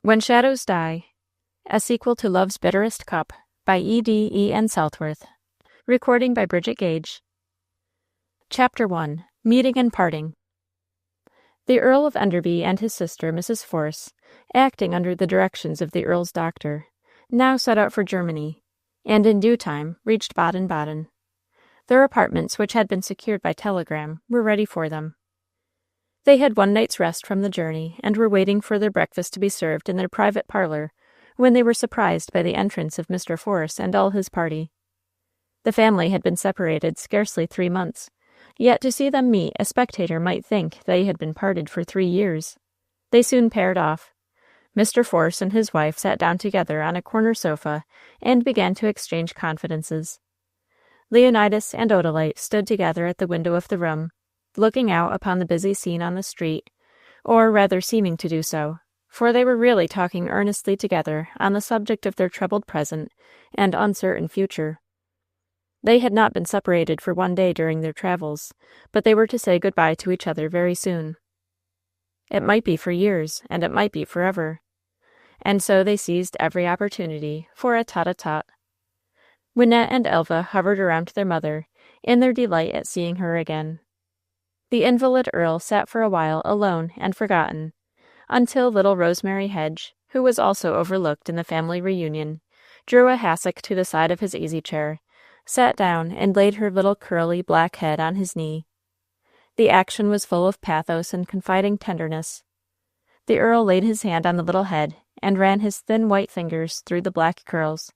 When Shadows Die, a sequel to Love's Bitterest Cup by EDEN Southworth. Recording by Bridget Gage. Chapter 1. Meeting and Parting. The Earl of Enderby and his sister, Mrs. Force, acting under the directions of the Earl's doctor, now set out for Germany, and in due time reached Baden-Baden. Their apartments, which had been secured by telegram, were ready for them. They had one night's rest from the journey, and were waiting for their breakfast to be served in their private parlor, when they were surprised by the entrance of Mr. Force and all his party. The family had been separated scarcely 3 months, yet to see them meet a spectator might think they had been parted for 3 years. They soon paired off. Mr. Force and his wife sat down together on a corner sofa and began to exchange confidences. Leonidas and Odalite stood together at the window of the room, looking out upon the busy scene on the street, or rather seeming to do so, for they were really talking earnestly together on the subject of their troubled present and uncertain future. They had not been separated for 1 day during their travels, but they were to say good-bye to each other very soon. It might be for years, and it might be forever. And so they seized every opportunity for a tete-a-tete. Wynette and Elva hovered around their mother, in their delight at seeing her again. The invalid Earl sat for a while alone and forgotten, until little Rosemary Hedge, who was also overlooked in the family reunion, drew a hassock to the side of his easy-chair, sat down, and laid her little curly black head on his knee. The action was full of pathos and confiding tenderness. The Earl laid his hand on the little head and ran his thin white fingers through the black curls,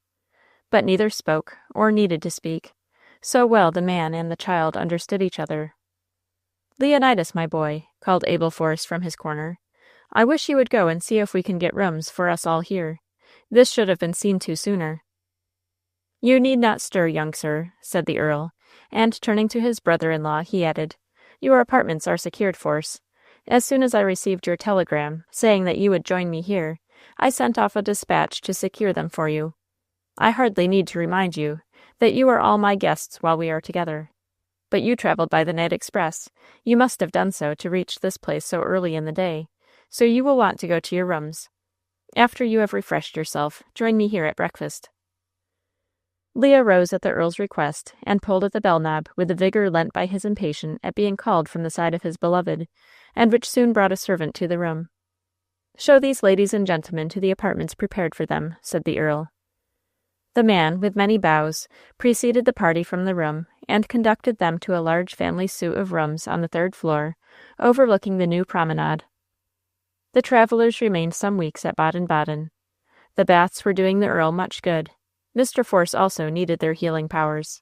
but neither spoke or needed to speak, so well the man and the child understood each other. "Leonidas, my boy," called Abel Force from his corner, "I wish you would go and see if we can get rooms for us all here. This should have been seen to sooner." "You need not stir, young sir," said the Earl, and turning to his brother-in-law, he added, "Your apartments are secured, Force. As soon as I received your telegram, saying that you would join me here, I sent off a dispatch to secure them for you. I hardly need to remind you that you are all my guests while we are together. But you traveled by the night express. You must have done so to reach this place so early in the day, so you will want to go to your rooms. After you have refreshed yourself, join me here at breakfast." Leah rose at the Earl's request and pulled at the bell-knob with the vigor lent by his impatience at being called from the side of his beloved, and which soon brought a servant to the room. "Show these ladies and gentlemen to the apartments prepared for them," said the Earl. The man, with many bows, preceded the party from the room, and conducted them to a large family suite of rooms on the 3rd floor, overlooking the new promenade. The travelers remained some weeks at Baden-Baden. The baths were doing the Earl much good. Mr. Force also needed their healing powers.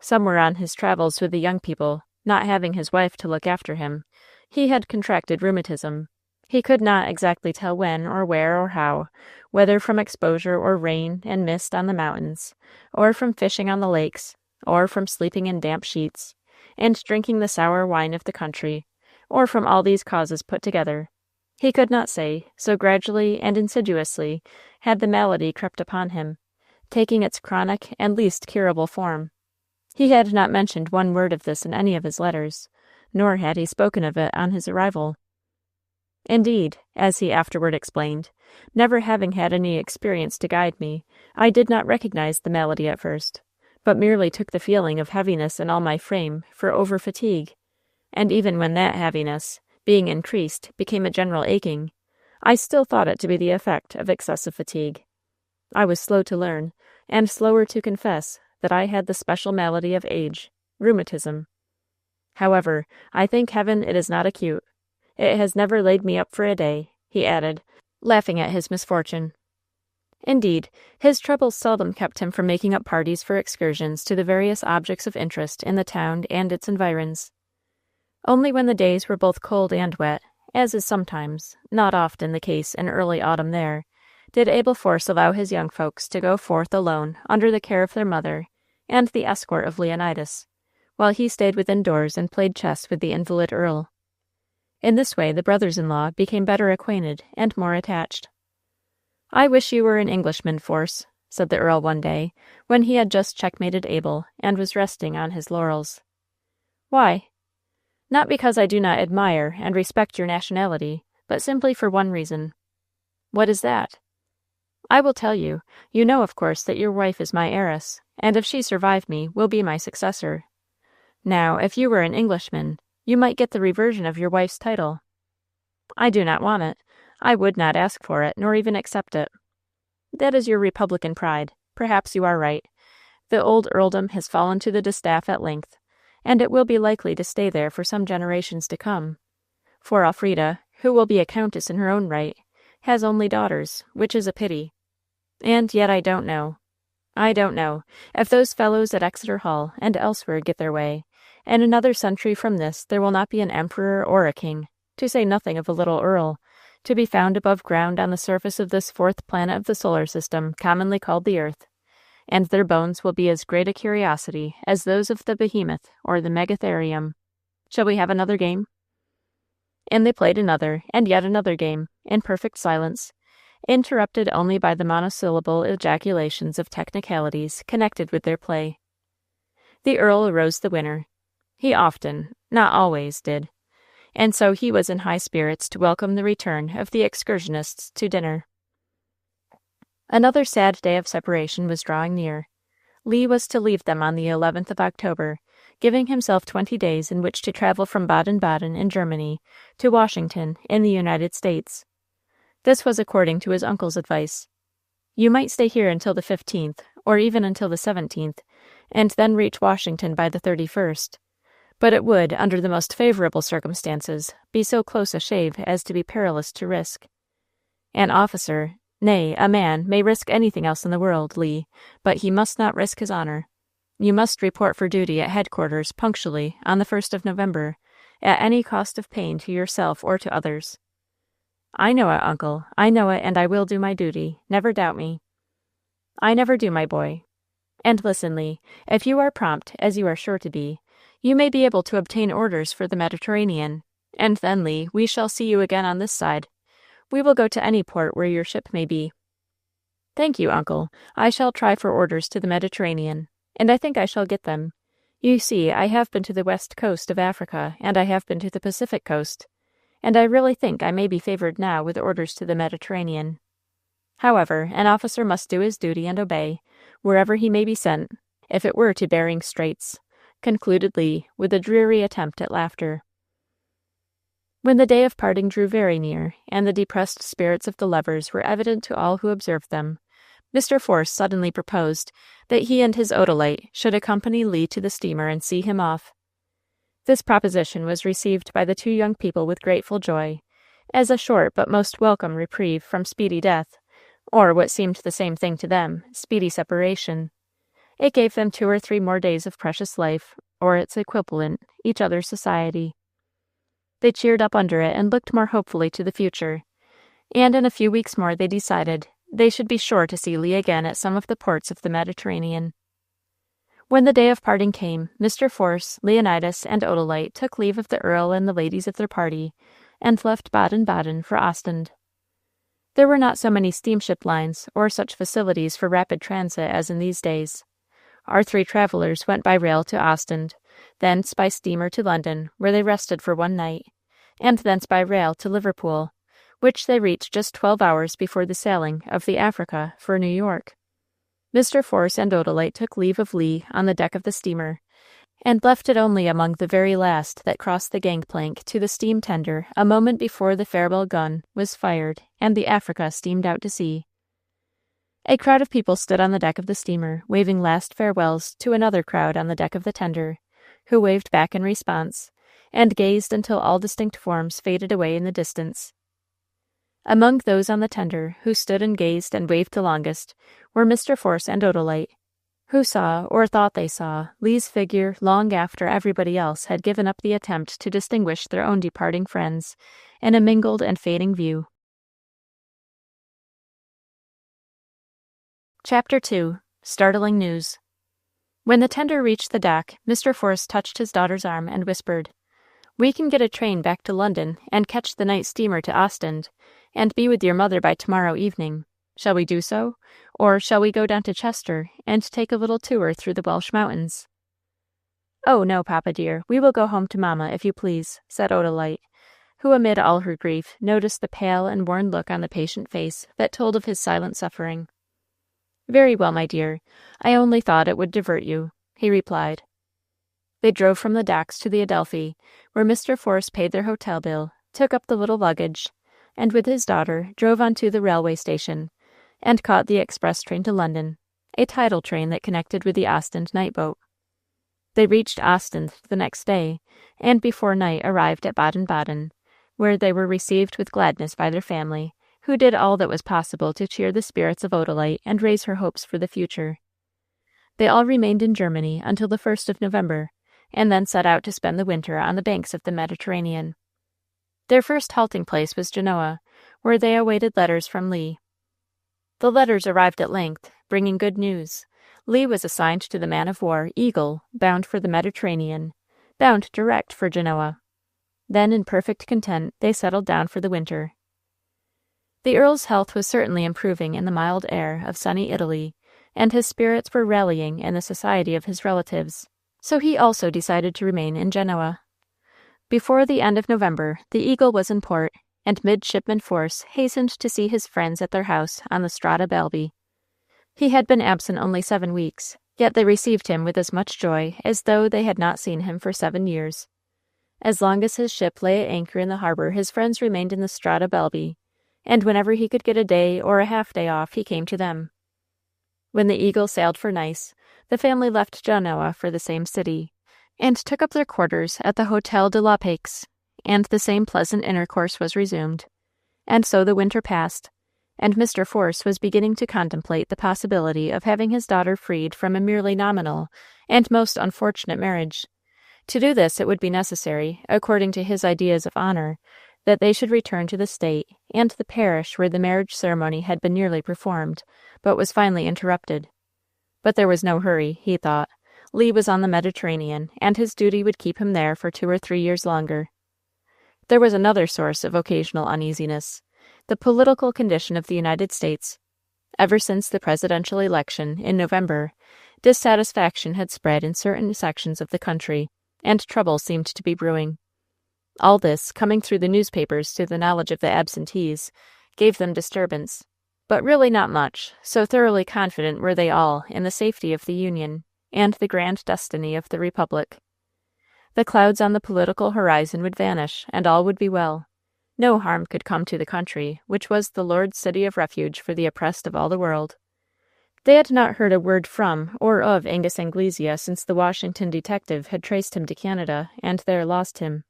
Somewhere on his travels with the young people, not having his wife to look after him, he had contracted rheumatism. He could not exactly tell when or where or how, whether from exposure or rain and mist on the mountains, or from fishing on the lakes, or from sleeping in damp sheets, and drinking the sour wine of the country, or from all these causes put together. He could not say, so gradually and insidiously had the malady crept upon him, taking its chronic and least curable form. He had not mentioned one word of this in any of his letters, nor had he spoken of it on his arrival. Indeed, as he afterward explained, never having had any experience to guide me, I did not recognize the malady at first, but merely took the feeling of heaviness in all my frame for over-fatigue, and even when that heaviness, being increased, became a general aching, I still thought it to be the effect of excessive fatigue. I was slow to learn, and slower to confess, that I had the special malady of age, rheumatism. However, I thank heaven it is not acute. It has never laid me up for a day," he added, laughing at his misfortune. Indeed, his troubles seldom kept him from making up parties for excursions to the various objects of interest in the town and its environs. Only when the days were both cold and wet, as is sometimes, not often, the case in early autumn there, did Abel Force allow his young folks to go forth alone under the care of their mother and the escort of Leonidas, while he stayed within doors and played chess with the invalid Earl. In this way the brothers-in-law became better acquainted and more attached. "I wish you were an Englishman, Force," said the Earl one day, when he had just checkmated Abel and was resting on his laurels. "Why?" "Not because I do not admire and respect your nationality, but simply for one reason." What is that? I will tell you. You know, of course, that your wife is my heiress, and if she survive me, will be my successor. Now, if you were an Englishman, you might get the reversion of your wife's title. I do not want it. I would not ask for it, nor even accept it. That is your republican pride. Perhaps you are right. The old earldom has fallen to the distaff at length, and it will be likely to stay there for some generations to come. For Elfrida, who will be a countess in her own right, has only daughters, which is a pity. And yet I don't know. If those fellows at Exeter Hall and elsewhere get their way, in another century from this there will not be an emperor or a king, to say nothing of a little earl, to be found above ground on the surface of this fourth planet of the solar system, commonly called the Earth, and their bones will be as great a curiosity as those of the behemoth or the megatherium. Shall we have another game? And they played another, and yet another game, in perfect silence, interrupted only by the monosyllable ejaculations of technicalities connected with their play. The Earl arose the winner. He often, not always, did, and so he was in high spirits to welcome the return of the excursionists to dinner. Another sad day of separation was drawing near. Lee was to leave them on the 11th of October, giving himself 20 days in which to travel from Baden-Baden in Germany to Washington in the United States. This was according to his uncle's advice. You might stay here until the 15th, or even until the 17th, and then reach Washington by the 31st. But it would, under the most favorable circumstances, be so close a shave as to be perilous to risk. An officer, nay, a man, may risk anything else in the world, Lee, but he must not risk his honor. You must report for duty at headquarters punctually on the 1st of November, at any cost of pain to yourself or to others. I know it, uncle. I know it, and I will do my duty. Never doubt me. I never do, my boy. And listen, Lee, if you are prompt, as you are sure to be, you may be able to obtain orders for the Mediterranean, and then, Lee, we shall see you again on this side. We will go to any port where your ship may be. Thank you, uncle. I shall try for orders to the Mediterranean, and I think I shall get them. You see, I have been to the west coast of Africa, and I have been to the Pacific coast, and I really think I may be favored now with orders to the Mediterranean. However, an officer must do his duty and obey, wherever he may be sent, if it were to Bering Straits, concluded Lee, with a dreary attempt at laughter. When the day of parting drew very near, and the depressed spirits of the lovers were evident to all who observed them, Mr. Force suddenly proposed that he and his Odalite should accompany Lee to the steamer and see him off. This proposition was received by the two young people with grateful joy, as a short but most welcome reprieve from speedy death, or what seemed the same thing to them, speedy separation. It gave them 2 or 3 more days of precious life, or its equivalent, each other's society. They cheered up under it and looked more hopefully to the future, and in a few weeks more they decided they should be sure to see Lee again at some of the ports of the Mediterranean. When the day of parting came, Mr. Force, Leonidas, and Odalite took leave of the Earl and the ladies of their party, and left Baden-Baden for Ostend. There were not so many steamship lines or such facilities for rapid transit as in these days. Our 3 travelers went by rail to Ostend, thence by steamer to London, where they rested for 1 night, and thence by rail to Liverpool, which they reached just 12 hours before the sailing of the Africa for New York. Mr. Force and Odalite took leave of Lee on the deck of the steamer, and left it only among the very last that crossed the gangplank to the steam tender a moment before the farewell gun was fired and the Africa steamed out to sea. A crowd of people stood on the deck of the steamer, waving last farewells to another crowd on the deck of the tender, who waved back in response, and gazed until all distinct forms faded away in the distance. Among those on the tender who stood and gazed and waved the longest were Mr. Force and Odalite, who saw, or thought they saw, Lee's figure long after everybody else had given up the attempt to distinguish their own departing friends in a mingled and fading view. Chapter 2. Startling News. When the tender reached the dock, Mr. Force touched his daughter's arm and whispered, "We can get a train back to London and catch the night steamer to Ostend, and be with your mother by tomorrow evening. Shall we do so? Or shall we go down to Chester and take a little tour through the Welsh mountains?" "Oh, no, Papa dear, we will go home to Mamma, if you please," said Odalite, who amid all her grief noticed the pale and worn look on the patient face that told of his silent suffering. "Very well, my dear. I only thought it would divert you," he replied. They drove from the docks to the Adelphi, where Mr. Force paid their hotel bill, took up the little luggage, and with his daughter drove on to the railway station, and caught the express train to London, a tidal train that connected with the Ostend night boat. They reached Ostend the next day, and before night arrived at Baden-Baden, where they were received with gladness by their family, who did all that was possible to cheer the spirits of Odalite and raise her hopes for the future. They all remained in Germany until the 1st of November, and then set out to spend the winter on the banks of the Mediterranean. Their first halting place was Genoa, where they awaited letters from Lee. The letters arrived at length, bringing good news. Lee was assigned to the man-of-war Eagle, bound for the Mediterranean, bound direct for Genoa. Then, in perfect content, they settled down for the winter. The Earl's health was certainly improving in the mild air of sunny Italy, and his spirits were rallying in the society of his relatives, so he also decided to remain in Genoa. Before the end of November, the Eagle was in port, and Midshipman Force hastened to see his friends at their house on the Strada Balbi. He had been absent only 7 weeks, yet they received him with as much joy as though they had not seen him for 7 years. As long as his ship lay at anchor in the harbor, his friends remained in the Strada Balbi, and whenever he could get a day or a half-day off, he came to them. When the Eagle sailed for Nice, the family left Genoa for the same city, and took up their quarters at the Hotel de la Paix, and the same pleasant intercourse was resumed. And so the winter passed, and Mr. Force was beginning to contemplate the possibility of having his daughter freed from a merely nominal and most unfortunate marriage. To do this, it would be necessary, according to his ideas of honor, that they should return to the state and the parish where the marriage ceremony had been nearly performed, but was finally interrupted. But there was no hurry, he thought. Lee was on the Mediterranean, and his duty would keep him there for 2 or 3 years longer. There was another source of occasional uneasiness, the political condition of the United States. Ever since the presidential election in November, dissatisfaction had spread in certain sections of the country, and trouble seemed to be brewing. All this, coming through the newspapers to the knowledge of the absentees, gave them disturbance, but really not much, so thoroughly confident were they all in the safety of the Union and the grand destiny of the Republic. The clouds on the political horizon would vanish, and all would be well. No harm could come to the country, which was the Lord's city of refuge for the oppressed of all the world. They had not heard a word from or of Angus Anglesea since the Washington detective had traced him to Canada and there lost him.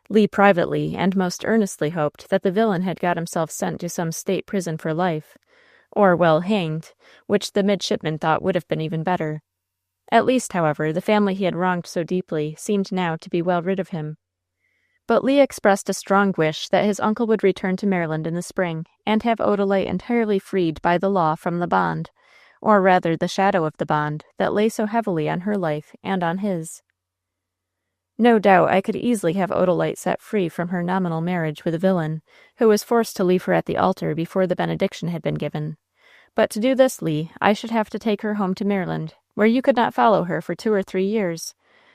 Lee privately and most earnestly hoped that the villain had got himself sent to some state prison for life, or well hanged, which the midshipman thought would have been even better. At least, however, the family he had wronged so deeply seemed now to be well rid of him. But Lee expressed a strong wish that his uncle would return to Maryland in the spring, and have Odalite entirely freed by the law from the bond, or rather the shadow of the bond, that lay so heavily on her life and on his. No doubt I could easily have Odalite set free from her nominal marriage with a villain, who was forced to leave her at the altar before the benediction had been given. But to do this, Lee, I should have to take her home to Maryland, where you could not follow her for 2 or 3 years.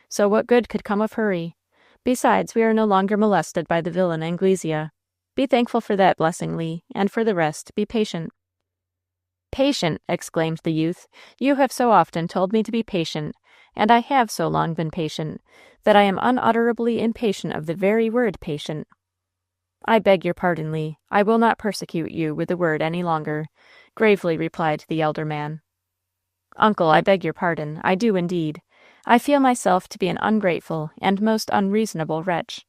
So what good could come of hurry? Besides, we are no longer molested by the villain Anglesea. Be thankful for that blessing, Lee, and for the rest, be patient." "Patient!" exclaimed the youth. "You have so often told me to be patient, and I have so long been patient, that I am unutterably impatient of the very word patient." "I beg your pardon, Lee. I will not persecute you with the word any longer," gravely replied the elder man. "Uncle, I beg your pardon. I do indeed. I feel myself to be an ungrateful and most unreasonable wretch.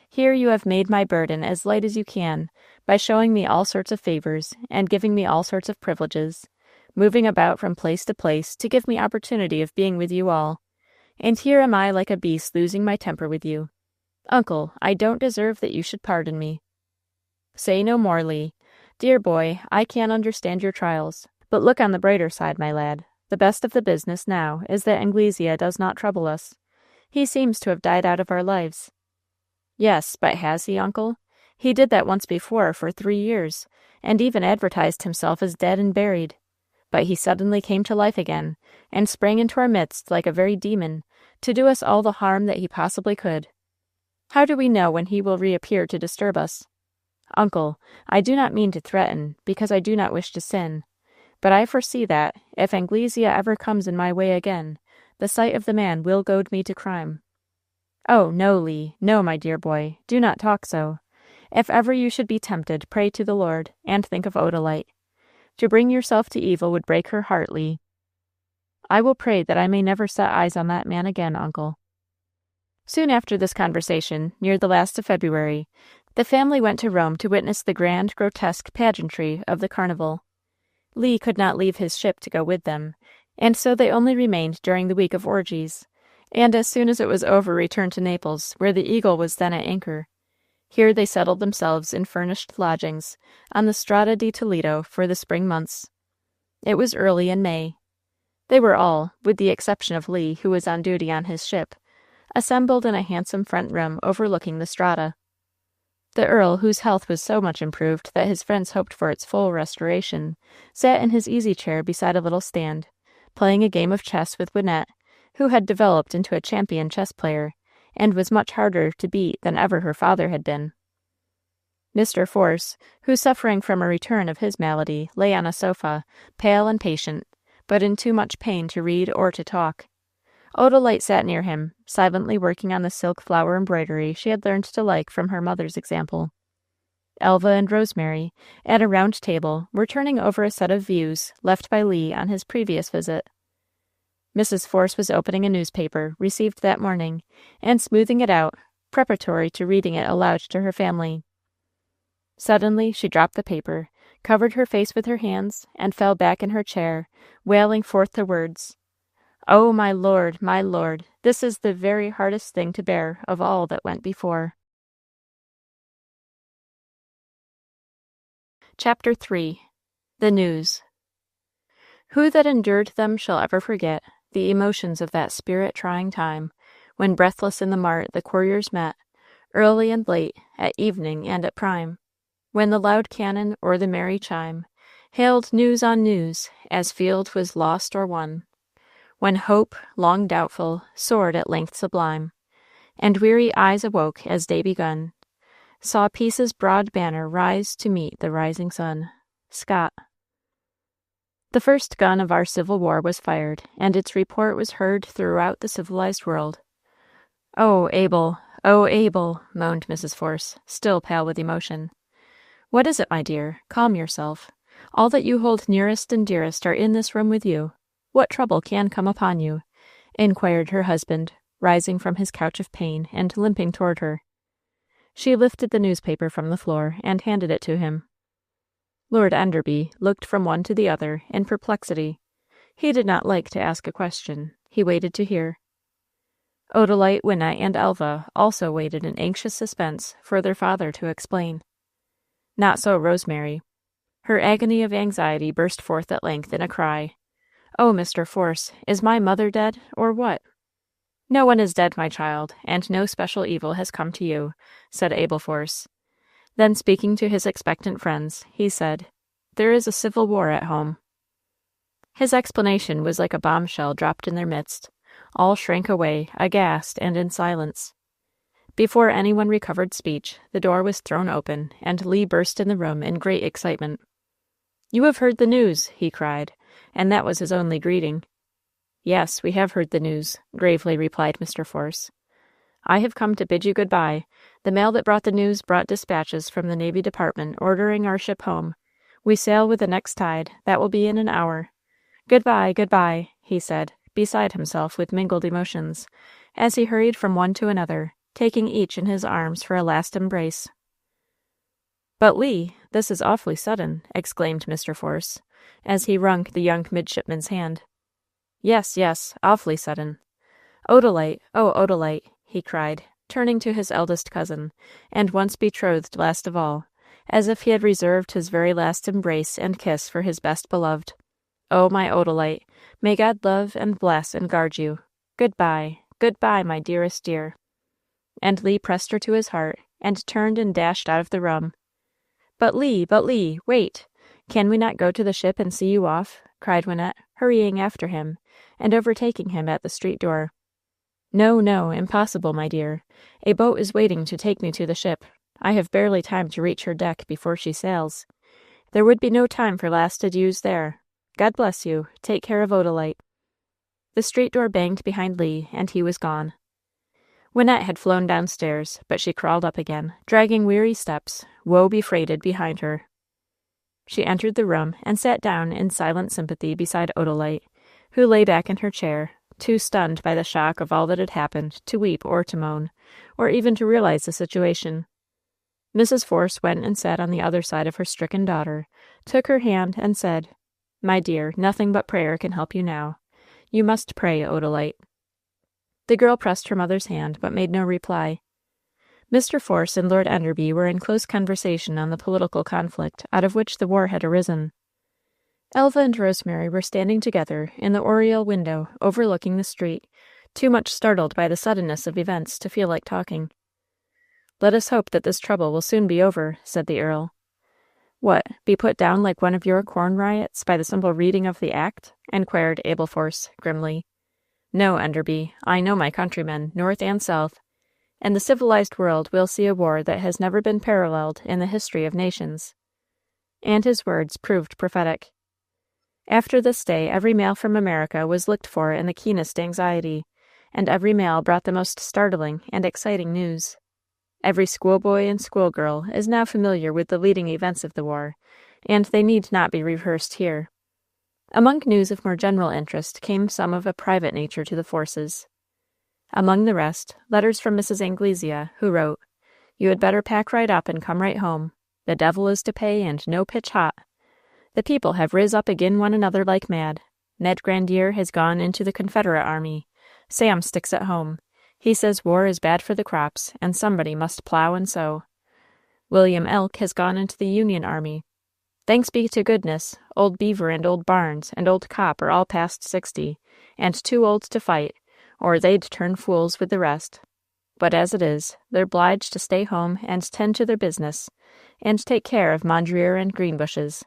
Here you have made my burden as light as you can, by showing me all sorts of favors, and giving me all sorts of privileges, moving about from place to place to give me opportunity of being with you all. And here am I like a beast losing my temper with you. Uncle, I don't deserve that you should pardon me." "Say no more, Lee. Dear boy, I can understand your trials, but look on the brighter side, my lad. The best of the business now is that Anglesea does not trouble us. He seems to have died out of our lives." "Yes, but has he, uncle? He did that once before for 3 years, and even advertised himself as dead and buried. But he suddenly came to life again, and sprang into our midst like a very demon, to do us all the harm that he possibly could." How do we know when he will reappear to disturb us? Uncle, I do not mean to threaten, because I do not wish to sin. But I foresee that, if Anglesea ever comes in my way again, the sight of the man will goad me to crime. Oh, no, Lee, no, my dear boy, do not talk so. If ever you should be tempted, pray to the Lord, and think of Odalite. To bring yourself to evil would break her heart, Lee. I will pray that I may never set eyes on that man again, uncle. Soon after this conversation, near the last of February, the family went to Rome to witness the grand, grotesque pageantry of the carnival. Lee could not leave his ship to go with them, and so they only remained during the week of orgies, and as soon as it was over returned to Naples, where the Eagle was then at anchor. Here they settled themselves in furnished lodgings on the Strada di Toledo for the spring months. It was early in May. They were all, with the exception of Lee, who was on duty on his ship, assembled in a handsome front room overlooking the Strada. The Earl, whose health was so much improved that his friends hoped for its full restoration, sat in his easy-chair beside a little stand, playing a game of chess with Wynette, who had developed into a champion chess player, and was much harder to beat than ever her father had been. Mr. Force, who, suffering from a return of his malady, lay on a sofa, pale and patient, but in too much pain to read or to talk. Odalite sat near him, silently working on the silk flower embroidery she had learned to like from her mother's example. Elva and Rosemary, at a round table, were turning over a set of views left by Lee on his previous visit. Mrs. Force was opening a newspaper received that morning and smoothing it out, preparatory to reading it aloud to her family. Suddenly she dropped the paper, covered her face with her hands, and fell back in her chair, wailing forth the words, "Oh, my Lord, this is the very hardest thing to bear of all that went before." Chapter 3. The News. Who that endured them shall ever forget the emotions of that spirit-trying time, when breathless in the mart the couriers met, early and late, at evening and at prime, when the loud cannon or the merry chime hailed news on news, as field was lost or won, when hope, long doubtful, soared at length sublime, and weary eyes awoke as day begun, saw peace's broad banner rise to meet the rising sun. Scott. The first gun of our Civil War was fired, and its report was heard throughout the civilized world. "Oh, Abel, moaned Mrs. Force, still pale with emotion. "What is it, my dear? Calm yourself. All that you hold nearest and dearest are in this room with you. What trouble can come upon you?" inquired her husband, rising from his couch of pain and limping toward her. She lifted the newspaper from the floor and handed it to him. Lord Enderby looked from one to the other in perplexity. He did not like to ask a question. He waited to hear. Odalite, Wynette, and Elva also waited in anxious suspense for their father to explain. Not so Rosemary. Her agony of anxiety burst forth at length in a cry. "Oh, Mr. Force, is my mother dead, or what?" "No one is dead, my child, and no special evil has come to you," said Abel Force. Then, speaking to his expectant friends, he said, "There is a civil war at home." His explanation was like a bombshell dropped in their midst. All shrank away, aghast and in silence. Before anyone recovered speech, the door was thrown open, and Lee burst in the room in great excitement. "You have heard the news," he cried, and that was his only greeting. "Yes, we have heard the news," gravely replied Mr. Force. "I have come to bid you good-bye. The mail that brought the news brought dispatches from the Navy Department ordering our ship home. We sail with the next tide. That will be in an hour. Good-bye, he said, beside himself with mingled emotions, as he hurried from one to another, taking each in his arms for a last embrace. "But, Lee, this is awfully sudden," exclaimed Mr. Force, as he wrung the young midshipman's hand. Yes, awfully sudden. Odalite, oh, Odalite," he cried, turning to his eldest cousin, and once betrothed last of all, as if he had reserved his very last embrace and kiss for his best beloved. "Oh, my Odalite, may God love and bless and guard you. Good-bye, my dearest dear." And Lee pressed her to his heart, and turned and dashed out of the room. But Lee, wait! Can we not go to the ship and see you off?" cried Wynette, hurrying after him, and overtaking him at the street door. No, no, impossible, my dear. A boat is waiting to take me to the ship. I have barely time to reach her deck before she sails. There would be no time for last adieus there. God bless you. Take care of Odalite." The street door banged behind Lee, and he was gone. Wynette had flown downstairs, but she crawled up again, dragging weary steps, woe-befreighted behind her. She entered the room and sat down in silent sympathy beside Odalite, who lay back in her chair, too stunned by the shock of all that had happened to weep or to moan, or even to realize the situation. Mrs. Force went and sat on the other side of her stricken daughter, took her hand, and said, "My dear, nothing but prayer can help you now. You must pray, Odalite." The girl pressed her mother's hand, but made no reply. Mr. Force and Lord Enderby were in close conversation on the political conflict out of which the war had arisen. Elva and Rosemary were standing together in the oriel window overlooking the street, too much startled by the suddenness of events to feel like talking. "Let us hope that this trouble will soon be over," said the Earl. "What, be put down like one of your corn riots by the simple reading of the Act?" inquired Abelforce grimly. "No, Enderby, I know my countrymen, north and south, and the civilized world will see a war that has never been paralleled in the history of nations." And his words proved prophetic. After this day, every mail from America was looked for in the keenest anxiety, and every mail brought the most startling and exciting news. Every schoolboy and schoolgirl is now familiar with the leading events of the war, and they need not be rehearsed here. Among news of more general interest came some of a private nature to the Forces. Among the rest, letters from Mrs. Anglesea, who wrote, "You had better pack right up and come right home. The devil is to pay, and no pitch hot. The people have riz up agin one another like mad. Ned Grandier has gone into the Confederate army. Sam sticks at home. He says war is bad for the crops, and somebody must plow and sow. William Elk has gone into the Union army. Thanks be to goodness, old Beaver and old Barnes and old Cop are all past 60, and too old to fight, or they'd turn fools with the rest. But as it is, they're 'bliged to stay home and tend to their business, and take care of Mondrier and Greenbushes.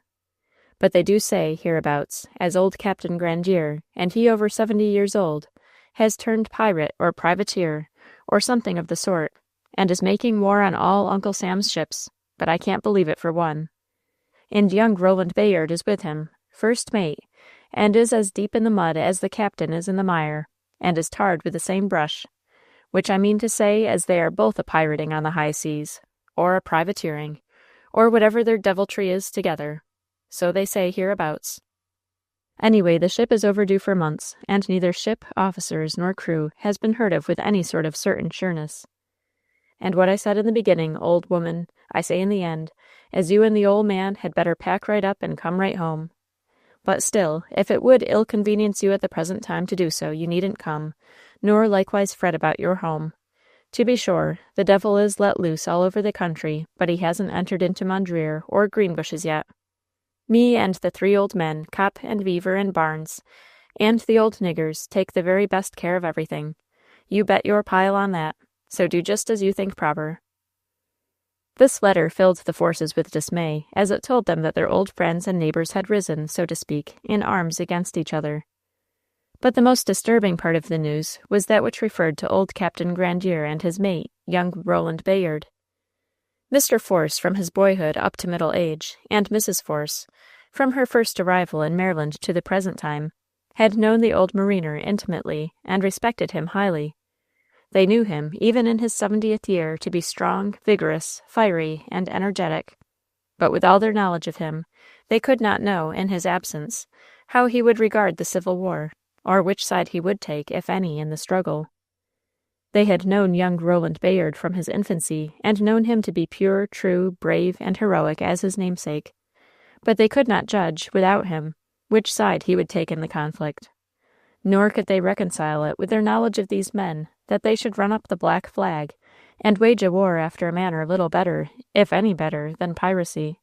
But they do say, hereabouts, as old Captain Grandier, and he over 70 years old, has turned pirate or privateer, or something of the sort, and is making war on all Uncle Sam's ships, but I can't believe it for one. And young Roland Bayard is with him, first mate, and is as deep in the mud as the captain is in the mire, and is tarred with the same brush, which I mean to say as they are both a pirating on the high seas, or a privateering, or whatever their deviltry is together. So they say hereabouts. Anyway, the ship is overdue for months, and neither ship, officers, nor crew has been heard of with any sort of certain sureness. And what I said in the beginning, old woman, I say in the end, as you and the old man had better pack right up and come right home. But still, if it would ill-convenience you at the present time to do so, you needn't come, nor likewise fret about your home. To be sure, the devil is let loose all over the country, but he hasn't entered into Mondrier or Greenbushes yet. Me and the 3 old men, Cop and Beaver and Barnes, and the old niggers take the very best care of everything. You bet your pile on that, so do just as you think proper." This letter filled the Forces with dismay, as it told them that their old friends and neighbors had risen, so to speak, in arms against each other. But the most disturbing part of the news was that which referred to old Captain Grandier and his mate, young Roland Bayard. Mr. Force, from his boyhood up to middle age, and Mrs. Force, from her first arrival in Maryland to the present time, had known the old mariner intimately and respected him highly. They knew him, even in his 70th year, to be strong, vigorous, fiery, and energetic. But with all their knowledge of him, they could not know, in his absence, how he would regard the Civil War, or which side he would take, if any, in the struggle. They had known young Roland Bayard from his infancy, and known him to be pure, true, brave, and heroic as his namesake. But they could not judge, without him, which side he would take in the conflict. Nor could they reconcile it with their knowledge of these men, that they should run up the black flag, and wage a war after a manner little better, if any better, than piracy.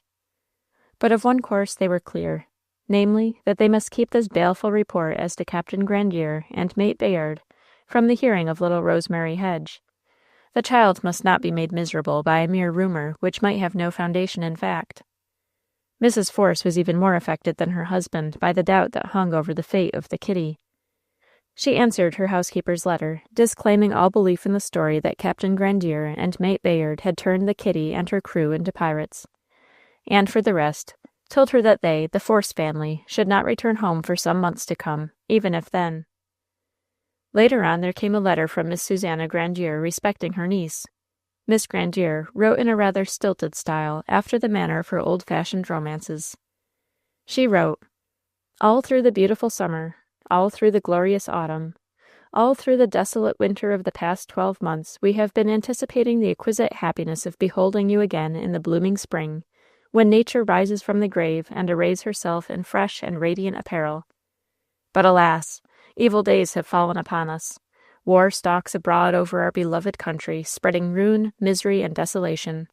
But of one course they were clear, namely, that they must keep this baleful report as to Captain Grandier and mate Bayard from the hearing of little Rosemary Hedge. The child must not be made miserable by a mere rumor which might have no foundation in fact. Mrs. Force was even more affected than her husband by the doubt that hung over the fate of the Kitty. She answered her housekeeper's letter, disclaiming all belief in the story that Captain Grandier and Mate Bayard had turned the Kitty and her crew into pirates, and for the rest, told her that they, the Force family, should not return home for some months to come, even if then. Later on there came a letter from Miss Susanna Grandier respecting her niece. Miss Grandier wrote in a rather stilted style, after the manner of her old-fashioned romances. She wrote, "All through the beautiful summer, all through the glorious autumn, all through the desolate winter of the past 12 months, we have been anticipating the exquisite happiness of beholding you again in the blooming spring, when nature rises from the grave and arrays herself in fresh and radiant apparel. But alas, evil days have fallen upon us. War stalks abroad over our beloved country, spreading ruin, misery, and desolation.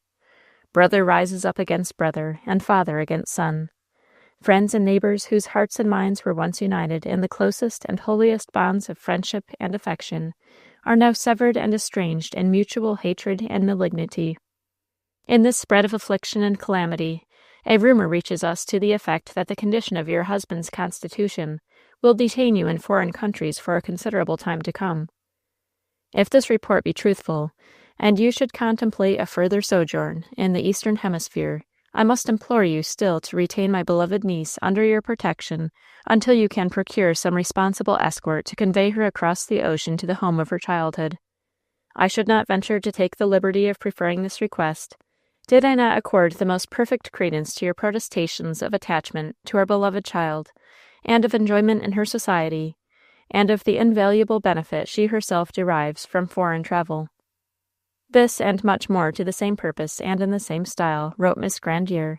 Brother rises up against brother, and father against son. Friends and neighbors whose hearts and minds were once united in the closest and holiest bonds of friendship and affection are now severed and estranged in mutual hatred and malignity. In this spread of affliction and calamity, a rumor reaches us to the effect that the condition of your husband's constitution will detain you in foreign countries for a considerable time to come. If this report be truthful, and you should contemplate a further sojourn in the Eastern Hemisphere, I must implore you still to retain my beloved niece under your protection until you can procure some responsible escort to convey her across the ocean to the home of her childhood. I should not venture to take the liberty of preferring this request, did I not accord the most perfect credence to your protestations of attachment to our beloved child, and of enjoyment in her society, and of the invaluable benefit she herself derives from foreign travel." This and much more to the same purpose and in the same style wrote Miss Grandier.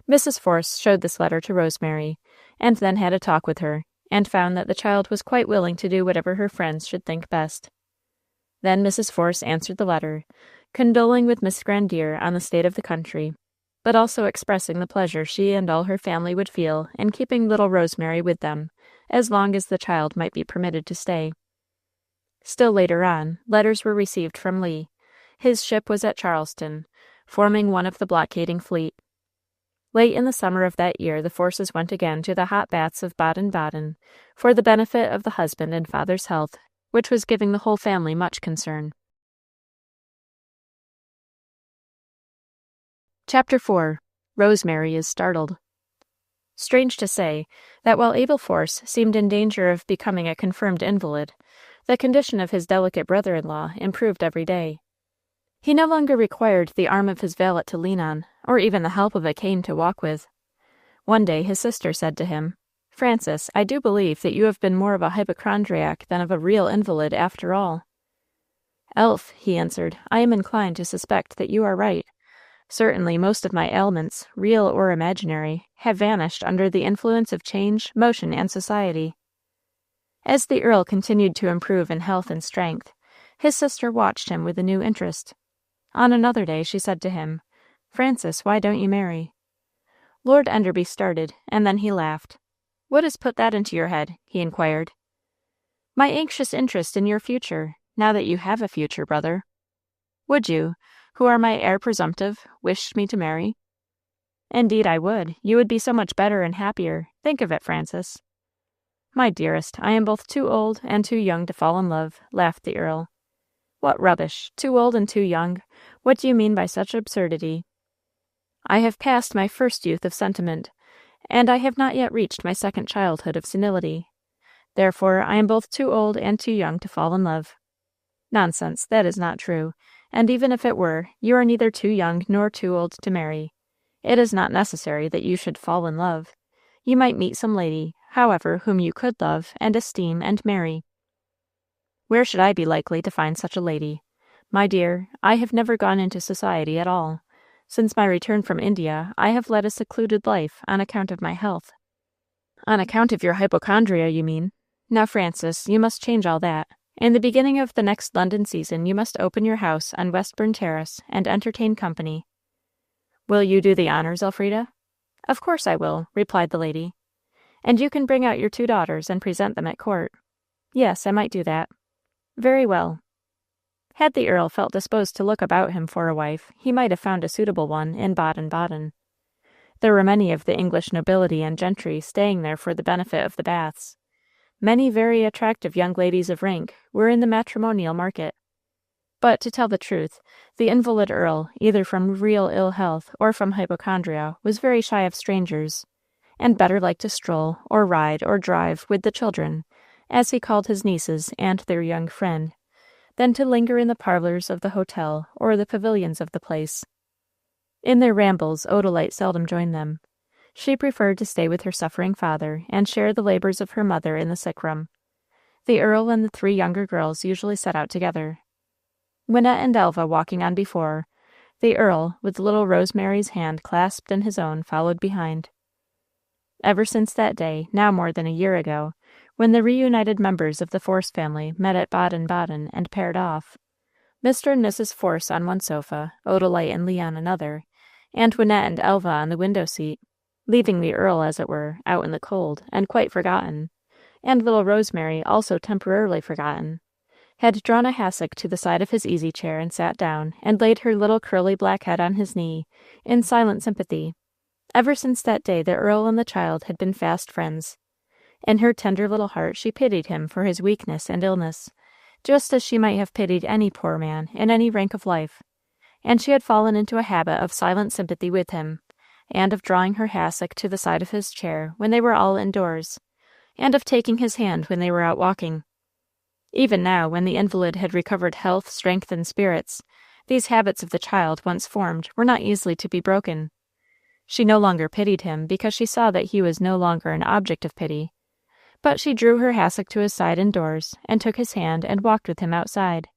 Mrs. Force showed this letter to Rosemary, and then had a talk with her, and found that the child was quite willing to do whatever her friends should think best. Then Mrs. Force answered the letter, condoling with Miss Grandier on the state of the country, but also expressing the pleasure she and all her family would feel in keeping little Rosemary with them, as long as the child might be permitted to stay. Still later on, letters were received from Lee. His ship was at Charleston, forming one of the blockading fleet. Late in the summer of that year the Forces went again to the hot baths of Baden-Baden, for the benefit of the husband and father's health, which was giving the whole family much concern. Chapter 4. Rosemary is Startled. Strange to say, that while Abel Force seemed in danger of becoming a confirmed invalid, the condition of his delicate brother-in-law improved every day. He no longer required the arm of his valet to lean on, or even the help of a cane to walk with. One day his sister said to him, "Francis, I do believe that you have been more of a hypochondriac than of a real invalid after all." "Elf," he answered, "I am inclined to suspect that you are right. Certainly most of my ailments, real or imaginary, have vanished under the influence of change, motion, and society." As the Earl continued to improve in health and strength, his sister watched him with a new interest. On another day she said to him, "Francis, why don't you marry?" Lord Enderby started, and then he laughed. "What has put that into your head?" he inquired. "My anxious interest in your future, now that you have a future, brother. Would you, who are my heir presumptive, wish me to marry?" "Indeed I would. You would be so much better and happier. Think of it, Francis." "My dearest, I am both too old and too young to fall in love," laughed the Earl. "What rubbish! Too old and too young! What do you mean by such absurdity? I have passed my first youth of sentiment, and I have not yet reached my second childhood of senility. Therefore I am both too old and too young to fall in love." "Nonsense, that is not true. And even if it were, you are neither too young nor too old to marry. It is not necessary that you should fall in love. You might meet some lady, however, whom you could love and esteem and marry." "Where should I be likely to find such a lady? My dear, I have never gone into society at all. Since my return from India, I have led a secluded life on account of my health." "On account of your hypochondria, you mean. Now, Francis, you must change all that. In the beginning of the next London season you must open your house on Westbourne Terrace and entertain company." "Will you do the honors, Elfrida?" "Of course I will," replied the lady. "And you can bring out your 2 daughters and present them at court." "Yes, I might do that." "Very well." Had the Earl felt disposed to look about him for a wife, he might have found a suitable one in Baden-Baden. There were many of the English nobility and gentry staying there for the benefit of the baths. Many very attractive young ladies of rank were in the matrimonial market. But, to tell the truth, the invalid Earl, either from real ill health or from hypochondria, was very shy of strangers, and better liked to stroll, or ride, or drive with the children, as he called his nieces and their young friend, than to linger in the parlors of the hotel or the pavilions of the place. In their rambles, Odalite seldom joined them. She preferred to stay with her suffering father and share the labors of her mother in the sick room. The Earl and the 3 younger girls usually set out together, Wynette and Elva walking on before, the Earl, with little Rosemary's hand clasped in his own, followed behind. Ever since that day, now more than a year ago, when the reunited members of the Force family met at Baden-Baden and paired off, Mr. and Mrs. Force on one sofa, Odalite and Lee on another, and Wynette and Elva on the window seat, leaving the Earl, as it were, out in the cold, and quite forgotten, and little Rosemary also temporarily forgotten, had drawn a hassock to the side of his easy-chair and sat down, and laid her little curly black head on his knee, in silent sympathy. Ever since that day the Earl and the child had been fast friends. In her tender little heart she pitied him for his weakness and illness, just as she might have pitied any poor man in any rank of life, and she had fallen into a habit of silent sympathy with him, and of drawing her hassock to the side of his chair when they were all indoors, and of taking his hand when they were out walking. Even now, when the invalid had recovered health, strength, and spirits, these habits of the child once formed were not easily to be broken. She no longer pitied him because she saw that he was no longer an object of pity, but she drew her hassock to his side indoors, and took his hand and walked with him outside.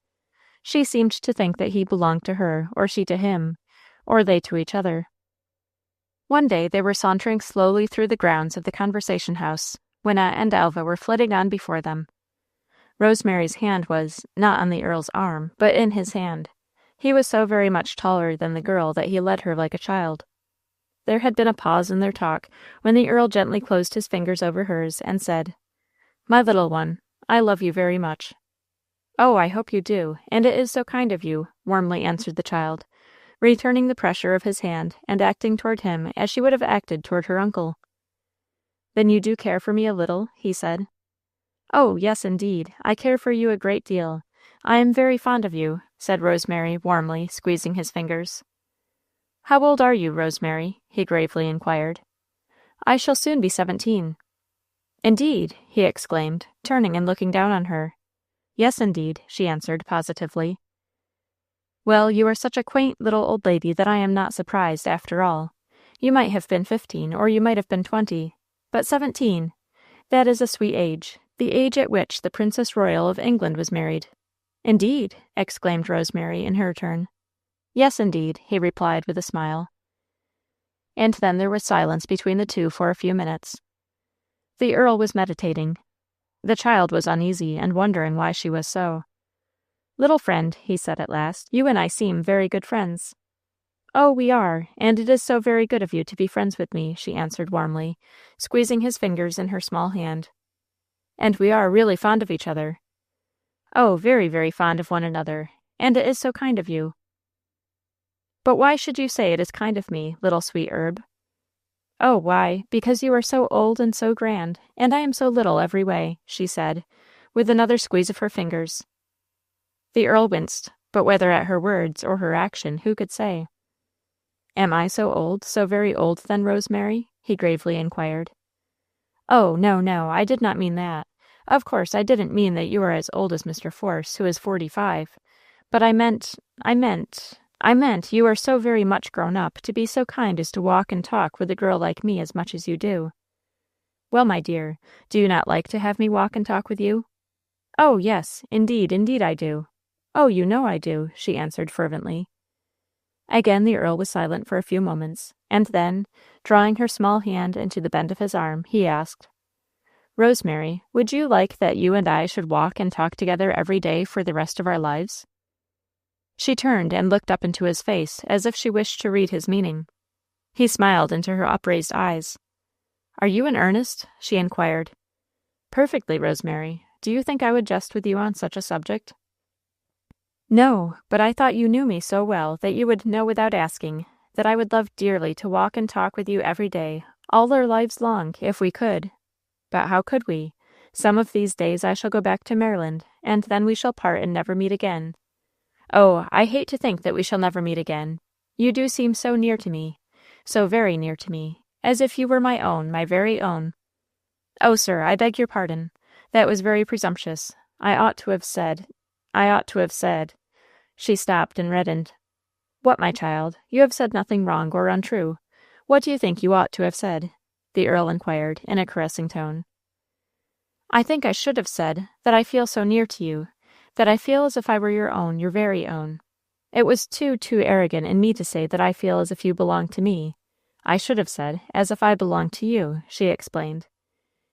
She seemed to think that he belonged to her, or she to him, or they to each other. One day they were sauntering slowly through the grounds of the Conversation House, when Wynette and Elva were flitting on before them. Rosemary's hand was, not on the Earl's arm, but in his hand. He was so very much taller than the girl that he led her like a child. There had been a pause in their talk, when the Earl gently closed his fingers over hers, and said, "My little one, I love you very much." "Oh, I hope you do, and it is so kind of you," warmly answered the child, returning the pressure of his hand, and acting toward him as she would have acted toward her uncle. "Then you do care for me a little?" he said. "Oh, yes, indeed. I care for you a great deal. I am very fond of you," said Rosemary, warmly, squeezing his fingers. "How old are you, Rosemary?" he gravely inquired. "I shall soon be 17. "Indeed!" he exclaimed, turning and looking down on her. "Yes, indeed," she answered, positively. "Well, you are such a quaint little old lady that I am not surprised, after all. You might have been 15, or you might have been 20, but 17, that is a sweet age, the age at which the Princess Royal of England was married." "Indeed!" exclaimed Rosemary in her turn. "Yes, indeed," he replied with a smile. And then there was silence between the two for a few minutes. The Earl was meditating. The child was uneasy and wondering why she was so. "Little friend," he said at last, "you and I seem very good friends." "Oh, we are, and it is so very good of you to be friends with me," she answered warmly, squeezing his fingers in her small hand. "And we are really fond of each other." "Oh, very, very fond of one another, and it is so kind of you." "But why should you say it is kind of me, little sweet herb?" "Oh, why, because you are so old and so grand, and I am so little every way," she said, with another squeeze of her fingers. The Earl winced, but whether at her words or her action, who could say? "Am I so old, so very old then, Rosemary?" he gravely inquired. "Oh, no, no, I did not mean that. Of course, I didn't mean that you are as old as Mr. Force, who is 45, but I meant you are so very much grown up to be so kind as to walk and talk with a girl like me as much as you do." "Well, my dear, do you not like to have me walk and talk with you?" "Oh, yes, indeed, indeed I do. Oh, you know I do," she answered fervently. Again the Earl was silent for a few moments, and then, drawing her small hand into the bend of his arm, he asked, "Rosemary, would you like that you and I should walk and talk together every day for the rest of our lives?" She turned and looked up into his face as if she wished to read his meaning. He smiled into her upraised eyes. "Are you in earnest?" she inquired. "Perfectly, Rosemary. Do you think I would jest with you on such a subject?" "No, but I thought you knew me so well that you would know without asking that I would love dearly to walk and talk with you every day, all our lives long, if we could. But how could we? Some of these days I shall go back to Maryland, and then we shall part and never meet again. Oh, I hate to think that we shall never meet again. You do seem so near to me, so very near to me, as if you were my own, my very own. Oh, sir, I beg your pardon. That was very presumptuous. I ought to have said. She stopped and reddened. What, my child? You have said nothing wrong or untrue. What do you think you ought to have said? The Earl inquired, in a caressing tone. I think I should have said that I feel so near to you, that I feel as if I were your own, your very own. It was too arrogant in me to say that I feel as if you belonged to me. I should have said, as if I belonged to you, she explained.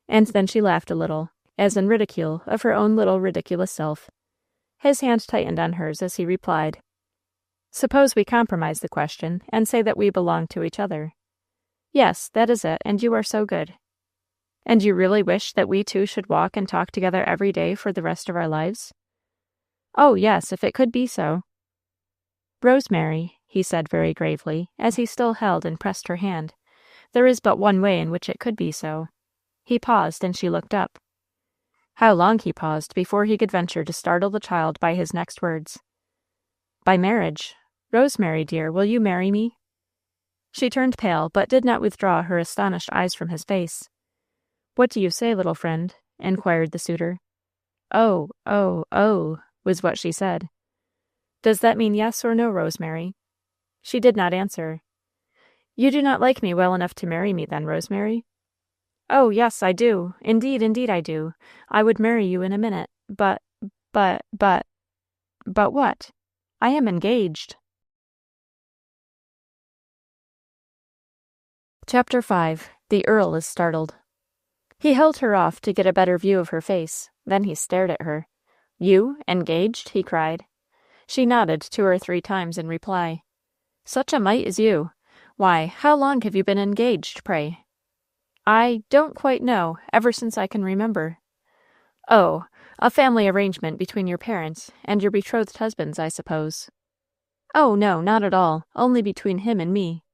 And then she laughed a little, as in ridicule of her own little ridiculous self. His hand tightened on hers as he replied, Suppose we compromise the question, and say that we belong to each other. Yes, that is it, and you are so good. And you really wish that we two should walk and talk together every day for the rest of our lives? Oh, yes, if it could be so. Rosemary, he said very gravely, as he still held and pressed her hand, there is but one way in which it could be so. He paused, and she looked up. How long he paused before he could venture to startle the child by his next words. By marriage. Rosemary, dear, will you marry me? She turned pale, but did not withdraw her astonished eyes from his face. What do you say, little friend? Inquired the suitor. Oh, was what she said. Does that mean yes or no, Rosemary? She did not answer. You do not like me well enough to marry me, then, Rosemary? Oh, yes, I do. Indeed, I do. I would marry you in a minute. But what? I am engaged. Chapter 5. The Earl is Startled. He held her off to get a better view of her face. Then he stared at her. You, engaged? He cried. She nodded 2 or 3 times in reply. Such a mite as you! Why, how long have you been engaged, pray? I don't quite know, ever since I can remember. Oh, a family arrangement between your parents and your betrothed husbands, I suppose. Oh, no, not at all, only between him and me.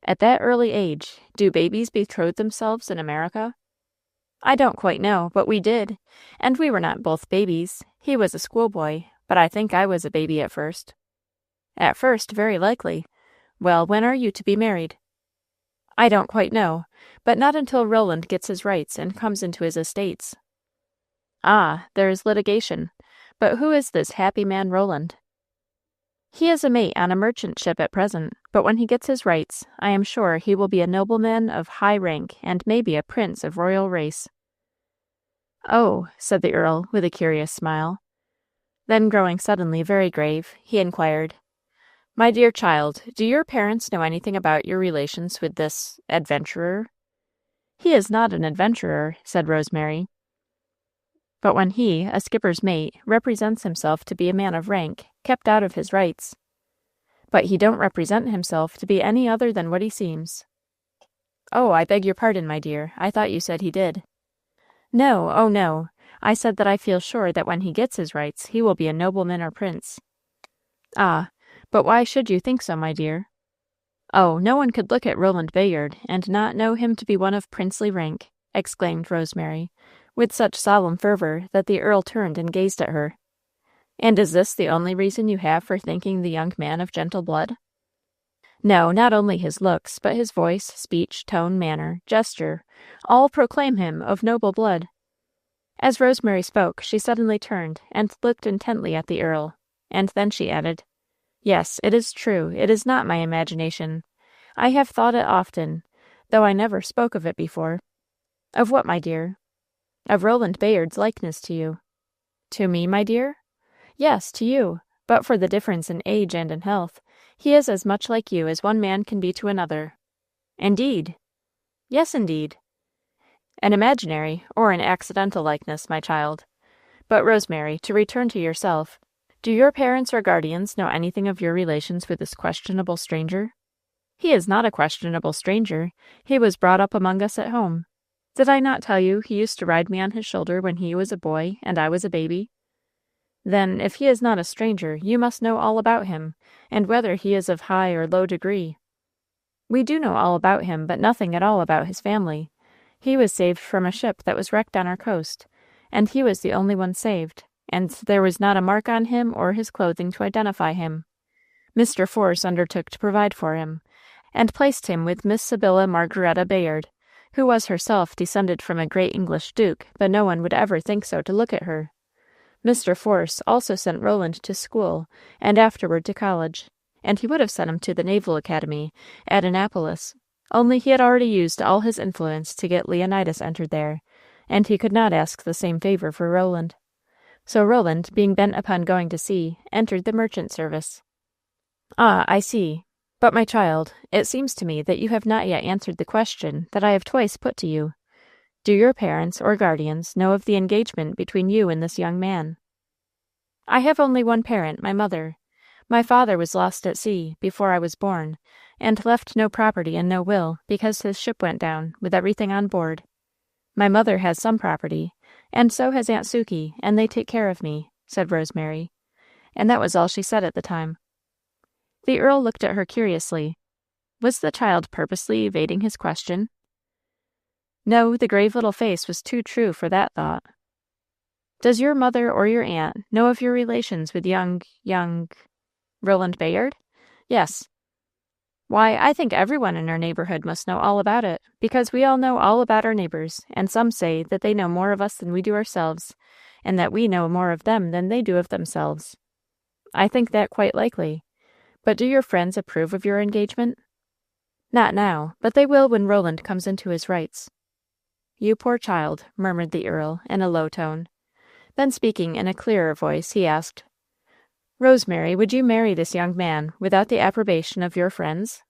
At that early age, do babies betroth themselves in America? I don't quite know, but we did, and we were not both babies. He was a schoolboy, but I think I was a baby at first. At first, very likely. Well, when are you to be married? I don't quite know, but not until Roland gets his rights and comes into his estates. Ah, there is litigation. But who is this happy man Roland? He is a mate on a merchant ship at present, but when he gets his rights, I am sure he will be a nobleman of high rank and maybe a prince of royal race. Oh, said the Earl with a curious smile. Then, growing suddenly very grave, he inquired, My dear child, do your parents know anything about your relations with this adventurer? He is not an adventurer, said Rosemary. But when he, a skipper's mate, represents himself to be a man of rank, kept out of his rights. But he don't represent himself to be any other than what he seems. Oh, I beg your pardon, my dear. I thought you said he did. No, oh no. I said that I feel sure that when he gets his rights, he will be a nobleman or prince. Ah, but why should you think so, my dear? Oh, no one could look at Roland Bayard and not know him to be one of princely rank, exclaimed Rosemary, with such solemn fervor that the Earl turned and gazed at her. And is this the only reason you have for thinking the young man of gentle blood? No, not only his looks, but his voice, speech, tone, manner, gesture, all proclaim him of noble blood. As Rosemary spoke, she suddenly turned and looked intently at the Earl, and then she added, Yes, it is true, it is not my imagination. I have thought it often, though I never spoke of it before. Of what, my dear? Of Roland Bayard's likeness to you. To me, my dear? Yes, to you, but for the difference in age and in health, he is as much like you as one man can be to another. Indeed? Yes, indeed. An imaginary or an accidental likeness, my child. But, Rosemary, to return to yourself, do your parents or guardians know anything of your relations with this questionable stranger? He is not a questionable stranger. He was brought up among us at home. Did I not tell you he used to ride me on his shoulder when he was a boy and I was a baby? Then, if he is not a stranger, you must know all about him, and whether he is of high or low degree. We do know all about him, but nothing at all about his family. He was saved from a ship that was wrecked on our coast, and he was the only one saved, and there was not a mark on him or his clothing to identify him. Mr. Force undertook to provide for him, and placed him with Miss Saviola Margaretta Bayard, who was herself descended from a great English duke, but no one would ever think so to look at her. Mr. Force also sent Roland to school, and afterward to college, and he would have sent him to the Naval Academy at Annapolis, only he had already used all his influence to get Leonidas entered there, and he could not ask the same favor for Roland. So Roland, being bent upon going to sea, entered the merchant service. Ah, I see. But, my child, it seems to me that you have not yet answered the question that I have twice put to you. Do your parents or guardians know of the engagement between you and this young man? I have only one parent, my mother. My father was lost at sea before I was born, and left no property and no will because his ship went down, with everything on board. My mother has some property, and so has Aunt Sukey, and they take care of me, said Rosemary. And that was all she said at the time. The Earl looked at her curiously. Was the child purposely evading his question? No, the grave little face was too true for that thought. Does your mother or your aunt know of your relations with young Roland Bayard? Yes. Why, I think everyone in our neighborhood must know all about it, because we all know all about our neighbors, and some say that they know more of us than we do ourselves, and that we know more of them than they do of themselves. I think that quite likely. But do your friends approve of your engagement? Not now, but they will when Roland comes into his rights. You poor child, murmured the Earl in a low tone. Then, speaking in a clearer voice, he asked, Rosemary, would you marry this young man without the approbation of your friends?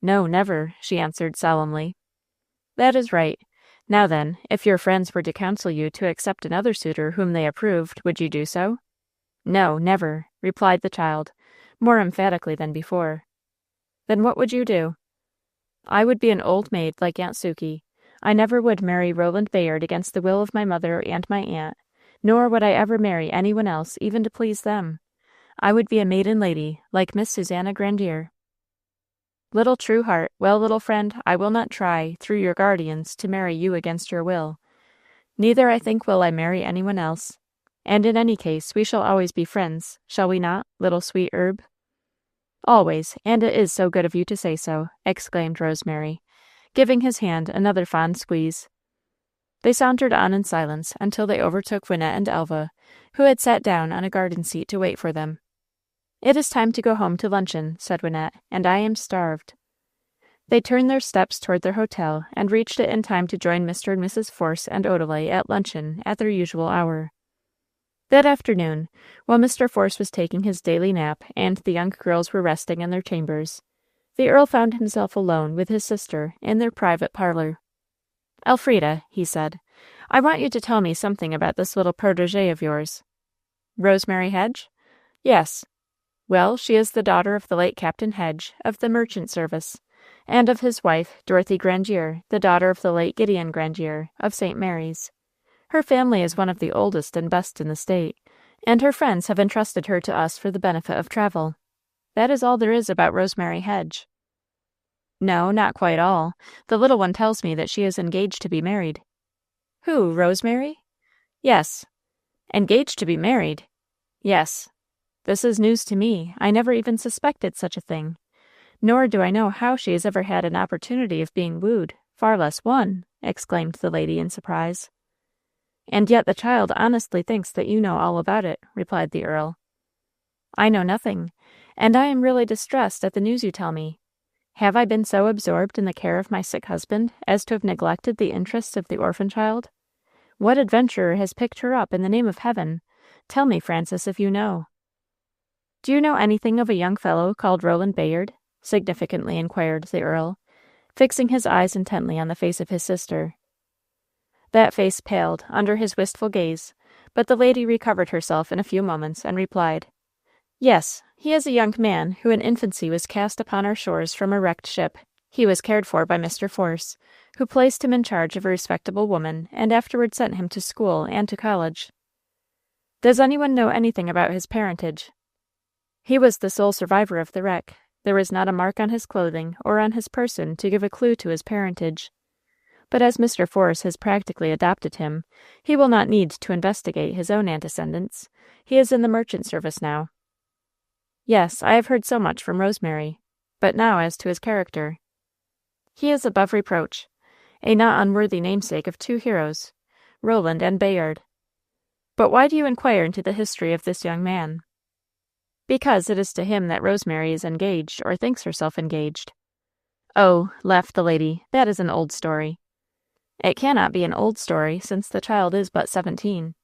No, never, she answered solemnly. That is right. Now then, if your friends were to counsel you to accept another suitor whom they approved, would you do so? No, never, replied the child, more emphatically than before. Then what would you do? I would be an old maid like Aunt Sukey. I never would marry Roland Bayard against the will of my mother and my aunt, nor would I ever marry anyone else, even to please them. I would be a maiden lady, like Miss Susanna Grandier. Little true heart, well, little friend, I will not try, through your guardians, to marry you against your will. Neither, I think, will I marry anyone else. And in any case, we shall always be friends, shall we not, little sweet herb? Always, and it is so good of you to say so, exclaimed Rosemary, giving his hand another fond squeeze. They sauntered on in silence until they overtook Wynette and Elva, who had sat down on a garden seat to wait for them. It is time to go home to luncheon, said Wynette, and I am starved. They turned their steps toward their hotel and reached it in time to join Mr. and Mrs. Force and Odelay at luncheon at their usual hour. That afternoon, while Mr. Force was taking his daily nap and the young girls were resting in their chambers, the Earl found himself alone with his sister in their private parlor. Elfrida, he said, I want you to tell me something about this little protégée of yours. Rosemary Hedge? Yes. Well, she is the daughter of the late Captain Hedge, of the merchant service, and of his wife, Dorothy Grandier, the daughter of the late Gideon Grandier, of St. Mary's. Her family is one of the oldest and best in the state, and her friends have entrusted her to us for the benefit of travel. That is all there is about Rosemary Hedge. No, not quite all. The little one tells me that she is engaged to be married. Who, Rosemary? Yes. Engaged to be married? Yes. This is news to me. I never even suspected such a thing. Nor do I know how she has ever had an opportunity of being wooed, far less won, exclaimed the lady in surprise. And yet the child honestly thinks that you know all about it, replied the Earl. I know nothing, and I am really distressed at the news you tell me. Have I been so absorbed in the care of my sick husband as to have neglected the interests of the orphan child? What adventurer has picked her up in the name of heaven? Tell me, Francis, if you know. Do you know anything of a young fellow called Roland Bayard? Significantly inquired the Earl, fixing his eyes intently on the face of his sister. That face paled under his wistful gaze, but the lady recovered herself in a few moments and replied, Yes, he is a young man who in infancy was cast upon our shores from a wrecked ship. He was cared for by Mr. Force, who placed him in charge of a respectable woman and afterward sent him to school and to college. Does anyone know anything about his parentage? He was the sole survivor of the wreck. There was not a mark on his clothing or on his person to give a clue to his parentage. But as Mr. Force has practically adopted him, he will not need to investigate his own antecedents. He is in the merchant service now. Yes, I have heard so much from Rosemary. But now as to his character. He is above reproach, a not unworthy namesake of two heroes, Roland and Bayard. But why do you inquire into the history of this young man? Because it is to him that Rosemary is engaged, or thinks herself engaged. Oh, laughed the lady, that is an old story. It cannot be an old story, since the child is but 17.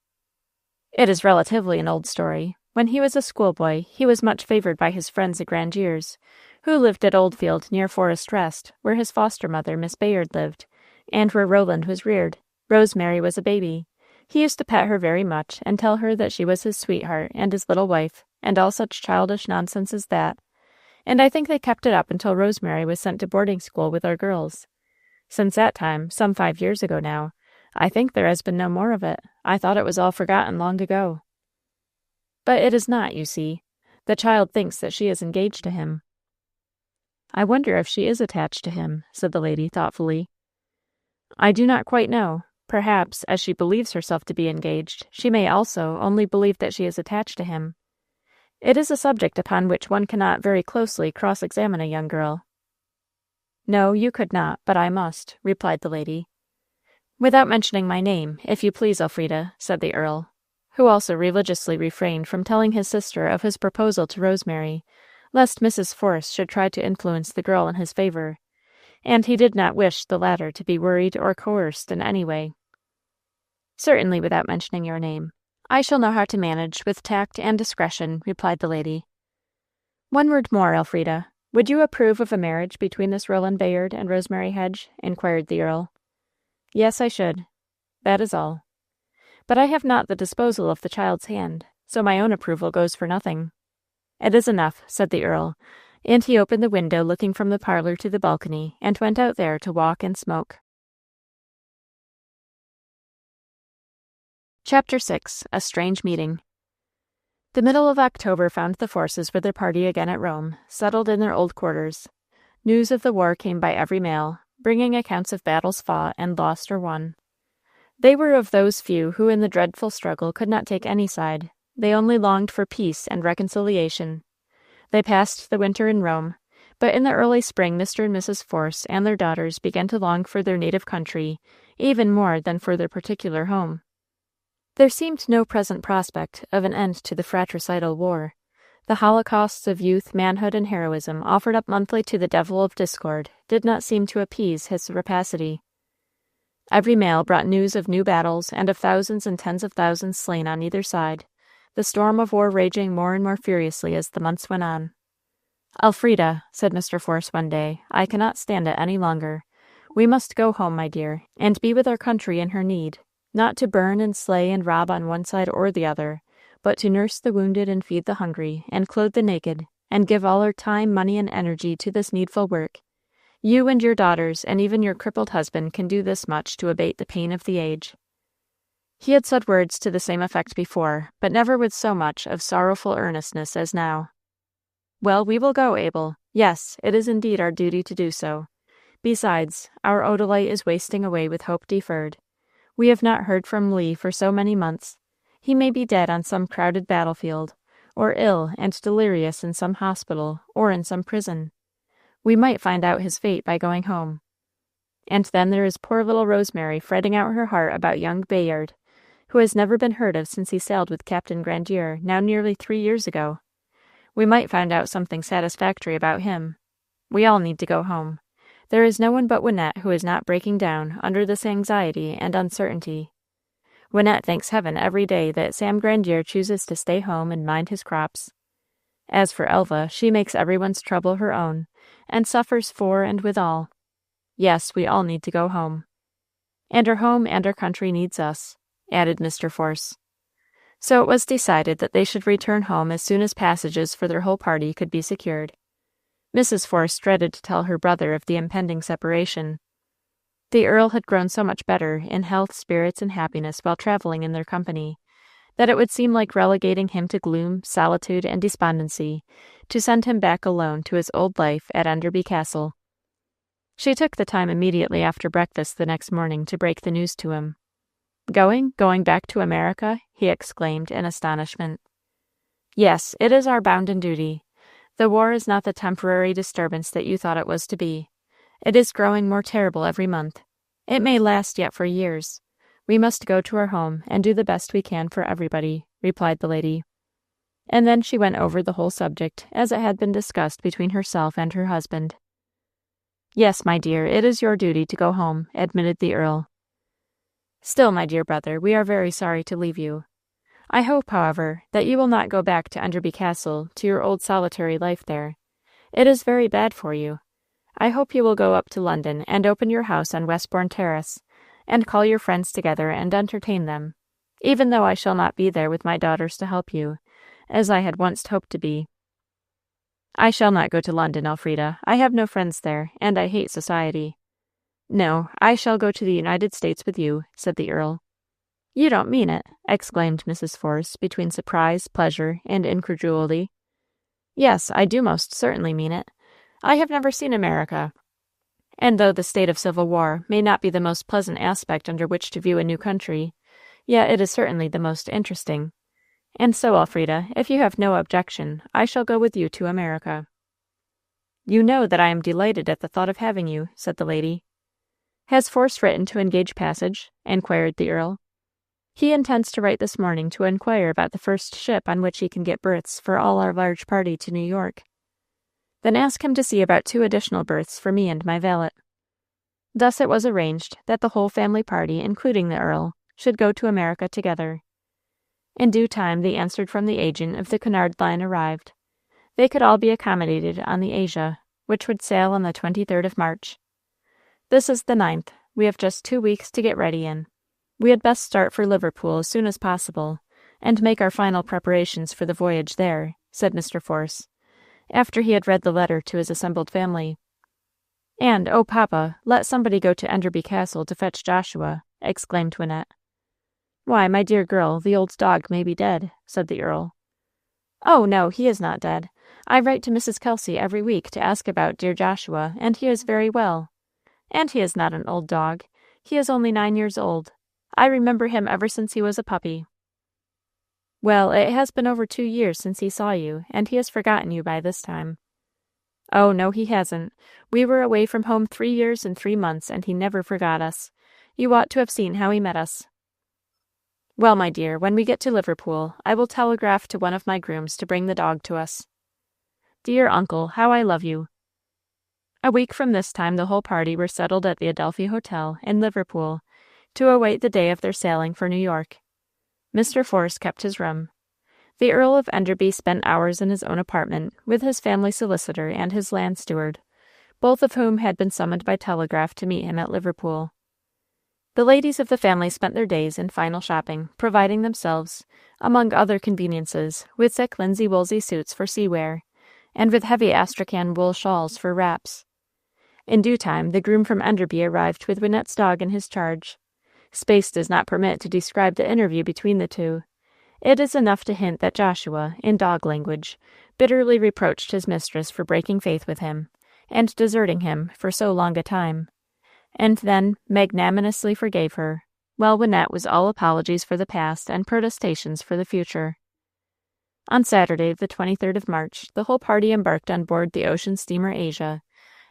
It is relatively an old story. When he was a schoolboy, he was much favored by his friends the Grandiers, who lived at Oldfield near Forest Rest, where his foster mother, Miss Bayard, lived, and where Roland was reared. Rosemary was a baby. He used to pet her very much, and tell her that she was his sweetheart and his little wife, and all such childish nonsense as that. And I think they kept it up until Rosemary was sent to boarding school with our girls. Since that time, some 5 years ago now, I think there has been no more of it. I thought it was all forgotten long ago. But it is not, you see. The child thinks that she is engaged to him. I wonder if she is attached to him, said the lady thoughtfully. I do not quite know. Perhaps, as she believes herself to be engaged, she may also only believe that she is attached to him. It is a subject upon which one cannot very closely cross-examine a young girl. No, you could not, but I must, replied the lady. Without mentioning my name, if you please, Elfrida, said the Earl, who also religiously refrained from telling his sister of his proposal to Rosemary, lest Mrs. Force should try to influence the girl in his favor, and he did not wish the latter to be worried or coerced in any way. Certainly without mentioning your name. I shall know how to manage with tact and discretion, replied the lady. One word more, Elfrida. Would you approve of a marriage between this Roland Bayard and Rosemary Hedge? Inquired the Earl. Yes, I should. That is all. But I have not the disposal of the child's hand, so my own approval goes for nothing. It is enough, said the Earl, and he opened the window looking from the parlor to the balcony, and went out there to walk and smoke. Chapter 6. A Strange Meeting. The middle of October found the Forces with their party again at Rome, settled in their old quarters. News of the war came by every mail, bringing accounts of battles fought and lost or won. They were of those few who in the dreadful struggle could not take any side. They only longed for peace and reconciliation. They passed the winter in Rome, but in the early spring Mr. and Mrs. Force and their daughters began to long for their native country, even more than for their particular home. There seemed no present prospect of an end to the fratricidal war. The holocausts of youth, manhood, and heroism offered up monthly to the devil of discord did not seem to appease his rapacity. Every mail brought news of new battles and of thousands and tens of thousands slain on either side, the storm of war raging more and more furiously as the months went on. Elfrida, said Mr. Force one day, I cannot stand it any longer. We must go home, my dear, and be with our country in her need, not to burn and slay and rob on one side or the other, but to nurse the wounded and feed the hungry, and clothe the naked, and give all our time, money, and energy to this needful work. You and your daughters, and even your crippled husband, can do this much to abate the pain of the age. He had said words to the same effect before, but never with so much of sorrowful earnestness as now. Well, we will go, Abel. Yes, it is indeed our duty to do so. Besides, our Odalite is wasting away with hope deferred. We have not heard from Lee for so many months. He may be dead on some crowded battlefield, or ill and delirious in some hospital, or in some prison. We might find out his fate by going home. And then there is poor little Rosemary fretting out her heart about young Bayard, who has never been heard of since he sailed with Captain Grandier, now nearly 3 years ago. We might find out something satisfactory about him. We all need to go home. There is no one but Wynette who is not breaking down under this anxiety and uncertainty. Wynette thanks heaven every day that Sam Grandier chooses to stay home and mind his crops. As for Elva, she makes everyone's trouble her own, and suffers for and with all. Yes, we all need to go home. And our home and our country needs us, added Mr. Force. So it was decided that they should return home as soon as passages for their whole party could be secured. Mrs. Force dreaded to tell her brother of the impending separation. The Earl had grown so much better in health, spirits, and happiness while traveling in their company, that it would seem like relegating him to gloom, solitude, and despondency, to send him back alone to his old life at Enderby Castle. She took the time immediately after breakfast the next morning to break the news to him. Going back to America?" he exclaimed in astonishment. "Yes, it is our bounden duty. The war is not the temporary disturbance that you thought it was to be. It is growing more terrible every month. It may last yet for years. We must go to our home and do the best we can for everybody," replied the lady. And then she went over the whole subject as it had been discussed between herself and her husband. "Yes, my dear, it is your duty to go home," admitted the Earl. "Still, my dear brother, we are very sorry to leave you. I hope, however, that you will not go back to Enderby Castle, to your old solitary life there. It is very bad for you. I hope you will go up to London and open your house on Westbourne Terrace, and call your friends together and entertain them, even though I shall not be there with my daughters to help you, as I had once hoped to be." "I shall not go to London, Elfrida. I have no friends there, and I hate society." "No, I shall go to the United States with you," said the Earl. "You don't mean it!" exclaimed Mrs. Force, between surprise, pleasure, and incredulity. "Yes, I do most certainly mean it. I have never seen America, and though the state of civil war may not be the most pleasant aspect under which to view a new country, yet it is certainly the most interesting. And so, Elfrida, if you have no objection, I shall go with you to America." "You know that I am delighted at the thought of having you," said the lady. "Has Force written to engage passage?" inquired the Earl. "He intends to write this morning to inquire about the first ship on which he can get berths for all our large party to New York." "Then ask him to see about 2 additional berths for me and my valet." Thus it was arranged that the whole family party, including the Earl, should go to America together. In due time the answer from the agent of the Cunard line arrived. They could all be accommodated on the Asia, which would sail on the 23rd of March. "This is the 9th. We have just 2 weeks to get ready in. We had best start for Liverpool as soon as possible, and make our final preparations for the voyage there," said Mr. Force, after he had read the letter to his assembled family. "And, oh, papa, let somebody go to Enderby Castle to fetch Joshua," exclaimed Wynette. "Why, my dear girl, the old dog may be dead," said the Earl. "Oh, no, he is not dead. I write to Mrs. Kelsey every week to ask about dear Joshua, and he is very well. And he is not an old dog. He is only 9 years old. I remember him ever since he was a puppy." "Well, it has been over 2 years since he saw you, and he has forgotten you by this time." "Oh, no, he hasn't. We were away from home 3 years and 3 months, and he never forgot us. You ought to have seen how he met us." "Well, my dear, when we get to Liverpool, I will telegraph to one of my grooms to bring the dog to us. Dear uncle, how I love you." A week from this time the whole party were settled at the Adelphi Hotel in Liverpool to await the day of their sailing for New York. Mr. Force kept his room. The Earl of Enderby spent hours in his own apartment with his family solicitor and his land steward, both of whom had been summoned by telegraph to meet him at Liverpool. The ladies of the family spent their days in final shopping, providing themselves, among other conveniences, with thick linsey-woolsey suits for sea wear, and with heavy astrakhan wool shawls for wraps. In due time, the groom from Enderby arrived with Wynette's dog in his charge. Space does not permit to describe the interview between the two. It is enough to hint that Joshua, in dog language, bitterly reproached his mistress for breaking faith with him, and deserting him for so long a time, and then magnanimously forgave her, while Wynette was all apologies for the past and protestations for the future. On Saturday, the 23rd of March, the whole party embarked on board the ocean steamer Asia,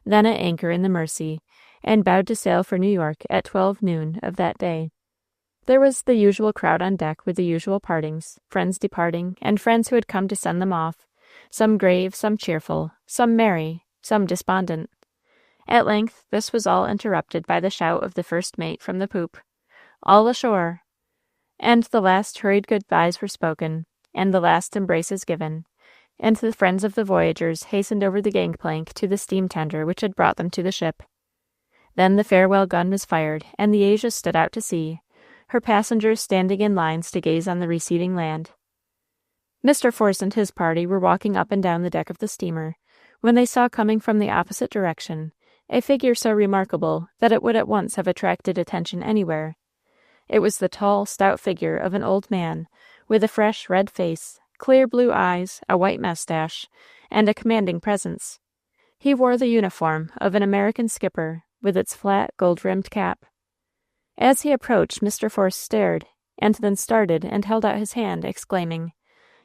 then at anchor in the Mersey, and bowed to sail for New York at 12 noon of that day. There was the usual crowd on deck with the usual partings, friends departing, and friends who had come to send them off, some grave, some cheerful, some merry, some despondent. At length this was all interrupted by the shout of the first mate from the poop, "All ashore!" and the last hurried good-byes were spoken, and the last embraces given, and the friends of the voyagers hastened over the gangplank to the steam tender which had brought them to the ship. Then the farewell gun was fired, and the Asia stood out to sea, her passengers standing in lines to gaze on the receding land. Mr. Force and his party were walking up and down the deck of the steamer, when they saw coming from the opposite direction a figure so remarkable that it would at once have attracted attention anywhere. It was the tall, stout figure of an old man, with a fresh, red face, clear blue eyes, a white mustache, and a commanding presence. He wore the uniform of an American skipper, with its flat, gold-rimmed cap. As he approached, Mr. Force stared, and then started and held out his hand, exclaiming,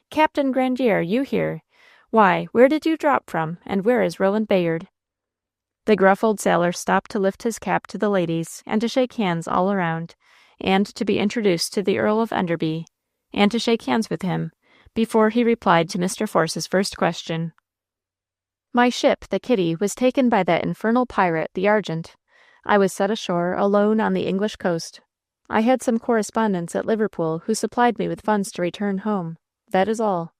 "Captain Grandier, you here? Why, where did you drop from, and where is Roland Bayard?" The gruff old sailor stopped to lift his cap to the ladies, and to shake hands all around, and to be introduced to the Earl of Enderby, and to shake hands with him, before he replied to Mr. Force's first question. "My ship, the Kitty, was taken by that infernal pirate, the Argente. I was set ashore alone on the English coast. I had some correspondents at Liverpool who supplied me with funds to return home. That is all.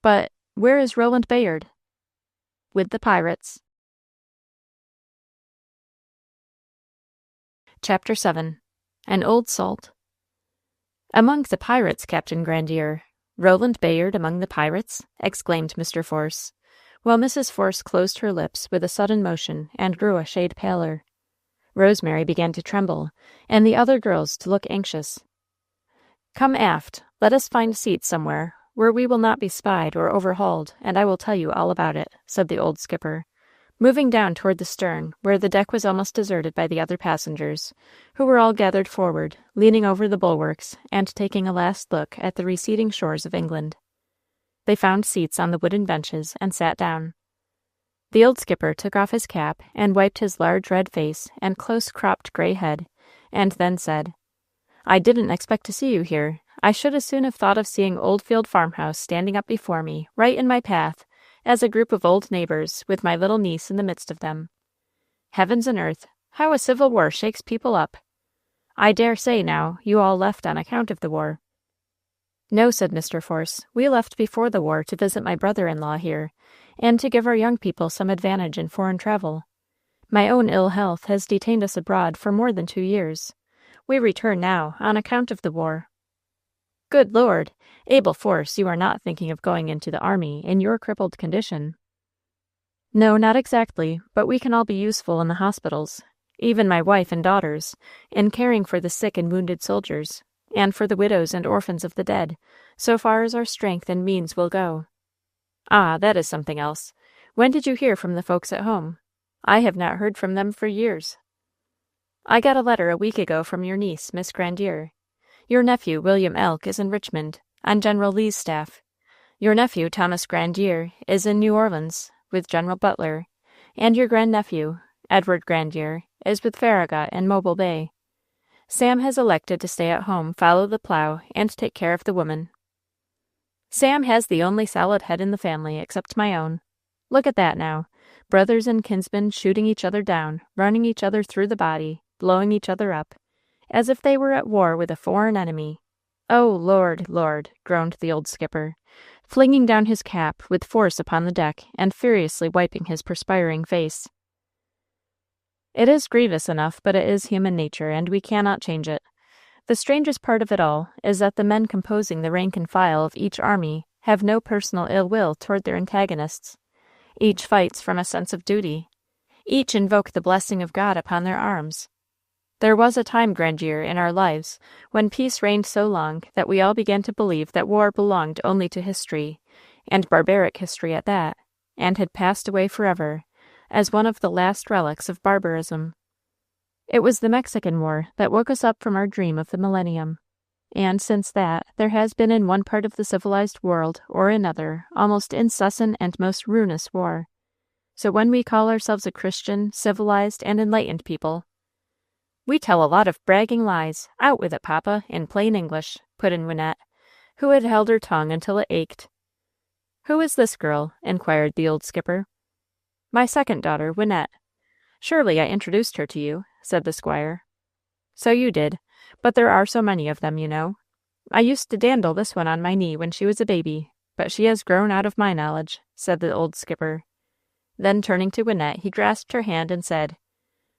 But where is Roland Bayard?" "With the pirates." Chapter 7. An Old Salt. "Among the pirates, Captain Grandier? Roland Bayard among the pirates?" exclaimed Mr. Force, while Mrs. Force closed her lips with a sudden motion and grew a shade paler. Rosemary began to tremble, and the other girls to look anxious. "Come aft. Let us find seats somewhere, where we will not be spied or overhauled, and I will tell you all about it," said the old skipper, moving down toward the stern, where the deck was almost deserted by the other passengers, who were all gathered forward, leaning over the bulwarks, and taking a last look at the receding shores of England. They found seats on the wooden benches and sat down. The old skipper took off his cap and wiped his large red face and close-cropped gray head, and then said, "I didn't expect to see you here. I should as soon have thought of seeing Oldfield Farmhouse standing up before me, right in my path, as a group of old neighbors, with my little niece in the midst of them. Heavens and earth, how a civil war shakes people up! I dare say, now, you all left on account of the war." "No," said Mr. Force. "We left before the war to visit my brother-in-law here, and to give our young people some advantage in foreign travel. My own ill health has detained us abroad for more than 2 years. We return now on account of the war." "Good Lord! Abel Force, you are not thinking of going into the army in your crippled condition?" "No, not exactly, but we can all be useful in the hospitals, even my wife and daughters, in caring for the sick and wounded soldiers, and for the widows and orphans of the dead, so far as our strength and means will go." "Ah, that is something else. When did you hear from the folks at home? I have not heard from them for years." "I got a letter a week ago from your niece, Miss Grandier. Your nephew, William Elk, is in Richmond, on General Lee's staff. Your nephew, Thomas Grandier, is in New Orleans, with General Butler, and your grandnephew, Edward Grandier, is with Farragut in Mobile Bay. Sam has elected to stay at home, follow the plow, and take care of the woman. Sam has the only solid head in the family, except my own. Look at that now. Brothers and kinsmen shooting each other down, running each other through the body, blowing each other up, as if they were at war with a foreign enemy. Oh, Lord, Lord," groaned the old skipper, flinging down his cap with force upon the deck and furiously wiping his perspiring face. "It is grievous enough, but it is human nature, and we cannot change it. The strangest part of it all is that the men composing the rank and file of each army have no personal ill will toward their antagonists. Each fights from a sense of duty. Each invoke the blessing of God upon their arms. There was a time, Grandier, in our lives when peace reigned so long that we all began to believe that war belonged only to history, and barbaric history at that, and had passed away forever, as one of the last relics of barbarism. It was the Mexican War that woke us up from our dream of the millennium, and since that there has been in one part of the civilized world or another almost incessant and most ruinous war. So when we call ourselves a Christian, civilized, and enlightened people—" "We tell a lot of bragging lies. Out with it, Papa, in plain English," put in Wynette, who had held her tongue until it ached. "Who is this girl?" inquired the old skipper. "My second daughter, Wynette. Surely I introduced her to you," said the squire. "So you did, but there are so many of them, you know. I used to dandle this one on my knee when she was a baby, but she has grown out of my knowledge," said the old skipper. Then turning to Wynette, he grasped her hand and said,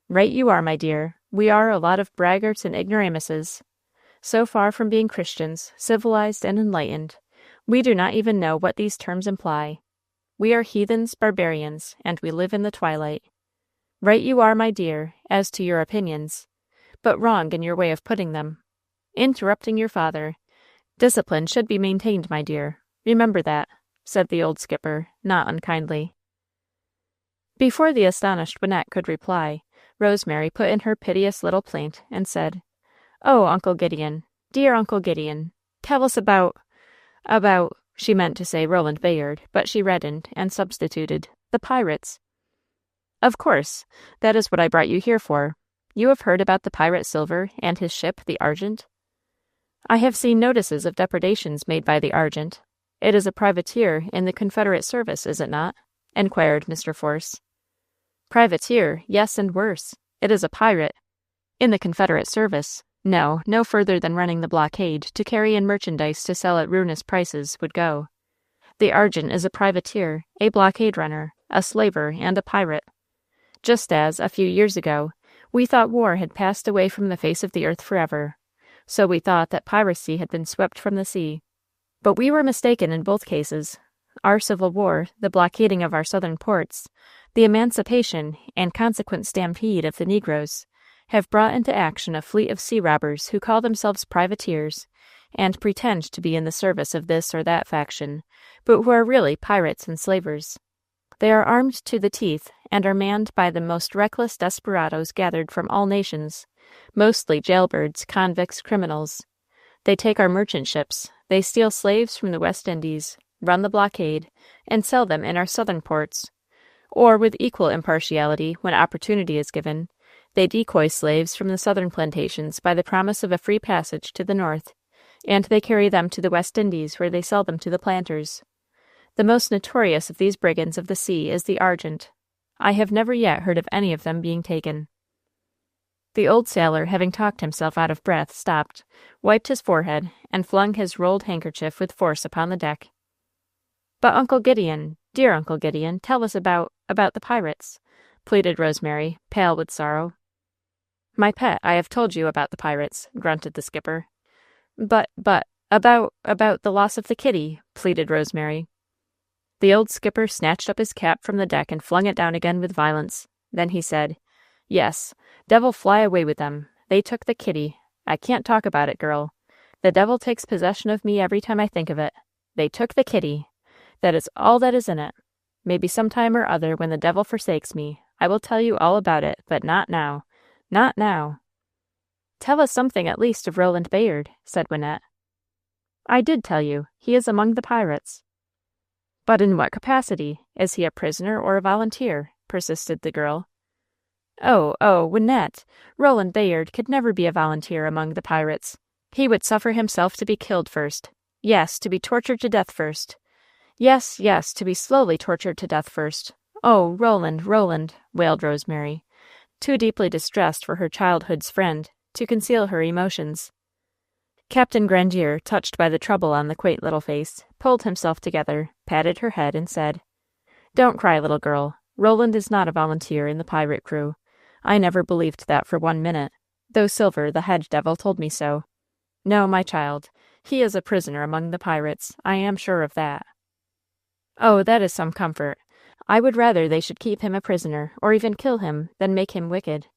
"Right you are, my dear. We are a lot of braggarts and ignoramuses. So far from being Christians, civilized and enlightened, we do not even know what these terms imply. We are heathens, barbarians, and we live in the twilight. Right you are, my dear, as to your opinions, but wrong in your way of putting them. Interrupting your father. Discipline should be maintained, my dear. Remember that," said the old skipper, not unkindly. Before the astonished Wynette could reply, Rosemary put in her piteous little plaint and said, "Oh, Uncle Gideon, dear Uncle Gideon, tell us about, she meant to say Roland Bayard, but she reddened and substituted, the pirates." "Of course, that is what I brought you here for. You have heard about the pirate Silver and his ship, the Argent?" "I have seen notices of depredations made by the Argent. It is a privateer in the Confederate service, is it not?" inquired Mr. Force. "Privateer, yes, and worse. It is a pirate. In the Confederate service, no further than running the blockade to carry in merchandise to sell at ruinous prices would go. The Argent is a privateer, a blockade runner, a slaver, and a pirate. Just as, a few years ago, we thought war had passed away from the face of the earth forever, so we thought that piracy had been swept from the sea. But we were mistaken in both cases. Our Civil War, the blockading of our southern ports, the emancipation and consequent stampede of the Negroes, have brought into action a fleet of sea robbers who call themselves privateers and pretend to be in the service of this or that faction, but who are really pirates and slavers. They are armed to the teeth and are manned by the most reckless desperadoes gathered from all nations, mostly jailbirds, convicts, criminals. They take our merchant ships, they steal slaves from the West Indies, run the blockade, and sell them in our southern ports. Or, with equal impartiality, when opportunity is given, they decoy slaves from the southern plantations by the promise of a free passage to the north, and they carry them to the West Indies, where they sell them to the planters. The most notorious of these brigands of the sea is the Argent. I have never yet heard of any of them being taken." The old sailor, having talked himself out of breath, stopped, wiped his forehead, and flung his rolled handkerchief with force upon the deck. "But Uncle Gideon, dear Uncle Gideon, tell us about the pirates," pleaded Rosemary, pale with sorrow. "My pet, I have told you about the pirates," grunted the skipper. But, about the loss of the kitty," pleaded Rosemary. The old skipper snatched up his cap from the deck and flung it down again with violence. Then he said, "Yes, devil fly away with them. They took the kitty. I can't talk about it, girl. The devil takes possession of me every time I think of it. They took the kitty. That is all that is in it. Maybe sometime or other, when the devil forsakes me, I will tell you all about it, but not now. Not now." "Tell us something at least of Roland Bayard," said Wynette. "I did tell you. He is among the pirates." "But in what capacity? Is he a prisoner or a volunteer?" persisted the girl. Oh, Wynette, Roland Bayard could never be a volunteer among the pirates. He would suffer himself to be killed first. Yes, to be tortured to death first. Yes, to be slowly tortured to death first. Oh, Roland, wailed Rosemary, too deeply distressed for her childhood's friend to conceal her emotions. Captain Grandier, touched by the trouble on the quaint little face, pulled himself together, patted her head, and said, "Don't cry, little girl. Roland is not a volunteer in the pirate crew. I never believed that for 1 minute, though Silver, the head devil, told me so. No, my child, he is a prisoner among the pirates. I am sure of that." "Oh, that is some comfort. I would rather they should keep him a prisoner, or even kill him, than make him wicked.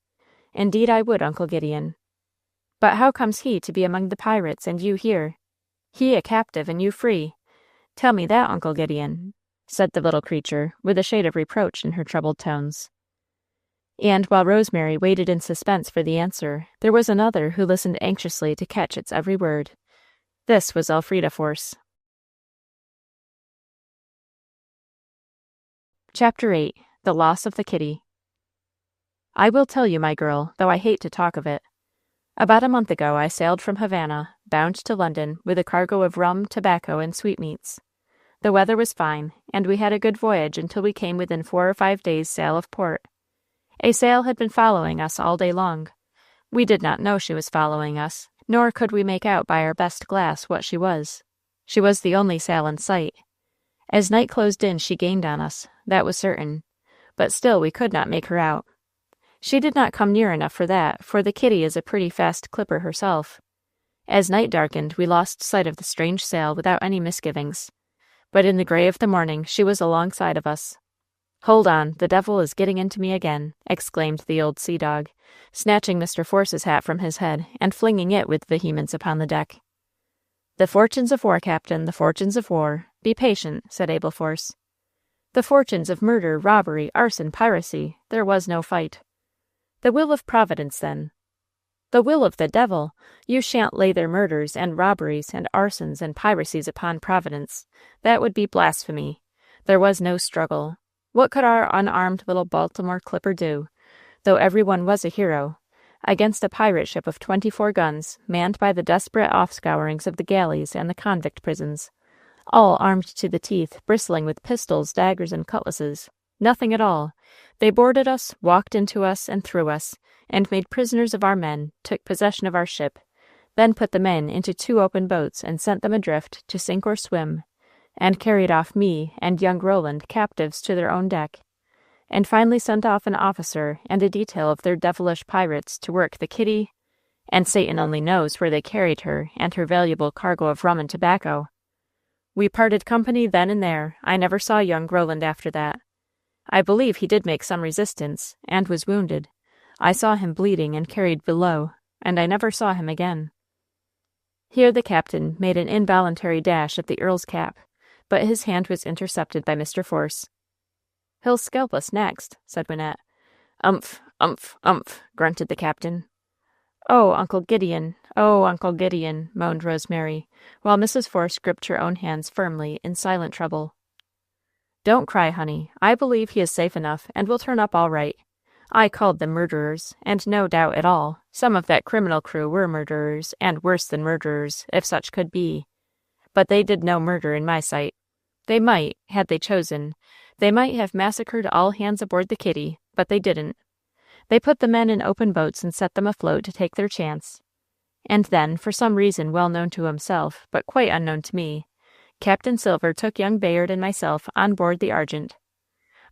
Indeed I would, Uncle Gideon. But how comes he to be among the pirates, and you here? He a captive, and you free? Tell me that, Uncle Gideon," said the little creature, with a shade of reproach in her troubled tones. And while Rosemary waited in suspense for the answer, there was another who listened anxiously to catch its every word. This was Elfrida Force. Chapter 8. The Loss of the Kitty. I will tell you, my girl, though I hate to talk of it. About a month ago I sailed from Havana, bound to London, with a cargo of rum, tobacco, and sweetmeats. The weather was fine, and we had a good voyage until we came within 4 or 5 days' sail of port. A sail had been following us all day long. We did not know she was following us, nor could we make out by our best glass what she was. She was the only sail in sight. As night closed in she gained on us, that was certain, but still we could not make her out. She did not come near enough for that, for the Kitty is a pretty fast clipper herself. As night darkened, we lost sight of the strange sail without any misgivings, but in the gray of the morning she was alongside of us. "Hold on, the devil is getting into me again," exclaimed the old sea-dog, snatching Mr. Force's hat from his head and flinging it with vehemence upon the deck. "The fortunes of war, Captain, the fortunes of war. Be patient," said Abel Force. The fortunes of murder, robbery, arson, piracy, there was no fight. The will of Providence, then. The will of the devil! You shan't lay their murders and robberies and arsons and piracies upon Providence. That would be blasphemy. There was no struggle. What could our unarmed little Baltimore clipper do, though every one was a hero, against a pirate ship of 24 guns, manned by the desperate offscourings of the galleys and the convict prisons, all armed to the teeth, bristling with pistols, daggers, and cutlasses? Nothing at all. They boarded us, walked into us, and through us, and made prisoners of our men, took possession of our ship, then put the men into 2 open boats and sent them adrift to sink or swim, and carried off me and young Roland captives to their own deck, and finally sent off an officer and a detail of their devilish pirates to work the Kitty, and Satan only knows where they carried her and her valuable cargo of rum and tobacco. We parted company then and there. I never saw young Roland after that. I believe he did make some resistance, and was wounded. I saw him bleeding and carried below, and I never saw him again." Here the captain made an involuntary dash at the Earl's cap, but his hand was intercepted by Mr. Force. "He'll scalp us next," said Wynette. "Umph, umph, umph," grunted the captain. "Oh, Uncle Gideon, oh, Uncle Gideon," moaned Rosemary, while Mrs. Force gripped her own hands firmly in silent trouble. "Don't cry, honey. I believe he is safe enough, and will turn up all right. I called them murderers, and no doubt at all, some of that criminal crew were murderers, and worse than murderers, if such could be. But they did no murder in my sight. They might, had they chosen. They might have massacred all hands aboard the Kitty, but they didn't. They put the men in open boats and set them afloat to take their chance. And then, for some reason well known to himself, but quite unknown to me, Captain Silver took young Bayard and myself on board the Argent.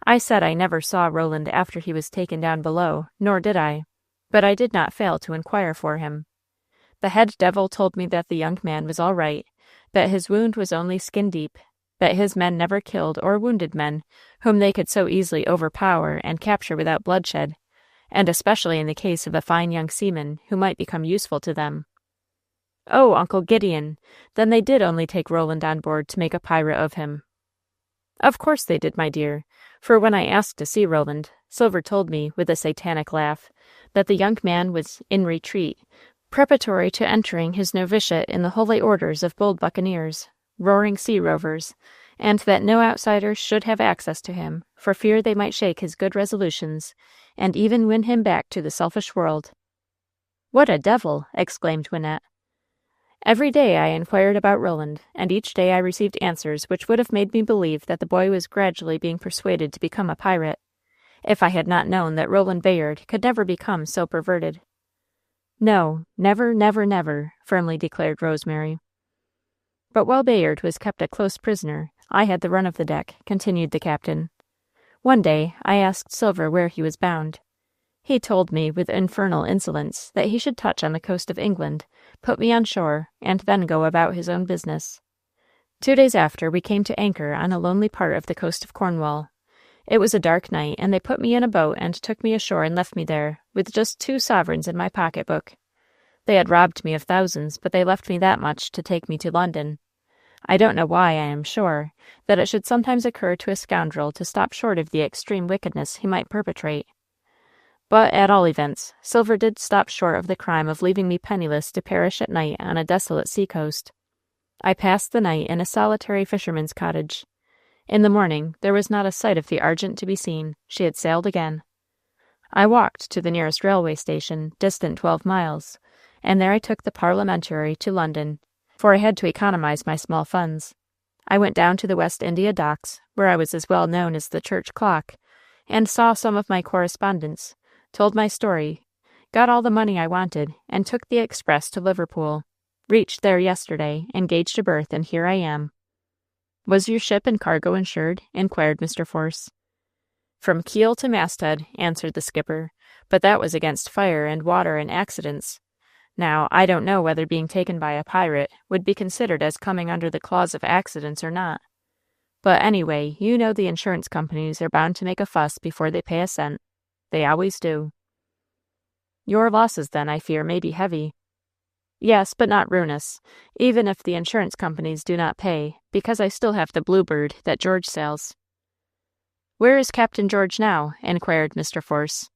I said I never saw Roland after he was taken down below, nor did I, but I did not fail to inquire for him. The head devil told me that the young man was all right, that his wound was only skin deep, that his men never killed or wounded men whom they could so easily overpower and capture without bloodshed, and especially in the case of a fine young seaman who might become useful to them. "Oh, Uncle Gideon, then they did only take Roland on board to make a pirate of him." "Of course they did, my dear, for when I asked to see Roland, Silver told me, with a satanic laugh, that the young man was in retreat, preparatory to entering his novitiate in the holy orders of bold buccaneers, roaring sea rovers, and that no outsiders should have access to him, for fear they might shake his good resolutions, and even win him back to the selfish world." "What a devil!" exclaimed Wynette. Every day I inquired about Roland, and each day I received answers which would have made me believe that the boy was gradually being persuaded to become a pirate, if I had not known that Roland Bayard could never become so perverted. "No, never, never, never," firmly declared Rosemary. "But while Bayard was kept a close prisoner, I had the run of the deck," continued the captain. "One day I asked Silver where he was bound. He told me with infernal insolence that he should touch on the coast of England, put me on shore, and then go about his own business. 2 days after, we came to anchor on a lonely part of the coast of Cornwall. It was a dark night, and they put me in a boat and took me ashore and left me there, with just 2 sovereigns in my pocketbook. They had robbed me of thousands, but they left me that much to take me to London. I don't know why, I am sure, that it should sometimes occur to a scoundrel to stop short of the extreme wickedness he might perpetrate. But, at all events, Silver did stop short of the crime of leaving me penniless to perish at night on a desolate sea-coast. I passed the night in a solitary fisherman's cottage. In the morning there was not a sight of the Argent to be seen. She had sailed again. I walked to the nearest railway station, distant 12 miles, and there I took the Parliamentary to London, for I had to economize my small funds. I went down to the West India Docks, where I was as well known as the church clock, and saw some of my correspondents, told my story, got all the money I wanted, and took the express to Liverpool. Reached there yesterday, engaged a berth, and here I am." "Was your ship and cargo insured?" inquired Mr. Force. "From keel to masthead," answered the skipper, "but that was against fire and water and accidents. Now, I don't know whether being taken by a pirate would be considered as coming under the clause of accidents or not. But anyway, you know the insurance companies are bound to make a fuss before they pay a cent. They always do." "Your losses, then, I fear, may be heavy." "Yes, but not ruinous, even if the insurance companies do not pay, because I still have the Bluebird that George sails." "Where is Captain George now?" inquired Mr. Force.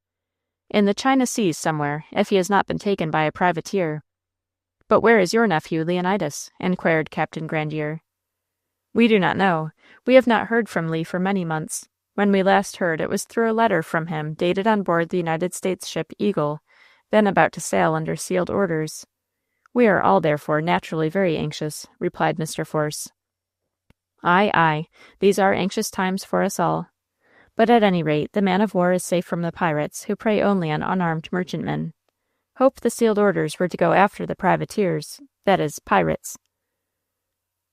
"In the China Seas somewhere, if he has not been taken by a privateer." "But where is your nephew, Leonidas?" inquired Captain Grandier. "We do not know. We have not heard from Lee for many months. When we last heard, it was through a letter from him dated on board the United States ship Eagle, then about to sail under sealed orders. We are all, therefore, naturally very anxious," replied Mr. Force. "Aye, aye, these are anxious times for us all. But at any rate, the man-of-war is safe from the pirates, who prey only on unarmed merchantmen. Hope the sealed orders were to go after the privateers, that is, pirates."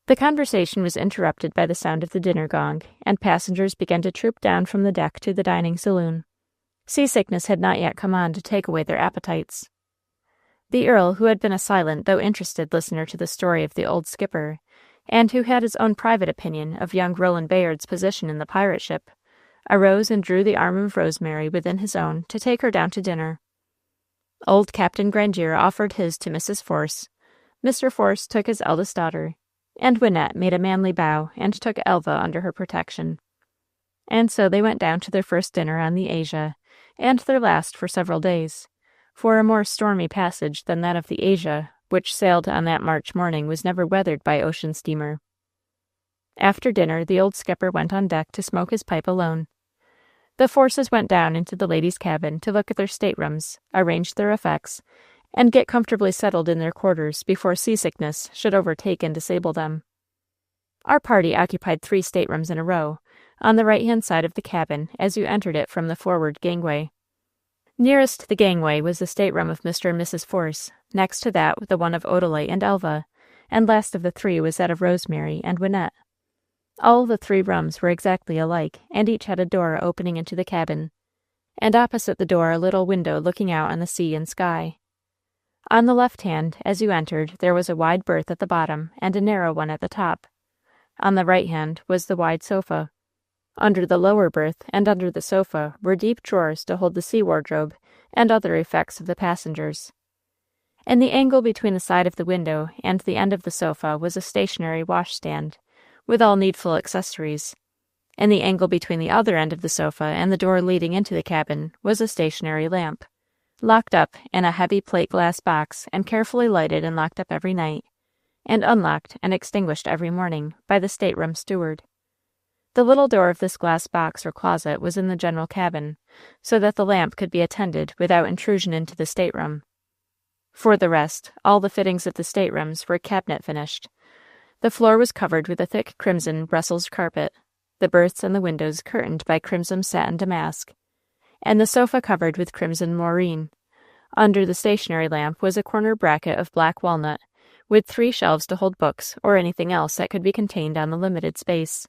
The conversation was interrupted by the sound of the dinner gong, and passengers began to troop down from the deck to the dining saloon. Seasickness had not yet come on to take away their appetites. The Earl, who had been a silent though interested listener to the story of the old skipper, and who had his own private opinion of young Roland Bayard's position in the pirate ship, arose and drew the arm of Rosemary within his own to take her down to dinner. Old Captain Grandier offered his to Mrs. Force. Mr. Force took his eldest daughter, and Wynette made a manly bow and took Elva under her protection. And so they went down to their first dinner on the Asia, and their last for several days, for a more stormy passage than that of the Asia, which sailed on that March morning, was never weathered by ocean steamer. After dinner, the old skipper went on deck to smoke his pipe alone. The Forces went down into the ladies' cabin to look at their staterooms, arrange their effects, and get comfortably settled in their quarters before seasickness should overtake and disable them. Our party occupied 3 staterooms in a row, on the right-hand side of the cabin as you entered it from the forward gangway. Nearest the gangway was the stateroom of Mr. and Mrs. Force, next to that the one of Odalite and Elva, and last of the 3 was that of Rosemary and Wynette. All the 3 rooms were exactly alike, and each had a door opening into the cabin, and opposite the door a little window looking out on the sea and sky. On the left hand, as you entered, there was a wide berth at the bottom and a narrow one at the top. On the right hand was the wide sofa. Under the lower berth and under the sofa were deep drawers to hold the sea wardrobe and other effects of the passengers. In the angle between the side of the window and the end of the sofa was a stationary washstand, with all needful accessories. In the angle between the other end of the sofa and the door leading into the cabin was a stationary lamp, locked up in a heavy plate glass box and carefully lighted and locked up every night, and unlocked and extinguished every morning by the stateroom steward. The little door of this glass box or closet was in the general cabin, so that the lamp could be attended without intrusion into the stateroom. For the rest, all the fittings of the staterooms were cabinet finished. The floor was covered with a thick crimson Brussels carpet, the berths and the windows curtained by crimson satin damask, and the sofa covered with crimson moreen. Under the stationary lamp was a corner bracket of black walnut, with 3 shelves to hold books or anything else that could be contained on the limited space.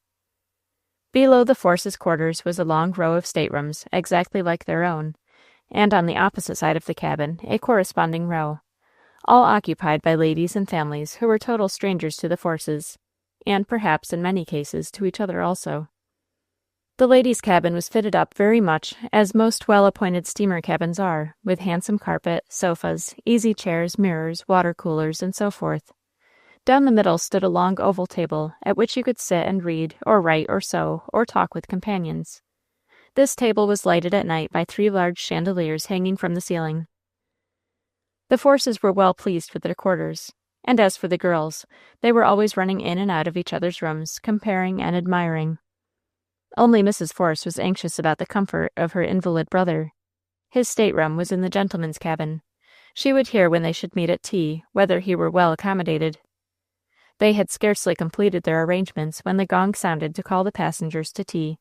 Below the Forces' quarters was a long row of staterooms, exactly like their own, and on the opposite side of the cabin a corresponding row, all occupied by ladies and families who were total strangers to the Forces, and perhaps in many cases to each other also. The ladies' cabin was fitted up very much as most well-appointed steamer cabins are, with handsome carpet, sofas, easy chairs, mirrors, water coolers, and so forth. Down the middle stood a long oval table, at which you could sit and read, or write, or sew, or talk with companions. This table was lighted at night by 3 large chandeliers hanging from the ceiling. The Forces were well pleased with their quarters, and as for the girls, they were always running in and out of each other's rooms, comparing and admiring. Only Mrs. Force was anxious about the comfort of her invalid brother. His stateroom was in the gentleman's cabin. She would hear when they should meet at tea, whether he were well accommodated. They had scarcely completed their arrangements when the gong sounded to call the passengers to tea.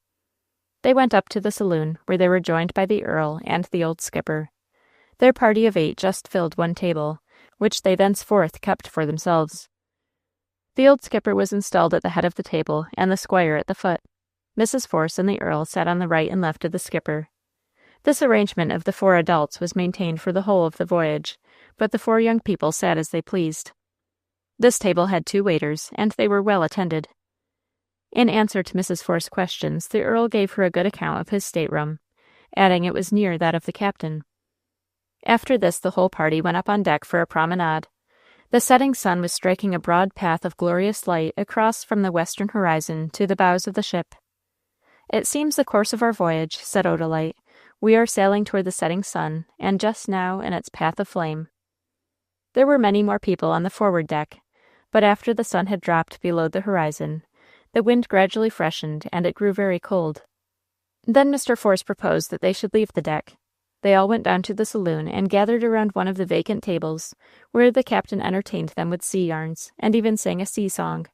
They went up to the saloon, where they were joined by the Earl and the old skipper. Their party of 8 just filled one table, which they thenceforth kept for themselves. The old skipper was installed at the head of the table, and the squire at the foot. Mrs. Force and the Earl sat on the right and left of the skipper. This arrangement of the 4 adults was maintained for the whole of the voyage, but the 4 young people sat as they pleased. This table had 2 waiters, and they were well attended. In answer to Mrs. Force's questions, the Earl gave her a good account of his stateroom, adding it was near that of the captain. After this, the whole party went up on deck for a promenade. The setting sun was striking a broad path of glorious light across from the western horizon to the bows of the ship. "It seems the course of our voyage," said Odalite. "We are sailing toward the setting sun, and just now in its path of flame." There were many more people on the forward deck, but after the sun had dropped below the horizon, the wind gradually freshened, and it grew very cold. Then Mr. Force proposed that they should leave the deck. They all went down to the saloon and gathered around one of the vacant tables, where the captain entertained them with sea yarns, and even sang a sea song.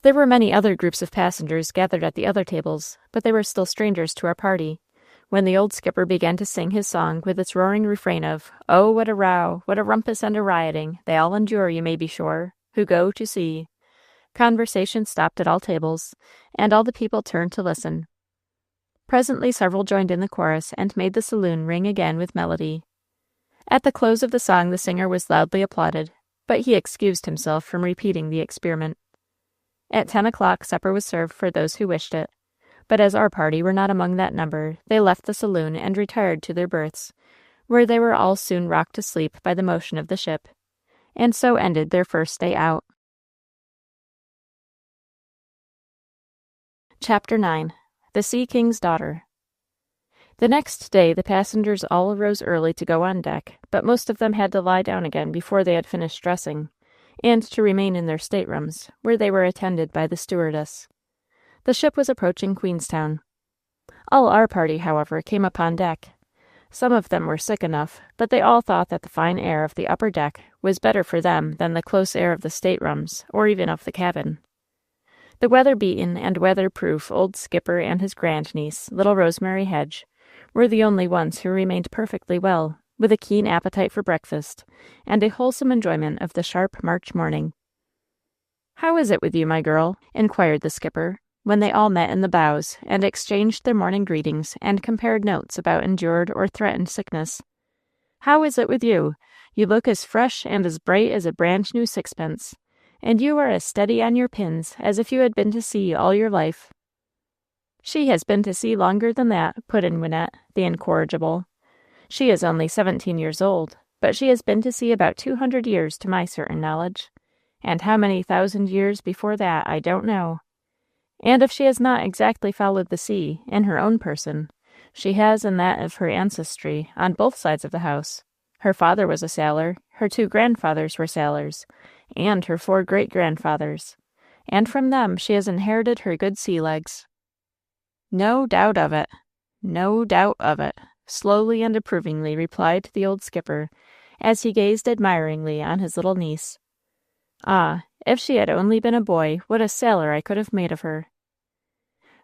There were many other groups of passengers gathered at the other tables, but they were still strangers to our party, when the old skipper began to sing his song with its roaring refrain of, "Oh, what a row, what a rumpus and a rioting, they all endure, you may be sure, who go to sea." Conversation stopped at all tables, and all the people turned to listen. Presently several joined in the chorus and made the saloon ring again with melody. At the close of the song the singer was loudly applauded, but he excused himself from repeating the experiment. At 10 o'clock supper was served for those who wished it, but as our party were not among that number, they left the saloon and retired to their berths, where they were all soon rocked to sleep by the motion of the ship, and so ended their first day out. Chapter 9. The Sea King's Daughter. The next day the passengers all arose early to go on deck, but most of them had to lie down again before they had finished dressing, and to remain in their staterooms, where they were attended by the stewardess. The ship was approaching Queenstown. All our party, however, came upon deck. Some of them were sick enough, but they all thought that the fine air of the upper deck was better for them than the close air of the staterooms, or even of the cabin. The weather-beaten and weather-proof old skipper and his grandniece, little Rosemary Hedge, were the only ones who remained perfectly well, with a keen appetite for breakfast, and a wholesome enjoyment of the sharp March morning. "How is it with you, my girl?" inquired the skipper, when they all met in the bows, and exchanged their morning greetings, and compared notes about endured or threatened sickness. "How is it with you? You look as fresh and as bright as a brand-new sixpence, and you are as steady on your pins as if you had been to sea all your life." "She has been to sea longer than that," put in Wynette, the incorrigible. "She is only 17 years old, but she has been to sea about 200 years to my certain knowledge, and how many thousand years before that I don't know. And if she has not exactly followed the sea, in her own person, she has in that of her ancestry, on both sides of the house. Her father was a sailor, her 2 grandfathers were sailors, and her 4 great-grandfathers, and from them she has inherited her good sea legs." "No doubt of it, no doubt of it," slowly and approvingly replied the old skipper, as he gazed admiringly on his little niece. "Ah, if she had only been a boy, what a sailor I could have made of her."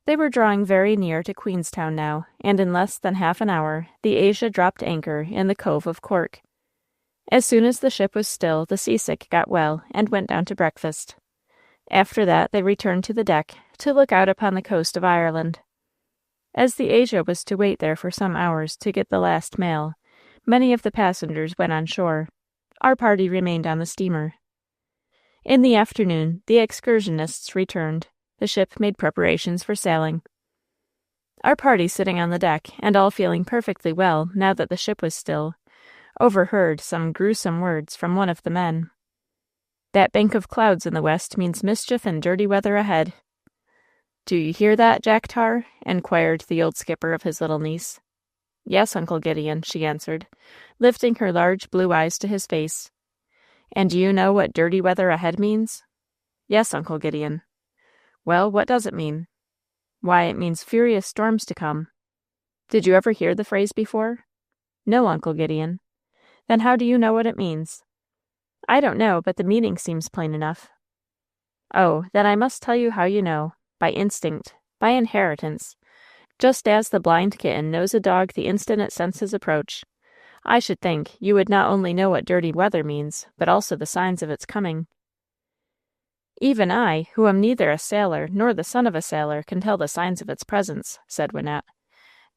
They were drawing very near to Queenstown now, and in less than half an hour the Asia dropped anchor in the Cove of Cork. As soon as the ship was still, the seasick got well and went down to breakfast. After that they returned to the deck to look out upon the coast of Ireland. As the Asia was to wait there for some hours to get the last mail, many of the passengers went on shore. Our party remained on the steamer. In the afternoon, the excursionists returned. The ship made preparations for sailing. Our party, sitting on the deck, and all feeling perfectly well now that the ship was still, overheard some gruesome words from one of the men. "That bank of clouds in the west means mischief and dirty weather ahead." "Do you hear that, Jack Tar?" inquired the old skipper of his little niece. "Yes, Uncle Gideon," she answered, lifting her large blue eyes to his face. "And do you know what dirty weather ahead means?" "Yes, Uncle Gideon." "Well, what does it mean?" "Why, it means furious storms to come." "Did you ever hear the phrase before?" "No, Uncle Gideon." "Then how do you know what it means?" "I don't know, but the meaning seems plain enough." "Oh, then I must tell you how you know. By instinct, by inheritance, just as the blind kitten knows a dog the instant it scents his approach. I should think you would not only know what dirty weather means, but also the signs of its coming." "Even I, who am neither a sailor nor the son of a sailor, can tell the signs of its presence," said Wynette.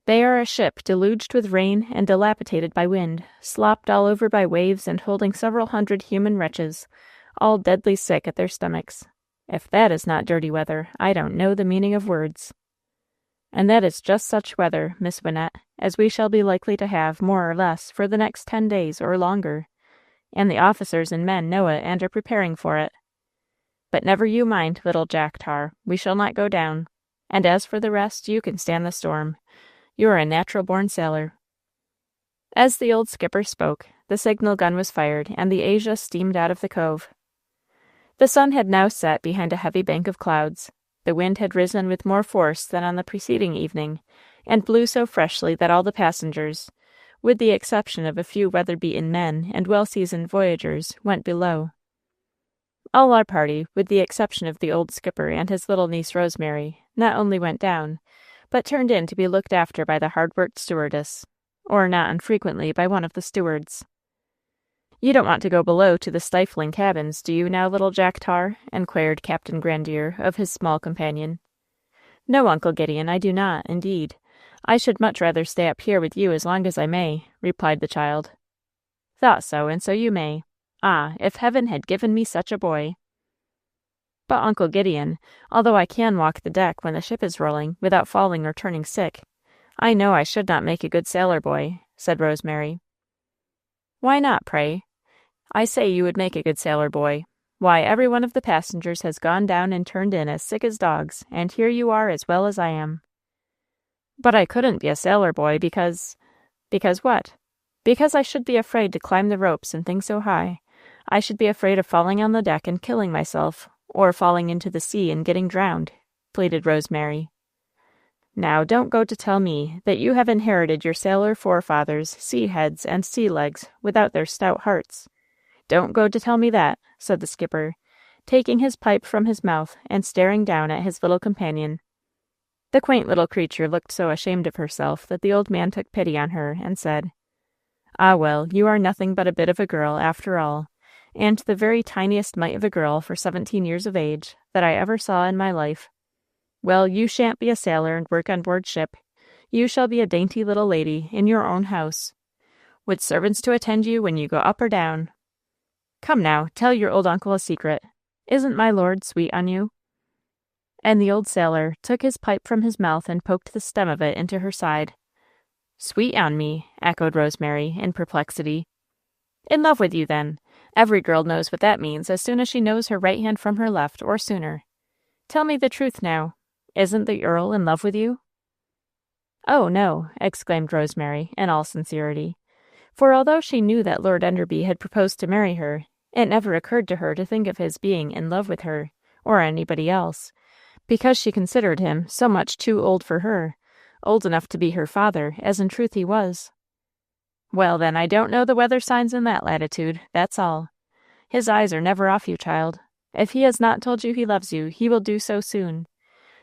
"They are a ship deluged with rain and dilapidated by wind, slopped all over by waves, and holding several hundred human wretches, all deadly sick at their stomachs. If that is not dirty weather, I don't know the meaning of words." "And that is just such weather, Miss Wynette, as we shall be likely to have, more or less, for the next 10 days or longer, and the officers and men know it and are preparing for it. But never you mind, little Jack Tar, we shall not go down. And as for the rest, you can stand the storm. You are a natural-born sailor." As the old skipper spoke, the signal gun was fired, and the Asia steamed out of the cove. The sun had now set behind a heavy bank of clouds. The wind had risen with more force than on the preceding evening, and blew so freshly that all the passengers, with the exception of a few weather-beaten men and well-seasoned voyagers, went below. All our party, with the exception of the old skipper and his little niece Rosemary, not only went down, but turned in to be looked after by the hard-worked stewardess, or not unfrequently by one of the stewards. "You don't want to go below to the stifling cabins, do you now, little Jack Tar?" inquired Captain Grandier of his small companion. "No, Uncle Gideon, I do not, indeed. I should much rather stay up here with you as long as I may," replied the child. "Thought so, and so you may. Ah, if heaven had given me such a boy!" "But, Uncle Gideon, although I can walk the deck when the ship is rolling, without falling or turning sick, I know I should not make a good sailor boy," said Rosemary. "Why not, pray? I say you would make a good sailor boy. Why, every one of the passengers has gone down and turned in as sick as dogs, and here you are as well as I am." "But I couldn't be a sailor boy because—" "Because what?" "Because I should be afraid to climb the ropes and things so high. I should be afraid of falling on the deck and killing myself, or falling into the sea and getting drowned," pleaded Rosemary. "Now, don't go to tell me that you have inherited your sailor forefathers' sea heads and sea legs without their stout hearts. Don't go to tell me that," said the skipper, taking his pipe from his mouth and staring down at his little companion. The quaint little creature looked so ashamed of herself that the old man took pity on her and said, "Ah, well, you are nothing but a bit of a girl, after all, and the very tiniest mite of a girl for 17 years of age that I ever saw in my life. Well, you shan't be a sailor and work on board ship. You shall be a dainty little lady in your own house, with servants to attend you when you go up or down. Come now, tell your old uncle a secret. Isn't my lord sweet on you?" And the old sailor took his pipe from his mouth and poked the stem of it into her side. "Sweet on me," echoed Rosemary, in perplexity. "In love with you, then. Every girl knows what that means as soon as she knows her right hand from her left, or sooner. Tell me the truth now. Isn't the Earl in love with you?" "Oh, no," exclaimed Rosemary, in all sincerity. For although she knew that Lord Enderby had proposed to marry her, it never occurred to her to think of his being in love with her, or anybody else, because she considered him so much too old for her, old enough to be her father, as in truth he was. "Well, then, I don't know the weather signs in that latitude, that's all. His eyes are never off you, child. If he has not told you he loves you, he will do so soon.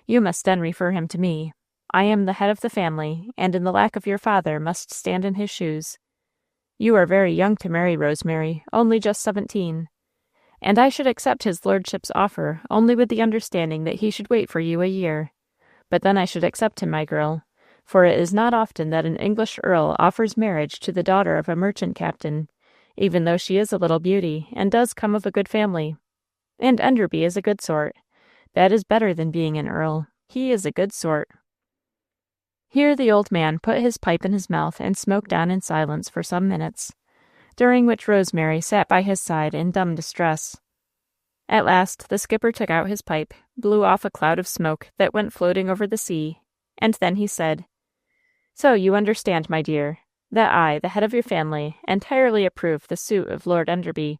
You must then refer him to me. I am the head of the family, and in the lack of your father must stand in his shoes. You are very young to marry, Rosemary, only just 17. And I should accept his lordship's offer only with the understanding that he should wait for you a year. But then I should accept him, my girl, for it is not often that an English earl offers marriage to the daughter of a merchant captain, even though she is a little beauty, and does come of a good family. And Enderby is a good sort. That is better than being an earl. He is a good sort." Here the old man put his pipe in his mouth and smoked on in silence for some minutes, during which Rosemary sat by his side in dumb distress. At last the skipper took out his pipe, blew off a cloud of smoke that went floating over the sea, and then he said, "So you understand, my dear, that I, the head of your family, entirely approve the suit of Lord Enderby."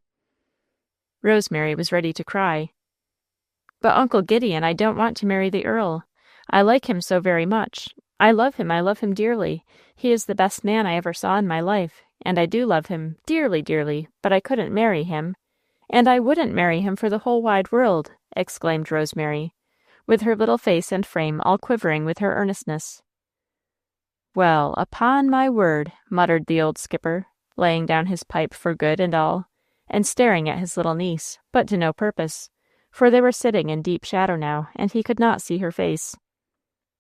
Rosemary was ready to cry. "But, Uncle Gideon, I don't want to marry the Earl. I like him so very much. I love him dearly. He is the best man I ever saw in my life, and I do love him dearly, dearly, but I couldn't marry him. And I wouldn't marry him for the whole wide world," exclaimed Rosemary, with her little face and frame all quivering with her earnestness. "Well, upon my word," muttered the old skipper, laying down his pipe for good and all, and staring at his little niece, but to no purpose, for they were sitting in deep shadow now, and he could not see her face.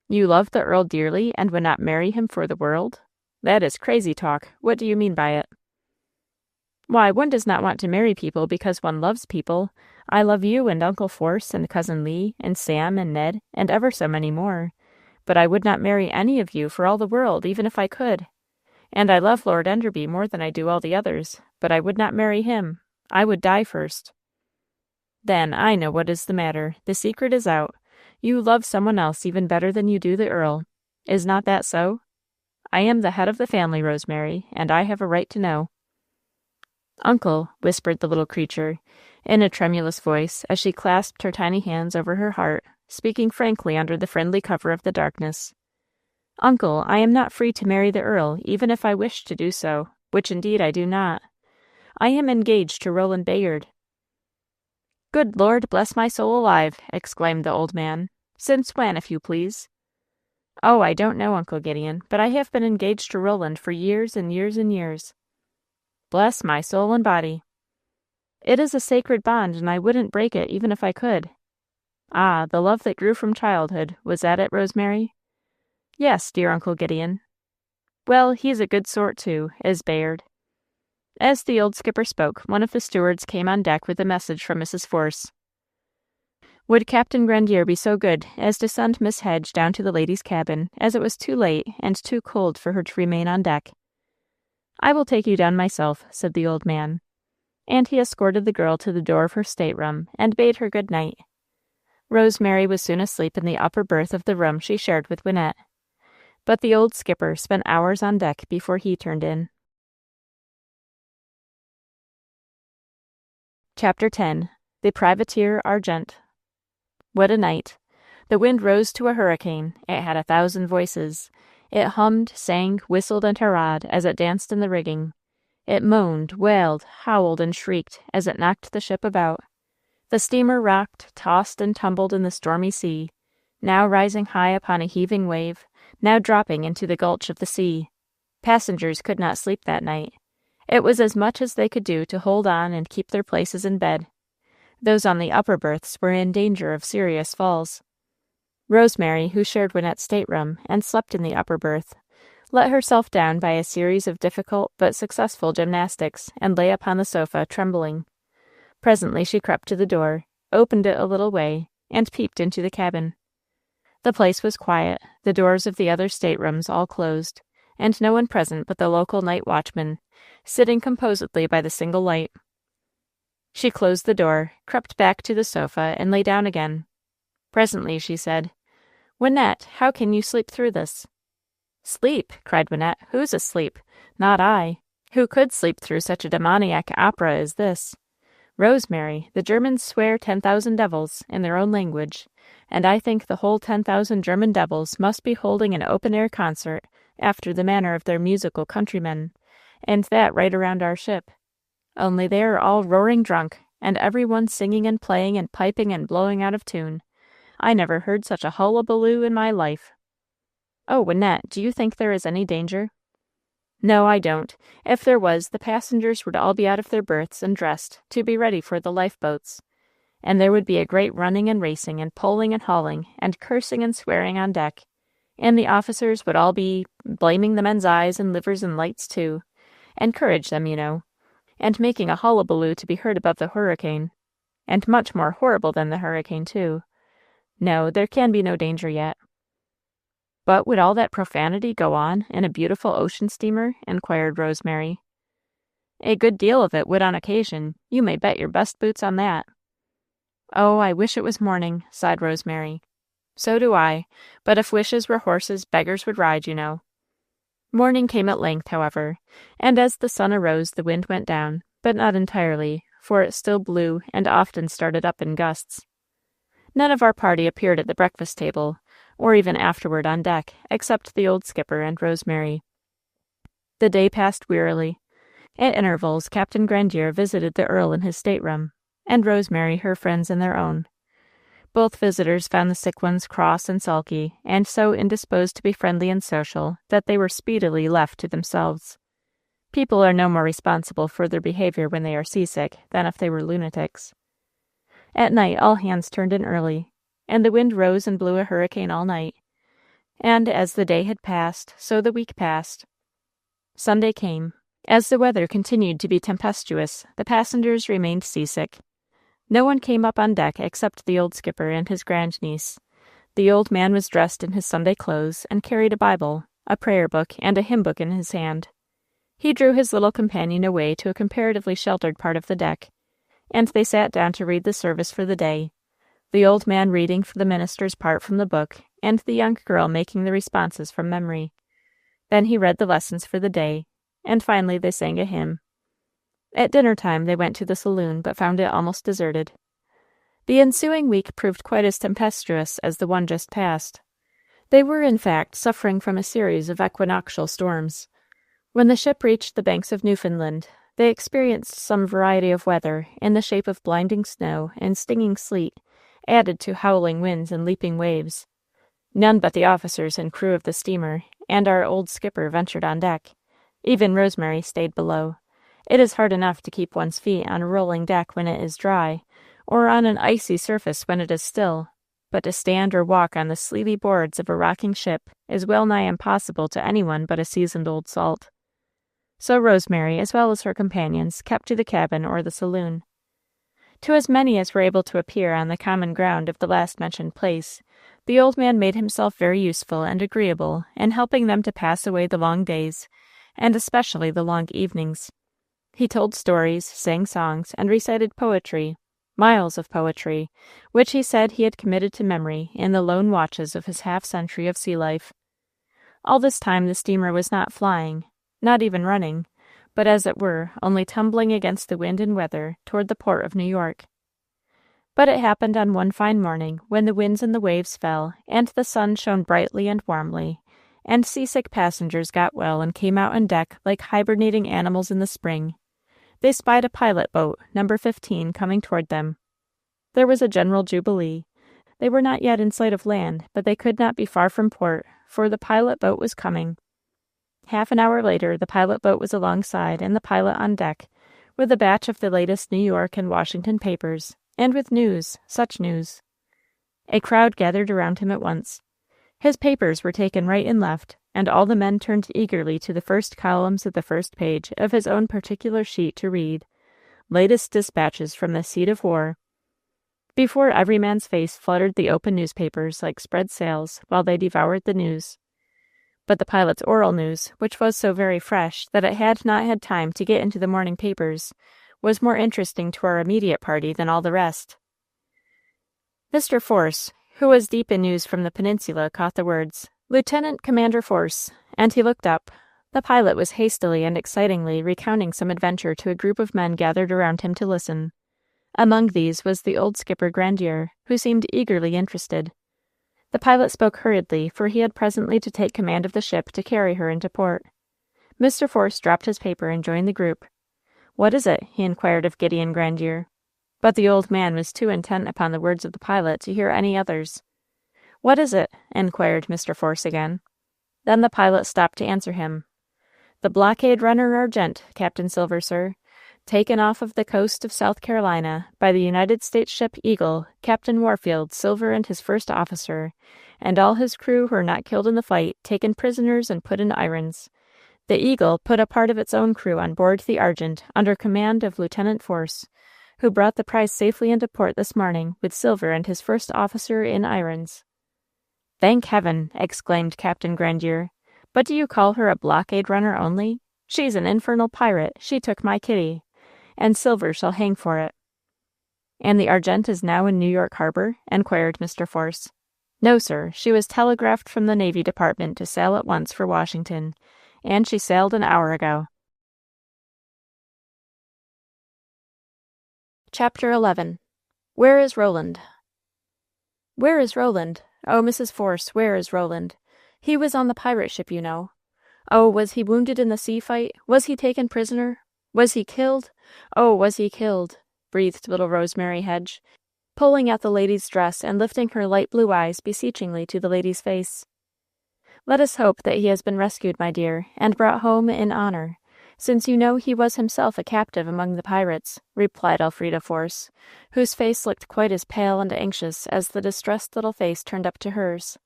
"You love the Earl dearly, and would not marry him for the world? That is crazy talk. What do you mean by it?" "Why, one does not want to marry people because one loves people. I love you and Uncle Force and Cousin Lee and Sam and Ned and ever so many more. But I would not marry any of you for all the world, even if I could. And I love Lord Enderby more than I do all the others, but I would not marry him. I would die first." "Then I know what is the matter. The secret is out. You love someone else even better than you do the Earl. Is not that so? I am the head of the family, Rosemary, and I have a right to know." "Uncle," whispered the little creature, in a tremulous voice, as she clasped her tiny hands over her heart, speaking frankly under the friendly cover of the darkness. "Uncle, I am not free to marry the Earl, even if I wished to do so, which indeed I do not. I am engaged to Roland Bayard." "Good Lord bless my soul alive!" exclaimed the old man. "Since when, if you please?" "Oh, I don't know, Uncle Gideon, but I have been engaged to Roland for years and years and years." "Bless my soul and body!" "It is a sacred bond, and I wouldn't break it even if I could." "Ah, the love that grew from childhood, was that it, Rosemary?" "Yes, dear Uncle Gideon." "Well, he's a good sort, too, is Bayard." As the old skipper spoke, one of the stewards came on deck with a message from Mrs. Force. Would Captain Grandier be so good as to send Miss Hedge down to the ladies' cabin, as it was too late and too cold for her to remain on deck? "I will take you down myself," said the old man. And he escorted the girl to the door of her stateroom and bade her good night. Rosemary was soon asleep in the upper berth of the room she shared with Wynette. But the old skipper spent hours on deck before he turned in. Chapter 10. The Privateer Argente. What a night! The wind rose to a hurricane. It had 1,000 voices. It hummed, sang, whistled, and hurrahed as it danced in the rigging. It moaned, wailed, howled, and shrieked as it knocked the ship about. The steamer rocked, tossed, and tumbled in the stormy sea, now rising high upon a heaving wave, now dropping into the gulch of the sea. Passengers could not sleep that night. It was as much as they could do to hold on and keep their places in bed. Those on the upper berths were in danger of serious falls. Rosemary, who shared Wynnette's stateroom and slept in the upper berth, let herself down by a series of difficult but successful gymnastics and lay upon the sofa, trembling. Presently she crept to the door, opened it a little way, and peeped into the cabin. The place was quiet, the doors of the other staterooms all closed, and no one present but the local night watchman, sitting composedly by the single light. She closed the door, crept back to the sofa, and lay down again. Presently she said, "Wynette, how can you sleep through this?" "Sleep?" cried Wynette. "Who's asleep? Not I. Who could sleep through such a demoniac opera as this? Rosemary, the Germans swear 10,000 devils in their own language, and I think the whole 10,000 German devils must be holding an open-air concert after the manner of their musical countrymen, and that right around our ship. Only they are all roaring drunk, and every one singing and playing and piping and blowing out of tune. I never heard such a hullabaloo in my life." "Oh, Wynette, do you think there is any danger?" "No, I don't. If there was, the passengers would all be out of their berths and dressed, to be ready for the lifeboats. And there would be a great running and racing and pulling and hauling and cursing and swearing on deck. And the officers would all be blaming the men's eyes and livers and lights, too. Encourage them, you know. And making a hullabaloo to be heard above the hurricane. And much more horrible than the hurricane, too. No, there can be no danger yet." "But would all that profanity go on in a beautiful ocean steamer?" inquired Rosemary. "A good deal of it would on occasion. You may bet your best boots on that." "Oh, I wish it was morning," sighed Rosemary. "So do I. But if wishes were horses, beggars would ride, you know." Morning came at length, however, and as the sun arose the wind went down, but not entirely, for it still blew and often started up in gusts. None of our party appeared at the breakfast table, or even afterward on deck, except the old skipper and Rosemary. The day passed wearily. At intervals, Captain Grandier visited the Earl in his stateroom, and Rosemary her friends in their own. Both visitors found the sick ones cross and sulky, and so indisposed to be friendly and social that they were speedily left to themselves. People are no more responsible for their behavior when they are seasick than if they were lunatics. At night all hands turned in early, and the wind rose and blew a hurricane all night. And as the day had passed, so the week passed. Sunday came. As the weather continued to be tempestuous, the passengers remained seasick. No one came up on deck except the old skipper and his grandniece. The old man was dressed in his Sunday clothes and carried a Bible, a prayer book, and a hymn book in his hand. He drew his little companion away to a comparatively sheltered part of the deck, and they sat down to read the service for the day. the old man reading for the minister's part from the book, and the young girl making the responses from memory. Then he read the lessons for the day, and finally they sang a hymn. At dinner time they went to the saloon, but found it almost deserted. The ensuing week proved quite as tempestuous as the one just past. They were, in fact, suffering from a series of equinoctial storms. When the ship reached the banks of Newfoundland, they experienced some variety of weather in the shape of blinding snow and stinging sleet, added to howling winds and leaping waves. None but the officers and crew of the steamer and our old skipper ventured on deck. Even Rosemary stayed below. It is hard enough to keep one's feet on a rolling deck when it is dry, or on an icy surface when it is still, but to stand or walk on the sleety boards of a rocking ship is well nigh impossible to anyone but a seasoned old salt. So Rosemary, as well as her companions, kept to the cabin or the saloon. To as many as were able to appear on the common ground of the last-mentioned place, the old man made himself very useful and agreeable in helping them to pass away the long days, and especially the long evenings. He told stories, sang songs, and recited poetry, miles of poetry, which he said he had committed to memory in the lone watches of his half-century of sea life. All this time the steamer was not flying, not even running, but as it were, only tumbling against the wind and weather toward the port of New York. But it happened on one fine morning when the winds and the waves fell, and the sun shone brightly and warmly, and seasick passengers got well and came out on deck like hibernating animals in the spring. They spied a pilot boat, number 15, coming toward them. There was a general jubilee. They were not yet in sight of land, but they could not be far from port, for the pilot boat was coming. Half an hour later, the pilot boat was alongside and the pilot on deck, with a batch of the latest New York and Washington papers, and with news, such news. A crowd gathered around him at once. His papers were taken right and left, and all the men turned eagerly to the first columns of the first page of his own particular sheet to read, "Latest dispatches from the seat of war." Before every man's face fluttered the open newspapers like spread sails while they devoured the news. But the pilot's oral news, which was so very fresh that it had not had time to get into the morning papers, was more interesting to our immediate party than all the rest. Mr. Force, who was deep in news from the peninsula, caught the words, "Lieutenant Commander Force," and he looked up. The pilot was hastily and excitingly recounting some adventure to a group of men gathered around him to listen. Among these was the old skipper Grandier, who seemed eagerly interested. The pilot spoke hurriedly, for he had presently to take command of the ship to carry her into port. Mr. Force dropped his paper and joined the group. "What is it?" he inquired of Gideon Grandier. But the old man was too intent upon the words of the pilot to hear any others. "What is it?" inquired Mr. Force again. Then the pilot stopped to answer him. "The blockade runner Argente, Captain Silver, sir, taken off of the coast of South Carolina by the United States ship Eagle, Captain Warfield, Silver, and his first officer, and all his crew who were not killed in the fight, taken prisoners and put in irons. The Eagle put a part of its own crew on board the Argente under command of Lieutenant Force, who brought the prize safely into port this morning with Silver and his first officer in irons." "Thank heaven!" exclaimed Captain Grandier. "But do you call her a blockade runner only? She's an infernal pirate. She took my kitty. And Silver shall hang for it." "And the Argente is now in New York Harbor?" inquired Mr. Force. "No, sir. She was telegraphed from the Navy Department to sail at once for Washington, and she sailed an hour ago." Chapter 11. Where is Roland? "Where is Roland? Oh, Mrs. Force, where is Roland? He was on the pirate ship, you know. Oh, was he wounded in the sea fight? Was he taken prisoner? Was he killed? Oh, was he killed?" breathed little Rosemary Hedge, pulling at the lady's dress and lifting her light blue eyes beseechingly to the lady's face. "Let us hope that he has been rescued, my dear, and brought home in honor, since you know he was himself a captive among the pirates," replied Elfrida Force, whose face looked quite as pale and anxious as the distressed little face turned up to hers.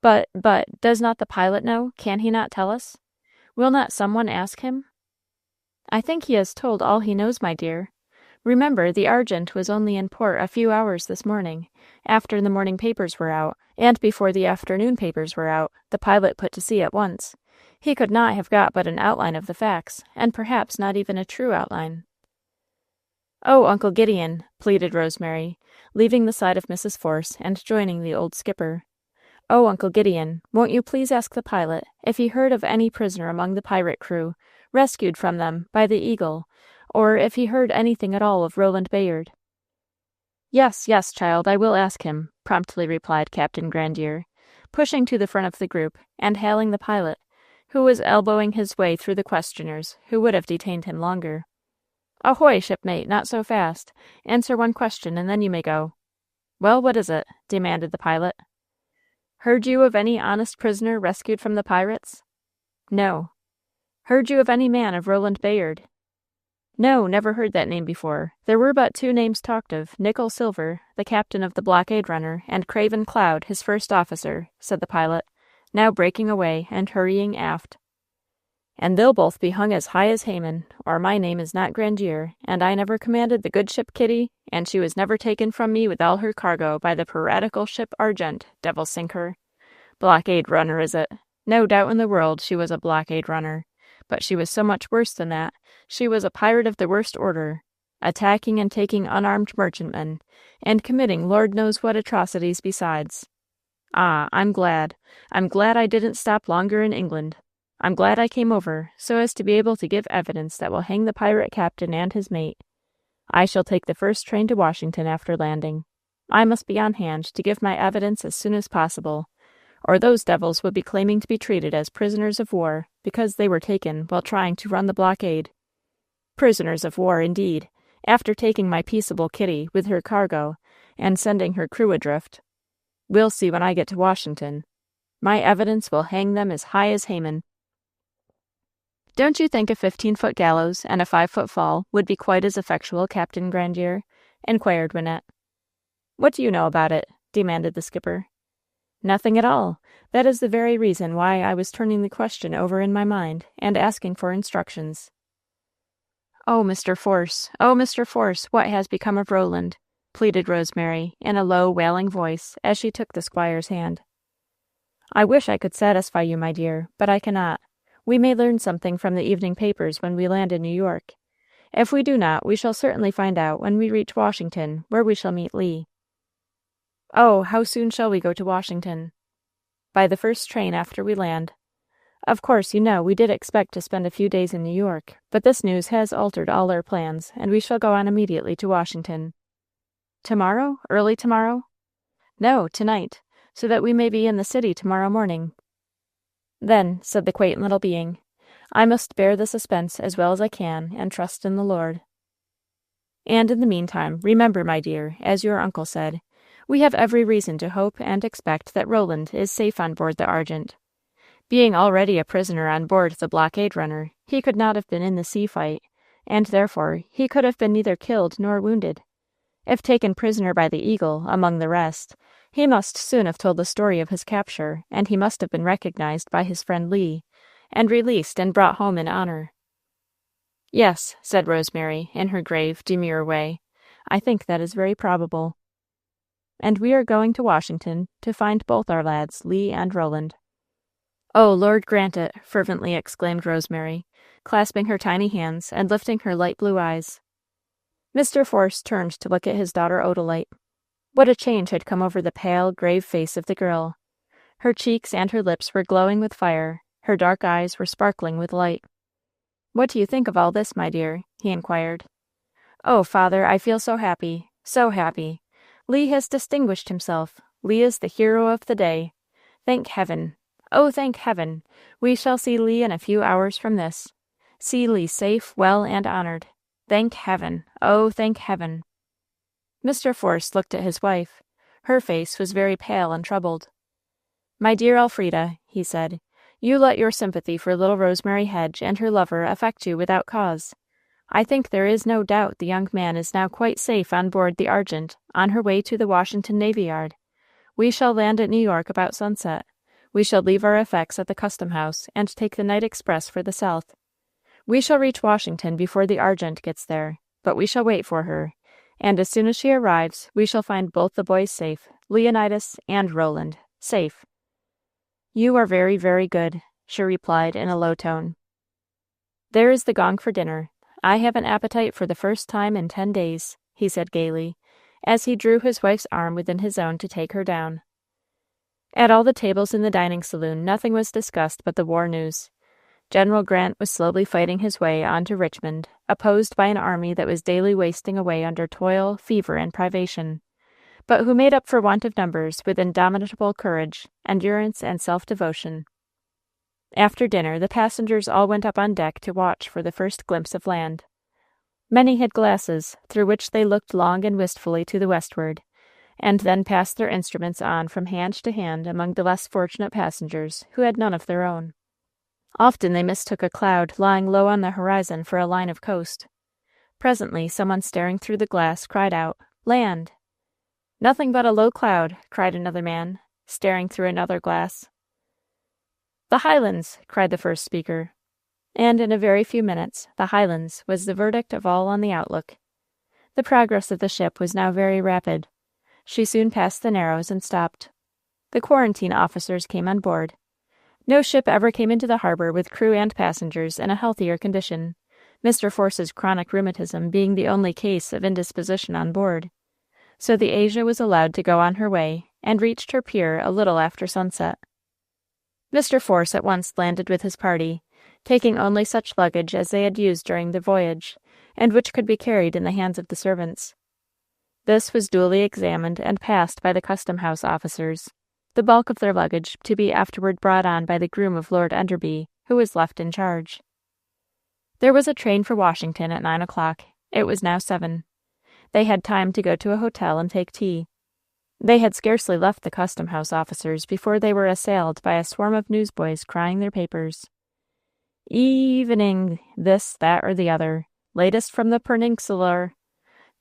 But, does not the pilot know? Can he not tell us? Will not someone ask him?" "I think he has told all he knows, my dear. Remember, the Argente was only in port a few hours this morning, after the morning papers were out, and before the afternoon papers were out. The pilot put to sea at once. He could not have got but an outline of the facts, and perhaps not even a true outline." "Oh, Uncle Gideon," pleaded Rosemary, leaving the side of Mrs. Force and joining the old skipper. "Oh, Uncle Gideon, won't you please ask the pilot if he heard of any prisoner among the pirate crew, rescued from them by the Eagle, or if he heard anything at all of Roland Bayard?" "Yes, yes, child, I will ask him," promptly replied Captain Grandier, pushing to the front of the group and hailing the pilot, who was elbowing his way through the questioners who would have detained him longer. "Ahoy, shipmate, not so fast. Answer one question, and then you may go." "Well, what is it?" demanded the pilot. "Heard you of any honest prisoner rescued from the pirates?" "No." "Heard you of any man of Roland Bayard?" "No, never heard that name before. There were but two names talked of, Nickel Silver, the captain of the blockade runner, and Craven Cloud, his first officer," said the pilot, now breaking away and hurrying aft. "And they'll both be hung as high as Haman, or my name is not Grandier, and I never commanded the good ship Kitty, and she was never taken from me with all her cargo by the piratical ship Argente, devil sink her. Blockade runner, is it? No doubt in the world she was a blockade runner, but she was so much worse than that. She was a pirate of the worst order, attacking and taking unarmed merchantmen, and committing Lord knows what atrocities besides. Ah, I'm glad I didn't stop longer in England. I'm glad I came over, so as to be able to give evidence that will hang the pirate captain and his mate. I shall take the first train to Washington after landing. I must be on hand to give my evidence as soon as possible, or those devils will be claiming to be treated as prisoners of war because they were taken while trying to run the blockade. Prisoners of war, indeed, after taking my peaceable Kitty with her cargo and sending her crew adrift. We'll see when I get to Washington. My evidence will hang them as high as Haman." "Don't you think a 15-foot gallows and a 5-foot fall would be quite as effectual, Captain Grandier?" inquired Wynette. "What do you know about it?" demanded the skipper. "Nothing at all. That is the very reason why I was turning the question over in my mind and asking for instructions." Oh, Mr. Force, what has become of Roland?" pleaded Rosemary in a low, wailing voice as she took the squire's hand. "I wish I could satisfy you, my dear, but I cannot. We may learn something from the evening papers when we land in New York. If we do not, we shall certainly find out when we reach Washington, where we shall meet Lee." "Oh, how soon shall we go to Washington?" "By the first train after we land. Of course, you know we did expect to spend a few days in New York, but this news has altered all our plans, and we shall go on immediately to Washington." "Tomorrow? Early tomorrow?" "No, tonight, so that we may be in the city tomorrow morning." "Then," said the quaint little being, "I must bear the suspense as well as I can, and trust in the Lord. And in the meantime, remember, my dear, as your uncle said, we have every reason to hope and expect that Roland is safe on board the Argente. Being already a prisoner on board the blockade runner, he could not have been in the sea fight, and therefore he could have been neither killed nor wounded. If taken prisoner by the Eagle, among the rest, he must soon have told the story of his capture, and he must have been recognized by his friend Lee, and released and brought home in honor." "Yes," said Rosemary, in her grave, demure way. "I think that is very probable." "And we are going to Washington to find both our lads, Lee and Roland." "Oh, Lord grant it!" fervently exclaimed Rosemary, clasping her tiny hands and lifting her light blue eyes. Mr. Force turned to look at his daughter Odalite. What a change had come over the pale, grave face of the girl! Her cheeks and her lips were glowing with fire, her dark eyes were sparkling with light. "What do you think of all this, my dear?" he inquired. "Oh, father, I feel so happy, so happy. Lee has distinguished himself. Lee is the hero of the day. Thank heaven! Oh, thank heaven! We shall see Lee in a few hours from this. See Lee safe, well, and honored. Thank heaven! Oh, thank heaven!" Mr. Force looked at his wife. Her face was very pale and troubled. "My dear Elfrida," he said, "you let your sympathy for little Rosemary Hedge and her lover affect you without cause. I think there is no doubt the young man is now quite safe on board the Argente, on her way to the Washington Navy Yard. We shall land at New York about sunset. We shall leave our effects at the custom house and take the night express for the South. We shall reach Washington before the Argente gets there, but we shall wait for her, and as soon as she arrives, we shall find both the boys safe, Leonidas and Roland, safe." "You are very, very good," she replied in a low tone. "There is the gong for dinner. I have an appetite for the first time in 10 days, he said gaily, as he drew his wife's arm within his own to take her down. At all the tables in the dining saloon, nothing was discussed but the war news. General Grant was slowly fighting his way on to Richmond, opposed by an army that was daily wasting away under toil, fever, and privation, but who made up for want of numbers with indomitable courage, endurance, and self-devotion. After dinner, the passengers all went up on deck to watch for the first glimpse of land. Many had glasses, through which they looked long and wistfully to the westward, and then passed their instruments on from hand to hand among the less fortunate passengers who had none of their own. Often they mistook a cloud lying low on the horizon for a line of coast. Presently, someone staring through the glass cried out, "Land!" "Nothing but a low cloud," cried another man, staring through another glass. "The Highlands!" cried the first speaker. And in a very few minutes, the Highlands was the verdict of all on the outlook. The progress of the ship was now very rapid. She soon passed the Narrows and stopped. The quarantine officers came on board. No ship ever came into the harbor with crew and passengers in a healthier condition, Mr. Force's chronic rheumatism being the only case of indisposition on board. So the Asia was allowed to go on her way, and reached her pier a little after sunset. Mr. Force at once landed with his party, taking only such luggage as they had used during the voyage, and which could be carried in the hands of the servants. This was duly examined and passed by the custom-house officers, the bulk of their luggage to be afterward brought on by the groom of Lord Enderby, who was left in charge. There was a train for Washington at 9 o'clock. It was now 7. They had time to go to a hotel and take tea. They had scarcely left the custom-house officers before they were assailed by a swarm of newsboys crying their papers. Evening, this, that, or the other. Latest from the Peninsular.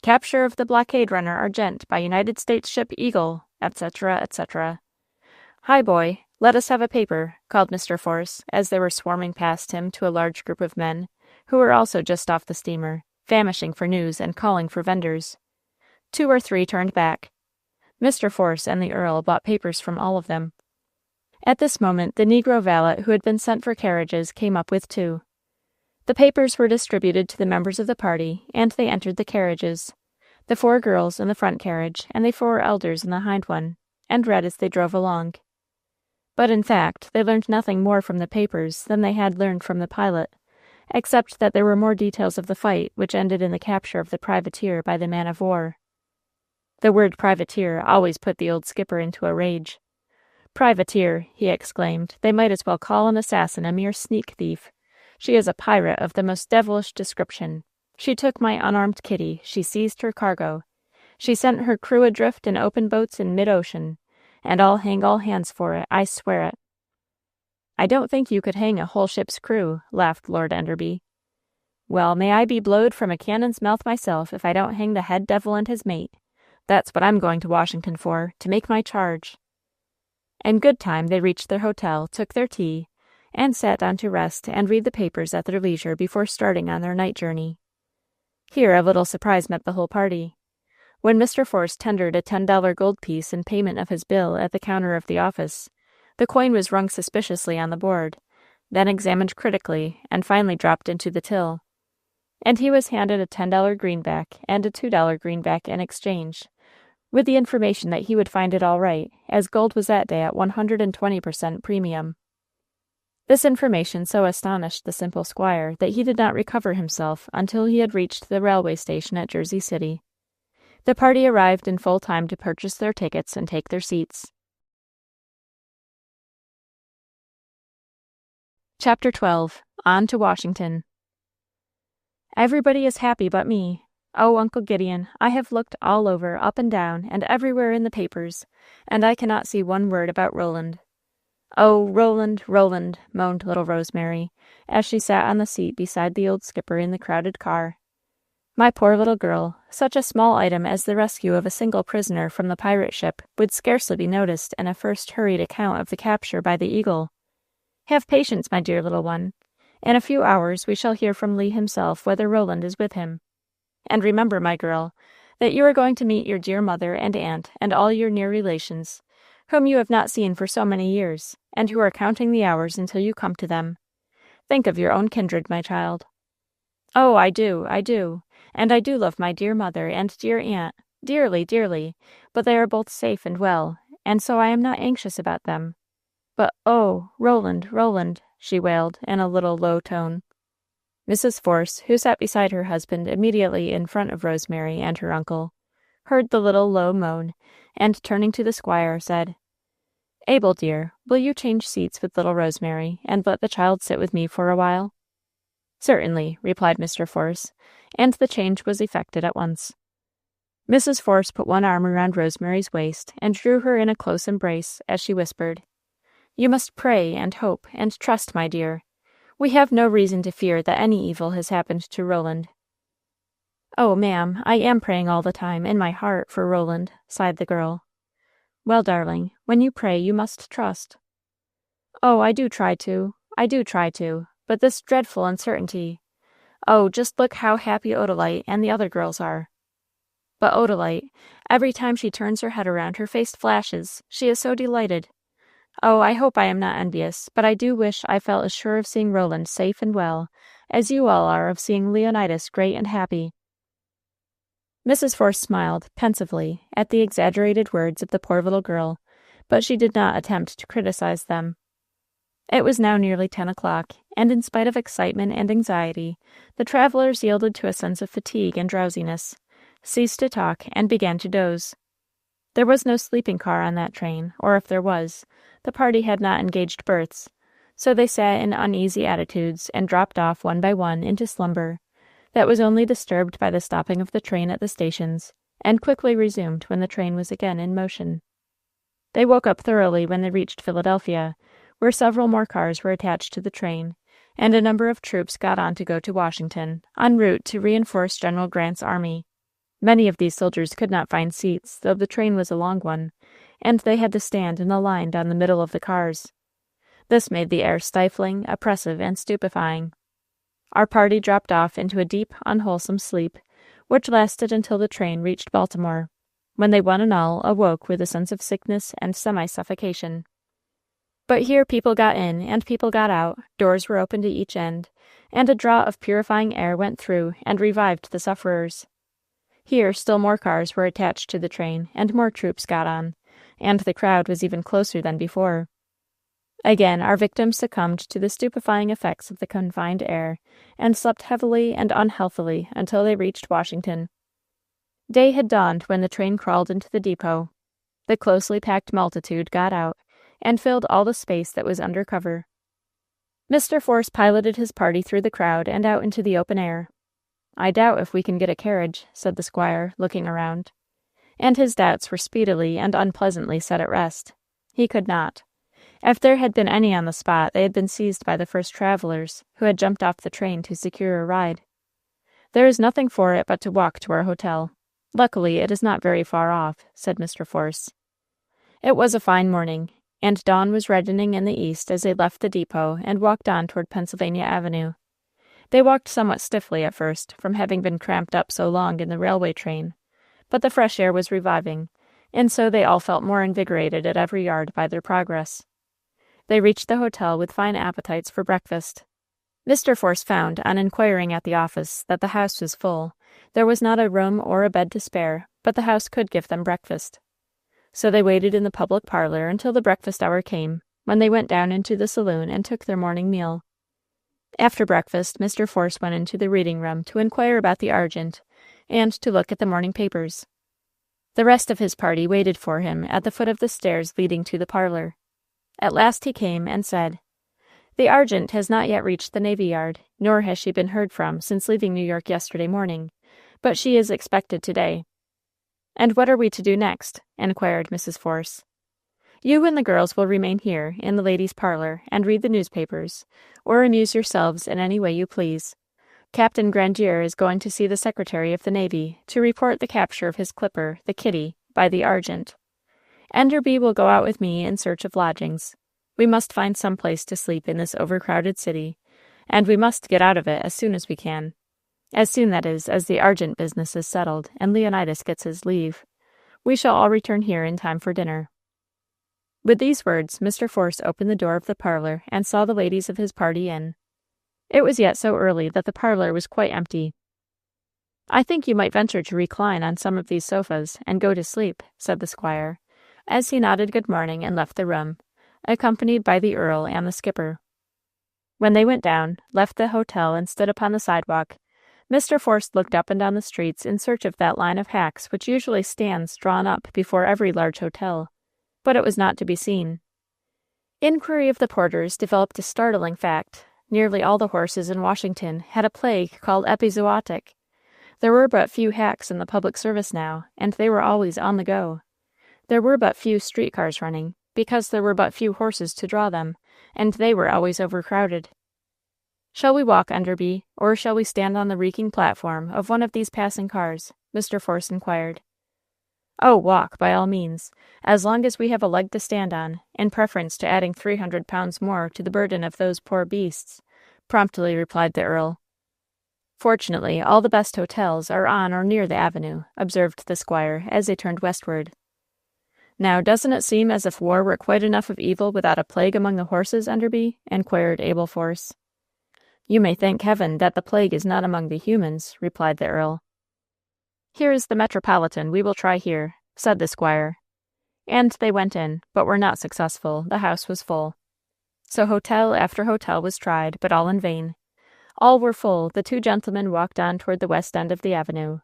Capture of the blockade runner Argente by United States ship Eagle, etc., etc. "Hi, boy, let us have a paper," called Mr. Force, as they were swarming past him to a large group of men, who were also just off the steamer, famishing for news and calling for vendors. 2 or 3 turned back. Mr. Force and the Earl bought papers from all of them. At this moment, the negro valet who had been sent for carriages came up with 2. The papers were distributed to the members of the party, and they entered the carriages, the 4 girls in the front carriage, and the 4 elders in the hind one, and read as they drove along. But in fact, they learned nothing more from the papers than they had learned from the pilot, except that there were more details of the fight which ended in the capture of the privateer by the man-of-war. The word privateer always put the old skipper into a rage. "Privateer," he exclaimed, "they might as well call an assassin a mere sneak thief. She is a pirate of the most devilish description. She took my unarmed Kitty, she seized her cargo. She sent her crew adrift in open boats in mid-ocean, and I'll hang all hands for it, I swear it." "I don't think you could hang a whole ship's crew," laughed Lord Enderby. "Well, may I be blowed from a cannon's mouth myself if I don't hang the head devil and his mate. That's what I'm going to Washington for, to make my charge." In good time they reached their hotel, took their tea, and sat down to rest and read the papers at their leisure before starting on their night journey. Here a little surprise met the whole party. When Mr. Force tendered a $10 gold piece in payment of his bill at the counter of the office, the coin was rung suspiciously on the board, then examined critically, and finally dropped into the till. And he was handed a $10 greenback and a $2 greenback in exchange, with the information that he would find it all right, as gold was that day at 120% premium. This information so astonished the simple squire that he did not recover himself until he had reached the railway station at Jersey City. The party arrived in full time to purchase their tickets and take their seats. Chapter 12. On to Washington. Everybody is happy but me. Oh, Uncle Gideon, I have looked all over, up and down, and everywhere in the papers, and I cannot see one word about Roland. Oh, Roland, Roland, moaned little Rosemary, as she sat on the seat beside the old skipper in the crowded car. My poor little girl, such a small item as the rescue of a single prisoner from the pirate ship would scarcely be noticed in a first hurried account of the capture by the Eagle. Have patience, my dear little one. In a few hours we shall hear from Lee himself whether Roland is with him. And remember, my girl, that you are going to meet your dear mother and aunt and all your near relations, whom you have not seen for so many years, and who are counting the hours until you come to them. Think of your own kindred, my child. "Oh, I do, I do. And I do love my dear mother and dear aunt, dearly, dearly, but they are both safe and well, and so I am not anxious about them. But oh, Roland, Roland," she wailed, in a little low tone. Mrs. Force, who sat beside her husband immediately in front of Rosemary and her uncle, heard the little low moan, and turning to the squire, said, "Abel, dear, will you change seats with little Rosemary, and let the child sit with me for a while?" "Certainly," replied Mr. Force, and the change was effected at once. Mrs. Force put one arm around Rosemary's waist and drew her in a close embrace as she whispered, "You must pray and hope and trust, my dear. We have no reason to fear that any evil has happened to Roland." "Oh, ma'am, I am praying all the time, in my heart, for Roland," sighed the girl. "Well, darling, when you pray you must trust." "Oh, I do try to, but this dreadful uncertainty. Oh, just look how happy Odalite and the other girls are. But Odalite, every time she turns her head around, her face flashes. She is so delighted. Oh, I hope I am not envious, but I do wish I felt as sure of seeing Roland safe and well as you all are of seeing Leonidas great and happy." Mrs. Force smiled, pensively, at the exaggerated words of the poor little girl, but she did not attempt to criticize them. It was now nearly 10 o'clock, and in spite of excitement and anxiety, the travelers yielded to a sense of fatigue and drowsiness, ceased to talk, and began to doze. There was no sleeping car on that train, or if there was, the party had not engaged berths, so they sat in uneasy attitudes and dropped off one by one into slumber that was only disturbed by the stopping of the train at the stations, and quickly resumed when the train was again in motion. They woke up thoroughly when they reached Philadelphia, where several more cars were attached to the train, and a number of troops got on to go to Washington, en route to reinforce General Grant's army. Many of these soldiers could not find seats, though the train was a long one, and they had to stand in a line down the middle of the cars. This made the air stifling, oppressive, and stupefying. Our party dropped off into a deep, unwholesome sleep, which lasted until the train reached Baltimore, when they one and all awoke with a sense of sickness and semi-suffocation. But here people got in and people got out, doors were opened at each end, and a draught of purifying air went through and revived the sufferers. Here still more cars were attached to the train, and more troops got on, and the crowd was even closer than before. Again our victims succumbed to the stupefying effects of the confined air, and slept heavily and unhealthily until they reached Washington. Day had dawned when the train crawled into the depot. The closely packed multitude got out, and filled all the space that was under cover. Mr. Force piloted his party through the crowd and out into the open air. "I doubt if we can get a carriage," said the squire, looking around. And his doubts were speedily and unpleasantly set at rest. He could not. If there had been any on the spot, they had been seized by the first travelers, who had jumped off the train to secure a ride. "There is nothing for it but to walk to our hotel. Luckily, it is not very far off," said Mr. Force. It was a fine morning, and dawn was reddening in the east as they left the depot and walked on toward Pennsylvania Avenue. They walked somewhat stiffly at first, from having been cramped up so long in the railway train, but the fresh air was reviving, and so they all felt more invigorated at every yard by their progress. They reached the hotel with fine appetites for breakfast. Mr. Force found, on inquiring at the office, that the house was full. There was not a room or a bed to spare, but the house could give them breakfast. So they waited in the public parlor until the breakfast hour came, when they went down into the saloon and took their morning meal. After breakfast, Mr. Force went into the reading room to inquire about the Argente, and to look at the morning papers. The rest of his party waited for him at the foot of the stairs leading to the parlor. At last he came and said, "The Argente has not yet reached the Navy Yard, nor has she been heard from since leaving New York yesterday morning, but she is expected today." "And what are we to do next?" inquired Mrs. Force. "You and the girls will remain here, in the ladies' parlor, and read the newspapers, or amuse yourselves in any way you please. Captain Grandier is going to see the Secretary of the Navy to report the capture of his clipper, the Kitty, by the Argente. Enderby will go out with me in search of lodgings. We must find some place to sleep in this overcrowded city, and we must get out of it as soon as we can. As soon, that is, as the Argente business is settled and Leonidas gets his leave. We shall all return here in time for dinner." With these words, Mr. Force opened the door of the parlor and saw the ladies of his party in. It was yet so early that the parlor was quite empty. "I think you might venture to recline on some of these sofas and go to sleep," said the squire, as he nodded good morning and left the room, accompanied by the Earl and the skipper. When they went down, left the hotel, and stood upon the sidewalk, Mr. Force looked up and down the streets in search of that line of hacks which usually stands drawn up before every large hotel, but it was not to be seen. Inquiry of the porters developed a startling fact. Nearly all the horses in Washington had a plague called epizootic. There were but few hacks in the public service now, and they were always on the go. There were but few streetcars running, because there were but few horses to draw them, and they were always overcrowded. "Shall we walk, Enderby, or shall we stand on the reeking platform of one of these passing cars?" Mr. Force inquired. "Oh, walk, by all means, as long as we have a leg to stand on, in preference to adding 300 pounds more to the burden of those poor beasts," promptly replied the Earl. "Fortunately, all the best hotels are on or near the avenue," observed the squire, as they turned westward. "Now, doesn't it seem as if war were quite enough of evil without a plague among the horses, Enderby?" inquired Abel Force. "You may thank heaven that the plague is not among the humans," replied the Earl. "Here is the Metropolitan, we will try here," said the squire. And they went in, but were not successful. The house was full. So hotel after hotel was tried, but all in vain. All were full. The two gentlemen walked on toward the west end of the avenue.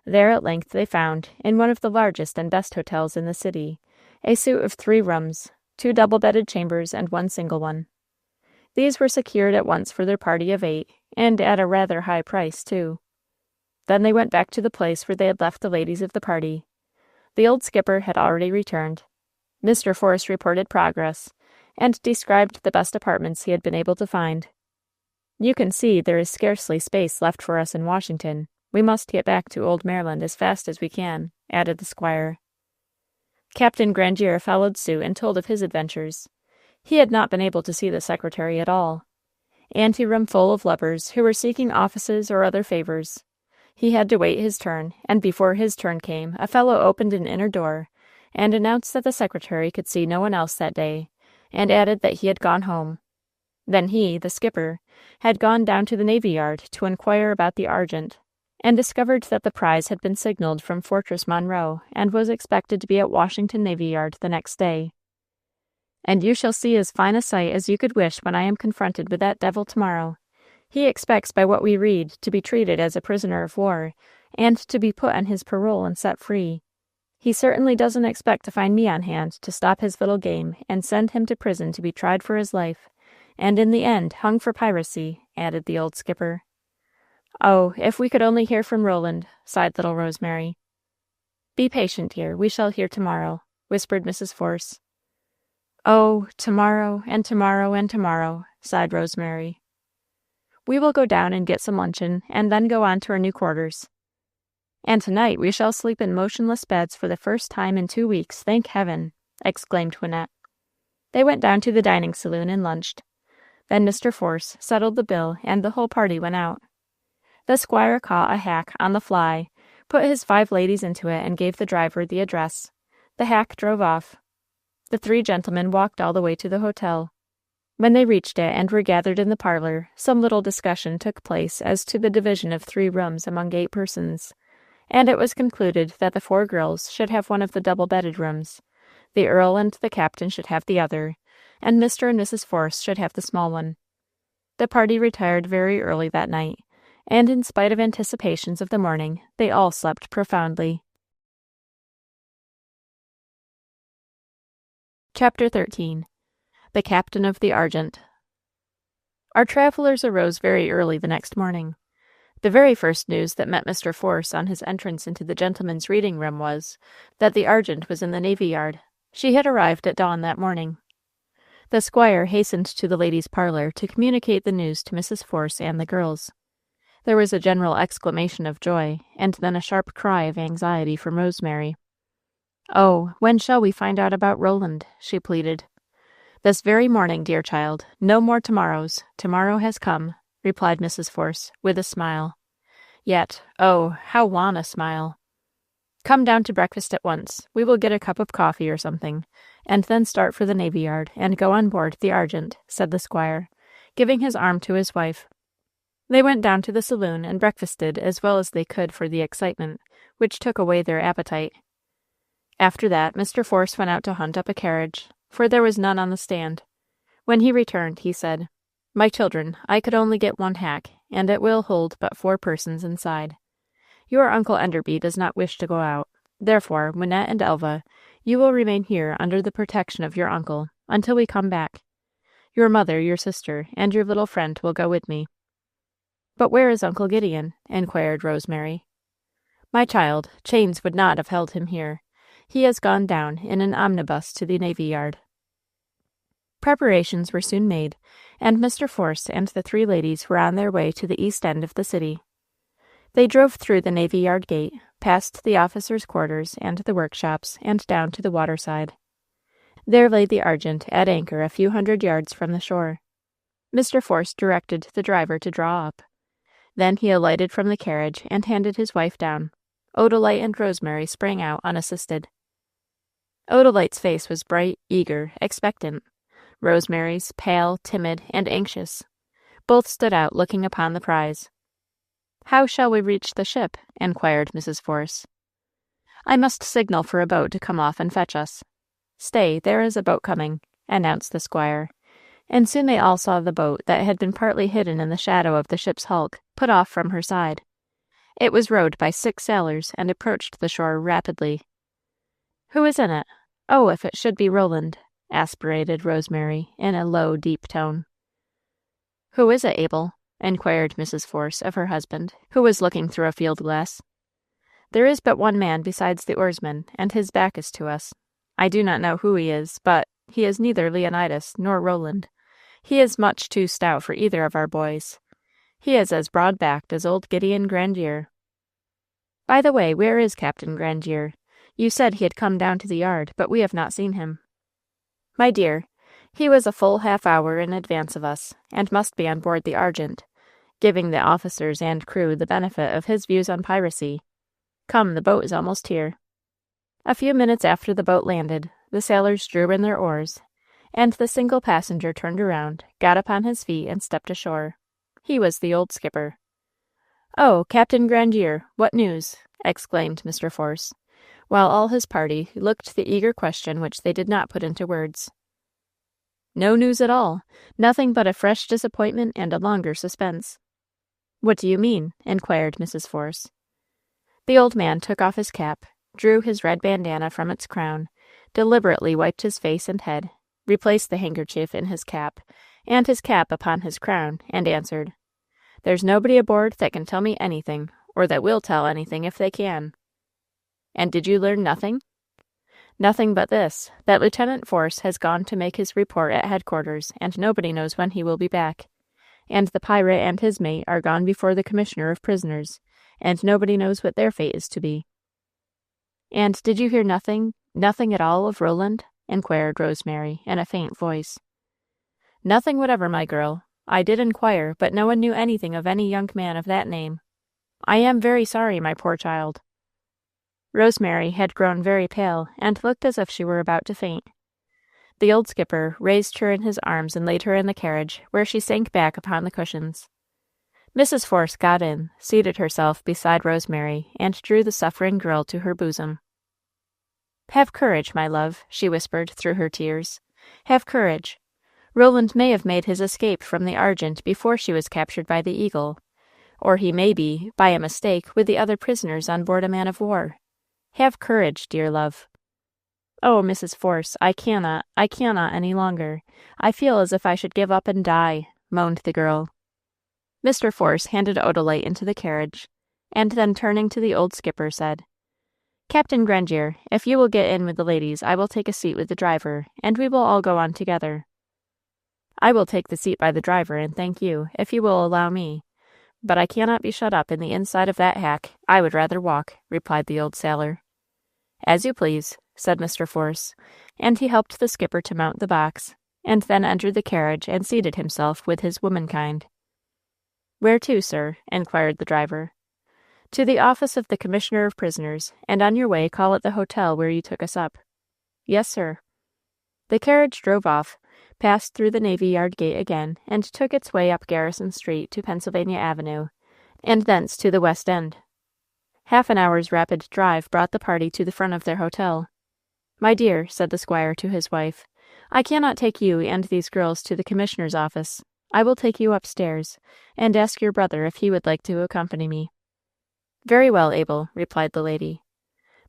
There at length they found, in one of the largest and best hotels in the city, a suite of 3 rooms, 2 double-bedded chambers and 1 single one. These were secured at once for their party of 8, and at a rather high price, too. Then they went back to the place where they had left the ladies of the party. The old skipper had already returned. Mr. Force reported progress, and described the best apartments he had been able to find. "You can see there is scarcely space left for us in Washington. We must get back to old Maryland as fast as we can," added the squire. Captain Grandier followed suit and told of his adventures. He had not been able to see the secretary at all. Anteroom full of lubbers who were seeking offices or other favors. He had to wait his turn, and before his turn came, a fellow opened an inner door, and announced that the secretary could see no one else that day, and added that he had gone home. Then he, the skipper, had gone down to the Navy Yard to inquire about the Argente, and discovered that the prize had been signaled from Fortress Monroe, and was expected to be at Washington Navy Yard the next day. "And you shall see as fine a sight as you could wish when I am confronted with that devil tomorrow. He expects, by what we read, to be treated as a prisoner of war, and to be put on his parole and set free. He certainly doesn't expect to find me on hand to stop his little game and send him to prison to be tried for his life, and in the end hung for piracy," added the old skipper. "Oh, if we could only hear from Roland," sighed little Rosemary. "Be patient, dear, we shall hear tomorrow," whispered Mrs. Force. "Oh, tomorrow, and tomorrow, and tomorrow," sighed Rosemary. "We will go down and get some luncheon, and then go on to our new quarters. And tonight we shall sleep in motionless beds for the first time in 2 weeks, thank heaven!" exclaimed Wynette. They went down to the dining saloon and lunched. Then Mr. Force settled the bill, and the whole party went out. The squire caught a hack on the fly, put his 5 ladies into it, and gave the driver the address. The hack drove off. The 3 gentlemen walked all the way to the hotel. When they reached it and were gathered in the parlor, some little discussion took place as to the division of 3 rooms among 8 persons, and it was concluded that the 4 girls should have one of the double-bedded rooms, the Earl and the captain should have the other, and Mr. and Mrs. Force should have the small one. The party retired very early that night, and in spite of anticipations of the morning, they all slept profoundly. Chapter 13. The Captain of the Argente. Our travelers arose very early the next morning. The very first news that met Mr. Force on his entrance into the gentlemen's reading room was that the Argente was in the Navy Yard. She had arrived at dawn that morning. The squire hastened to the ladies' parlor to communicate the news to Mrs. Force and the girls. There was a general exclamation of joy, and then a sharp cry of anxiety from Rosemary. "Oh, when shall we find out about Roland?" she pleaded. "This very morning, dear child. No more tomorrows. Tomorrow has come," replied Mrs. Force, with a smile. Yet, oh, how wan a smile. "Come down to breakfast at once. We will get a cup of coffee or something, and then start for the Navy Yard and go on board the Argente," said the squire, giving his arm to his wife. They went down to the saloon and breakfasted as well as they could for the excitement, which took away their appetite. After that, Mr. Force went out to hunt up a carriage, for there was none on the stand. When he returned, he said, "My children, I could only get one hack, and it will hold but 4 persons inside. Your Uncle Enderby does not wish to go out. Therefore, Minette and Elva, you will remain here under the protection of your uncle until we come back. Your mother, your sister, and your little friend will go with me." "But where is Uncle Gideon?" inquired Rosemary. "My child, chains would not have held him here. He has gone down in an omnibus to the Navy Yard." Preparations were soon made, and Mr. Force and the 3 ladies were on their way to the east end of the city. They drove through the Navy Yard gate, past the officers' quarters and the workshops, and down to the waterside. There lay the Argente at anchor a few hundred yards from the shore. Mr. Force directed the driver to draw up. Then he alighted from the carriage and handed his wife down. Odalite and Rosemary sprang out unassisted. Odalite's face was bright, eager, expectant. Rosemary's pale, timid, and anxious. Both stood out looking upon the prize. "How shall we reach the ship?" inquired Mrs. Force. "I must signal for a boat to come off and fetch us." "Stay, there is a boat coming," announced the squire, and soon they all saw the boat that had been partly hidden in the shadow of the ship's hulk put off from her side. It was rowed by 6 sailors and approached the shore rapidly. "Who is in it? Oh, if it should be Roland," aspirated Rosemary in a low, deep tone. "Who is it, Abel?" inquired Mrs. Force of her husband, who was looking through a field-glass. "There is but one man besides the oarsman, and his back is to us. I do not know who he is, but he is neither Leonidas nor Roland. He is much too stout for either of our boys. He is as broad-backed as old Gideon Grandier." "By the way, where is Captain Grandier? You said he had come down to the yard, but we have not seen him." "My dear, he was a full half-hour in advance of us, and must be on board the Argente, giving the officers and crew the benefit of his views on piracy. Come, the boat is almost here." A few minutes after the boat landed, the sailors drew in their oars, and the single passenger turned around, got upon his feet, and stepped ashore. He was the old skipper. "Oh, Captain Grandier, what news?" exclaimed Mr. Force, while all his party looked the eager question which they did not put into words. "No news at all. Nothing but a fresh disappointment and a longer suspense." "What do you mean?" inquired Mrs. Force. The old man took off his cap, drew his red bandana from its crown, deliberately wiped his face and head, replaced the handkerchief in his cap, and his cap upon his crown, and answered, "There's nobody aboard that can tell me anything, or that will tell anything if they can." "And did you learn nothing?" "Nothing but this, that Lieutenant Force has gone to make his report at headquarters, and nobody knows when he will be back. And the pirate and his mate are gone before the commissioner of prisoners, and nobody knows what their fate is to be." "And did you hear nothing at all of Roland?" inquired Rosemary in a faint voice. "Nothing whatever, my girl. I did inquire, but no one knew anything of any young man of that name. I am very sorry, my poor child." Rosemary had grown very pale, and looked as if she were about to faint. The old skipper raised her in his arms and laid her in the carriage, where she sank back upon the cushions. Mrs. Force got in, seated herself beside Rosemary, and drew the suffering girl to her bosom. "Have courage, my love," she whispered through her tears. "Have courage. Roland may have made his escape from the Argente before she was captured by the Eagle, or he may be, by a mistake, with the other prisoners on board a man-of-war. Have courage, dear love." "Oh, Mrs. Force, I cannot any longer. I feel as if I should give up and die," moaned the girl. Mr. Force handed Odalite into the carriage, and then turning to the old skipper, said, "Captain Grandier, if you will get in with the ladies, I will take a seat with the driver, and we will all go on together." "I will take the seat by the driver, and thank you, if you will allow me. But I cannot be shut up in the inside of that hack. I would rather walk," replied the old sailor. "As you please," said Mr. Force, and he helped the skipper to mount the box, and then entered the carriage and seated himself with his womankind. "Where to, sir?" inquired the driver. "To the office of the Commissioner of Prisoners, and on your way call at the hotel where you took us up." "Yes, sir." The carriage drove off. passed through the Navy Yard gate again, and took its way up Garrison Street to Pennsylvania Avenue, and thence to the West End. Half an hour's rapid drive brought the party to the front of their hotel. "My dear," said the squire to his wife, "I cannot take you and these girls to the commissioner's office. I will take you upstairs, and ask your brother if he would like to accompany me." "Very well, Abel," replied the lady.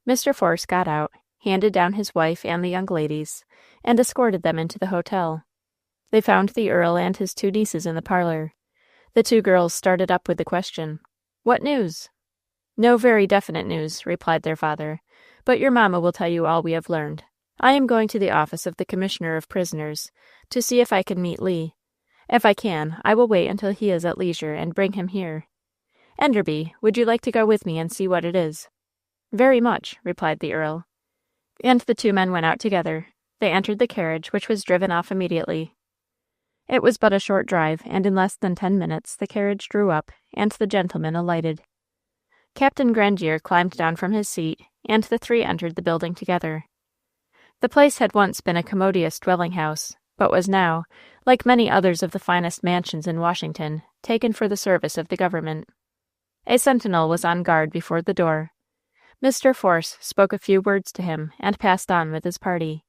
Mr. Force got out, handed down his wife and the young ladies, and escorted them into the hotel. They found the Earl and his two nieces in the parlor. The two girls started up with the question, "What news?" "No very definite news," replied their father, "but your mamma will tell you all we have learned. I am going to the office of the Commissioner of Prisoners to see if I can meet Lee. If I can, I will wait until he is at leisure and bring him here. Enderby, would you like to go with me and see what it is?" "Very much," replied the Earl. And the two men went out together. They entered the carriage, which was driven off immediately. It was but a short drive, and in less than 10 minutes the carriage drew up, and the gentlemen alighted. Captain Grandier climbed down from his seat, and the three entered the building together. The place had once been a commodious dwelling-house, but was now, like many others of the finest mansions in Washington, taken for the service of the government. A sentinel was on guard before the door. Mr. Force spoke a few words to him, and passed on with his party.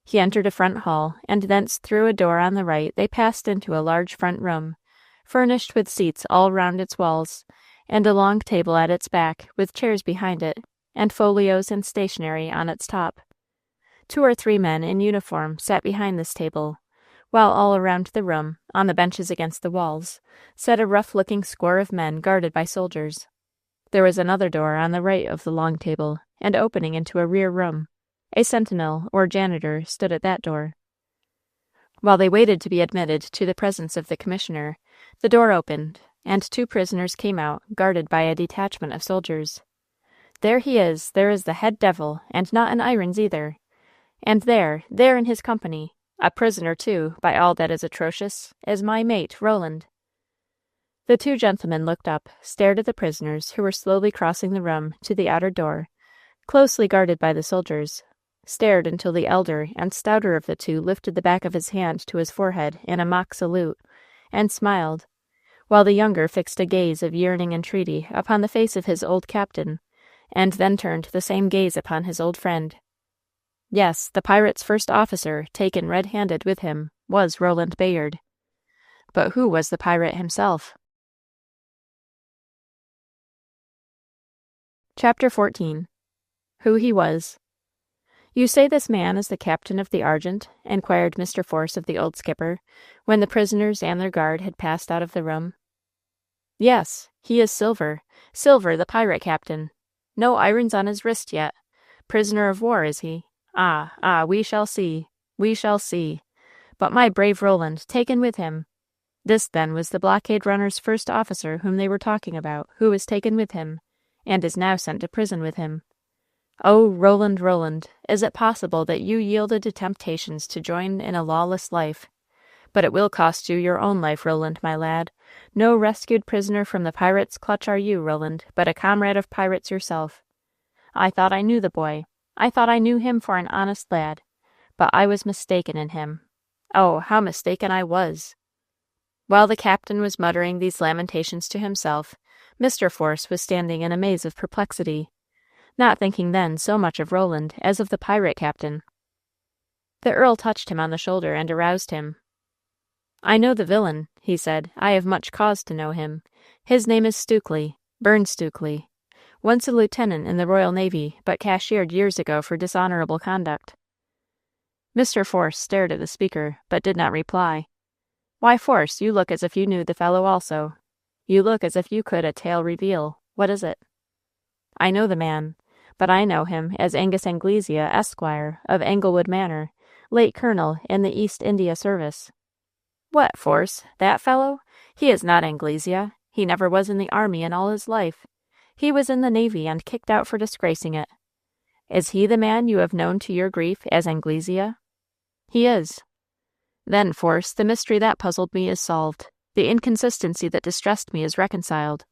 He entered a front hall, and thence through a door on the right they passed into a large front room, furnished with seats all round its walls, and a long table at its back, with chairs behind it, and folios and stationery on its top. 2 or 3 men in uniform sat behind this table, while all around the room, on the benches against the walls, sat a rough-looking score of men guarded by soldiers. There was another door on the right of the long table, and opening into a rear room. A sentinel, or janitor, stood at that door. While they waited to be admitted to the presence of the commissioner, the door opened, and 2 prisoners came out, guarded by a detachment of soldiers. "There he is, there is the head devil, and not in irons either. And there in his company, a prisoner too, by all that is atrocious, is my mate, Roland." The 2 gentlemen looked up, stared at the prisoners, who were slowly crossing the room to the outer door, closely guarded by the soldiers, stared until the elder and stouter of the 2 lifted the back of his hand to his forehead in a mock salute, and smiled, while the younger fixed a gaze of yearning entreaty upon the face of his old captain, and then turned the same gaze upon his old friend. Yes, the pirate's first officer, taken red-handed with him, was Roland Bayard. But who was the pirate himself? Chapter 14. Who he was. "You say this man is the captain of the Argente?" inquired Mr. Force of the old skipper, when the prisoners and their guard had passed out of the room. "Yes, he is Silver, the pirate captain. No irons on his wrist yet. Prisoner of war, is he? Ah, we shall see. But my brave Roland, taken with him. This, then, was the blockade runner's first officer whom they were talking about, who was taken with him, and is now sent to prison with him. Oh, Roland, is it possible that you yielded to temptations to join in a lawless life? But it will cost you your own life, Roland, my lad. No rescued prisoner from the pirates' clutch are you, Roland, but a comrade of pirates yourself. I thought I knew the boy. I thought I knew him for an honest lad, but I was mistaken in him. Oh, how mistaken I was!" While the captain was muttering these lamentations to himself, Mr. Force was standing in a maze of perplexity, not thinking then so much of Roland as of the pirate captain. The Earl touched him on the shoulder and aroused him. "I know the villain," he said. "I have much cause to know him. His name is Stukely, Burn Stukely. Once a lieutenant in the Royal Navy, but cashiered years ago for dishonorable conduct." Mr. Force stared at the speaker, but did not reply. "Why, Force, you look as if you knew the fellow also. You look as if you could a tale reveal. What is it?" "I know the man, but I know him as Angus Anglesea, Esquire, of Englewood Manor, late colonel in the East India service." "What, Force, that fellow? He is not Anglesea. He never was in the army in all his life. He was in the Navy and kicked out for disgracing it. Is he the man you have known to your grief as Anglesea?" "He is." "Then, Force, the mystery that puzzled me is solved. The inconsistency that distressed me is reconciled.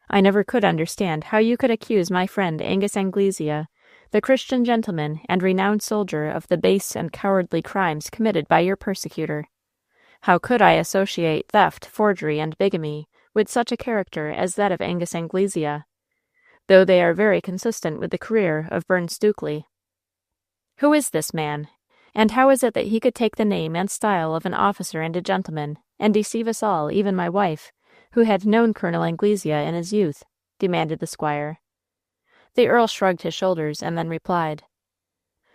I never could understand how you could accuse my friend Angus Anglesea, the Christian gentleman and renowned soldier of the base and cowardly crimes committed by your persecutor. How could I associate theft, forgery, and bigamy with such a character as that of Angus Anglesea, though they are very consistent with the career of Burne Stukely? Who is this man, and how is it that he could take the name and style of an officer and a gentleman, and deceive us all, even my wife, who had known Colonel Anglesea in his youth?" demanded the squire. The Earl shrugged his shoulders and then replied,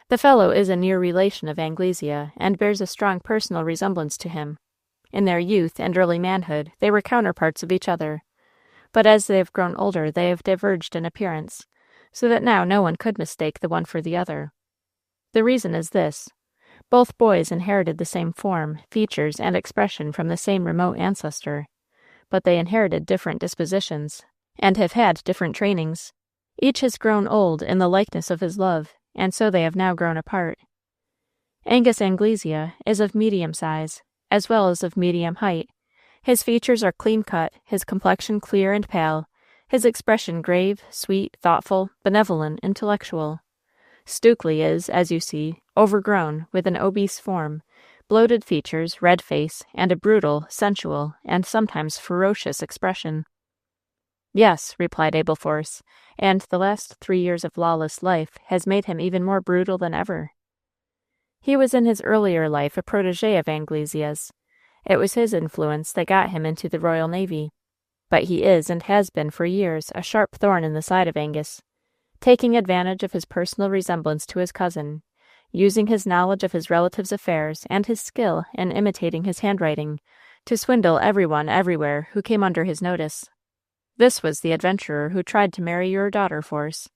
"The fellow is a near relation of Anglesea, and bears a strong personal resemblance to him. In their youth and early manhood they were counterparts of each other, but as they have grown older they have diverged in appearance, so that now no one could mistake the one for the other. The reason is this. Both boys inherited the same form, features, and expression from the same remote ancestor, but they inherited different dispositions, and have had different trainings. Each has grown old in the likeness of his love, and so they have now grown apart. Angus Anglesea is of medium size, as well as of medium height. His features are clean-cut, his complexion clear and pale, his expression grave, sweet, thoughtful, benevolent, intellectual. Stukely is, as you see, overgrown, with an obese form, bloated features, red face, and a brutal, sensual, and sometimes ferocious expression." "Yes," replied Abelforce, "and the last 3 years of lawless life has made him even more brutal than ever." "He was in his earlier life a protégé of Anglesea's. It was his influence that got him into the Royal Navy. But he is and has been for years a sharp thorn in the side of Angus, taking advantage of his personal resemblance to his cousin, using his knowledge of his relative's affairs and his skill in imitating his handwriting to swindle everyone everywhere who came under his notice. This was the adventurer who tried to marry your daughter, Force.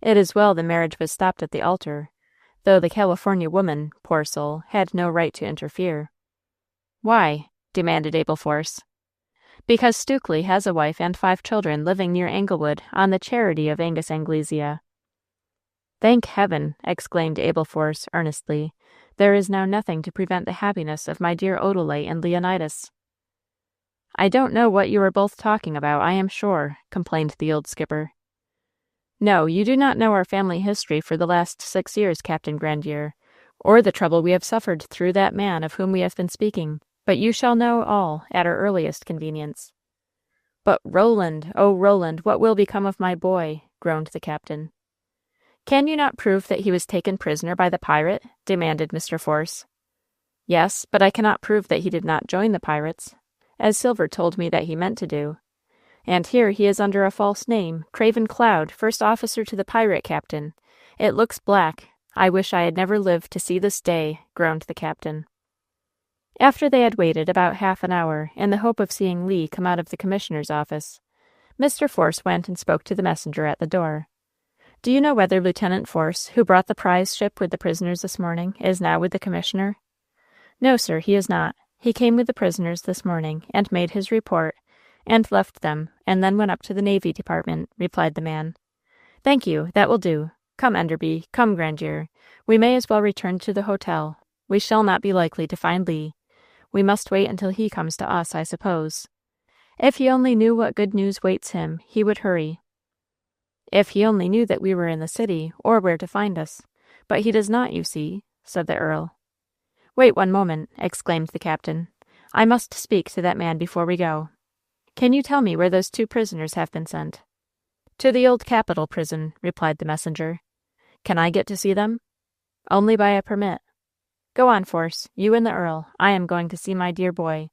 It is well the marriage was stopped at the altar, though the California woman, poor soul, had no right to interfere." "Why?" demanded Abelforce. "Because Stukely has a wife and 5 children living near Englewood on the charity of Angus Anglesea." "Thank heaven!" exclaimed Abelforce earnestly. "There is now nothing to prevent the happiness of my dear Odelay and Leonidas." "I don't know what you are both talking about, I am sure," complained the old skipper. "No, you do not know our family history for the last 6 years, Captain Grandier, or the trouble we have suffered through that man of whom we have been speaking, but you shall know all at our earliest convenience." "But Roland, oh Roland, what will become of my boy?" groaned the captain. "Can you not prove that he was taken prisoner by the pirate?" demanded Mr. Force. "Yes, but I cannot prove that he did not join the pirates, as Silver told me that he meant to do. And here he is under a false name, Craven Cloud, first officer to the pirate captain. It looks black. I wish I had never lived to see this day," groaned the captain. After they had waited about half an hour in the hope of seeing Lee come out of the commissioner's office, Mr. Force went and spoke to the messenger at the door. "Do you know whether Lieutenant Force, who brought the prize ship with the prisoners this morning, is now with the commissioner?" "No, sir, he is not. He came with the prisoners this morning and made his report, and left them, and then went up to the Navy Department," replied the man. "Thank you, that will do. Come, Enderby, come, Grandier. We may as well return to the hotel. We shall not be likely to find Lee. We must wait until he comes to us, I suppose. If he only knew what good news waits him, he would hurry." "If he only knew that we were in the city, or where to find us. But he does not, you see," said the Earl. "Wait one moment," exclaimed the captain. "I must speak to that man before we go. Can you tell me where those 2 prisoners have been sent?" "To the old Capitol prison," replied the messenger. "Can I get to see them?" "Only by a permit. Go on, Force, you and the Earl. I am going to see my dear boy.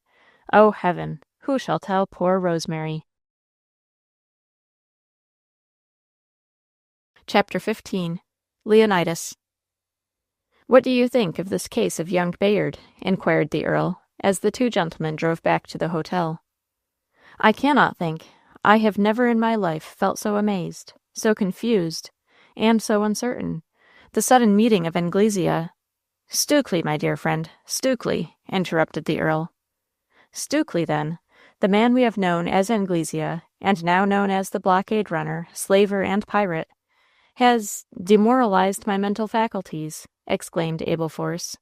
Oh, heaven! Who shall tell poor Rosemary?" Chapter 15. Leonidas. "What do you think of this case of young Bayard?" inquired the Earl, as the 2 gentlemen drove back to the hotel. "I cannot think. I have never in my life felt so amazed, so confused, and so uncertain. The sudden meeting of Anglesea—" "Stukely, my dear friend, Stukely," interrupted the Earl. "Stukely, then, the man we have known as Anglesea, and now known as the blockade runner, slaver, and pirate, has demoralized my mental faculties," exclaimed Abelforce.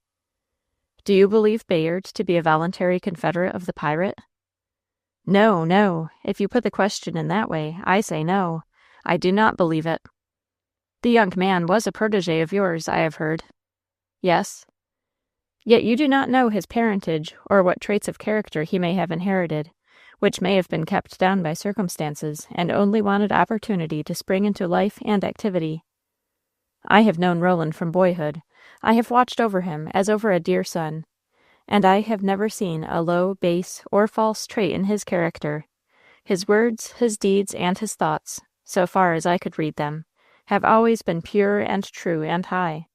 "Do you believe Bayard to be a voluntary confederate of the pirate?" "No, no. If you put the question in that way, I say no. I do not believe it." The young man was a protege of yours, I have heard. Yes. Yet you do not know his parentage, or what traits of character he may have inherited, which may have been kept down by circumstances, and only wanted opportunity to spring into life and activity. I have known Roland from boyhood. I have watched over him as over a dear son, and I have never seen a low, base, or false trait in his character. His words, his deeds, and his thoughts, so far as I could read them, have always been pure and true and high.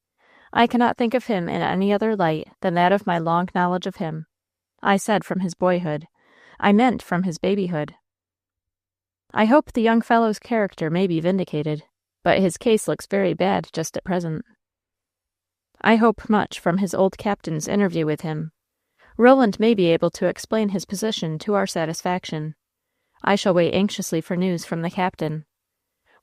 I cannot think of him in any other light than that of my long knowledge of him. I said from his boyhood. I meant from his babyhood. I hope the young fellow's character may be vindicated, but his case looks very bad just at present. I hope much from his old captain's interview with him. Roland may be able to explain his position to our satisfaction. I shall wait anxiously for news from the captain.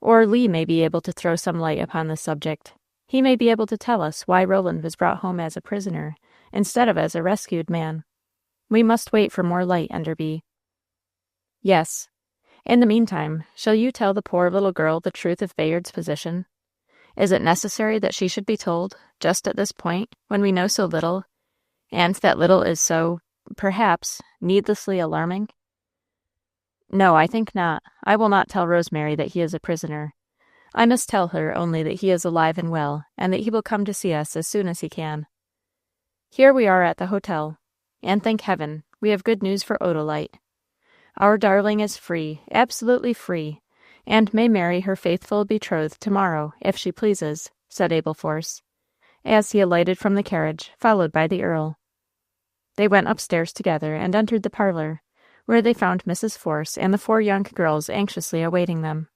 Or Lee may be able to throw some light upon this subject. He may be able to tell us why Roland was brought home as a prisoner, instead of as a rescued man. We must wait for more light, Enderby. Yes. In the meantime, shall you tell the poor little girl the truth of Bayard's position? Is it necessary that she should be told, just at this point, when we know so little, and that little is so, perhaps, needlessly alarming? No, I think not. I will not tell Rosemary that he is a prisoner. I must tell her only that he is alive and well, and that he will come to see us as soon as he can. Here we are at the hotel, and thank heaven, we have good news for Odalite. Our darling is free, absolutely free, and may marry her faithful betrothed tomorrow, if she pleases, said Abelforce, as he alighted from the carriage, followed by the Earl. They went upstairs together and entered the parlor, where they found Mrs. Force and the 4 young girls anxiously awaiting them.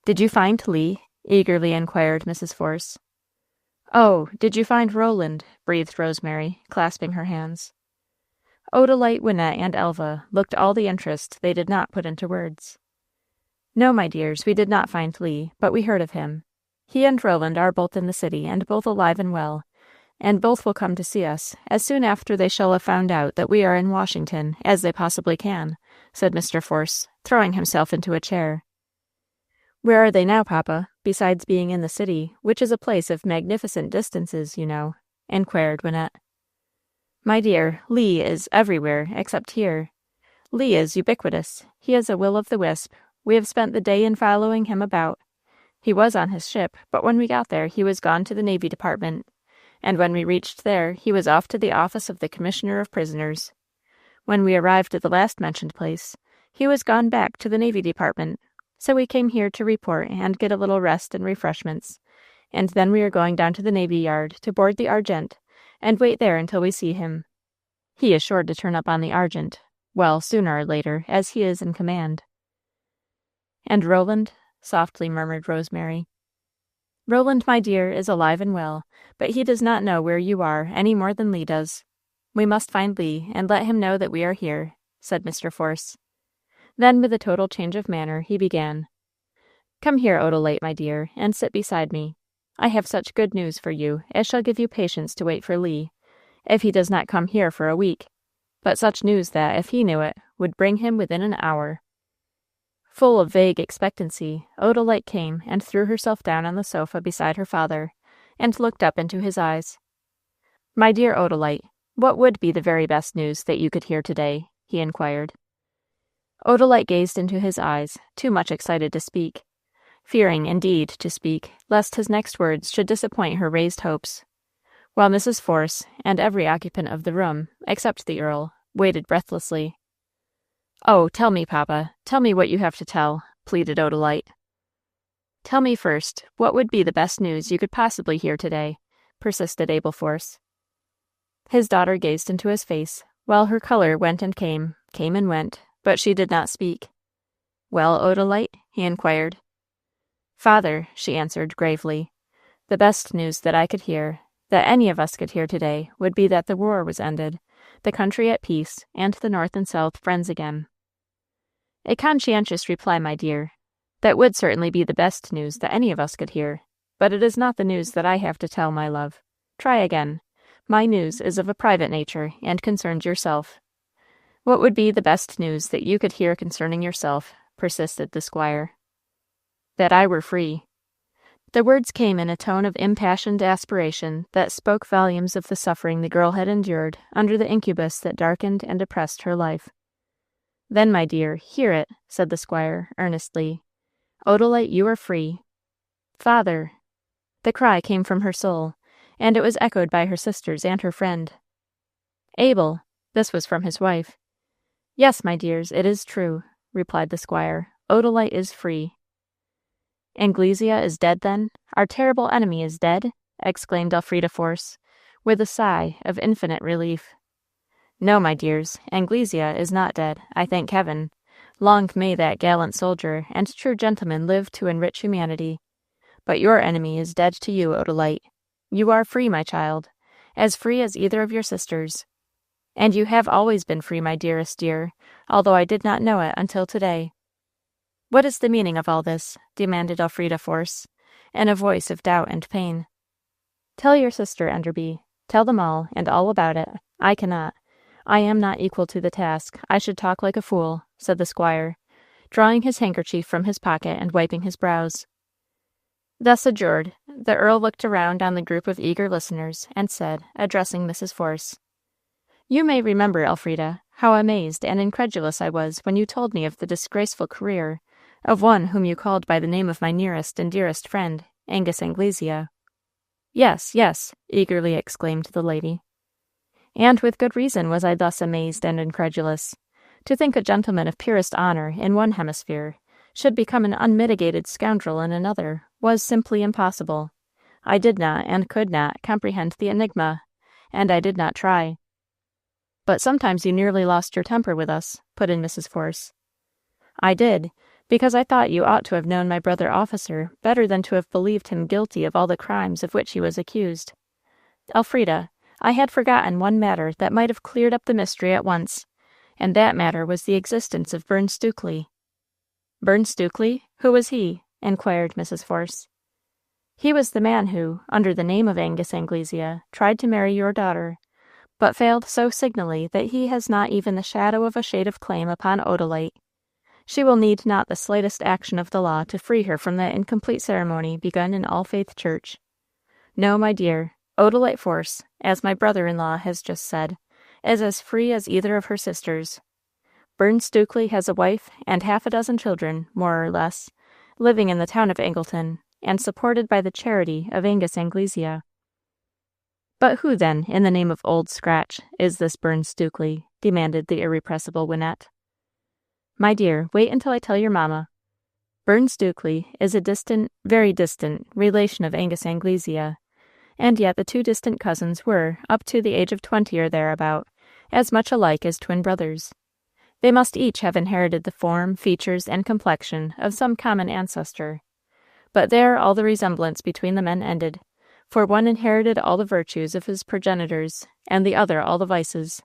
"Did you find Lee?" eagerly inquired Mrs. Force. "Oh, did you find Roland?" breathed Rosemary, clasping her hands. Odalite, Wynette, and Elva looked all the interest they did not put into words. "No, my dears, we did not find Lee, but we heard of him. He and Roland are both in the city, and both alive and well, and both will come to see us as soon after they shall have found out that we are in Washington as they possibly can," said Mr. Force, throwing himself into a chair. "Where are they now, Papa, besides being in the city, which is a place of magnificent distances, you know?" inquired Wynette. "My dear, Lee is everywhere, except here. Lee is ubiquitous. He is a will-o'-the-wisp. We have spent the day in following him about. He was on his ship, but when we got there he was gone to the Navy Department, and when we reached there he was off to the office of the Commissioner of Prisoners. When we arrived at the last-mentioned place, he was gone back to the Navy Department, so we came here to report and get a little rest and refreshments, and then we are going down to the Navy Yard to board the Argente, and wait there until we see him. He is sure to turn up on the Argente, well, sooner or later, as he is in command." "And Roland?" softly murmured Rosemary. "Roland, my dear, is alive and well, but he does not know where you are any more than Lee does. We must find Lee, and let him know that we are here," said Mr. Force. Then, with a total change of manner, he began. "Come here, Odalite, my dear, and sit beside me. I have such good news for you as shall give you patience to wait for Lee, if he does not come here for a week, but such news that, if he knew it, would bring him within an hour." Full of vague expectancy, Odalite came and threw herself down on the sofa beside her father, and looked up into his eyes. "My dear Odalite, what would be the very best news that you could hear today?" he inquired. Odalite gazed into his eyes, too much excited to speak, fearing, indeed, to speak, lest his next words should disappoint her raised hopes, while Mrs. Force and every occupant of the room, except the Earl, waited breathlessly. "Oh, tell me, Papa, tell me what you have to tell," pleaded Odalite. "Tell me first, what would be the best news you could possibly hear today?" persisted Abelforce. His daughter gazed into his face, while her color went and came and went, but she did not speak. "Well, Odalite?" he inquired. "Father," she answered gravely, "the best news that I could hear, that any of us could hear today, would be that the war was ended, the country at peace, and the North and South friends again." "A conscientious reply, my dear. That would certainly be the best news that any of us could hear, but it is not the news that I have to tell, my love. Try again. My news is of a private nature, and concerns yourself." "What would be the best news that you could hear concerning yourself?" persisted the squire. "That I were free." The words came in a tone of impassioned aspiration that spoke volumes of the suffering the girl had endured under the incubus that darkened and oppressed her life. "Then, my dear, hear it," said the squire, earnestly. "Odalite, you are free." "Father!" The cry came from her soul, and it was echoed by her sisters and her friend. "Abel!" This was from his wife. "Yes, my dears, it is true," replied the squire. "Odalite is free." "Anglesea is dead, then? Our terrible enemy is dead?" exclaimed Elfrida Force, with a sigh of infinite relief. "No, my dears, Anglesea is not dead, I thank Heaven. Long may that gallant soldier and true gentleman live to enrich humanity. But your enemy is dead to you, Odalite. You are free, my child, as free as either of your sisters. And you have always been free, my dearest dear, although I did not know it until today." "What is the meaning of all this?" demanded Elfrida Force, in a voice of doubt and pain. "Tell your sister, Enderby. Tell them all, and all about it. I cannot. I am not equal to the task. I should talk like a fool," said the squire, drawing his handkerchief from his pocket and wiping his brows. Thus adjured, the Earl looked around on the group of eager listeners, and said, addressing Mrs. Force, "You may remember, Elfrida, how amazed and incredulous I was when you told me of the disgraceful career of one whom you called by the name of my nearest and dearest friend, Angus Anglesea." "Yes, yes," eagerly exclaimed the lady. "And with good reason was I thus amazed and incredulous. To think a gentleman of purest honor in one hemisphere should become an unmitigated scoundrel in another was simply impossible. I did not and could not comprehend the enigma, and I did not try." "But sometimes you nearly lost your temper with us," put in Mrs. Force. "I did, because I thought you ought to have known my brother officer better than to have believed him guilty of all the crimes of which he was accused. Elfrida, I had forgotten one matter that might have cleared up the mystery at once, and that matter was the existence of Burn Stukely." "Burn Stukely? Who was he?" inquired Mrs. Force. "He was the man who, under the name of Angus Anglesea, tried to marry your daughter, but failed so signally that he has not even the shadow of a shade of claim upon Odalite. She will need not the slightest action of the law to free her from that incomplete ceremony begun in All Faith Church. No, my dear, Odalite Force, as my brother-in-law has just said, is as free as either of her sisters. Burn Stukely has a wife and half a dozen children, more or less, living in the town of Angleton, and supported by the charity of Angus Anglesea." "But who, then, in the name of Old Scratch, is this Burn Stukely?" demanded the irrepressible Wynette. "My dear, wait until I tell your mamma. Burn Stukely is a distant, very distant, relation of Angus Anglesea, and yet the two distant cousins were, up to the age of 20 or thereabout, as much alike as twin brothers. They must each have inherited the form, features, and complexion of some common ancestor. But there all the resemblance between the men ended, for one inherited all the virtues of his progenitors, and the other all the vices.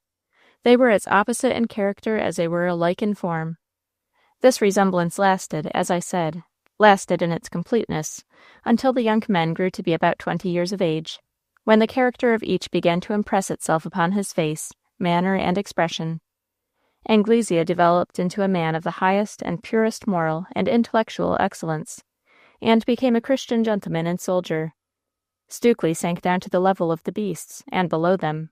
They were as opposite in character as they were alike in form. This resemblance lasted, as I said, lasted in its completeness, until the young men grew to be about 20 years of age, when the character of each began to impress itself upon his face, manner, and expression. Anglesea developed into a man of the highest and purest moral and intellectual excellence, and became a Christian gentleman and soldier. Stukely sank down to the level of the beasts, and below them,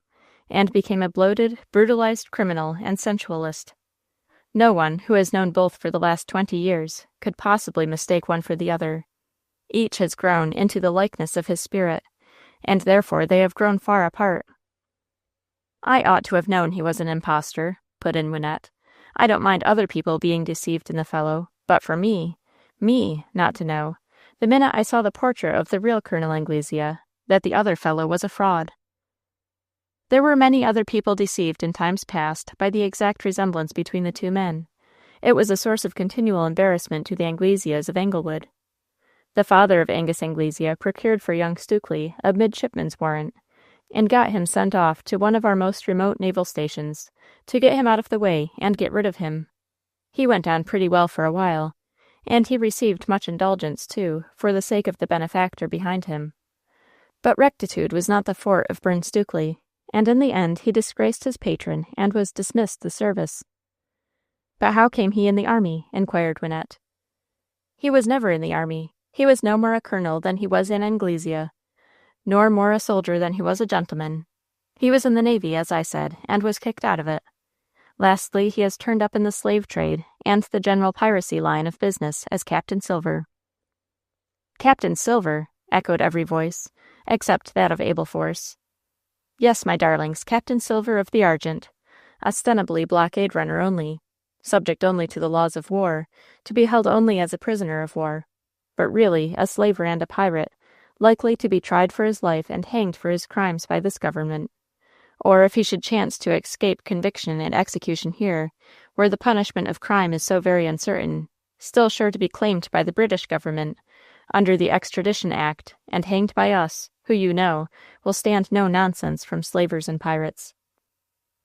and became a bloated, brutalized criminal and sensualist. No one, who has known both for the last 20 years, could possibly mistake one for the other. Each has grown into the likeness of his spirit, and therefore they have grown far apart." "I ought to have known he was an impostor," put in Wynette. "I don't mind other people being deceived in the fellow, but for me not to know, the minute I saw the portrait of the real Colonel Anglesea, that the other fellow was a fraud." There were many other people deceived in times past by the exact resemblance between the two men. It was a source of continual embarrassment to the Angleseas of Englewood. The father of Angus Anglesea procured for young Stukely a midshipman's warrant, and got him sent off to one of our most remote naval stations, to get him out of the way and get rid of him. He went on pretty well for a while, and he received much indulgence, too, for the sake of the benefactor behind him. But rectitude was not the forte of Burn Stukely, and in the end he disgraced his patron and was dismissed the service. "But how came he in the army?" inquired Wynette. "He was never in the army. He was no more a colonel than he was in Anglesea, nor more a soldier than he was a gentleman. He was in the Navy, as I said, and was kicked out of it. Lastly, he has turned up in the slave trade and the general piracy line of business as Captain Silver." "Captain Silver," echoed every voice, except that of Abel Force. "Yes, my darlings, Captain Silver of the Argent, ostensibly blockade runner only, subject only to the laws of war, to be held only as a prisoner of war, but really a slaver and a pirate, likely to be tried for his life and hanged for his crimes by this government. Or if he should chance to escape conviction and execution here, where the punishment of crime is so very uncertain, still sure to be claimed by the British government, under the Extradition Act, and hanged by us, who, you know, will stand no nonsense from slavers and pirates.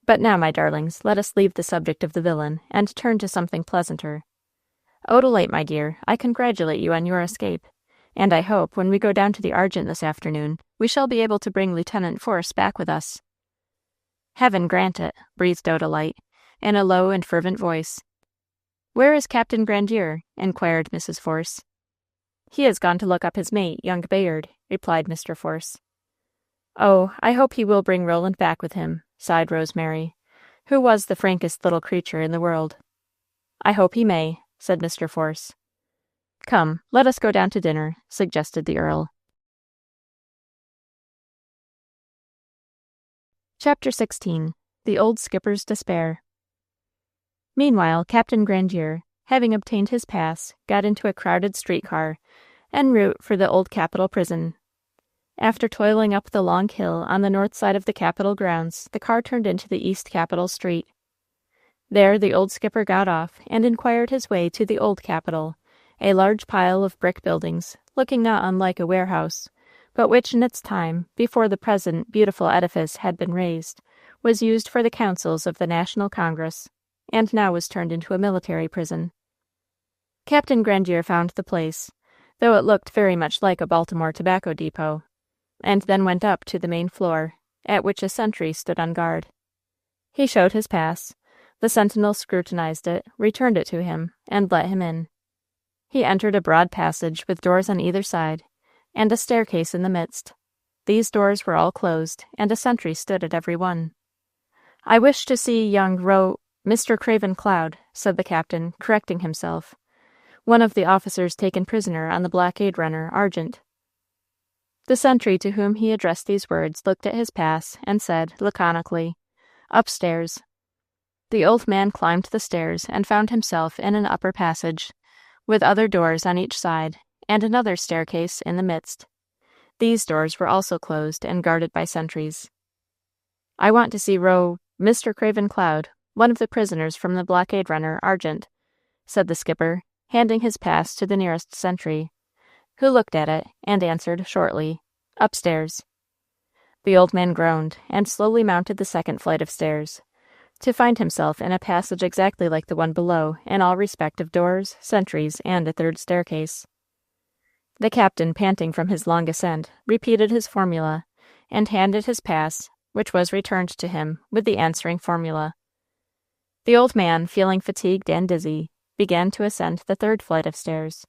But now, my darlings, let us leave the subject of the villain, and turn to something pleasanter. Odalite, my dear, I congratulate you on your escape, and I hope, when we go down to the Argent this afternoon, we shall be able to bring Lieutenant Force back with us." "Heaven grant it," breathed Odalite, in a low and fervent voice. "Where is Captain Grandier?" inquired Mrs. Force. "He has gone to look up his mate, young Bayard," replied Mr. Force. "Oh, I hope he will bring Roland back with him," sighed Rosemary, who was the frankest little creature in the world. "I hope he may," said Mr. Force. "Come, let us go down to dinner," suggested the Earl. Chapter 16. The Old Skipper's Despair. Meanwhile, Captain Grandier, having obtained his pass, got into a crowded streetcar, en route for the Old Capitol Prison. After toiling up the long hill on the north side of the Capitol grounds, the car turned into the East Capitol Street. There the old skipper got off and inquired his way to the Old Capitol, a large pile of brick buildings, looking not unlike a warehouse, but which in its time, before the present beautiful edifice had been raised, was used for the councils of the National Congress, and now was turned into a military prison. Captain Grandier found the place, though it looked very much like a Baltimore tobacco depot, and then went up to the main floor, at which a sentry stood on guard. He showed his pass. The sentinel scrutinized it, returned it to him, and let him in. He entered a broad passage with doors on either side, and a staircase in the midst. These doors were all closed, and a sentry stood at every one. "I wish to see young Mr. Craven Cloud," said the captain, correcting himself, "one of the officers taken prisoner on the blockade runner Argent." The sentry to whom he addressed these words looked at his pass and said, laconically, "Upstairs." The old man climbed the stairs and found himself in an upper passage, with other doors on each side, and another staircase in the midst. These doors were also closed and guarded by sentries. "I want to see Mr. Craven Cloud, one of the prisoners from the blockade runner Argent," said the skipper, handing his pass to the nearest sentry, who looked at it and answered shortly, "Upstairs." The old man groaned and slowly mounted the second flight of stairs, to find himself in a passage exactly like the one below in all respect of doors, sentries, and a third staircase. The captain, panting from his long ascent, repeated his formula, and handed his pass, which was returned to him with the answering formula. The old man, feeling fatigued and dizzy, began to ascend the third flight of stairs.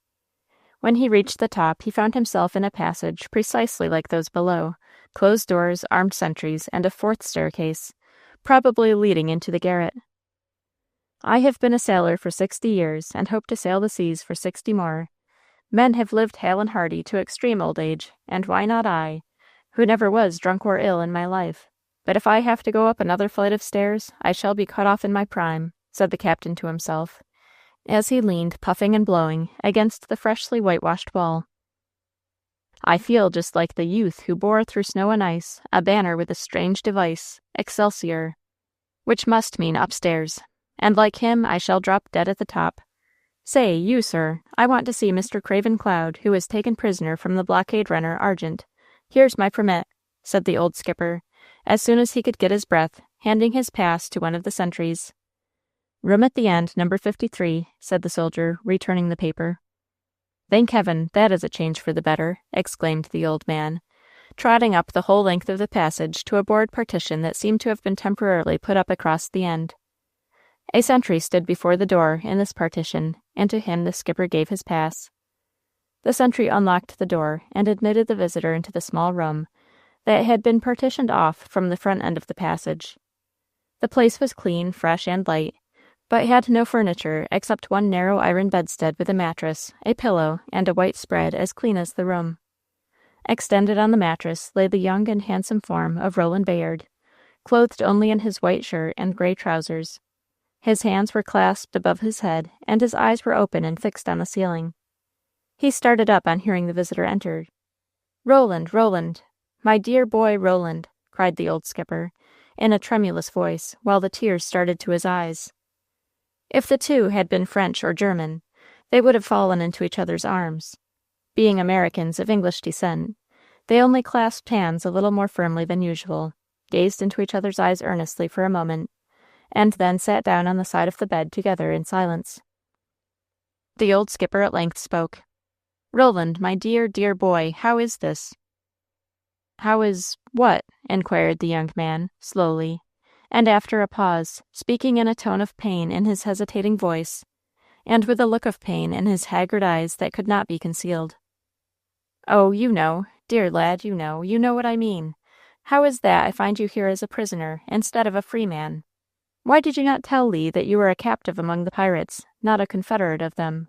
When he reached the top, he found himself in a passage precisely like those below, closed doors, armed sentries, and a fourth staircase, probably leading into the garret. "I have been a sailor for 60 years, and hope to sail the seas for 60 more. Men have lived hale and hearty to extreme old age, and why not I, who never was drunk or ill in my life? But if I have to go up another flight of stairs, I shall be cut off in my prime," said the captain to himself, as he leaned, puffing and blowing, against the freshly whitewashed wall. "I feel just like the youth who bore through snow and ice a banner with a strange device, Excelsior, which must mean upstairs, and like him I shall drop dead at the top. Say, you, sir, I want to see Mr. Craven Cloud, who was taken prisoner from the blockade runner Argent. Here's my permit," said the old skipper, as soon as he could get his breath, handing his pass to one of the sentries. "Room at the end, number 53, said the soldier, returning the paper. "Thank heaven, that is a change for the better," exclaimed the old man, trotting up the whole length of the passage to a board partition that seemed to have been temporarily put up across the end. A sentry stood before the door in this partition, and to him the skipper gave his pass. The sentry unlocked the door and admitted the visitor into the small room that had been partitioned off from the front end of the passage. The place was clean, fresh, and light, but had no furniture except one narrow iron bedstead with a mattress, a pillow, and a white spread as clean as the room. Extended on the mattress lay the young and handsome form of Roland Bayard, clothed only in his white shirt and gray trousers. His hands were clasped above his head, and his eyes were open and fixed on the ceiling. He started up on hearing the visitor enter. "Roland, Roland! My dear boy Roland!" cried the old skipper, in a tremulous voice, while the tears started to his eyes. If the two had been French or German, they would have fallen into each other's arms. Being Americans of English descent, they only clasped hands a little more firmly than usual, gazed into each other's eyes earnestly for a moment, and then sat down on the side of the bed together in silence. The old skipper at length spoke. "Roland, my dear, dear boy, how is this?" "How is what?" inquired the young man, slowly, and after a pause, speaking in a tone of pain in his hesitating voice, and with a look of pain in his haggard eyes that could not be concealed. "Oh, you know, dear lad, you know what I mean. How is that I find you here as a prisoner, instead of a free man? Why did you not tell Lee that you were a captive among the pirates, not a confederate of them?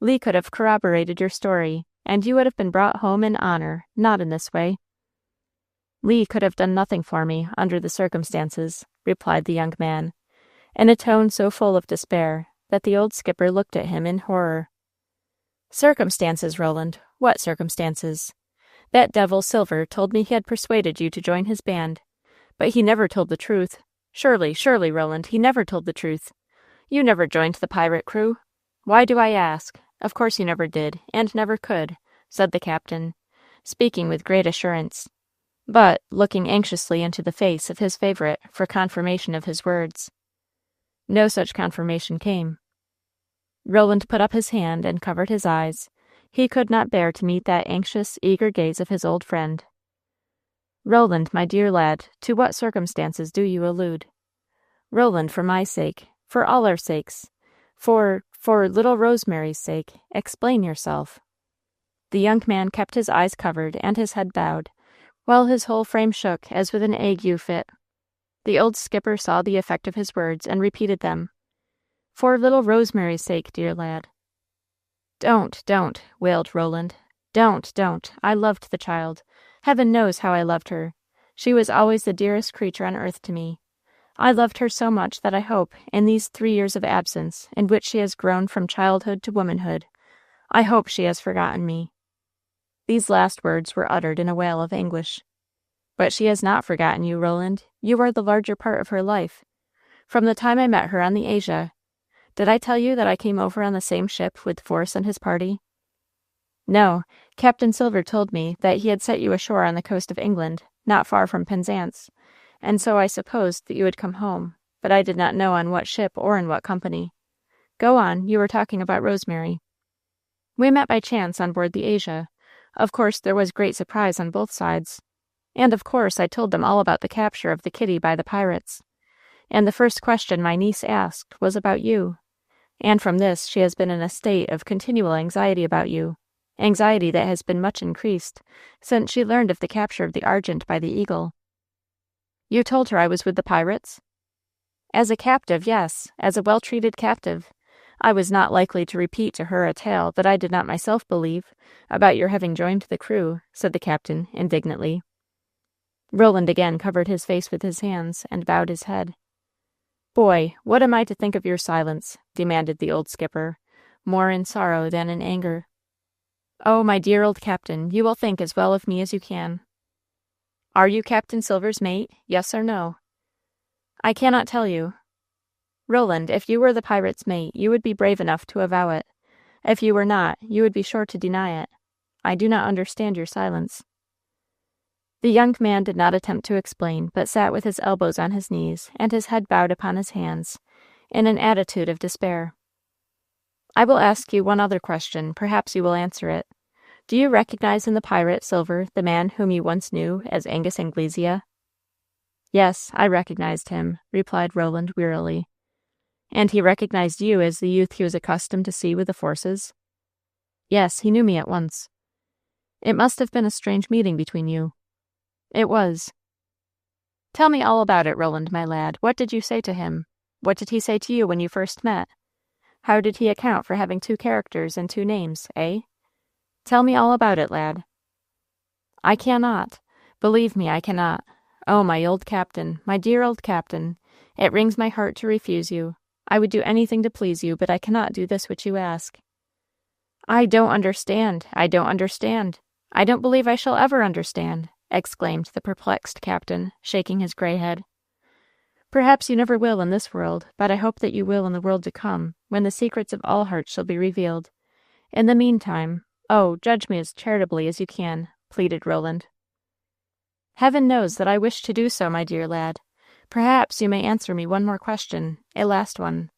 Lee could have corroborated your story, and you would have been brought home in honor, not in this way." "Lee could have done nothing for me, under the circumstances," replied the young man, in a tone so full of despair that the old skipper looked at him in horror. "Circumstances, Roland? What circumstances? That devil Silver told me he had persuaded you to join his band, but he never told the truth. Surely, Roland, he never told the truth. You never joined the pirate crew. Why do I ask? Of course you never did, and never could," said the captain, speaking with great assurance, but looking anxiously into the face of his favorite for confirmation of his words. No such confirmation came. Roland put up his hand and covered his eyes. He could not bear to meet that anxious, eager gaze of his old friend. "Roland, my dear lad, to what circumstances do you allude? Roland, for my sake, for all our sakes, for little Rosemary's sake, explain yourself." The young man kept his eyes covered and his head bowed, while his whole frame shook as with an ague fit. The old skipper saw the effect of his words and repeated them. "For little Rosemary's sake, dear lad." Don't," wailed Roland. Don't. I loved the child. Heaven knows how I loved her. She was always the dearest creature on earth to me. I loved her so much that I hope, in these 3 years of absence, in which she has grown from childhood to womanhood, I hope she has forgotten me." These last words were uttered in a wail of anguish. "But she has not forgotten you, Roland. You are the larger part of her life. From the time I met her on the Asia, did I tell you that I came over on the same ship with Force and his party?" "No. Captain Silver told me that he had set you ashore on the coast of England, not far from Penzance, and so I supposed that you had come home, but I did not know on what ship or in what company. Go on, you were talking about Rosemary." "We met by chance on board the Asia. Of course there was great surprise on both sides. And of course I told them all about the capture of the Kitty by the pirates. And the first question my niece asked was about you. And from this she has been in a state of continual anxiety about you, anxiety that has been much increased since she learned of the capture of the Argente by the Eagle." "You told her I was with the pirates?" "As a captive, yes, as a well-treated captive. I was not likely to repeat to her a tale that I did not myself believe about your having joined the crew," said the captain, indignantly. Roland again covered his face with his hands and bowed his head. "Boy, what am I to think of your silence?" demanded the old skipper, more in sorrow than in anger. "Oh, my dear old captain, you will think as well of me as you can. Are you Captain Silver's mate, yes or no?" "I cannot tell you." "Roland, if you were the pirate's mate, you would be brave enough to avow it. If you were not, you would be sure to deny it. I do not understand your silence." The young man did not attempt to explain, but sat with his elbows on his knees and his head bowed upon his hands, in an attitude of despair. "I will ask you one other question. Perhaps you will answer it. Do you recognize in the pirate Silver the man whom you once knew as Angus Anglesea?" "Yes, I recognized him," replied Roland wearily. "And he recognized you as the youth he was accustomed to see with the Forces?" Yes, he knew me at once. It must have been a strange meeting between you. It was. Tell me all about it, Roland, my lad. What did you say to him? What did he say to you when you first met? How did he account for having 2 characters and 2 names, eh? Tell me all about it, lad. I cannot. Believe me, I cannot. Oh, my old captain, my dear old captain, it wrings my heart to refuse you. I would do anything to please you, but I cannot do this which you ask. I don't understand. I don't understand. I don't believe I shall ever understand, exclaimed the perplexed captain, shaking his gray head. Perhaps you never will in this world, but I hope that you will in the world to come, when the secrets of all hearts shall be revealed. In the meantime, oh, judge me as charitably as you can, pleaded Roland. Heaven knows that I wish to do so, my dear lad. Perhaps you may answer me one more question, a last one.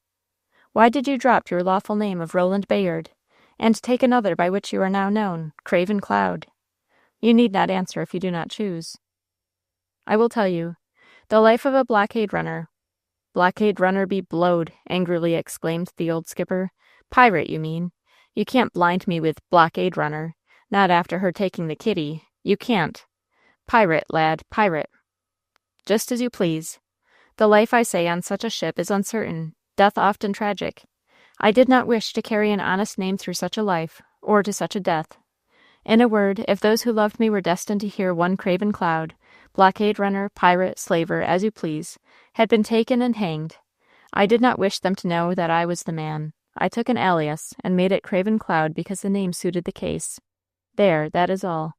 Why did you drop your lawful name of Roland Bayard, and take another by which you are now known, Craven Cloud? You need not answer if you do not choose. I will tell you. The life of a blockade runner. Blockade runner be blowed, angrily exclaimed the old skipper. Pirate, you mean. You can't blind me with blockade runner. Not after her taking the kitty. You can't. Pirate, lad, pirate. Just as you please. The life, I say, on such a ship is uncertain, death often tragic. I did not wish to carry an honest name through such a life, or to such a death. In a word, if those who loved me were destined to hear one Craven Cloud, blockade runner, pirate, slaver, as you please, had been taken and hanged, I did not wish them to know that I was the man. I took an alias, and made it Craven Cloud because the name suited the case. There, that is all.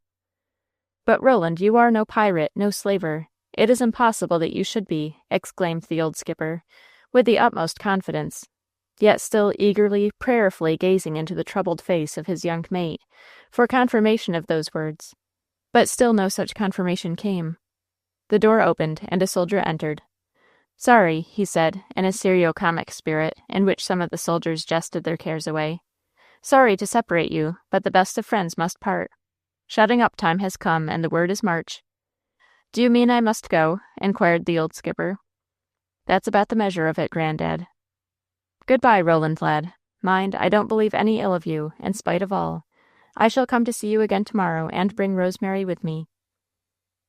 But, Roland, you are no pirate, no slaver. It is impossible that you should be, exclaimed the old skipper, with the utmost confidence, yet still eagerly, prayerfully gazing into the troubled face of his young mate, for confirmation of those words. But still no such confirmation came. The door opened, and a soldier entered. Sorry, he said, in a serio-comic spirit, in which some of the soldiers jested their cares away. Sorry to separate you, but the best of friends must part. Shutting up time has come, and the word is march. Do you mean I must go? Inquired the old skipper. That's about the measure of it, Grandad. Goodbye, Roland, lad. Mind, I don't believe any ill of you, in spite of all. I shall come to see you again tomorrow, and bring Rosemary with me.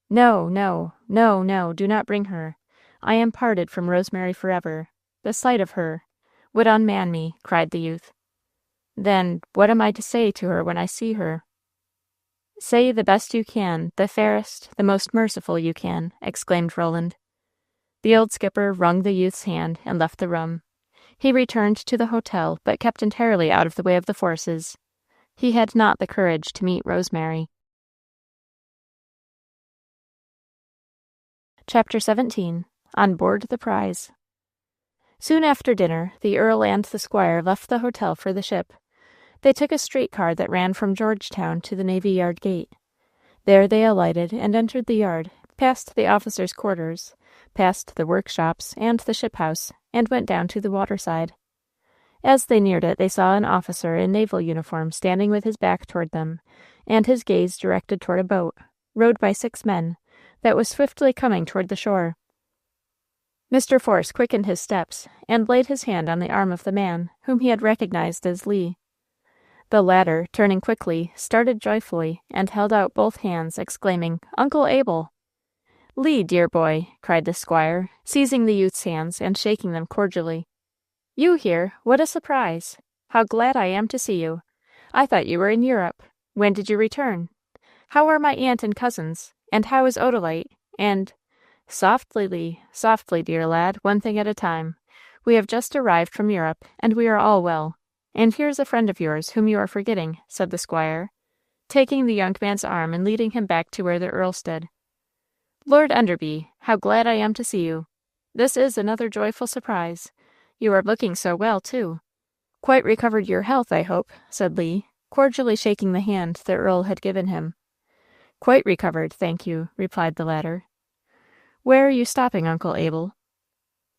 No, no, no, no, do not bring her. I am parted from Rosemary forever. The sight of her would unman me, cried the youth. Then, what am I to say to her when I see her? Say the best you can, the fairest, the most merciful you can, exclaimed Roland. The old skipper wrung the youth's hand and left the room. He returned to the hotel, but kept entirely out of the way of the forces. He had not the courage to meet Rosemary. Chapter 17. On Board the Prize. Soon after dinner, the Earl and the squire left the hotel for the ship. They took a streetcar that ran from Georgetown to the Navy Yard gate. There they alighted and entered the yard, past the officers' quarters, past the workshops and the ship-house, and went down to the waterside. As they neared it, they saw an officer in naval uniform standing with his back toward them, and his gaze directed toward a boat, rowed by 6 men, that was swiftly coming toward the shore. Mr. Force quickened his steps, and laid his hand on the arm of the man, whom he had recognized as Lee. The latter, turning quickly, started joyfully, and held out both hands, exclaiming, "Uncle Abel!" "Lee, dear boy," cried the squire, seizing the youth's hands and shaking them cordially. "You here? What a surprise! How glad I am to see you! I thought you were in Europe. When did you return? How are my aunt and cousins? And how is Odalite? And—" "Softly, Lee, softly, dear lad, one thing at a time. We have just arrived from Europe, and we are all well. And here's a friend of yours whom you are forgetting," said the squire, taking the young man's arm and leading him back to where the Earl stood. "Lord Enderby, how glad I am to see you. This is another joyful surprise. You are looking so well, too. Quite recovered your health, I hope," said Lee, cordially shaking the hand the Earl had given him. "Quite recovered, thank you," replied the latter. "Where are you stopping, Uncle Abel?"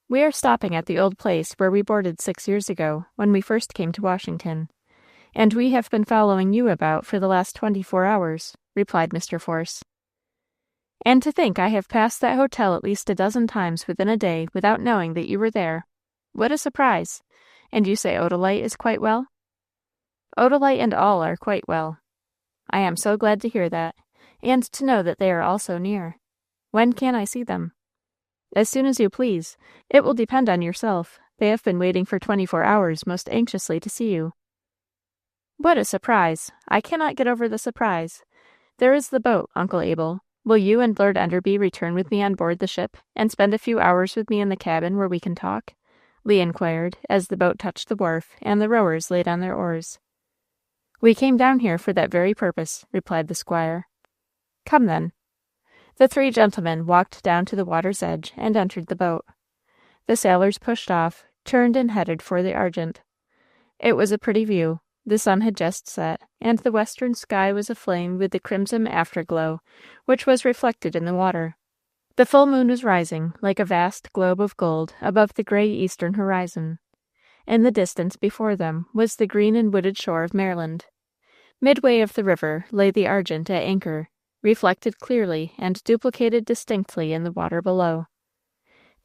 "We are stopping at the old place where we boarded 6 years ago, when we first came to Washington, and we have been following you about for the last 24 hours," replied Mr. Force. "And to think I have passed that hotel at least a dozen times within a day without knowing that you were there. What a surprise! And you say Odalite is quite well?" Odalite and all are quite well." "I am so glad to hear that, and to know that they are all so near. When can I see them?" "As soon as you please. It will depend on yourself. They have been waiting for 24 hours most anxiously to see you." "What a surprise! I cannot get over the surprise. There is the boat, Uncle Abel. Will you and Lord Enderby return with me on board the ship, and spend a few hours with me in the cabin where we can talk?" Lee inquired, as the boat touched the wharf, and the rowers laid on their oars. "We came down here for that very purpose," replied the squire. "Come, then." The three gentlemen walked down to the water's edge and entered the boat. The sailors pushed off, turned and headed for the Argente. It was a pretty view. The sun had just set, and the western sky was aflame with the crimson afterglow, which was reflected in the water. The full moon was rising, like a vast globe of gold, above the gray eastern horizon. In the distance before them was the green and wooded shore of Maryland. Midway of the river lay the Argente at anchor, reflected clearly and duplicated distinctly in the water below.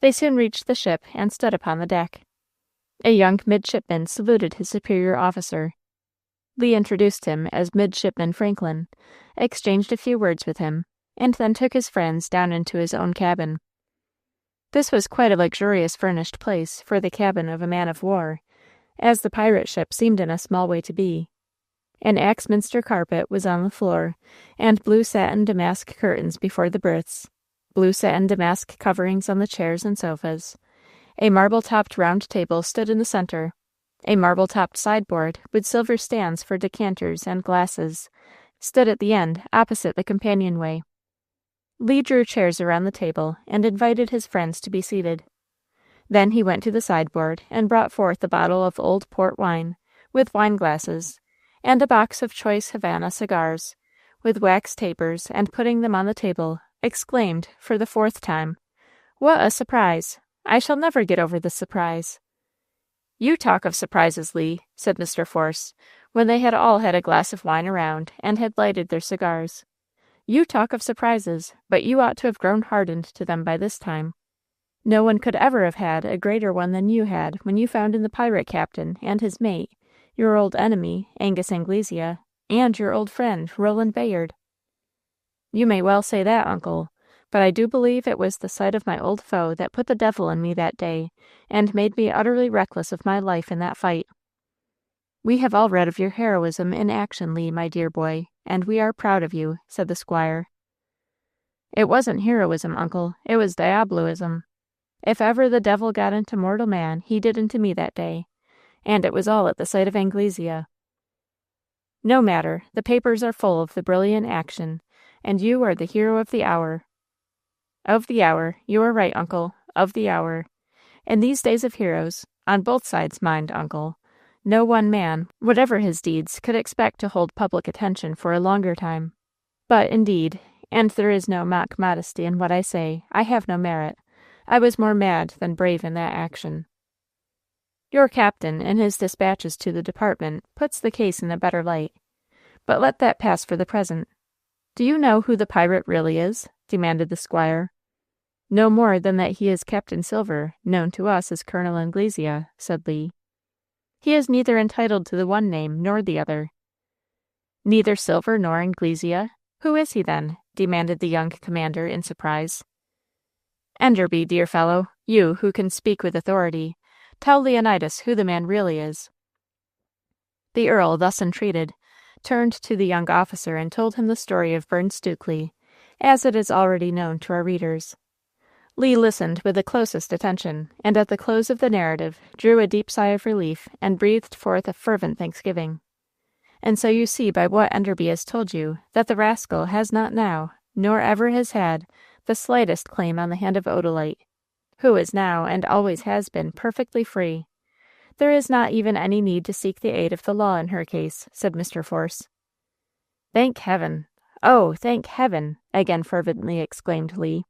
They soon reached the ship and stood upon the deck. A young midshipman saluted his superior officer. Lee introduced him as Midshipman Franklin, exchanged a few words with him, and then took his friends down into his own cabin. This was quite a luxurious furnished place for the cabin of a man of war, as the pirate ship seemed in a small way to be. An Axminster carpet was on the floor, and blue satin damask curtains before the berths, blue satin damask coverings on the chairs and sofas. A marble-topped round table stood in the center. A marble-topped sideboard, with silver stands for decanters and glasses, stood at the end, opposite the companionway. Lee drew chairs around the table and invited his friends to be seated. Then he went to the sideboard and brought forth a bottle of old port wine, with wine glasses, and a box of choice Havana cigars, with wax tapers, and putting them on the table, exclaimed, for the fourth time, "What a surprise! I shall never get over this surprise." "You talk of surprises, Lee," said Mr. Force, when they had all had a glass of wine around and had lighted their cigars. "You talk of surprises, but you ought to have grown hardened to them by this time. No one could ever have had a greater one than you had when you found in the pirate captain and his mate, your old enemy, Angus Anglesea, and your old friend, Roland Bayard." "You may well say that, uncle, but I do believe it was the sight of my old foe that put the devil in me that day, and made me utterly reckless of my life in that fight." "We have all read of your heroism in action, Lee, my dear boy, and we are proud of you," said the squire. "It wasn't heroism, uncle, it was diabolism. If ever the devil got into mortal man, he did into me that day, and it was all at the sight of Anglesea." "No matter, the papers are full of the brilliant action, and you are the hero of the hour." "Of the hour, you are right, uncle, of the hour. In these days of heroes, on both sides, mind, uncle, no one man, whatever his deeds, could expect to hold public attention for a longer time. But, indeed, and there is no mock modesty in what I say, I have no merit. I was more mad than brave in that action." "Your captain, in his dispatches to the department, puts the case in a better light. But let that pass for the present. Do you know who the pirate really is?" demanded the squire. "No more than that he is Captain Silver, known to us as Colonel Anglesea," said Lee. "He is neither entitled to the one name nor the other." "Neither Silver nor Anglesea? Who is he, then?" demanded the young commander in surprise. "Enderby, dear fellow, you who can speak with authority, tell Leonidas who the man really is." The Earl, thus entreated, turned to the young officer and told him the story of Burn Stukely, as it is already known to our readers. Lee listened with the closest attention, and at the close of the narrative drew a deep sigh of relief and breathed forth a fervent thanksgiving. "And so you see by what Enderby has told you that the rascal has not now, nor ever has had, the slightest claim on the hand of Odalite, who is now and always has been perfectly free. There is not even any need to seek the aid of the law in her case," said Mr. Force. "Thank heaven! Oh, thank heaven!" again fervently exclaimed Lee.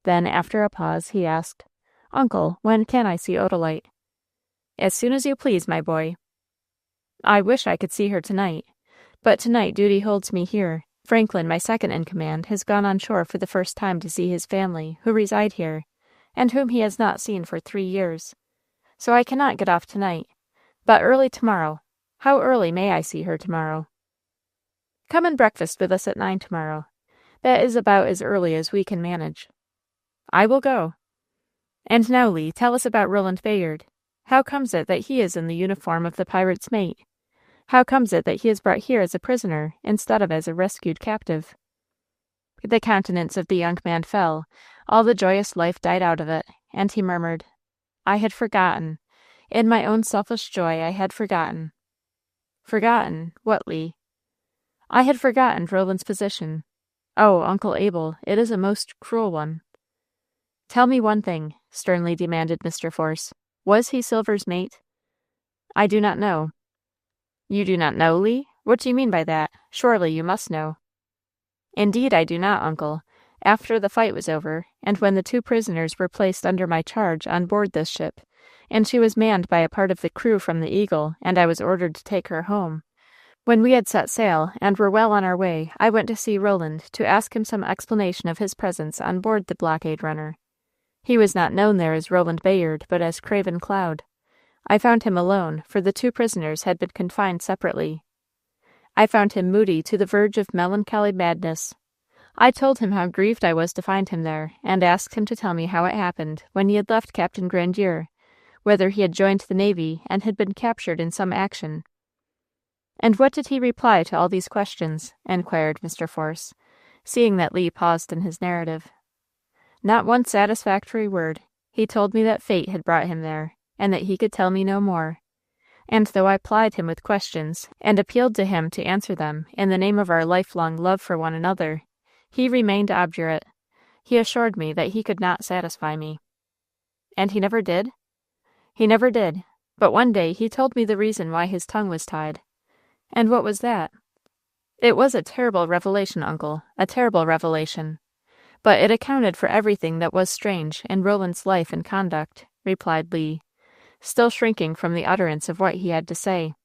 Then, after a pause, he asked, "Uncle, when can I see Odalite?" "As soon as you please, my boy." "I wish I could see her tonight, but tonight duty holds me here. Franklin, my second in command, has gone on shore for the first time to see his family, who reside here, and whom he has not seen for 3 years. So I cannot get off tonight, but early tomorrow. How early may I see her tomorrow?" "Come and breakfast with us at 9 tomorrow. That is about as early as we can manage." "I will go." "And now, Lee, tell us about Roland Bayard. How comes it that he is in the uniform of the pirate's mate? How comes it that he is brought here as a prisoner instead of as a rescued captive?" The countenance of the young man fell, all the joyous life died out of it, and he murmured, "I had forgotten. In my own selfish joy I had forgotten." "Forgotten? What, Lee?" "I had forgotten Roland's position. Oh, Uncle Abel, it is a most cruel one." "Tell me one thing," sternly demanded Mr. Force. "Was he Silver's mate?" "I do not know." "You do not know, Lee? What do you mean by that? Surely you must know." "Indeed I do not, uncle. After the fight was over, and when the 2 prisoners were placed under my charge on board this ship, and she was manned by a part of the crew from the Eagle, and I was ordered to take her home, when we had set sail and were well on our way, I went to see Roland to ask him some explanation of his presence on board the blockade runner. He was not known there as Roland Bayard, but as Craven Cloud. I found him alone, for the 2 prisoners had been confined separately. I found him moody to the verge of melancholy madness. I told him how grieved I was to find him there, and asked him to tell me how it happened, when he had left Captain Grandier, whether he had joined the Navy and had been captured in some action. "And what did he reply to all these questions?" inquired Mr. Force, seeing that Lee paused in his narrative. "Not one satisfactory word. He told me that fate had brought him there, and that he could tell me no more. And though I plied him with questions, and appealed to him to answer them in the name of our lifelong love for one another, he remained obdurate. He assured me that he could not satisfy me." "And he never did?" "He never did. But one day he told me the reason why his tongue was tied." "And what was that?" "It was a terrible revelation, uncle, a terrible revelation. But it accounted for everything that was strange in Roland's life and conduct," replied Lee, still shrinking from the utterance of what he had to say.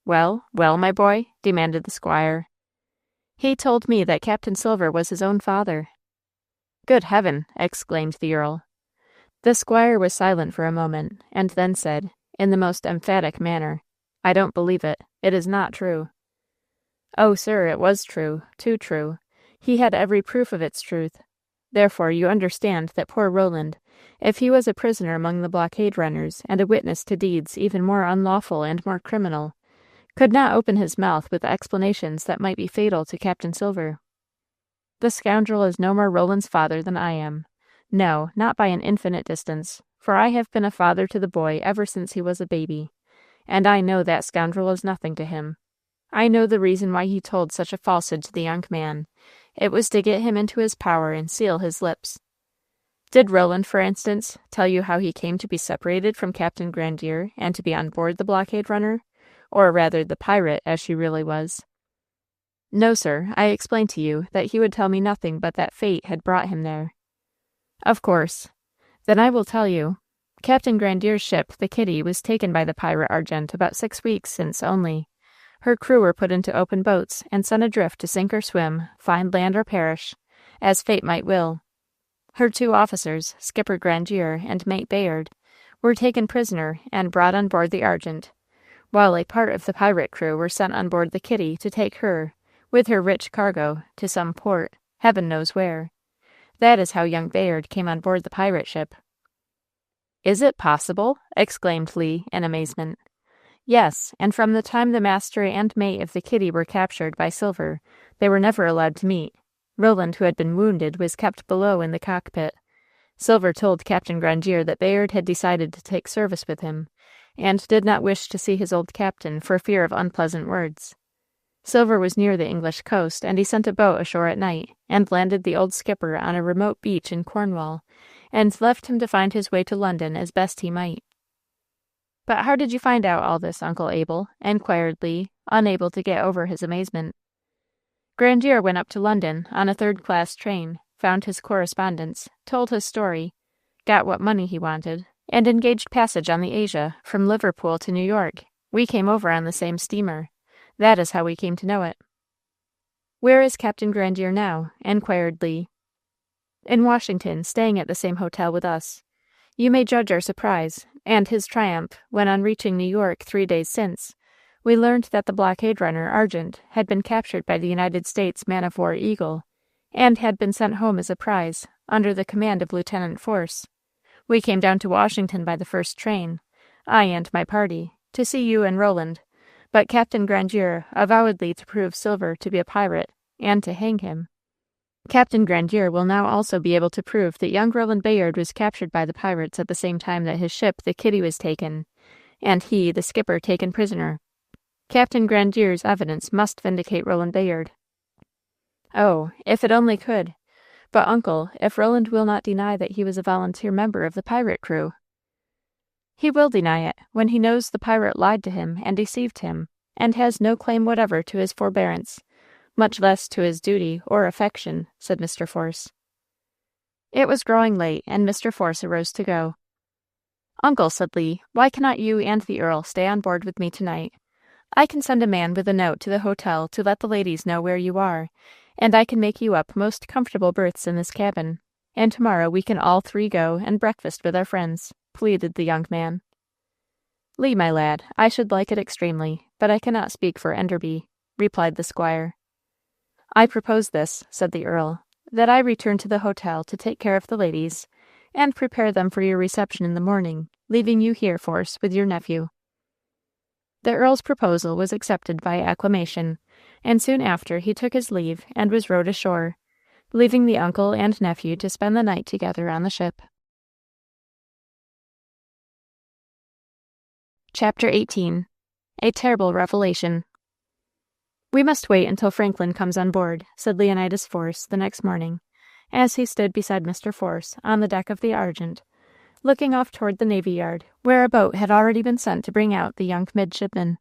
"Well, well, my boy?" demanded the squire. "He told me that Captain Silver was his own father." "Good heaven!" exclaimed the Earl. The squire was silent for a moment, and then said, in the most emphatic manner, "I don't believe it. It is not true." "Oh, sir, it was true, too true. He had every proof of its truth. Therefore you understand that poor Roland, if he was a prisoner among the blockade runners and a witness to deeds even more unlawful and more criminal, could not open his mouth with explanations that might be fatal to Captain Silver. The scoundrel is no more Roland's father than I am. No, not by an infinite distance, for I have been a father to the boy ever since he was a baby, and I know that scoundrel is nothing to him. I know the reason why he told such a falsehood to the young man. It was to get him into his power and seal his lips. Did Roland, for instance, tell you how he came to be separated from Captain Grandier and to be on board the blockade runner, or rather the pirate, as she really was?" "No, sir. I explained to you that he would tell me nothing but that fate had brought him there." "Of course. Then I will tell you. Captain Grandier's ship, the Kitty, was taken by the pirate Argente about 6 weeks since only. Her crew were put into open boats and sent adrift to sink or swim, find land or perish, as fate might will. Her 2 officers, Skipper Grandier and Mate Bayard, were taken prisoner and brought on board the Argente, while a part of the pirate crew were sent on board the Kitty to take her, with her rich cargo, to some port, heaven knows where. That is how young Bayard came on board the pirate ship." "Is it possible?" exclaimed Lee in amazement. "Yes, and from the time the master and mate of the Kitty were captured by Silver, they were never allowed to meet. Roland, who had been wounded, was kept below in the cockpit. Silver told Captain Grandier that Bayard had decided to take service with him, and did not wish to see his old captain for fear of unpleasant words. Silver was near the English coast, and he sent a boat ashore at night, and landed the old skipper on a remote beach in Cornwall, and left him to find his way to London as best he might." "But how did you find out all this, Uncle Abel?" inquired Lee, unable to get over his amazement. "Grandier went up to London on a 3rd-class train, found his correspondence, told his story, got what money he wanted, and engaged passage on the Asia from Liverpool to New York. We came over on the same steamer. That is how we came to know it." "Where is Captain Grandier now?" inquired Lee. "In Washington, staying at the same hotel with us. You may judge our surprise, and his triumph, when on reaching New York 3 days since, We learned that the blockade runner Argente had been captured by the United States man-of-war Eagle and had been sent home as a prize under the command of Lieutenant Force. We came down to Washington by the first train, I and my party, to see you and Roland, but Captain Grandier avowedly to prove Silver to be a pirate and to hang him. Captain Grandier will now also be able to prove that young Roland Bayard was captured by the pirates at the same time that his ship, the Kitty, was taken, and he, the skipper, taken prisoner. Captain Grandier's evidence must vindicate Roland Bayard. Oh, if it only could. But, uncle, if Roland will not deny that he was a volunteer member of the pirate crew. He will deny it when he knows the pirate lied to him and deceived him, and has no claim whatever to his forbearance, much less to his duty or affection, said Mr. Force. It was growing late, and Mr. Force arose to go. Uncle, said Lee, why cannot you and the Earl stay on board with me tonight? I can send a man with a note to the hotel to let the ladies know where you are, and I can make you up most comfortable berths in this cabin, and tomorrow we can all three go and breakfast with our friends, pleaded the young man. Lee, my lad, I should like it extremely, but I cannot speak for Enderby, replied the squire. I propose this, said the Earl, that I return to the hotel to take care of the ladies, and prepare them for your reception in the morning, leaving you here, Force, with your nephew. The Earl's proposal was accepted by acclamation, and soon after he took his leave and was rowed ashore, leaving the uncle and nephew to spend the night together on the ship. Chapter 18. A Terrible Revelation. We must wait until Franklin comes on board, said Leonidas Force the next morning, as he stood beside Mr. Force on the deck of the Argente, looking off toward the Navy Yard, where a boat had already been sent to bring out the young midshipman.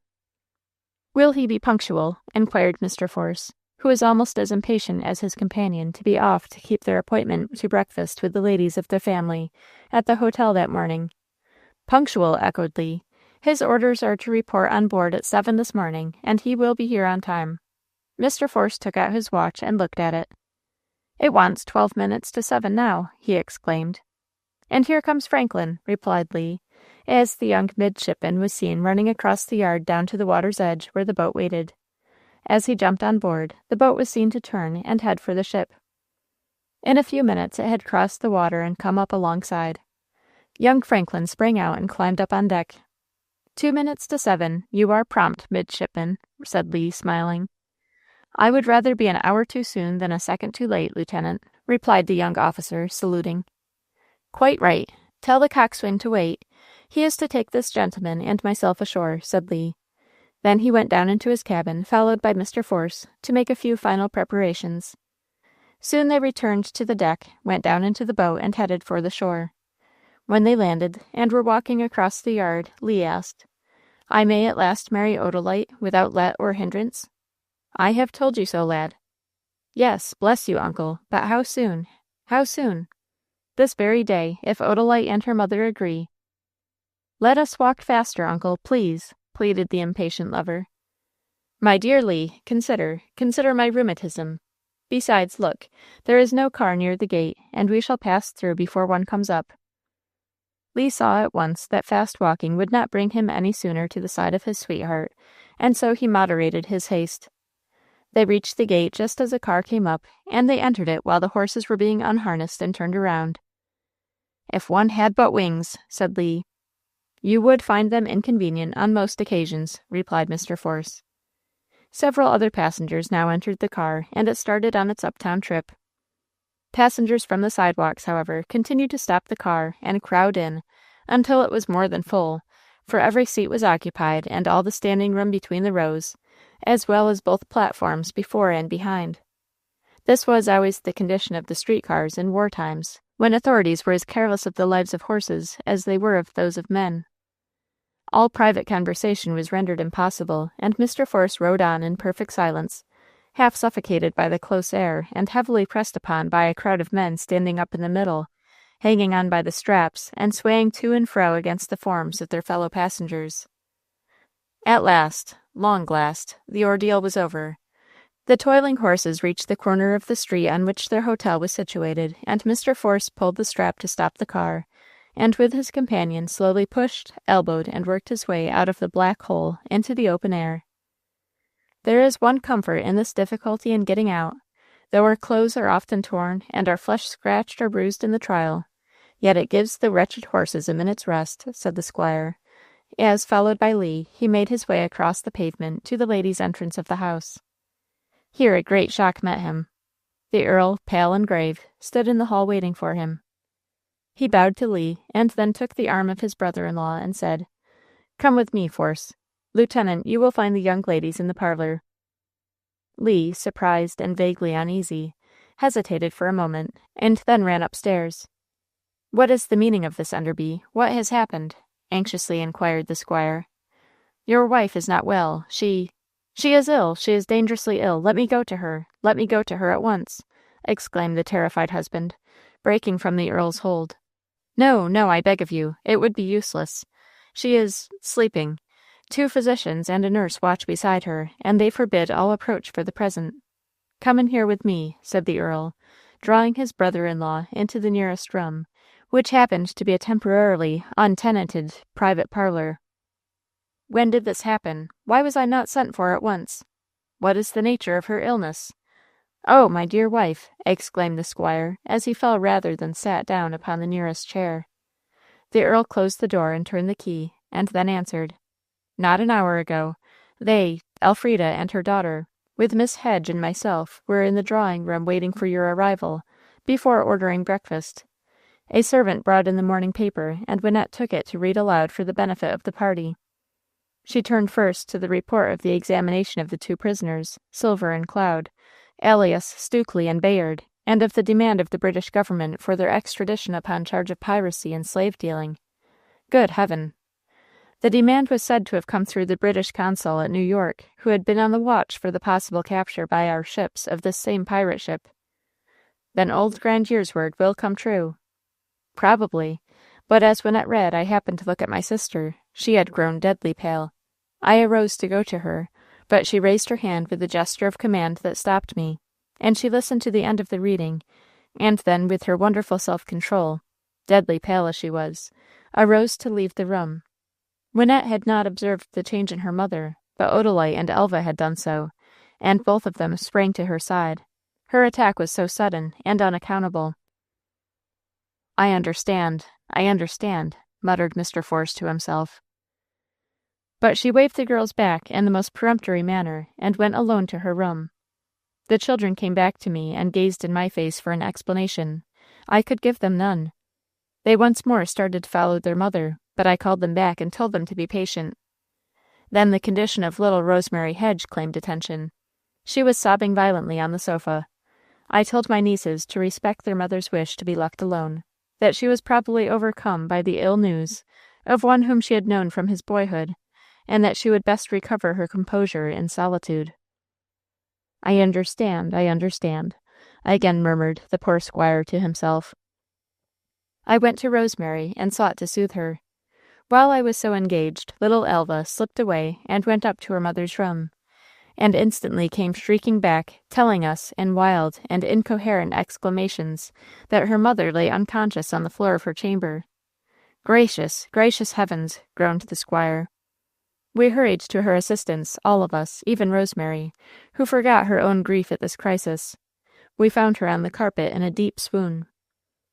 Will he be punctual? Inquired Mr. Force, who was almost as impatient as his companion to be off to keep their appointment to breakfast with the ladies of the family at the hotel that morning. Punctual, echoed Lee. His orders are to report on board at 7 this morning, and he will be here on time. Mr. Force took out his watch and looked at it. It wants 12 minutes to 7 now, he exclaimed. And here comes Franklin, replied Lee, as the young midshipman was seen running across the yard down to the water's edge where the boat waited. As he jumped on board, the boat was seen to turn and head for the ship. In a few minutes it had crossed the water and come up alongside. Young Franklin sprang out and climbed up on deck. 2 minutes to 7, you are prompt, midshipman, said Lee, smiling. I would rather be an hour too soon than a second too late, Lieutenant, replied the young officer, saluting. Quite right. Tell the coxswain to wait. He is to take this gentleman and myself ashore, said Lee. Then he went down into his cabin, followed by Mr. Force, to make a few final preparations. Soon they returned to the deck, went down into the boat, and headed for the shore. When they landed, and were walking across the yard, Lee asked, I may at last marry Odalite without let or hindrance? I have told you so, lad. Yes, bless you, uncle, but how soon? How soon? This very day, if Odalite and her mother agree. Let us walk faster, uncle, please, pleaded the impatient lover. My dear Lee, consider my rheumatism. Besides, look, there is no car near the gate, and we shall pass through before one comes up. Lee saw at once that fast walking would not bring him any sooner to the side of his sweetheart, and so he moderated his haste. They reached the gate just as a car came up, and they entered it while the horses were being unharnessed and turned around. If one had but wings, said Lee. You would find them inconvenient on most occasions, replied Mr. Force. Several other passengers now entered the car, and it started on its uptown trip. Passengers from the sidewalks, however, continued to stop the car and crowd in until it was more than full, for every seat was occupied and all the standing room between the rows, as well as both platforms before and behind. This was always the condition of the streetcars in war times, when authorities were as careless of the lives of horses as they were of those of men. All private conversation was rendered impossible, and Mr. Force rode on in perfect silence, half suffocated by the close air and heavily pressed upon by a crowd of men standing up in the middle, hanging on by the straps and swaying to and fro against the forms of their fellow passengers. At last, long last, the ordeal was over. The toiling horses reached the corner of the street on which their hotel was situated, and Mr. Force pulled the strap to stop the car, and with his companion slowly pushed, elbowed, and worked his way out of the black hole into the open air. There is one comfort in this difficulty in getting out. Though our clothes are often torn and our flesh scratched or bruised in the trial, yet it gives the wretched horses a minute's rest, said the squire, as, followed by Lee, he made his way across the pavement to the ladies' entrance of the house. Here a great shock met him. The Earl, pale and grave, stood in the hall waiting for him. He bowed to Lee, and then took the arm of his brother-in-law and said, "Come with me, Force. Lieutenant, you will find the young ladies in the parlor." Lee, surprised and vaguely uneasy, hesitated for a moment, and then ran upstairs. "What is the meaning of this, Enderby? What has happened?" anxiously inquired the squire. "Your wife is not well. She is ill. She is dangerously ill. Let me go to her. Let me go to her at once," exclaimed the terrified husband, breaking from the Earl's hold. "No, no, I beg of you. It would be useless. She is sleeping. 2 physicians and a nurse watch beside her, and they forbid all approach for the present. Come in here with me," said the Earl, drawing his brother-in-law into the nearest room, which happened to be a temporarily untenanted private parlor. "When did this happen? Why was I not sent for at once? What is the nature of her illness?" "Oh, my dear wife!" exclaimed the squire, as he fell rather than sat down upon the nearest chair. The Earl closed the door and turned the key, and then answered, "Not an hour ago. They, Elfrida and her daughter, with Miss Hedge and myself, were in the drawing-room waiting for your arrival, before ordering breakfast. A servant brought in the morning paper, and Wynnette took it to read aloud for the benefit of the party. She turned first to the report of the examination of the 2 prisoners, Silver and Cloud, alias Stukely and Bayard, and of the demand of the British government for their extradition upon charge of piracy and slave-dealing. Good heaven! The demand was said to have come through the British consul at New York, who had been on the watch for the possible capture by our ships of this same pirate ship. Then old Grandier's word will come true. Probably, but as Wynnette read, I happened to look at my sister. She had grown deadly pale. I arose to go to her, but she raised her hand with a gesture of command that stopped me, and she listened to the end of the reading, and then, with her wonderful self-control, deadly pale as she was, arose to leave the room. Wynnette had not observed the change in her mother, but Odalite and Elva had done so, and both of them sprang to her side. Her attack was so sudden and unaccountable. I understand, muttered Mr. Force to himself. But she waved the girls back in the most peremptory manner, and went alone to her room. The children came back to me and gazed in my face for an explanation. I could give them none. They once more started to follow their mother, but I called them back and told them to be patient. Then the condition of little Rosemary Hedge claimed attention. She was sobbing violently on the sofa. I told my nieces to respect their mother's wish to be left alone, that she was probably overcome by the ill news of one whom she had known from his boyhood, and that she would best recover her composure in solitude. I understand, again murmured the poor squire to himself. I went to Rosemary and sought to soothe her. While I was so engaged, little Elva slipped away and went up to her mother's room, and instantly came shrieking back, telling us, in wild and incoherent exclamations, that her mother lay unconscious on the floor of her chamber. Gracious, gracious heavens, groaned the squire. We hurried to her assistance, all of us, even Rosemary, who forgot her own grief at this crisis. We found her on the carpet in a deep swoon.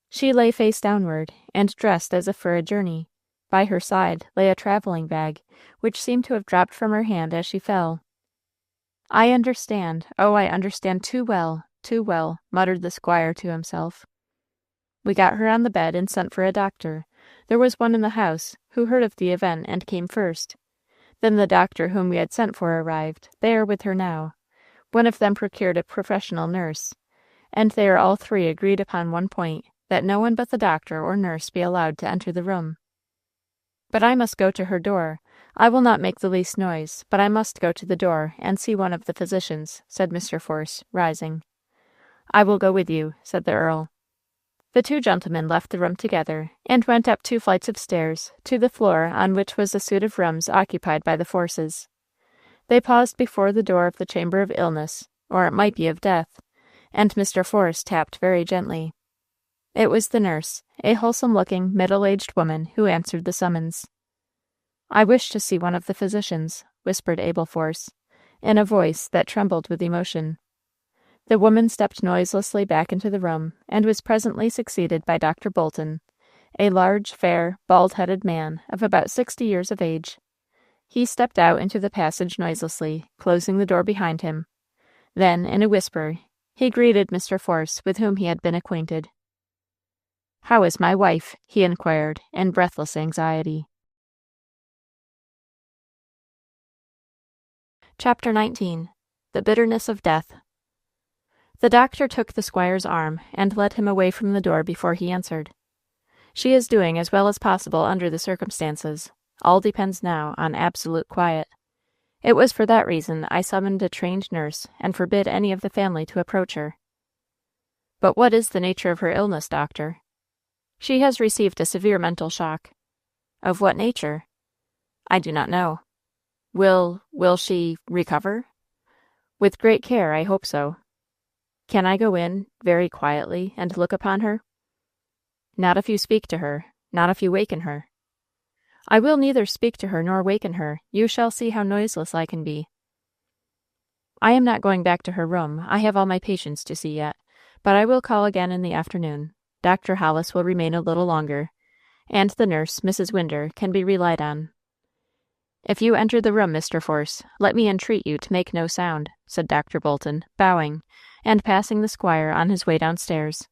She lay face downward, and dressed as if for a journey. By her side lay a traveling bag, which seemed to have dropped from her hand as she fell. I understand too well, muttered the squire to himself. We got her on the bed and sent for a doctor. There was one in the house, who heard of the event and came first. Then the doctor whom we had sent for arrived. They are with her now. One of them procured a professional nurse, and they are all 3 agreed upon one point, that no one but the doctor or nurse be allowed to enter the room. But I must go to her door. I will not make the least noise, but I must go to the door and see one of the physicians, said Mr. Force, rising. I will go with you, said the Earl. The 2 gentlemen left the room together, and went up 2 flights of stairs, to the floor on which was a suite of rooms occupied by the Forces. They paused before the door of the chamber of illness, or it might be of death, and Mr. Force tapped very gently. It was the nurse, a wholesome-looking, middle-aged woman, who answered the summons. "I wish to see one of the physicians," whispered Abelforce, in a voice that trembled with emotion. The woman stepped noiselessly back into the room, and was presently succeeded by Dr. Bolton, a large, fair, bald-headed man of about 60 years of age. He stepped out into the passage noiselessly, closing the door behind him. Then, in a whisper, he greeted Mr. Force, with whom he had been acquainted. "How is my wife?" he inquired, in breathless anxiety. Chapter 19. The Bitterness of Death. The doctor took the squire's arm and led him away from the door before he answered. "She is doing as well as possible under the circumstances. All depends now on absolute quiet. It was for that reason I summoned a trained nurse and forbid any of the family to approach her." "But what is the nature of her illness, doctor?" "She has received a severe mental shock." "Of what nature?" "I do not know." Will she recover?" "With great care, I hope so." "Can I go in, very quietly, and look upon her?" "Not if you speak to her. Not if you waken her." "I will neither speak to her nor waken her. You shall see how noiseless I can be." "I am not going back to her room. I have all my patients to see yet. But I will call again in the afternoon. Dr. Hollis will remain a little longer, and the nurse, Mrs. Winder, can be relied on." "If you enter the room, Mr. Force, let me entreat you to make no sound," said Dr. Bolton, bowing, and passing the squire on his way downstairs.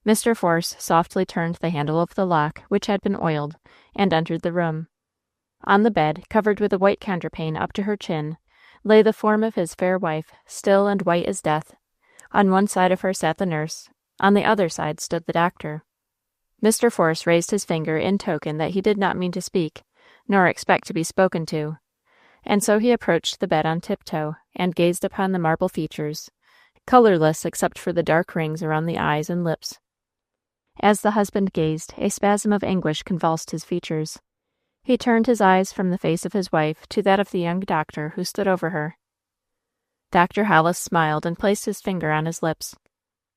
Mr. Force softly turned the handle of the lock, which had been oiled, and entered the room. On the bed, covered with a white counterpane up to her chin, lay the form of his fair wife, still and white as death. On one side of her sat the nurse. On the other side stood the doctor. Mr. Force raised his finger in token that he did not mean to speak, nor expect to be spoken to, and so he approached the bed on tiptoe, and gazed upon the marble features, colorless except for the dark rings around the eyes and lips. As the husband gazed, a spasm of anguish convulsed his features. He turned his eyes from the face of his wife to that of the young doctor who stood over her. Dr. Hollis smiled and placed his finger on his lips.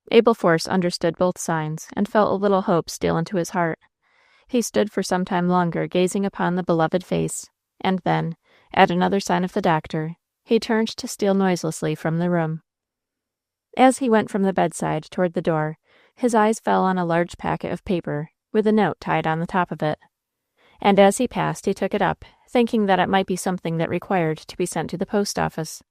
Abelforce understood both signs, and felt a little hope steal into his heart. He stood for some time longer gazing upon the beloved face, and then, at another sign of the doctor, he turned to steal noiselessly from the room. As he went from the bedside toward the door, his eyes fell on a large packet of paper, with a note tied on the top of it, and as he passed he took it up, thinking that it might be something that required to be sent to the post office.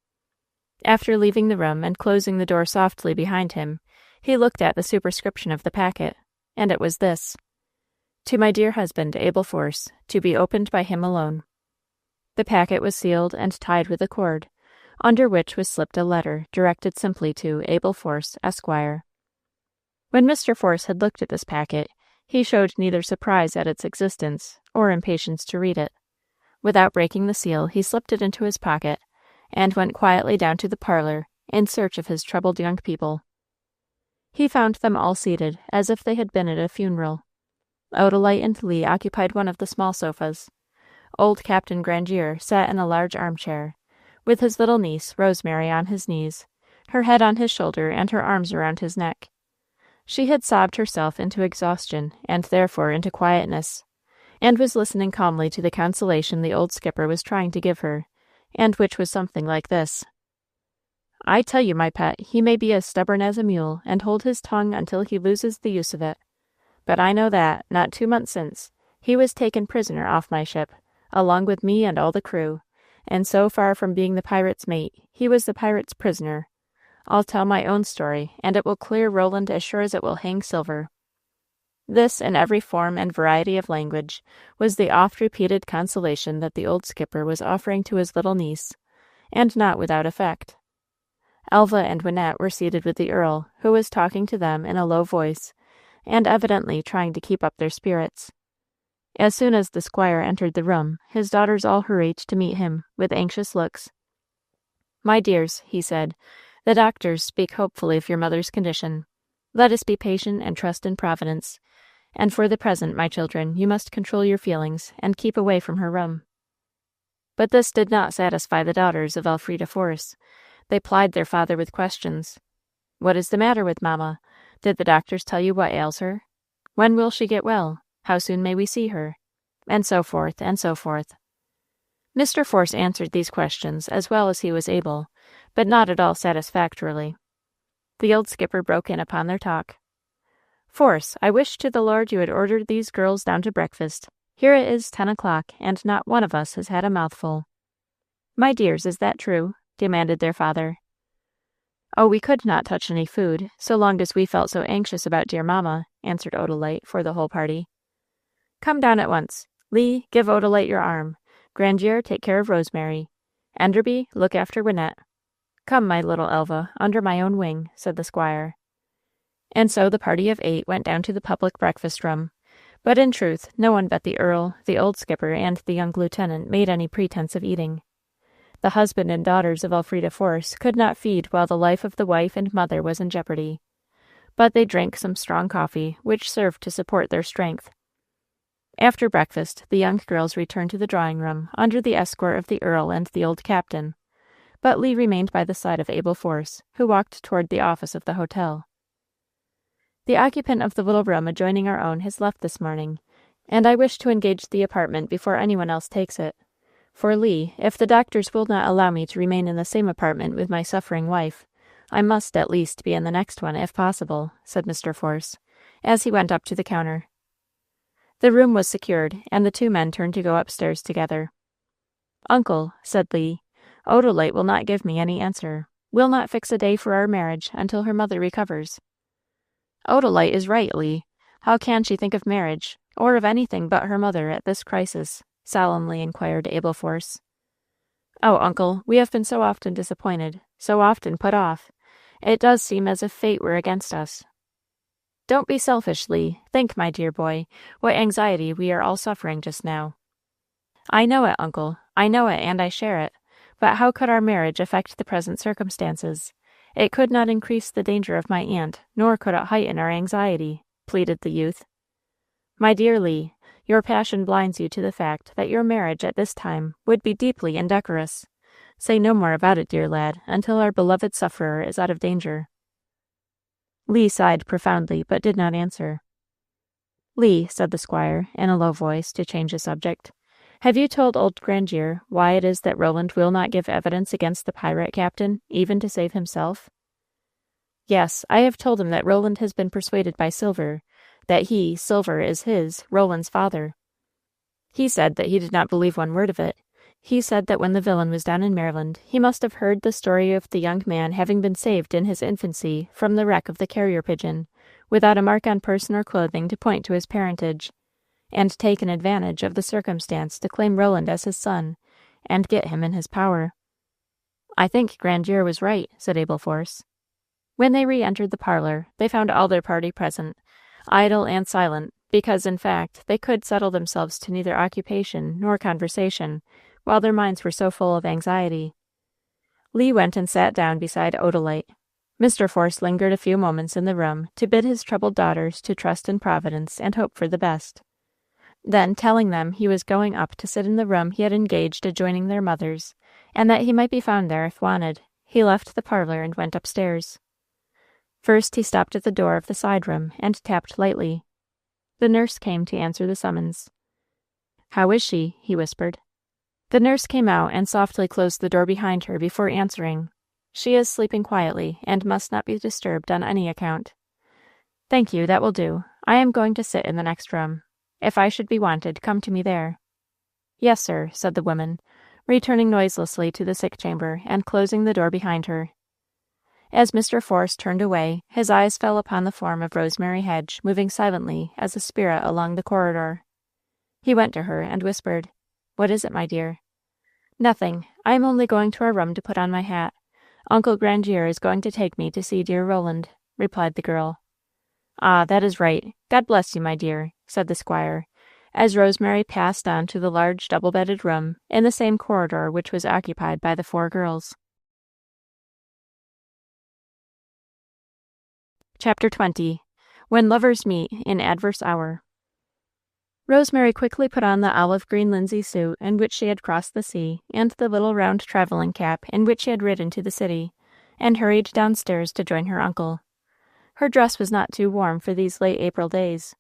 After leaving the room and closing the door softly behind him, he looked at the superscription of the packet, and it was this: "To my dear husband, Abelforce, to be opened by him alone." The packet was sealed and tied with a cord, under which was slipped a letter directed simply to Abelforce, Esquire. When Mr. Force had looked at this packet, he showed neither surprise at its existence or impatience to read it. Without breaking the seal, he slipped it into his pocket, and went quietly down to the parlor in search of his troubled young people. He found them all seated, as if they had been at a funeral. Odalite and Lee occupied one of the small sofas. Old Captain Grandier sat in a large armchair, with his little niece, Rosemary, on his knees, her head on his shoulder and her arms around his neck. She had sobbed herself into exhaustion, and therefore into quietness, and was listening calmly to the consolation the old skipper was trying to give her, and which was something like this: "I tell you, my pet, he may be as stubborn as a mule, and hold his tongue until he loses the use of it. But I know that, not 2 months since, he was taken prisoner off my ship, along with me and all the crew, and so far from being the pirate's mate, he was the pirate's prisoner. I'll tell my own story, and it will clear Roland as sure as it will hang silver." This, in every form and variety of language, was the oft-repeated consolation that the old skipper was offering to his little niece, and not without effect. Elva and Wynette were seated with the Earl, who was talking to them in a low voice, and evidently trying to keep up their spirits. As soon as the squire entered the room, his daughters all hurried to meet him, with anxious looks. "My dears," he said, "the doctors speak hopefully of your mother's condition. Let us be patient and trust in Providence, and for the present, my children, you must control your feelings, and keep away from her room." But this did not satisfy the daughters of Elfrida Force. They plied their father with questions. "What is the matter with mamma? Did the doctors tell you what ails her? When will she get well? How soon may we see her? And so forth, and so forth. Mr. Force answered these questions as well as he was able, but not at all satisfactorily. The old skipper broke in upon their talk. "Force, I wish to the Lord you had ordered these girls down to breakfast. Here it is 10 o'clock, and not one of us has had a mouthful." "My dears, is that true?" demanded their father. "Oh, we could not touch any food, so long as we felt so anxious about dear mamma," answered Odalite for the whole party. "Come down at once. Lee, give Odalite your arm. Grandier, take care of Rosemary. Enderby, look after Wynette. Come, my little Elva, under my own wing," said the squire. And so the party of 8 went down to the public breakfast room, but in truth no one but the Earl, the old skipper, and the young lieutenant made any pretense of eating. The husband and daughters of Elfrida Force could not feed while the life of the wife and mother was in jeopardy, but they drank some strong coffee, which served to support their strength. After breakfast, the young girls returned to the drawing-room under the escort of the Earl and the old captain, but Lee remained by the side of Abel Force, who walked toward the office of the hotel. "The occupant of the little room adjoining our own has left this morning, and I wish to engage the apartment before anyone else takes it. For, Lee, if the doctors will not allow me to remain in the same apartment with my suffering wife, I must at least be in the next one, if possible," said Mr. Force, as he went up to the counter. The room was secured, and the 2 men turned to go upstairs together. "Uncle," said Lee, "Odalite will not give me any answer. Will not fix a day for our marriage until her mother recovers." "Odalite is right, Lee. How can she think of marriage, or of anything but her mother at this crisis?" solemnly inquired Abel Force. "Oh, uncle, we have been so often disappointed, so often put off. It does seem as if fate were against us." "Don't be selfish, Lee. Think, my dear boy, what anxiety we are all suffering just now." "I know it, uncle. I know it, and I share it. But how could our marriage affect the present circumstances? It could not increase the danger of my aunt, nor could it heighten our anxiety," pleaded the youth. "My dear Lee, your passion blinds you to the fact that your marriage at this time would be deeply indecorous. Say no more about it, dear lad, until our beloved sufferer is out of danger." Lee sighed profoundly, but did not answer. "Lee," said the squire, in a low voice, to change the subject, "have you told old Grandier why it is that Roland will not give evidence against the pirate captain, even to save himself?" "Yes, I have told him that Roland has been persuaded by Silver, that he, Silver, is his, Roland's father. He said that he did not believe one word of it. He said that when the villain was down in Maryland, he must have heard the story of the young man having been saved in his infancy from the wreck of the Carrier Pigeon, without a mark on person or clothing to point to his parentage, and taken advantage of the circumstance to claim Roland as his son, and get him in his power." "I think Grandier was right," said Abel Force. When they re-entered the parlor, they found all their party present, idle and silent, because, in fact, they could settle themselves to neither occupation nor conversation, while their minds were so full of anxiety. Lee went and sat down beside Odalite. Mr. Force lingered a few moments in the room to bid his troubled daughters to trust in Providence and hope for the best. Then, telling them he was going up to sit in the room he had engaged adjoining their mother's, and that he might be found there if wanted, he left the parlor and went upstairs. First he stopped at the door of the side room and tapped lightly. The nurse came to answer the summons. "How is she?" he whispered. The nurse came out and softly closed the door behind her before answering. "She is sleeping quietly, and must not be disturbed on any account." "Thank you, that will do. I am going to sit in the next room. If I should be wanted, come to me there." "Yes, sir," said the woman, returning noiselessly to the sick chamber and closing the door behind her. As Mr. Force turned away, his eyes fell upon the form of Rosemary Hedge moving silently as a spirit along the corridor. He went to her and whispered, "What is it, my dear?" "Nothing. I am only going to our room to put on my hat. Uncle Grandier is going to take me to see dear Roland," replied the girl. "Ah, that is right. God bless you, my dear," said the squire, as Rosemary passed on to the large double-bedded room in the same corridor which was occupied by the 4 girls. Chapter 20. When Lovers Meet in Adverse Hour. Rosemary quickly put on the olive-green linsey suit in which she had crossed the sea, and the little round traveling cap in which she had ridden to the city, and hurried downstairs to join her uncle. Her dress was not too warm for these late April days.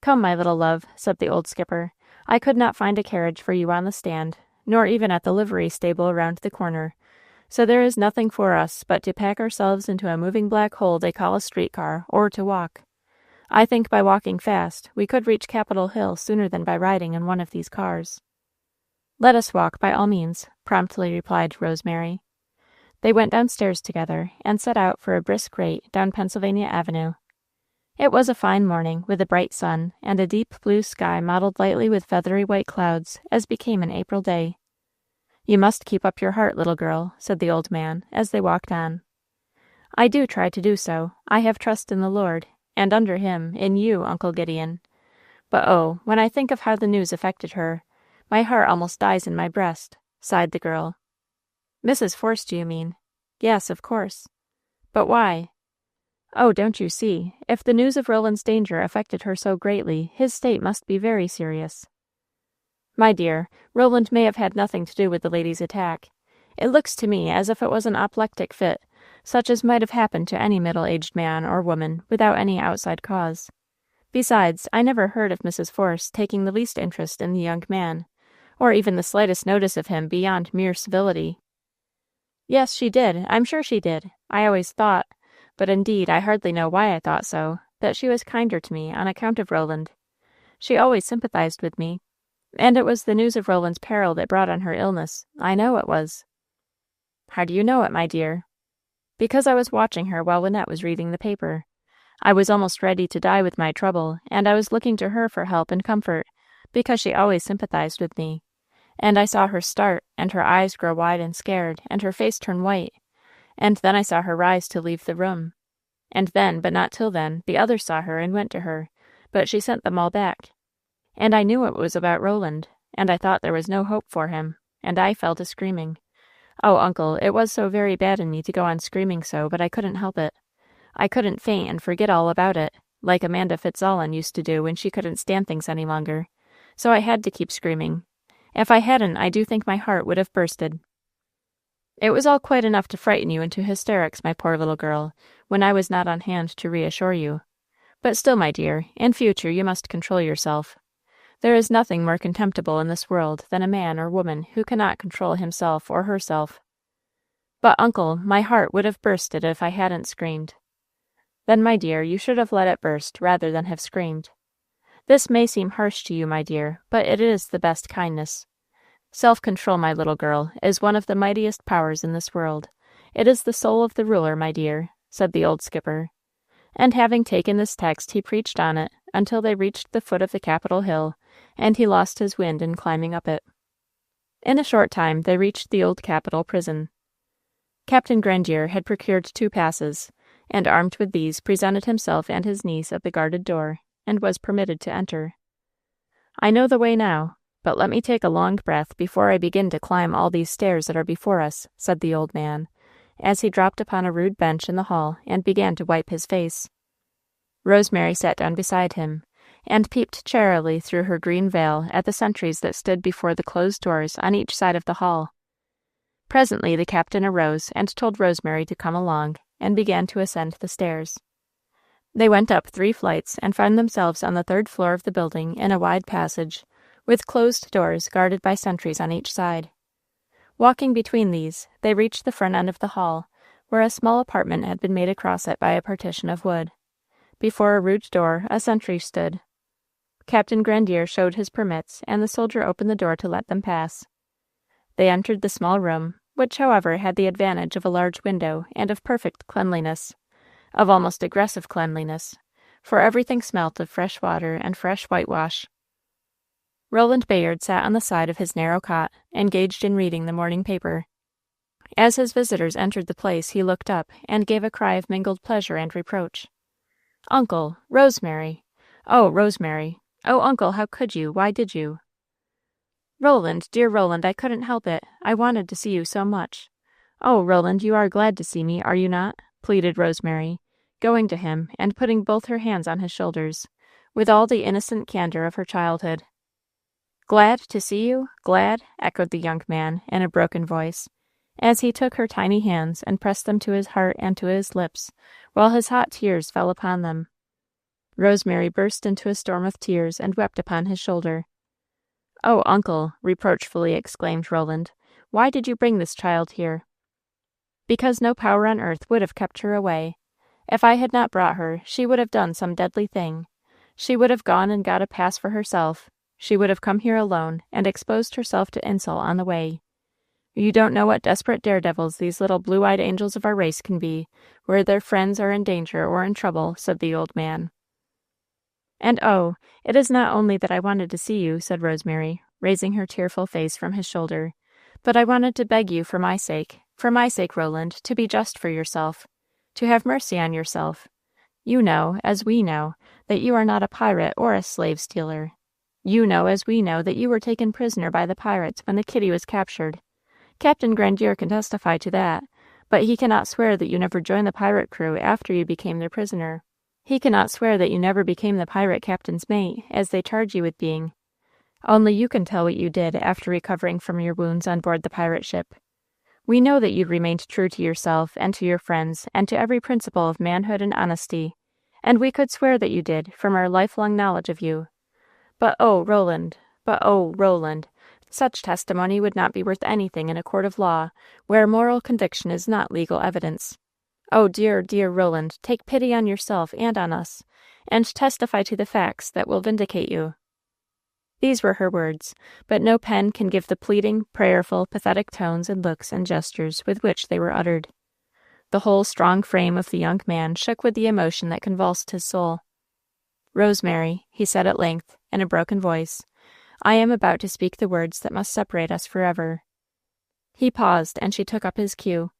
"Come, my little love," said the old skipper. "I could not find a carriage for you on the stand, nor even at the livery stable around the corner, so there is nothing for us but to pack ourselves into a moving black hole they call a streetcar, or to walk. I think by walking fast we could reach Capitol Hill sooner than by riding in one of these cars." "Let us walk, by all means," promptly replied Rosemary. They went downstairs together and set out for a brisk rate down Pennsylvania Avenue. It was a fine morning, with a bright sun, and a deep blue sky mottled lightly with feathery white clouds, as became an April day. "You must keep up your heart, little girl," said the old man, as they walked on. "I do try to do so. I have trust in the Lord, and under him, in you, Uncle Gideon. But oh, when I think of how the news affected her, my heart almost dies in my breast," sighed the girl. "Mrs. Force, do you mean?" "Yes, of course." "But why?" "Oh, don't you see? If the news of Roland's danger affected her so greatly, his state must be very serious." "My dear, Roland may have had nothing to do with the lady's attack. It looks to me as if it was an apoplectic fit, such as might have happened to any middle-aged man or woman without any outside cause. Besides, I never heard of Mrs. Force taking the least interest in the young man, or even the slightest notice of him beyond mere civility." "Yes, she did. I'm sure she did. I always thought, but indeed I hardly know why I thought so, that she was kinder to me on account of Roland. She always sympathized with me. And it was the news of Roland's peril that brought on her illness. I know it was." "How do you know it, my dear?" "Because I was watching her while Lynette was reading the paper. I was almost ready to die with my trouble, and I was looking to her for help and comfort, because she always sympathized with me. And I saw her start, and her eyes grow wide and scared, and her face turn white. And then I saw her rise to leave the room. And then, but not till then, the others saw her and went to her, but she sent them all back. And I knew it was about Roland, and I thought there was no hope for him, and I fell to screaming. Oh, uncle, it was so very bad in me to go on screaming so, but I couldn't help it. I couldn't faint and forget all about it, like Amanda Fitzallen used to do when she couldn't stand things any longer. So I had to keep screaming. If I hadn't, I do think my heart would have bursted." "It was all quite enough to frighten you into hysterics, my poor little girl, when I was not on hand to reassure you. But still, my dear, in future you must control yourself. There is nothing more contemptible in this world than a man or woman who cannot control himself or herself." "But, uncle, my heart would have bursted if I hadn't screamed." "Then, my dear, you should have let it burst rather than have screamed. This may seem harsh to you, my dear, but it is the best kindness. Self-control, my little girl, is one of the mightiest powers in this world. It is the soul of the ruler, my dear," said the old skipper. And having taken this text, he preached on it until they reached the foot of the Capitol Hill, and he lost his wind in climbing up it. In a short time they reached the old Capitol prison. Captain Grandier had procured 2 passes, and armed with these presented himself and his niece at the guarded door, and was permitted to enter. "I know the way now, but let me take a long breath before I begin to climb all these stairs that are before us," said the old man, as he dropped upon a rude bench in the hall and began to wipe his face. Rosemary sat down beside him, and peeped charily through her green veil at the sentries that stood before the closed doors on each side of the hall. Presently the captain arose and told Rosemary to come along, and began to ascend the stairs. They went up 3 flights and found themselves on the 3rd floor of the building in a wide passage, with closed doors guarded by sentries on each side. Walking between these, they reached the front end of the hall, where a small apartment had been made across it by a partition of wood. Before a rude door a sentry stood. Captain Grandier showed his permits, and the soldier opened the door to let them pass. They entered the small room, which, however, had the advantage of a large window and of perfect cleanliness, of almost aggressive cleanliness, for everything smelt of fresh water and fresh whitewash. Roland Bayard sat on the side of his narrow cot, engaged in reading the morning paper. As his visitors entered the place, he looked up, and gave a cry of mingled pleasure and reproach. "Uncle! Rosemary! Oh, Rosemary! Oh, uncle, how could you? Why did you?" "Roland, dear Roland, I couldn't help it. I wanted to see you so much. Oh, Roland, you are glad to see me, are you not?" pleaded Rosemary, going to him and putting both her hands on his shoulders, with all the innocent candor of her childhood. "Glad to see you? Glad?" echoed the young man in a broken voice, as he took her tiny hands and pressed them to his heart and to his lips while his hot tears fell upon them. Rosemary burst into a storm of tears and wept upon his shoulder. "Oh, uncle," reproachfully exclaimed Roland, "why did you bring this child here?" "Because no power on earth would have kept her away. If I had not brought her, she would have done some deadly thing. She would have gone and got a pass for herself. She would have come here alone and exposed herself to insult on the way. You don't know what desperate daredevils these little blue-eyed angels of our race can be, where their friends are in danger or in trouble," said the old man. "And oh, it is not only that I wanted to see you," said Rosemary, raising her tearful face from his shoulder, "but I wanted to beg you for my sake, Roland, to be just for yourself, to have mercy on yourself. You know, as we know, that you are not a pirate or a slave stealer. You know, as we know, that you were taken prisoner by the pirates when the Kitty was captured. Captain Grandier can testify to that, but he cannot swear that you never joined the pirate crew after you became their prisoner. He cannot swear that you never became the pirate captain's mate, as they charge you with being. Only you can tell what you did after recovering from your wounds on board the pirate ship. We know that you remained true to yourself and to your friends and to every principle of manhood and honesty, and we could swear that you did, from our lifelong knowledge of you. But oh, Roland, such testimony would not be worth anything in a court of law, where moral conviction is not legal evidence. Oh, dear, dear Roland, take pity on yourself and on us, and testify to the facts that will vindicate you." These were her words, but no pen can give the pleading, prayerful, pathetic tones and looks and gestures with which they were uttered. The whole strong frame of the young man shook with the emotion that convulsed his soul. "Rosemary," he said at length, in a broken voice, "I am about to speak the words that must separate us forever." He paused, and she took up his cue.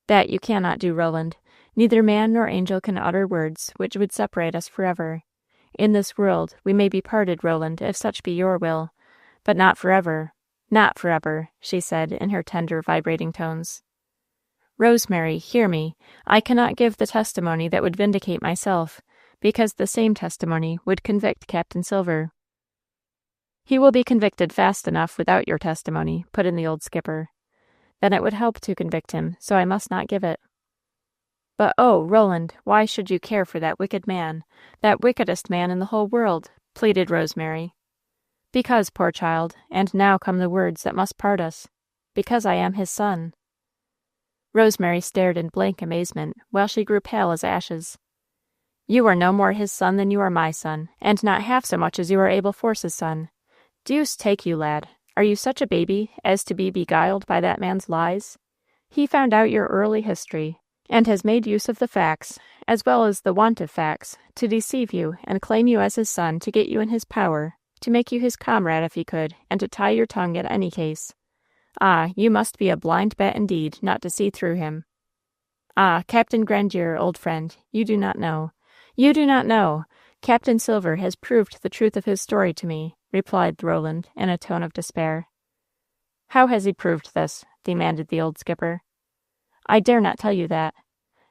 "That you cannot do, Roland. Neither man nor angel can utter words which would separate us forever. In this world we may be parted, Roland, if such be your will, but not forever, not forever," she said in her tender, vibrating tones. "Rosemary, hear me. I cannot give the testimony that would vindicate myself, because the same testimony would convict Captain Silver." "He will be convicted fast enough without your testimony," put in the old skipper. "Then it would help to convict him, so I must not give it." "But oh, Roland, why should you care for that wicked man, that wickedest man in the whole world?" pleaded Rosemary. "Because, poor child, and now come the words that must part us, because I am his son." Rosemary stared in blank amazement, while she grew pale as ashes. "You are no more his son than you are my son, and not half so much as you are Abel Force's son. Deuce take you, lad. Are you such a baby as to be beguiled by that man's lies? He found out your early history, and has made use of the facts, as well as the want of facts, to deceive you and claim you as his son, to get you in his power, to make you his comrade if he could, and to tie your tongue in any case. Ah, you must be a blind bat indeed not to see through him. Ah, Captain Grandier, old friend, you do not know. You do not know. Captain Silver has proved the truth of his story to me," replied Roland in a tone of despair. "How has he proved this?" demanded the old skipper. "I dare not tell you that.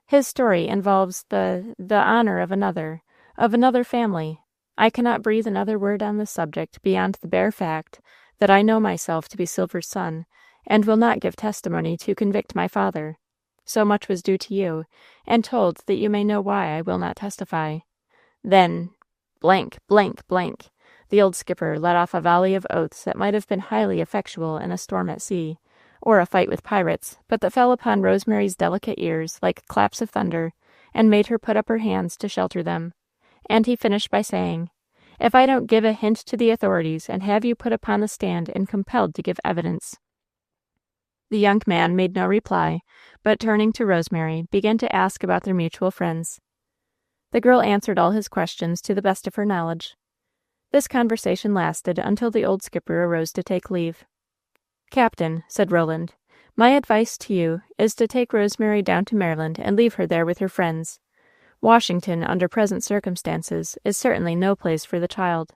His story involves the honor of another family. I cannot breathe another word on this subject beyond the bare fact that I know myself to be Silver's son, and will not give testimony to convict my father. So much was due to you, and told that you may know why I will not testify. Then, blank, blank, blank." The old skipper let off a volley of oaths that might have been highly effectual in a storm at sea, or a fight with pirates, but that fell upon Rosemary's delicate ears like claps of thunder, and made her put up her hands to shelter them. And he finished by saying, "If I don't give a hint to the authorities and have you put upon the stand and compelled to give evidence." The young man made no reply, but turning to Rosemary, began to ask about their mutual friends. The girl answered all his questions to the best of her knowledge. This conversation lasted until the old skipper arose to take leave. "Captain," said Roland, "my advice to you is to take Rosemary down to Maryland and leave her there with her friends. Washington, under present circumstances, is certainly no place for the child."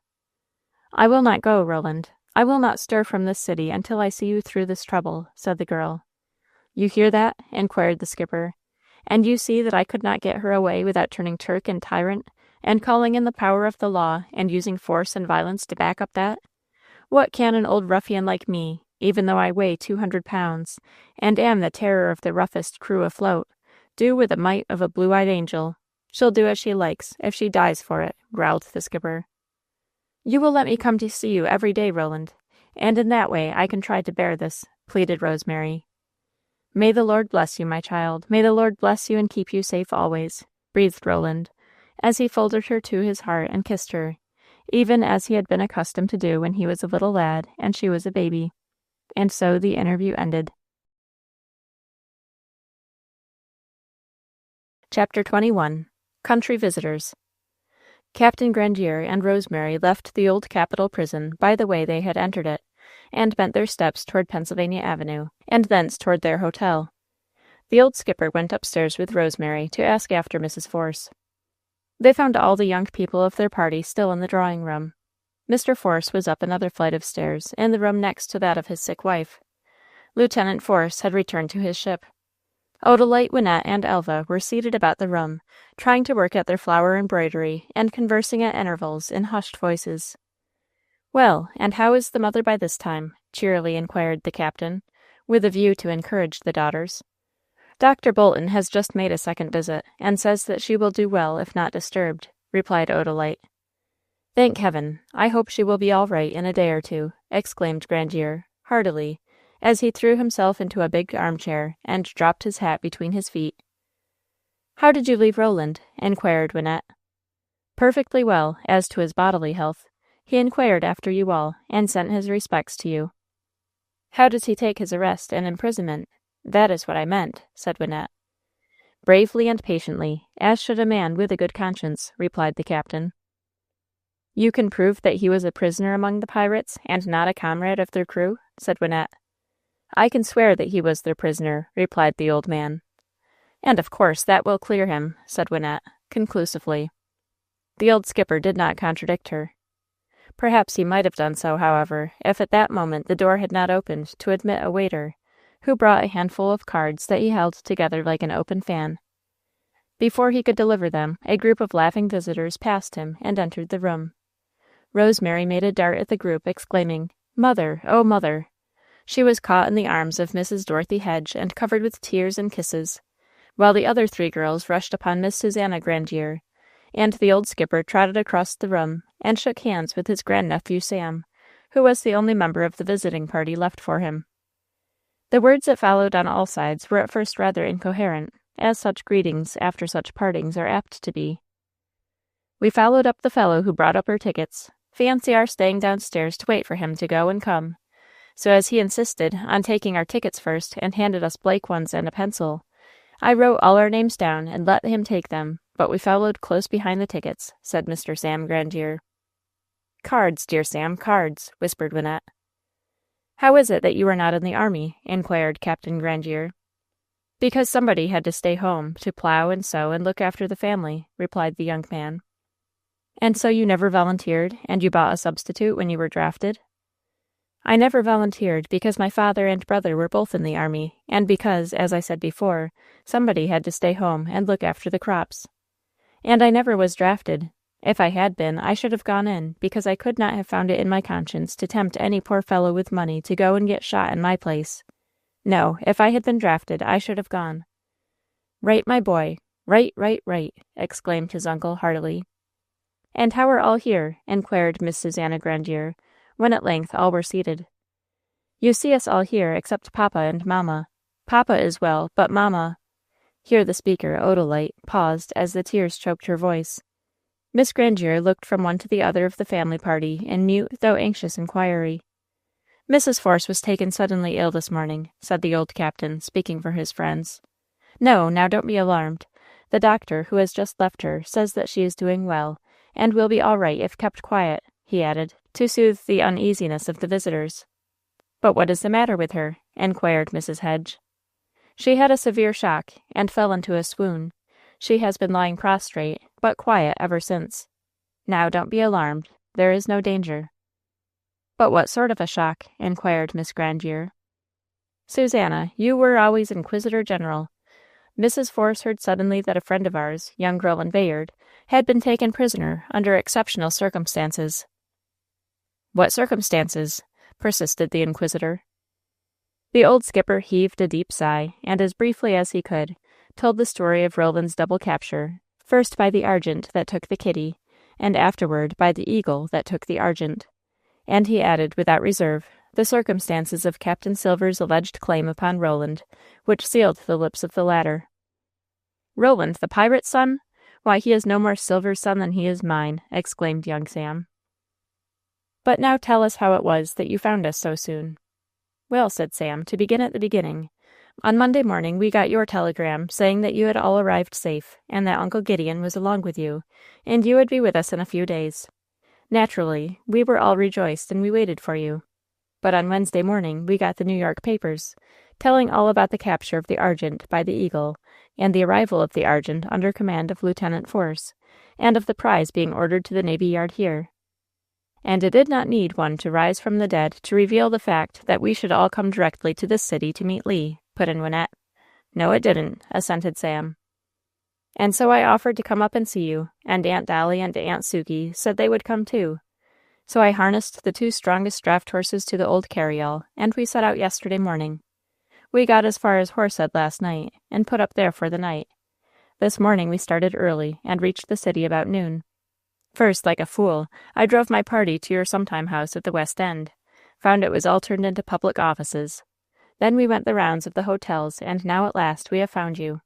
"I will not go, Roland. I will not stir from this city until I see you through this trouble," said the girl. "You hear that?" inquired the skipper. "And you see that I could not get her away without turning Turk and tyrant, and calling in the power of the law, and using force and violence to back up that? What can an old ruffian like me, even though I weigh 200 pounds, and am the terror of the roughest crew afloat, Do with the might of a blue-eyed angel. She'll do as she likes, if she dies for it, growled the skipper. You will let me come to see you every day, Roland, and in that way I can try to bear this, pleaded Rosemary. May the Lord bless you, my child. May the Lord bless you and keep you safe always, breathed Roland, as he folded her to his heart and kissed her, even as he had been accustomed to do when he was a little lad and she was a baby. And so the interview ended. Chapter 21. Country Visitors. Captain Grandier and Rosemary left the old Capitol prison by the way they had entered it, and bent their steps toward Pennsylvania Avenue, and thence toward their hotel. The old skipper went upstairs with Rosemary to ask after Mrs. Force. They found all the young people of their party still in the drawing-room. Mr. Force was up another flight of stairs, in the room next to that of his sick wife. Lieutenant Force had returned to his ship. Odalite, Wynette, and Elva were seated about the room, trying to work at their flower embroidery and conversing at intervals in hushed voices. Well, and how is the mother by this time? Cheerily inquired the captain, with a view to encourage the daughters. Dr. Bolton has just made a second visit, and says that she will do well if not disturbed, replied Odalite. Thank heaven! I hope she will be all right in a day or two, exclaimed Grandier, heartily, as he threw himself into a big armchair and dropped his hat between his feet. How did you leave Roland? Inquired Wynette. Perfectly well, as to his bodily health. He inquired after you all, and sent his respects to you. How does he take his arrest and imprisonment? That is what I meant, said Wynette. Bravely and patiently, as should a man with a good conscience, replied the captain. You can prove that he was a prisoner among the pirates, and not a comrade of their crew? Said Wynette. I can swear that he was their prisoner, replied the old man. And of course that will clear him, said Wynette, conclusively. The old skipper did not contradict her. Perhaps he might have done so, however, if at that moment the door had not opened to admit a waiter, who brought a handful of cards that he held together like an open fan. Before he could deliver them, a group of laughing visitors passed him and entered the room. Rosemary made a dart at the group, exclaiming, Mother, oh, mother! She was caught in the arms of Mrs. Dorothy Hedge and covered with tears and kisses, while the other three girls rushed upon Miss Susanna Grandier, and the old skipper trotted across the room and shook hands with his grandnephew Sam, who was the only member of the visiting party left for him. The words that followed on all sides were at first rather incoherent, as such greetings after such partings are apt to be. We followed up the fellow who brought up our tickets. Fancy our staying downstairs to wait for him to go and come. So as he insisted on taking our tickets first and handed us blank ones and a pencil, I wrote all our names down and let him take them, but we followed close behind the tickets, said Mr. Sam Grandier. Cards, dear Sam, cards, whispered Wynette. How is it that you are not in the army? Inquired Captain Grandier. Because somebody had to stay home, to plow and sow and look after the family, replied the young man. And so you never volunteered, and you bought a substitute when you were drafted? I never volunteered because my father and brother were both in the army, and because, as I said before, somebody had to stay home and look after the crops. And I never was drafted. If I had been, I should have gone in, because I could not have found it in my conscience to tempt any poor fellow with money to go and get shot in my place. No, if I had been drafted, I should have gone. Right, my boy, right, exclaimed his uncle heartily. And how are all here? Inquired Miss Susanna Grandier, when at length all were seated. You see us all here except Papa and Mamma. Papa is well, but Mamma— Here the speaker, Odalite, paused as the tears choked her voice. Miss Grandier looked from one to the other of the family party in mute though anxious inquiry. Mrs. Force was taken suddenly ill this morning, said the old captain, speaking for his friends. No, now don't be alarmed. The doctor, who has just left her, says that she is doing well, and will be all right if kept quiet, he added, to soothe the uneasiness of the visitors. But what is the matter with her? Inquired Mrs. Hedge. She had a severe shock, and fell into a swoon. She has been lying prostrate, but quiet ever since. Now don't be alarmed. There is no danger. But what sort of a shock? Inquired Miss Grandier. Susanna, you were always Inquisitor General. Mrs. Force heard suddenly that a friend of ours, young Roland Bayard, had been taken prisoner under exceptional circumstances. What circumstances? Persisted the Inquisitor. The old skipper heaved a deep sigh, and as briefly as he could, told the story of Roland's double capture, first by the Argent that took the Kitty, and afterward by the Eagle that took the Argent. And he added, without reserve, the circumstances of Captain Silver's alleged claim upon Roland, which sealed the lips of the latter. "Roland, the pirate's son? Why, he is no more Silver's son than he is mine," exclaimed young Sam. "But now tell us how it was that you found us so soon." "Well," said Sam, "to begin at the beginning. On Monday morning we got your telegram saying that you had all arrived safe, and that Uncle Gideon was along with you, and you would be with us in a few days. Naturally, we were all rejoiced, and we waited for you. But on Wednesday morning we got the New York papers, telling all about the capture of the Argent by the Eagle, and the arrival of the Argent under command of Lieutenant Force, and of the prize being ordered to the Navy Yard here. And it did not need one to rise from the dead to reveal the fact that we should all come directly to this city to meet Lee," put in Wynette. "No, it didn't," assented Sam. "And so I offered to come up and see you, and Aunt Dolly and Aunt Sukey said they would come too. So I harnessed the 2 strongest draft horses to the old carryall, and we set out yesterday morning. We got as far as Horsehead last night, and put up there for the night. This morning we started early, and reached the city about noon. First, like a fool, I drove my party to your sometime house at the West End, found it was all turned into public offices. Then we went the rounds of the hotels, and now at last we have found you."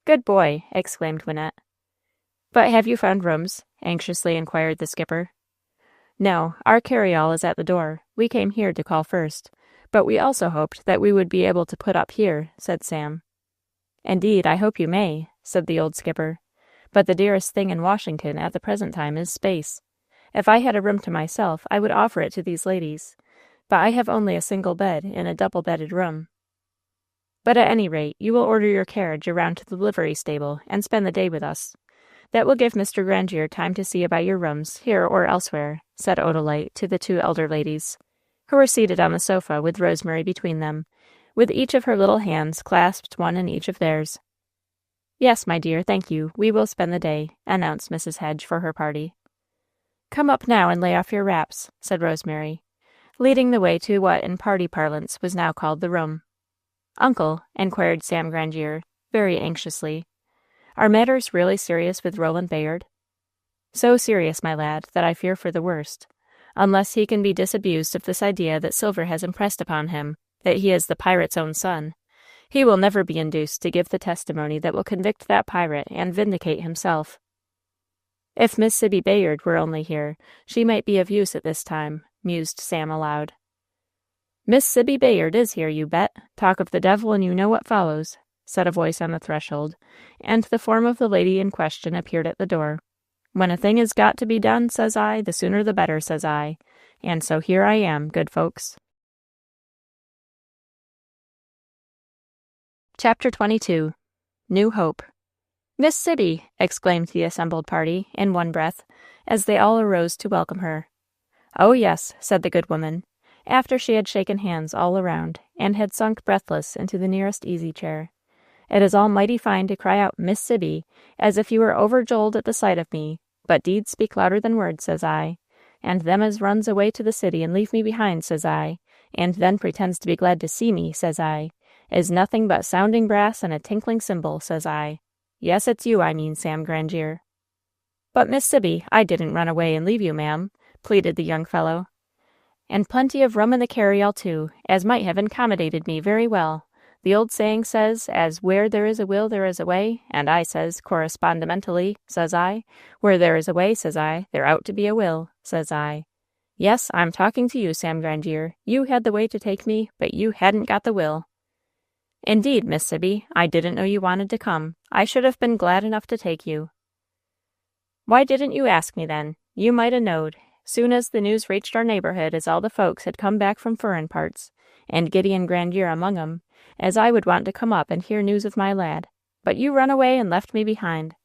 "Good boy!" exclaimed Wynette. "But have you found rooms?" anxiously inquired the skipper. "No, our carryall is at the door. We came here to call first, but we also hoped that we would be able to put up here," said Sam. "Indeed, I hope you may," said the old skipper. "But the dearest thing in Washington at the present time is space. If I had a room to myself, I would offer it to these ladies, but I have only a single bed in a double-bedded room. But at any rate, you will order your carriage around to the livery stable and spend the day with us. That will give Mr. Grandier time to see about your rooms, here or elsewhere," said Odalite to the 2 elder ladies, who were seated on the sofa with Rosemary between them, with each of her little hands clasped one in each of theirs. "Yes, my dear, thank you. We will spend the day," announced Mrs. Hedge for her party. "Come up now and lay off your wraps," said Rosemary, leading the way to what in party parlance was now called the room. "Uncle," inquired Sam Grandier, very anxiously, "are matters really serious with Roland Bayard?" "So serious, my lad, that I fear for the worst. Unless he can be disabused of this idea that Silver has impressed upon him, that he is the pirate's own son, he will never be induced to give the testimony that will convict that pirate and vindicate himself. If Miss Sibby Bayard were only here, she might be of use at this time," mused Sam aloud. "Miss Sibby Bayard is here, you bet. Talk of the devil and you know what follows," said a voice on the threshold, and the form of the lady in question appeared at the door. "When a thing is got to be done, says I, the sooner the better, says I. And so here I am, good folks." Chapter 22. New Hope. "Miss Sibby!" exclaimed the assembled party, in one breath, as they all arose to welcome her. "Oh, yes," said the good woman, after she had shaken hands all around, and had sunk breathless into the nearest easy-chair. "It is all mighty fine to cry out 'Miss Sibby,' as if you were overjoyed at the sight of me, but deeds speak louder than words, says I. And them as runs away to the city and leave me behind, says I, and then pretends to be glad to see me, says I, is nothing but sounding brass and a tinkling cymbal, says I. Yes, it's you, I mean, Sam Grandier." "But, Miss Sibby, I didn't run away and leave you, ma'am," pleaded the young fellow. "And plenty of room in the carryall, too, as might have accommodated me very well. The old saying says, as where there is a will there is a way, and I says, correspondementally, says I, where there is a way, says I, there ought to be a will, says I. Yes, I'm talking to you, Sam Grandier. You had the way to take me, but you hadn't got the will." "Indeed, Miss Sibby, I didn't know you wanted to come. I should have been glad enough to take you." "Why didn't you ask me then? You might 'a' knowed, soon as the news reached our neighborhood as all the folks had come back from furrin parts, and Gideon Grandier among 'em, as I would want to come up and hear news of my lad. But you run away and left me behind.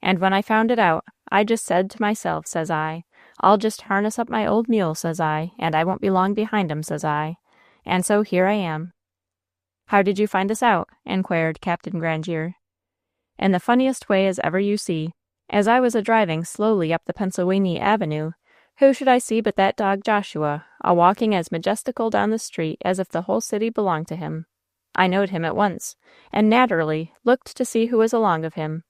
And when I found it out, I just said to myself, says I, I'll just harness up my old mule, says I, and I won't be long behind 'em, says I. And so here I am." "How did you find us out?" inquired Captain Grandier. "In the funniest way as ever you see. As I was a-driving slowly up the Pennsylvania Avenue, who should I see but that dog Joshua, a-walking as majestical down the street as if the whole city belonged to him. I knowed him at once, and natterly looked to see who was along of him.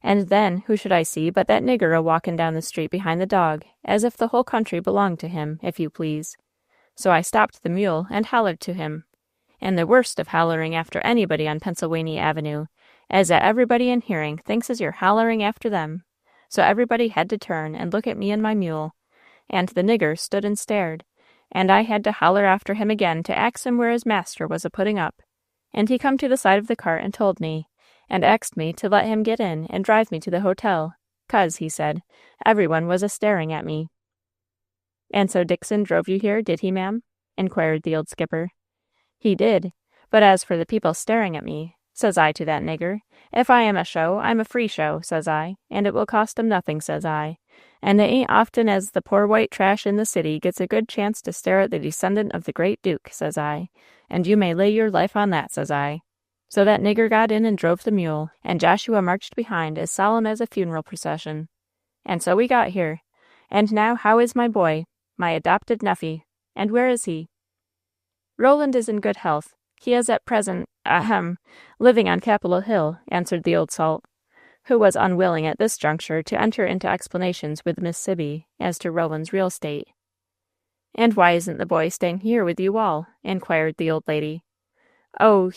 And then who should I see but that nigger a-walkin' down the street behind the dog, as if the whole country belonged to him, if you please. So I stopped the mule and hollered to him. And the worst of hollering after anybody on Pennsylvania Avenue, as that everybody in hearing thinks as you're hollering after them. So everybody had to turn and look at me and my mule, and the nigger stood and stared, and I had to holler after him again to ax him where his master was a-putting up, and he come to the side of the cart and told me, and axed me to let him get in and drive me to the hotel, 'cause, he said, everyone was a-staring at me. "And so Dixon drove you here, did he, ma'am?" inquired the old skipper. "He did, but as for the people staring at me, says I to that nigger, if I am a show, I'm a free show, says I, and it will cost 'em nothing, says I, and it ain't often as the poor white trash in the city gets a good chance to stare at the descendant of the great Duke, says I, and you may lay your life on that, says I." So that nigger got in and drove the mule, and Joshua marched behind as solemn as a funeral procession. And so we got here. And now how is my boy, my adopted nephy, and where is he? "Roland is in good health. He is at present, living on Capitol Hill," answered the old salt, who was unwilling at this juncture to enter into explanations with Miss Sibby as to Roland's real state. "And why isn't the boy staying here with you all?" inquired the old lady. "Oh,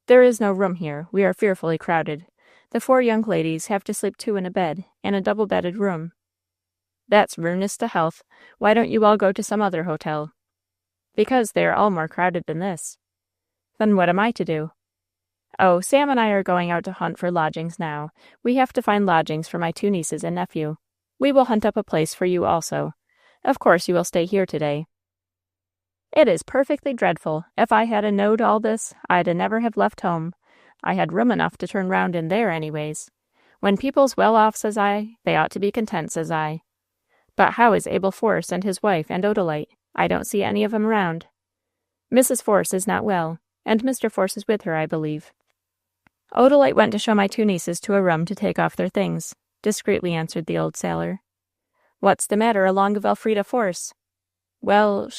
there is no room here. We are fearfully crowded. The 4 young ladies have to sleep 2 in a bed, in a double-bedded room." "That's ruinous to health. Why don't you all go to some other hotel?" "Because they are all more crowded than this." "Then what am I to do?" "Oh, Sam and I are going out to hunt for lodgings now. We have to find lodgings for my 2 nieces and nephew. We will hunt up a place for you also. Of course you will stay here today." "It is perfectly dreadful. If I had knowed all this, I'd never have left home. I had room enough to turn round in there anyways. When people's well off, says I, they ought to be content, says I. But how is Abel Force and his wife and Odalite? I don't see any of 'em around." "Mrs. Force is not well, and Mr. Force is with her, I believe." "Odalite went to show my 2 nieces to a room to take off their things," discreetly answered the old sailor. "What's the matter along of Elfrida Force?" "Well,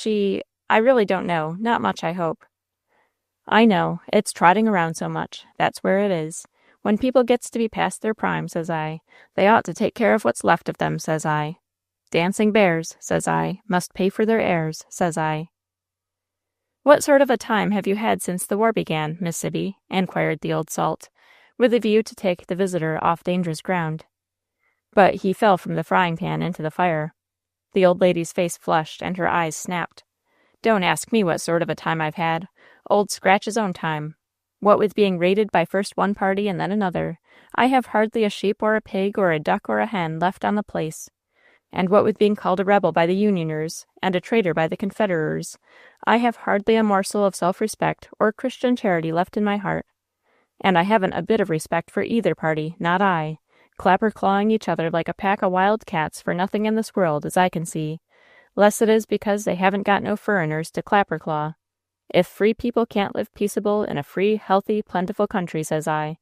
I really don't know. Not much, I hope." "I know. It's trotting around so much. That's where it is. When people gets to be past their prime, says I, they ought to take care of what's left of them, says I. Dancing bears, says I, must pay for their airs, says I." "What sort of a time have you had since the war began, Miss Sibby?" inquired the old salt, with a view to take the visitor off dangerous ground. But he fell from the frying pan into the fire. The old lady's face flushed, and her eyes snapped. "Don't ask me what sort of a time I've had. Old Scratch's own time. What with being raided by first one party and then another, I have hardly a sheep or a pig or a duck or a hen left on the place. And what with being called a rebel by the Unioners and a traitor by the Confederers, I have hardly a morsel of self-respect or Christian charity left in my heart. And I haven't a bit of respect for either party, not I, clapper-clawing each other like a pack of wild cats for nothing in this world, as I can see, less it is because they haven't got no furriners to clapper-claw. If free people can't live peaceable in a free, healthy, plentiful country, says I,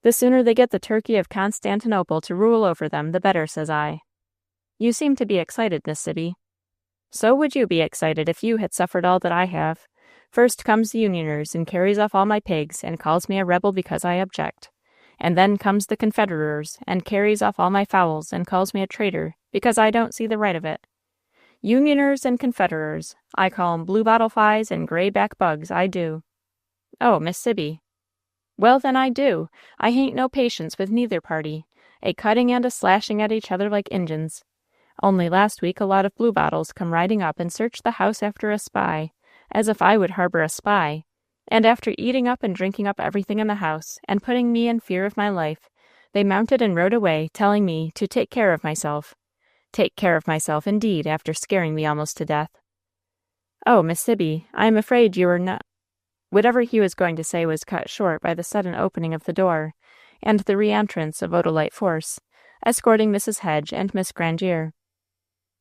the sooner they get the Turkey of Constantinople to rule over them, the better, says I." "You seem to be excited, Miss Sibby." "So would you be excited if you had suffered all that I have. First comes the Unioners and carries off all my pigs and calls me a rebel because I object. And then comes the Confederers and carries off all my fowls and calls me a traitor because I don't see the right of it. Unioners and Confederers, I call 'em blue-bottle flies and gray-back bugs, I do." "Oh, Miss Sibby." "Well, then I do. I hain't no patience with neither party, a cutting and a slashing at each other like Injuns. Only last week a lot of blue-bottles come riding up and searched the house after a spy, as if I would harbor a spy, and after eating up and drinking up everything in the house, and putting me in fear of my life, they mounted and rode away, telling me to take care of myself. Take care of myself, indeed, after scaring me almost to death." "Oh, Miss Sibby, I am afraid you are not—" Whatever he was going to say was cut short by the sudden opening of the door, and the re-entrance of Odalite Force, escorting Mrs. Hedge and Miss Grandier.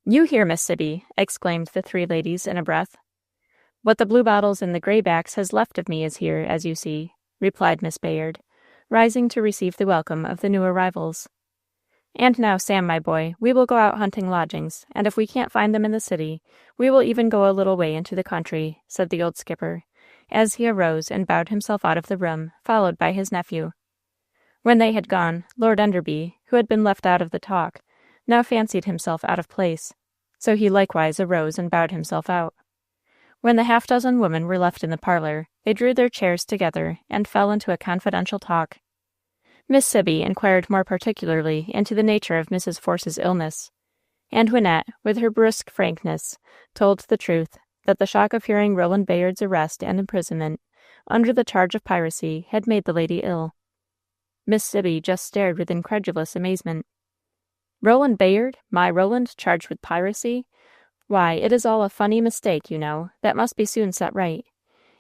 "You here, Miss Sibby!" exclaimed the 3 ladies in a breath. "What the Bluebottles and the Graybacks has left of me is here, as you see," replied Miss Bayard, rising to receive the welcome of the new arrivals. "And now, Sam, my boy, we will go out hunting lodgings, and if we can't find them in the city, we will even go a little way into the country," said the old skipper, as he arose and bowed himself out of the room, followed by his nephew. When they had gone, Lord Enderby, who had been left out of the talk, now fancied himself out of place, so he likewise arose and bowed himself out. When the half-dozen women were left in the parlor, they drew their chairs together and fell into a confidential talk. Miss Sibby inquired more particularly into the nature of Mrs. Force's illness, and Wynette, with her brusque frankness, told the truth, that the shock of hearing Roland Bayard's arrest and imprisonment, under the charge of piracy, had made the lady ill. Miss Sibby just stared with incredulous amazement. "Roland Bayard? My Roland, charged with piracy? Why, it is all a funny mistake, you know, that must be soon set right.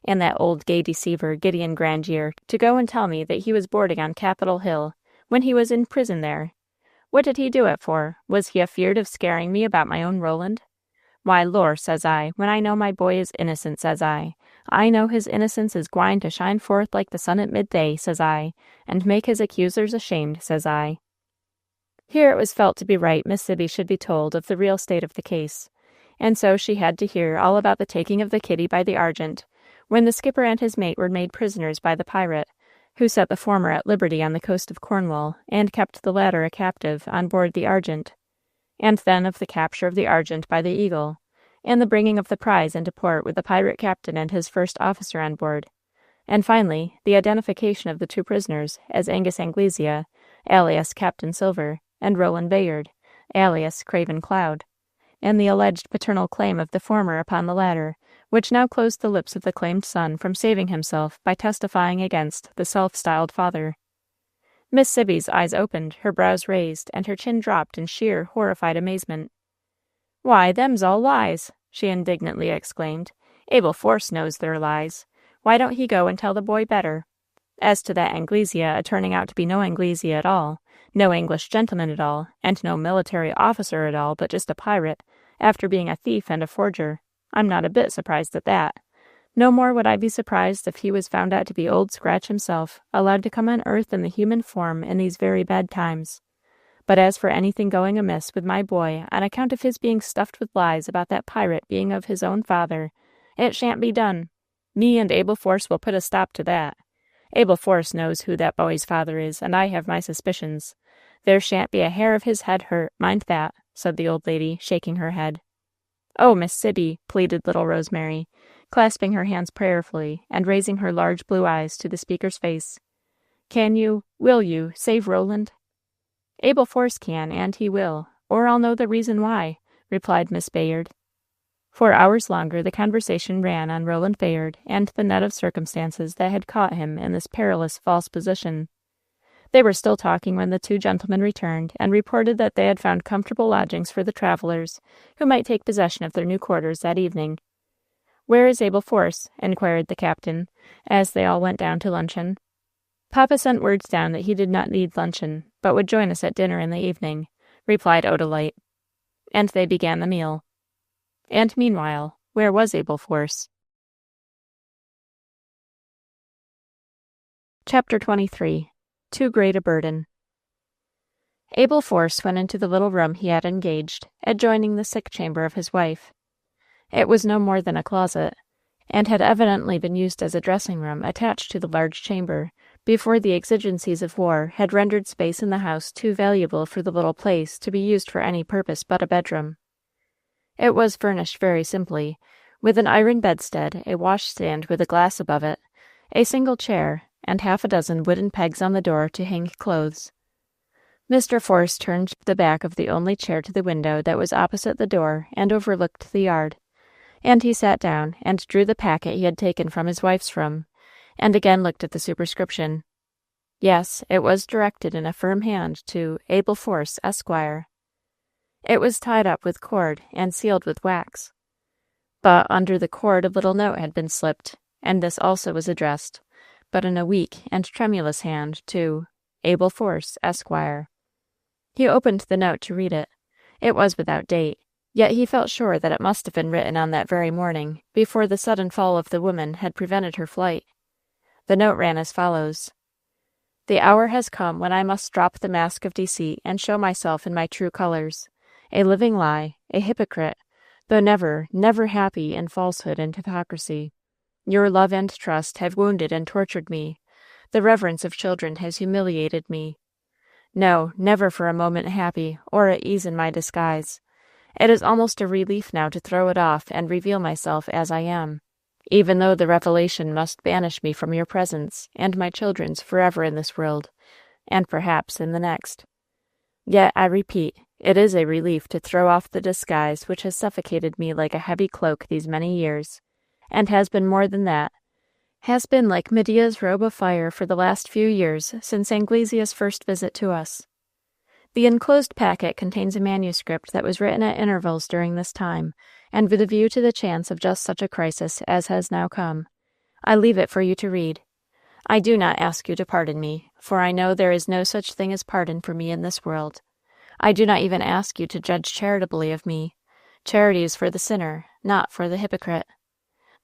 And that old gay deceiver, Gideon Grandier, to go and tell me that he was boarding on Capitol Hill, when he was in prison there. What did he do it for? Was he afeard of scaring me about my own Roland? Why, lor, says I, when I know my boy is innocent, says I know his innocence is gwine to shine forth like the sun at midday, says I, and make his accusers ashamed, says I." Here it was felt to be right Miss Sibby should be told of the real state of the case, and so she had to hear all about the taking of the Kitty by the Argent, when the skipper and his mate were made prisoners by the pirate, who set the former at liberty on the coast of Cornwall, and kept the latter a captive on board the Argent, and then of the capture of the Argent by the Eagle, and the bringing of the prize into port with the pirate captain and his first officer on board, and finally the identification of the two prisoners as Angus Anglesea, alias Captain Silver, and Roland Bayard, alias Craven Cloud, and the alleged paternal claim of the former upon the latter, which now closed the lips of the claimed son from saving himself by testifying against the self-styled father. Miss Sibby's eyes opened, her brows raised, and her chin dropped in sheer, horrified amazement. "Why, them's all lies!" she indignantly exclaimed. "Abel Force knows they're lies. Why don't he go and tell the boy better? As to that Anglesea a turning out to be no Anglesea at all, no English gentleman at all, and no military officer at all, but just a pirate, after being a thief and a forger, I'm not a bit surprised at that. No more would I be surprised if he was found out to be Old Scratch himself, allowed to come on earth in the human form in these very bad times. But as for anything going amiss with my boy on account of his being stuffed with lies about that pirate being of his own father, it shan't be done. Me and Abel Force will put a stop to that. Abel Force knows who that boy's father is, and I have my suspicions. There shan't be a hair of his head hurt, mind that," said the old lady, shaking her head. "Oh, Miss Sibby," pleaded little Rosemary, clasping her hands prayerfully and raising her large blue eyes to the speaker's face. Will you, save Roland?" "Abel Force can, and he will, or I'll know the reason why," replied Miss Bayard. For hours longer the conversation ran on Roland Bayard and the net of circumstances that had caught him in this perilous false position. They were still talking when the two gentlemen returned and reported that they had found comfortable lodgings for the travelers, who might take possession of their new quarters that evening. "Where is Abel Force?" inquired the captain, as they all went down to luncheon. "Papa sent words down that he did not need luncheon, but would join us at dinner in the evening," replied Odalite. And they began the meal. And meanwhile, where was Abel Force? Chapter 23. Too Great a Burden. Abel Force went into the little room he had engaged, adjoining the sick chamber of his wife. It was no more than a closet, and had evidently been used as a dressing-room attached to the large chamber, before the exigencies of war had rendered space in the house too valuable for the little place to be used for any purpose but a bedroom. It was furnished very simply, with an iron bedstead, a washstand with a glass above it, a single chair, and half a dozen wooden pegs on the door to hang clothes. Mr. Force turned the back of the only chair to the window that was opposite the door and overlooked the yard, and he sat down and drew the packet he had taken from his wife's room, and again looked at the superscription. Yes, it was directed in a firm hand to Abel Force, Esquire. It was tied up with cord and sealed with wax. But under the cord a little note had been slipped, and this also was addressed, but in a weak and tremulous hand, to Abel Force, Esquire. He opened the note to read it. It was without date, yet he felt sure that it must have been written on that very morning, before the sudden fall of the woman had prevented her flight. The note ran as follows: "The hour has come when I must drop the mask of deceit and show myself in my true colors, a living lie, a hypocrite, though never, never happy in falsehood and hypocrisy. Your love and trust have wounded and tortured me. The reverence of children has humiliated me. No, never for a moment happy or at ease in my disguise. It is almost a relief now to throw it off and reveal myself as I am, even though the revelation must banish me from your presence and my children's forever in this world, and perhaps in the next. Yet, I repeat, it is a relief to throw off the disguise which has suffocated me like a heavy cloak these many years, and has been more than that, has been like Medea's robe of fire for the last few years since Anglesea's first visit to us. The enclosed packet contains a manuscript that was written at intervals during this time, and with a view to the chance of just such a crisis as has now come. I leave it for you to read. I do not ask you to pardon me, for I know there is no such thing as pardon for me in this world. I do not even ask you to judge charitably of me. Charity is for the sinner, not for the hypocrite.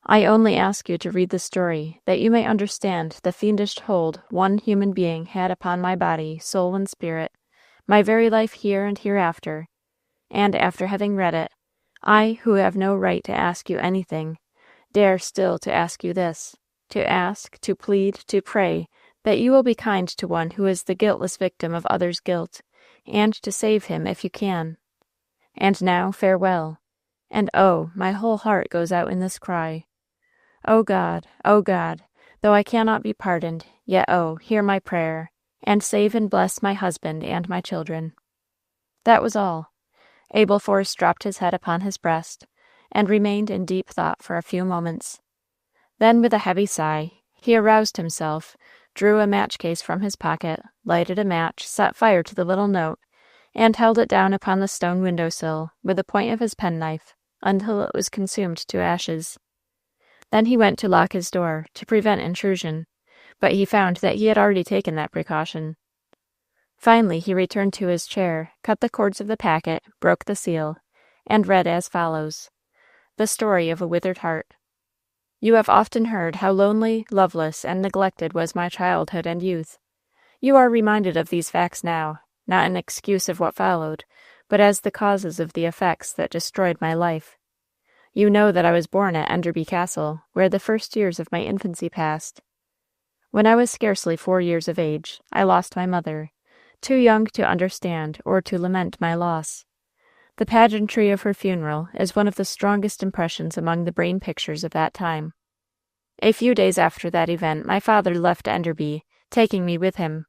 I only ask you to read the story, that you may understand the fiendish hold one human being had upon my body, soul, and spirit, my very life here and hereafter. And after having read it, I, who have no right to ask you anything, dare still to ask you this, to ask, to plead, to pray, that you will be kind to one who is the guiltless victim of others' guilt, and to save him if you can. And now, farewell. And oh, my whole heart goes out in this cry. O God, though I cannot be pardoned, yet oh, hear my prayer, and save and bless my husband and my children. That was all. Abel Forrest dropped his head upon his breast, and remained in deep thought for a few moments. Then, with a heavy sigh, he aroused himself, drew a match-case from his pocket, lighted a match, set fire to the little note, and held it down upon the stone window-sill with the point of his penknife until it was consumed to ashes. Then he went to lock his door, to prevent intrusion, but he found that he had already taken that precaution. Finally he returned to his chair, cut the cords of the packet, broke the seal, and read as follows: The Story of a Withered Heart. You have often heard how lonely, loveless, and neglected was my childhood and youth. You are reminded of these facts now, not in excuse of what followed, but as the causes of the effects that destroyed my life. You know that I was born at Enderby Castle, where the first years of my infancy passed. When I was scarcely 4 years of age, I lost my mother, too young to understand or to lament my loss. The pageantry of her funeral is one of the strongest impressions among the brain pictures of that time. A few days after that event, my father left Enderby, taking me with him.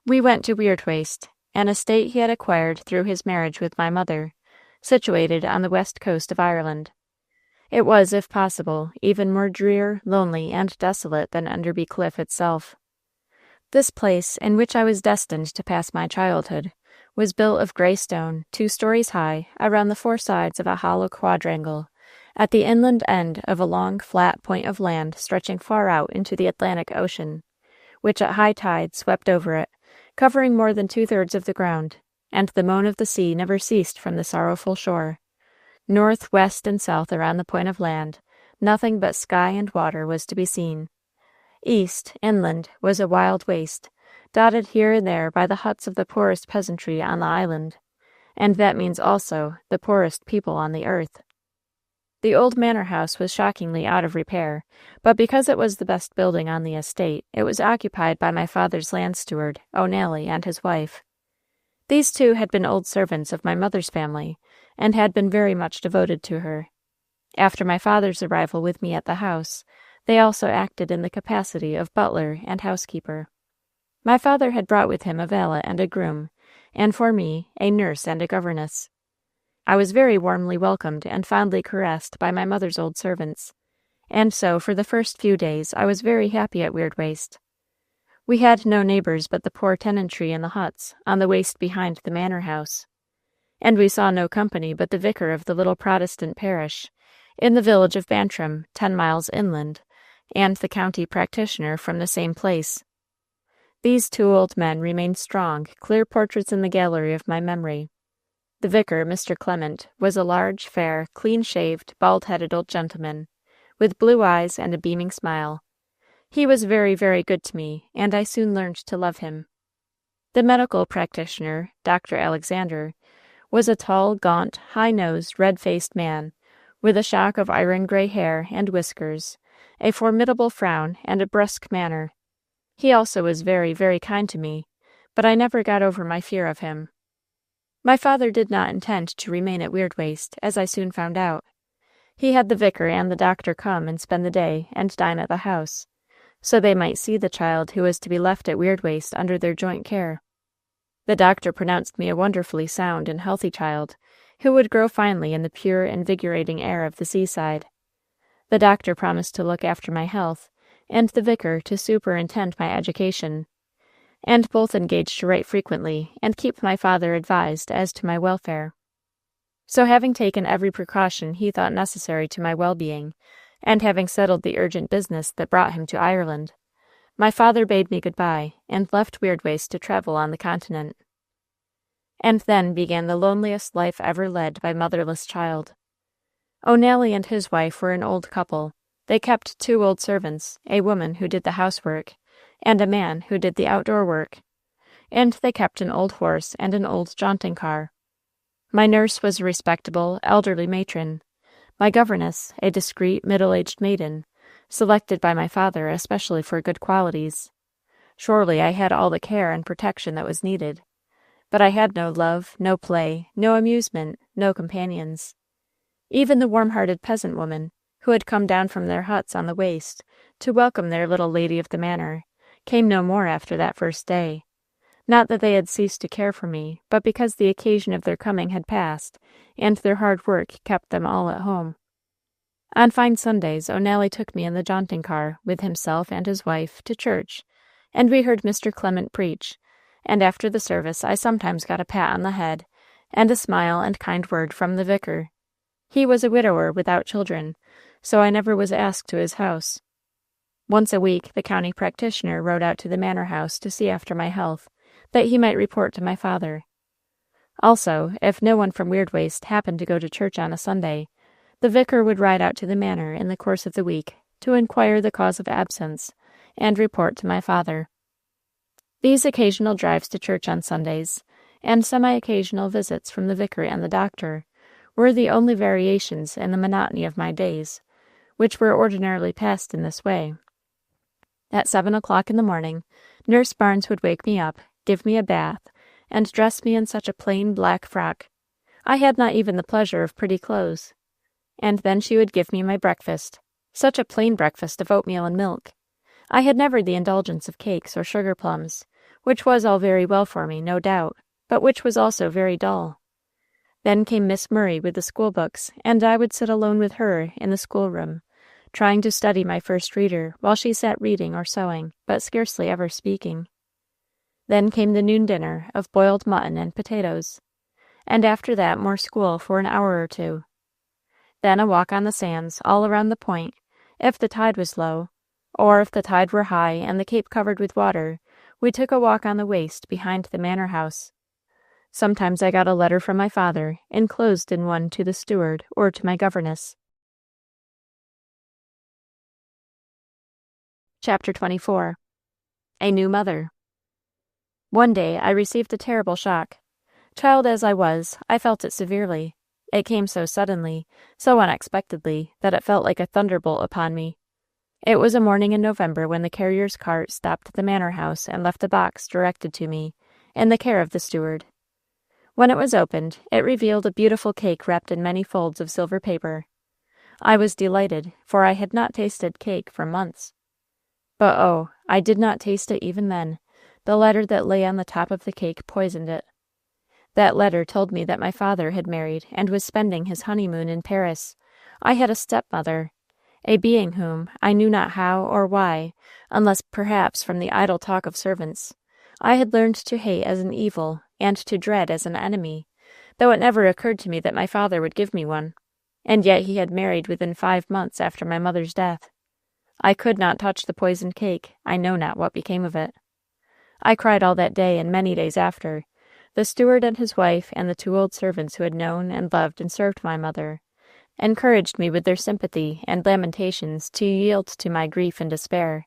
We went to Weirdwaste, an estate he had acquired through his marriage with my mother, situated on the west coast of Ireland. It was, if possible, even more drear, lonely, and desolate than Enderby Cliff itself. This place, in which I was destined to pass my childhood, was built of gray stone, 2 stories high, around the 4 sides of a hollow quadrangle, at the inland end of a long, flat point of land stretching far out into the Atlantic Ocean, which at high tide swept over it, covering more than 2/3 of the ground, and the moan of the sea never ceased from the sorrowful shore. North, west, and south around the point of land, nothing but sky and water was to be seen. East, inland, was a wild waste, dotted here and there by the huts of the poorest peasantry on the island, and that means also the poorest people on the earth. The old manor house was shockingly out of repair, but because it was the best building on the estate, it was occupied by my father's land steward, O'Nally, and his wife. These 2 had been old servants of my mother's family, and had been very much devoted to her. After my father's arrival with me at the house, they also acted in the capacity of butler and housekeeper. My father had brought with him a valet and a groom, and for me, a nurse and a governess. I was very warmly welcomed and fondly caressed by my mother's old servants, and so for the first few days I was very happy at Weirdwaste. We had no neighbors but the poor tenantry in the huts, on the waste behind the manor house, and we saw no company but the vicar of the little Protestant parish, in the village of Bantrim, 10 miles inland, and the county practitioner from the same place. These 2 old men remained strong, clear portraits in the gallery of my memory. The vicar, Mr. Clement, was a large, fair, clean-shaved, bald-headed old gentleman, with blue eyes and a beaming smile. He was very, very good to me, and I soon learned to love him. The medical practitioner, Dr. Alexander, was a tall, gaunt, high-nosed, red-faced man, with a shock of iron-gray hair and whiskers, a formidable frown, and a brusque manner. He also was very, very kind to me, but I never got over my fear of him. My father did not intend to remain at Weirdwaste, as I soon found out. He had the vicar and the doctor come and spend the day and dine at the house, so they might see the child who was to be left at Weirdwaste under their joint care. The doctor pronounced me a wonderfully sound and healthy child, who would grow finely in the pure, invigorating air of the seaside. The doctor promised to look after my health, and the vicar to superintend my education, and both engaged to write frequently and keep my father advised as to my welfare. So having taken every precaution he thought necessary to my well-being, and having settled the urgent business that brought him to Ireland, my father bade me good-bye, and left Weirdwaste to travel on the continent. And then began the loneliest life ever led by motherless child. O'Nally and his wife were an old couple. They kept 2 old servants, a woman who did the housework, and a man who did the outdoor work, and they kept an old horse and an old jaunting car. My nurse was a respectable, elderly matron. My governess, a discreet, middle-aged maiden, selected by my father especially for good qualities. Surely I had all the care and protection that was needed. But I had no love, no play, no amusement, no companions. Even the warm-hearted peasant women, who had come down from their huts on the waste to welcome their little lady of the manor, came no more after that first day. Not that they had ceased to care for me, but because the occasion of their coming had passed, and their hard work kept them all at home. On fine Sundays, O'Nally took me in the jaunting car, with himself and his wife, to church, and we heard Mr. Clement preach, and after the service I sometimes got a pat on the head, and a smile and kind word from the vicar. He was a widower without children, so I never was asked to his house. Once a week the county practitioner rode out to the manor house to see after my health, that he might report to my father. Also, if no one from Weirdwaste happened to go to church on a Sunday, the vicar would ride out to the manor in the course of the week to inquire the cause of absence, and report to my father. These occasional drives to church on Sundays, and semi-occasional visits from the vicar and the doctor, were the only variations in the monotony of my days, which were ordinarily passed in this way. At 7 o'clock in the morning, Nurse Barnes would wake me up, give me a bath, and dress me in such a plain black frock. I had not even the pleasure of pretty clothes. And then she would give me my breakfast, such a plain breakfast of oatmeal and milk. I had never the indulgence of cakes or sugar plums, which was all very well for me, no doubt, but which was also very dull. Then came Miss Murray with the schoolbooks, and I would sit alone with her in the schoolroom, trying to study my first reader while she sat reading or sewing, but scarcely ever speaking. Then came the noon dinner of boiled mutton and potatoes, and after that more school for an hour or two. Then a walk on the sands all around the point, if the tide was low, or if the tide were high and the cape covered with water, we took a walk on the waste behind the manor house. Sometimes I got a letter from my father, enclosed in one to the steward or to my governess. Chapter 24. A New Mother. One day I received a terrible shock. Child as I was, I felt it severely. It came so suddenly, so unexpectedly, that it felt like a thunderbolt upon me. It was a morning in November when the carrier's cart stopped at the manor house and left a box directed to me, in the care of the steward. When it was opened, it revealed a beautiful cake wrapped in many folds of silver paper. I was delighted, for I had not tasted cake for months. But oh, I did not taste it even then. The letter that lay on the top of the cake poisoned it. That letter told me that my father had married and was spending his honeymoon in Paris. I had a stepmother, a being whom, I knew not how or why, unless perhaps from the idle talk of servants, I had learned to hate as an evil and to dread as an enemy, though it never occurred to me that my father would give me one, and yet he had married within 5 months after my mother's death. I could not touch the poisoned cake. I know not what became of it. I cried all that day and many days after. The steward and his wife and the 2 old servants who had known and loved and served my mother encouraged me with their sympathy and lamentations to yield to my grief and despair.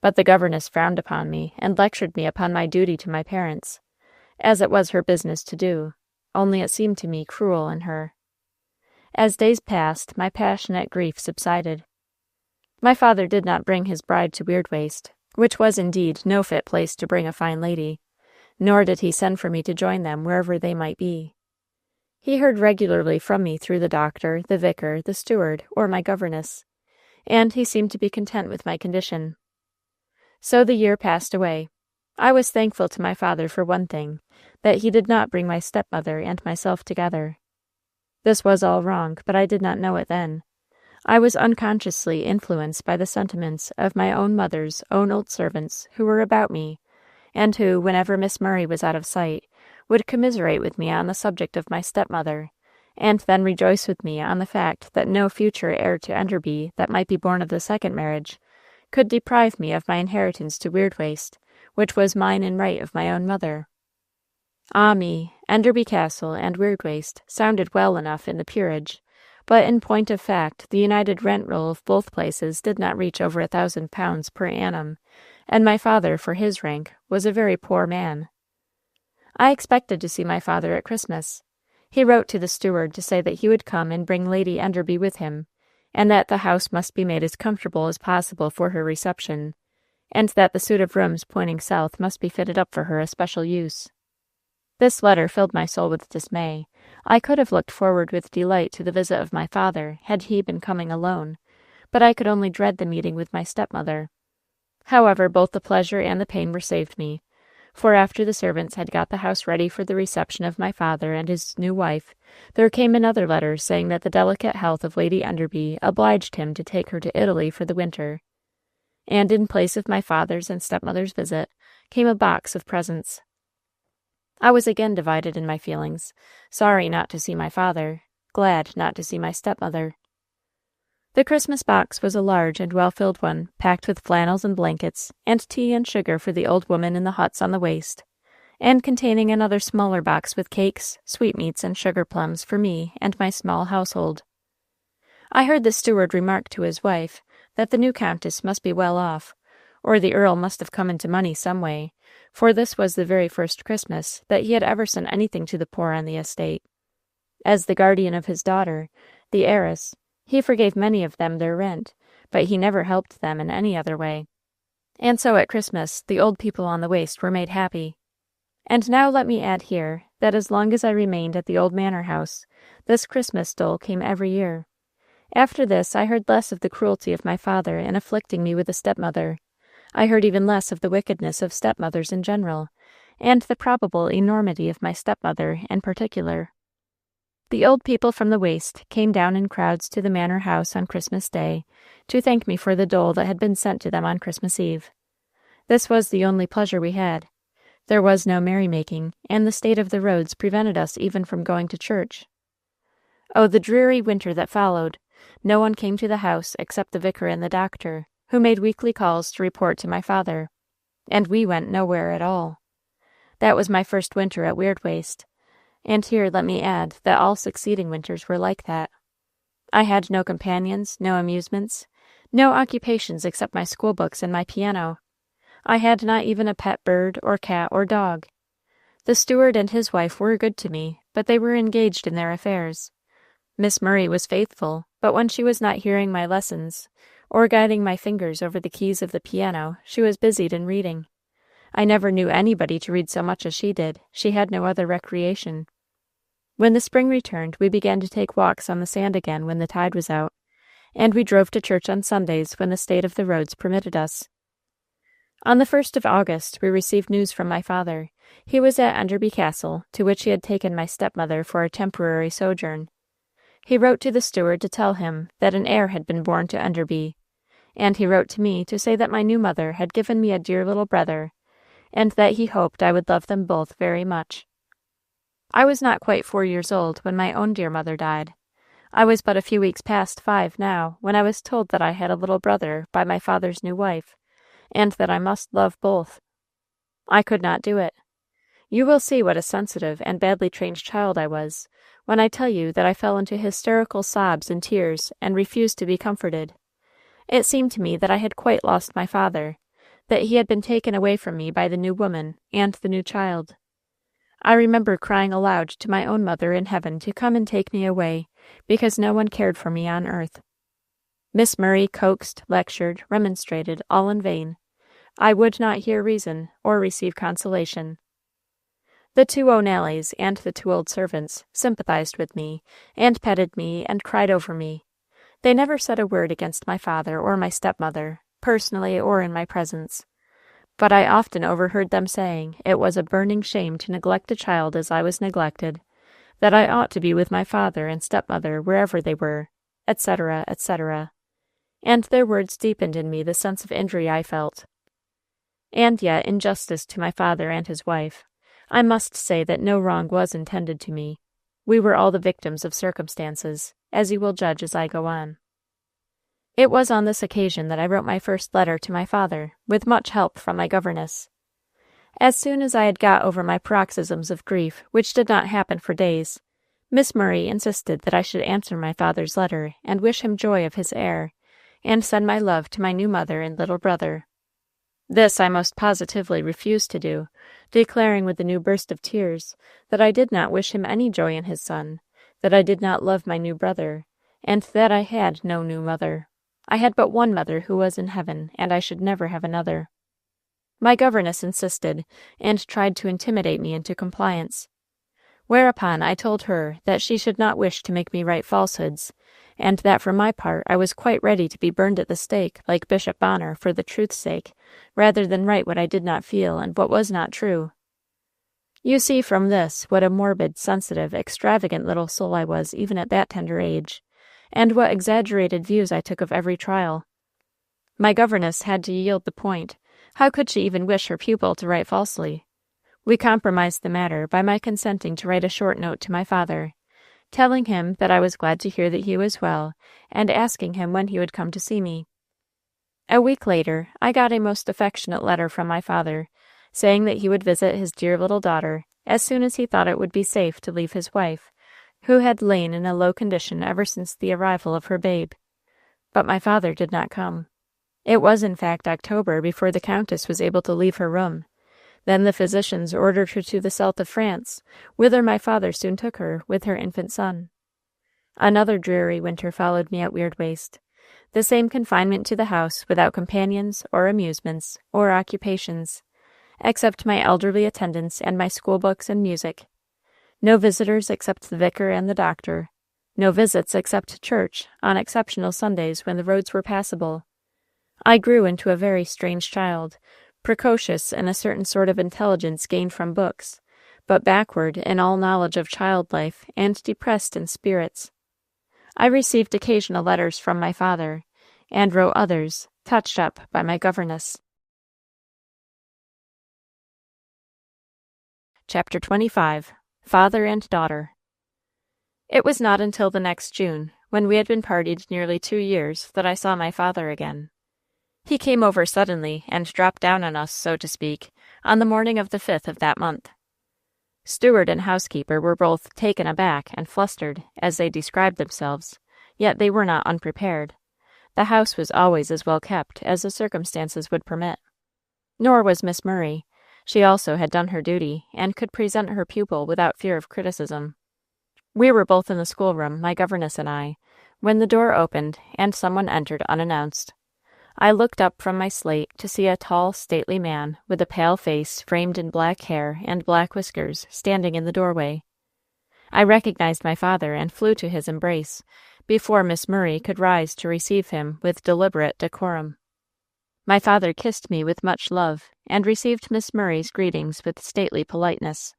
But the governess frowned upon me and lectured me upon my duty to my parents, as it was her business to do, only it seemed to me cruel in her. As days passed, my passionate grief subsided. My father did not bring his bride to Weirdwaste, which was indeed no fit place to bring a fine lady, nor did he send for me to join them wherever they might be. He heard regularly from me through the doctor, the vicar, the steward, or my governess, and he seemed to be content with my condition. So the year passed away. I was thankful to my father for one thing, that he did not bring my stepmother and myself together. This was all wrong, but I did not know it then. I was unconsciously influenced by the sentiments of my own mother's own old servants who were about me, and who, whenever Miss Murray was out of sight, would commiserate with me on the subject of my stepmother, and then rejoice with me on the fact that no future heir to Enderby that might be born of the second marriage could deprive me of my inheritance to Weirdwaste, which was mine in right of my own mother. Ah me, Enderby Castle and Weirdwaste sounded well enough in the peerage, but in point of fact the united rent roll of both places did not reach over £1,000 per annum, and my father, for his rank, was a very poor man. I expected to see my father at Christmas. He wrote to the steward to say that he would come and bring Lady Enderby with him, and that the house must be made as comfortable as possible for her reception, and that the suite of rooms pointing south must be fitted up for her especial use. This letter filled my soul with dismay. I could have looked forward with delight to the visit of my father, had he been coming alone, but I could only dread the meeting with my stepmother. However, both the pleasure and the pain were saved me, for after the servants had got the house ready for the reception of my father and his new wife, there came another letter saying that the delicate health of Lady Enderby obliged him to take her to Italy for the winter, and in place of my father's and stepmother's visit came a box of presents. I was again divided in my feelings, sorry not to see my father, glad not to see my stepmother. The Christmas box was a large and well-filled one, packed with flannels and blankets, and tea and sugar for the old woman in the huts on the waste, and containing another smaller box with cakes, sweetmeats, and sugar plums for me and my small household. I heard the steward remark to his wife that the new countess must be well off, or the Earl must have come into money some way, for this was the very first Christmas that he had ever sent anything to the poor on the estate. As the guardian of his daughter, the heiress, he forgave many of them their rent, but he never helped them in any other way. And so at Christmas the old people on the waste were made happy. And now let me add here that as long as I remained at the old manor house, this Christmas dole came every year. After this I heard less of the cruelty of my father in afflicting me with a stepmother. I heard even less of the wickedness of stepmothers in general, and the probable enormity of my stepmother in particular. The old people from the waste came down in crowds to the manor house on Christmas Day to thank me for the dole that had been sent to them on Christmas Eve. This was the only pleasure we had. There was no merrymaking, and the state of the roads prevented us even from going to church. Oh, the dreary winter that followed! No one came to the house except the vicar and the doctor, who made weekly calls to report to my father, and we went nowhere at all. That was my first winter at Weirdwaste, and here let me add that all succeeding winters were like that. I had no companions, no amusements, no occupations except my schoolbooks and my piano. I had not even a pet bird or cat or dog. The steward and his wife were good to me, but they were engaged in their affairs. Miss Murray was faithful, but when she was not hearing my lessons, or guiding my fingers over the keys of the piano, she was busied in reading. I never knew anybody to read so much as she did. She had no other recreation. When the spring returned, we began to take walks on the sand again when the tide was out, and we drove to church on Sundays when the state of the roads permitted us. On the 1st of August, we received news from my father. He was at Enderby Castle, to which he had taken my stepmother for a temporary sojourn. He wrote to the steward to tell him that an heir had been born to Enderby, and he wrote to me to say that my new mother had given me a dear little brother, and that he hoped I would love them both very much. I was not quite 4 years old when my own dear mother died. I was but a few weeks past 5 now, when I was told that I had a little brother by my father's new wife, and that I must love both. I could not do it. You will see what a sensitive and badly trained child I was, when I tell you that I fell into hysterical sobs and tears and refused to be comforted. It seemed to me that I had quite lost my father, that he had been taken away from me by the new woman and the new child. I remember crying aloud to my own mother in heaven to come and take me away, because no one cared for me on earth. Miss Murray coaxed, lectured, remonstrated, all in vain. I would not hear reason or receive consolation. The two O'Nallys and the two old servants sympathized with me, and petted me, and cried over me. They never said a word against my father or my stepmother, personally or in my presence. But I often overheard them saying it was a burning shame to neglect a child as I was neglected, that I ought to be with my father and stepmother wherever they were, etc., etc., and their words deepened in me the sense of injury I felt. And yet, in justice to my father and his wife, I must say that no wrong was intended to me. We were all the victims of circumstances, as you will judge as I go on. It was on this occasion that I wrote my first letter to my father, with much help from my governess. As soon as I had got over my paroxysms of grief, which did not happen for days, Miss Murray insisted that I should answer my father's letter and wish him joy of his heir, and send my love to my new mother and little brother. This I most positively refused to do, declaring with a new burst of tears that I did not wish him any joy in his son, that I did not love my new brother, and that I had no new mother. I had but one mother who was in heaven, and I should never have another. My governess insisted, and tried to intimidate me into compliance. Whereupon I told her that she should not wish to make me write falsehoods, and that for my part I was quite ready to be burned at the stake, like Bishop Bonner, for the truth's sake, rather than write what I did not feel and what was not true. You see from this what a morbid, sensitive, extravagant little soul I was even at that tender age, and what exaggerated views I took of every trial. My governess had to yield the point. How could she even wish her pupil to write falsely? We compromised the matter by my consenting to write a short note to my father, telling him that I was glad to hear that he was well, and asking him when he would come to see me. A week later, I got a most affectionate letter from my father, saying that he would visit his dear little daughter as soon as he thought it would be safe to leave his wife, who had lain in a low condition ever since the arrival of her babe. But my father did not come. It was, in fact, October before the Countess was able to leave her room. Then the physicians ordered her to the south of France, whither my father soon took her, with her infant son. Another dreary winter followed me at Weirdwaste. The same confinement to the house, without companions, or amusements, or occupations, except my elderly attendants and my schoolbooks and music. No visitors except the vicar and the doctor. No visits except church, on exceptional Sundays when the roads were passable. I grew into a very strange child, precocious in a certain sort of intelligence gained from books, but backward in all knowledge of child life and depressed in spirits. I received occasional letters from my father, and wrote others, touched up by my governess. Chapter 25. Father and Daughter. It was not until the next June, when we had been parted nearly 2 years, that I saw my father again. He came over suddenly and dropped down on us, so to speak, on the morning of the 5th of that month. Steward and housekeeper were both taken aback and flustered, as they described themselves, yet they were not unprepared. The house was always as well kept as the circumstances would permit. Nor was Miss Murray. She also had done her duty, and could present her pupil without fear of criticism. We were both in the schoolroom, my governess and I, when the door opened, and someone entered unannounced. I looked up from my slate to see a tall, stately man, with a pale face framed in black hair and black whiskers, standing in the doorway. I recognized my father and flew to his embrace, before Miss Murray could rise to receive him with deliberate decorum. My father kissed me with much love, and received Miss Murray's greetings with stately politeness.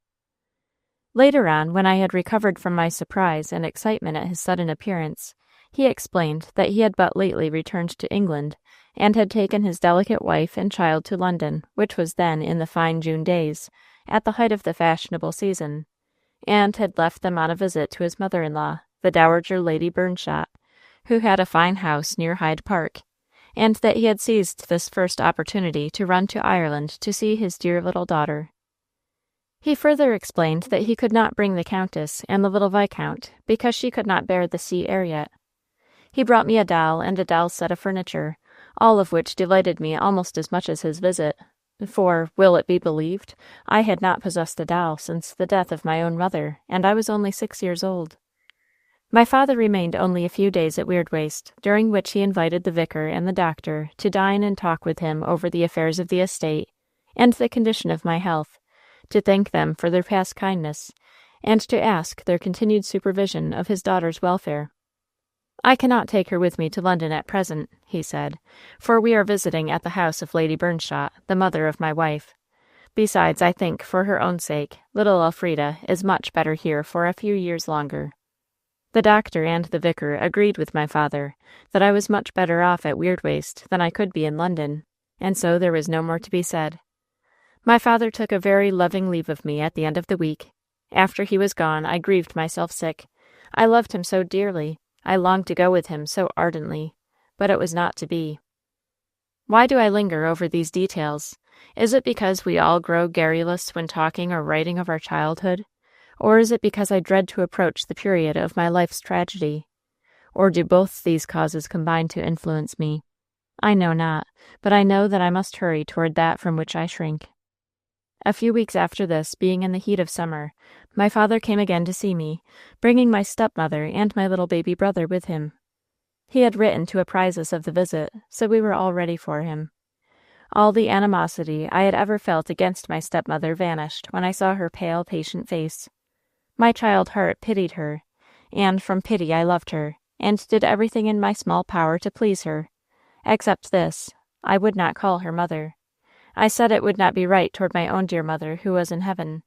Later on, when I had recovered from my surprise and excitement at his sudden appearance, he explained that he had but lately returned to England, and had taken his delicate wife and child to London, which was then in the fine June days, at the height of the fashionable season, and had left them on a visit to his mother-in-law, the Dowager Lady Burnshot, who had a fine house near Hyde Park, and that he had seized this first opportunity to run to Ireland to see his dear little daughter. He further explained that he could not bring the Countess and the little Viscount, because she could not bear the sea air yet. He brought me a doll and a doll's set of furniture, all of which delighted me almost as much as his visit, for, will it be believed, I had not possessed a doll since the death of my own mother, and I was only 6 years old. My father remained only a few days at Weirdwaste, during which he invited the vicar and the doctor to dine and talk with him over the affairs of the estate and the condition of my health, to thank them for their past kindness, and to ask their continued supervision of his daughter's welfare. "I cannot take her with me to London at present," he said, "for we are visiting at the house of Lady Burnshot, the mother of my wife. Besides, I think, for her own sake, little Elfrida is much better here for a few years longer." The doctor and the vicar agreed with my father that I was much better off at Weirdwaste than I could be in London, and so there was no more to be said. My father took a very loving leave of me at the end of the week. After he was gone, I grieved myself sick. I loved him so dearly. I longed to go with him so ardently, but it was not to be. Why do I linger over these details? Is it because we all grow garrulous when talking or writing of our childhood? Or is it because I dread to approach the period of my life's tragedy? Or do both these causes combine to influence me? I know not, but I know that I must hurry toward that from which I shrink. A few weeks after this, being in the heat of summer, my father came again to see me, bringing my stepmother and my little baby brother with him. He had written to apprise us of the visit, so we were all ready for him. All the animosity I had ever felt against my stepmother vanished when I saw her pale, patient face. My child heart pitied her, and from pity I loved her, and did everything in my small power to please her, except this: I would not call her mother. I said it would not be right toward my own dear mother who was in heaven.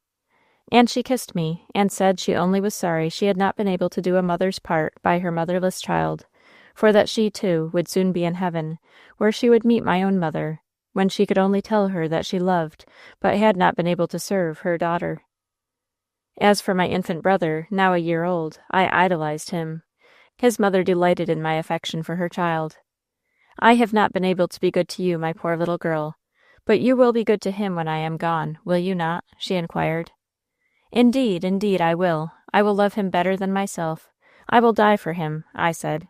And she kissed me, and said she only was sorry she had not been able to do a mother's part by her motherless child, for that she, too, would soon be in heaven, where she would meet my own mother, when she could only tell her that she loved, but had not been able to serve, her daughter. As for my infant brother, now a year old, I idolized him. His mother delighted in my affection for her child. "I have not been able to be good to you, my poor little girl, but you will be good to him when I am gone, will you not?" she inquired. "Indeed, indeed, I will. I will love him better than myself. I will die for him," I said,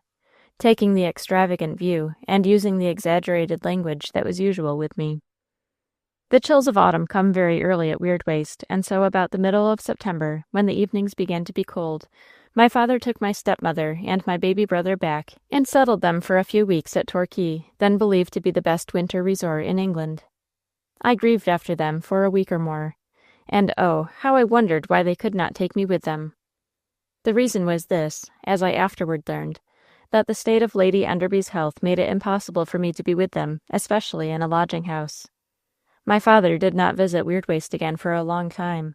taking the extravagant view and using the exaggerated language that was usual with me. The chills of autumn come very early at Weirdwaste, and so about the middle of September, when the evenings began to be cold, my father took my stepmother and my baby brother back and settled them for a few weeks at Torquay, then believed to be the best winter resort in England. I grieved after them for a week or more, and oh, how I wondered why they could not take me with them. The reason was this, as I afterward learned, that the state of Lady Enderby's health made it impossible for me to be with them, especially in a lodging-house. My father did not visit Weirdwaste again for a long time.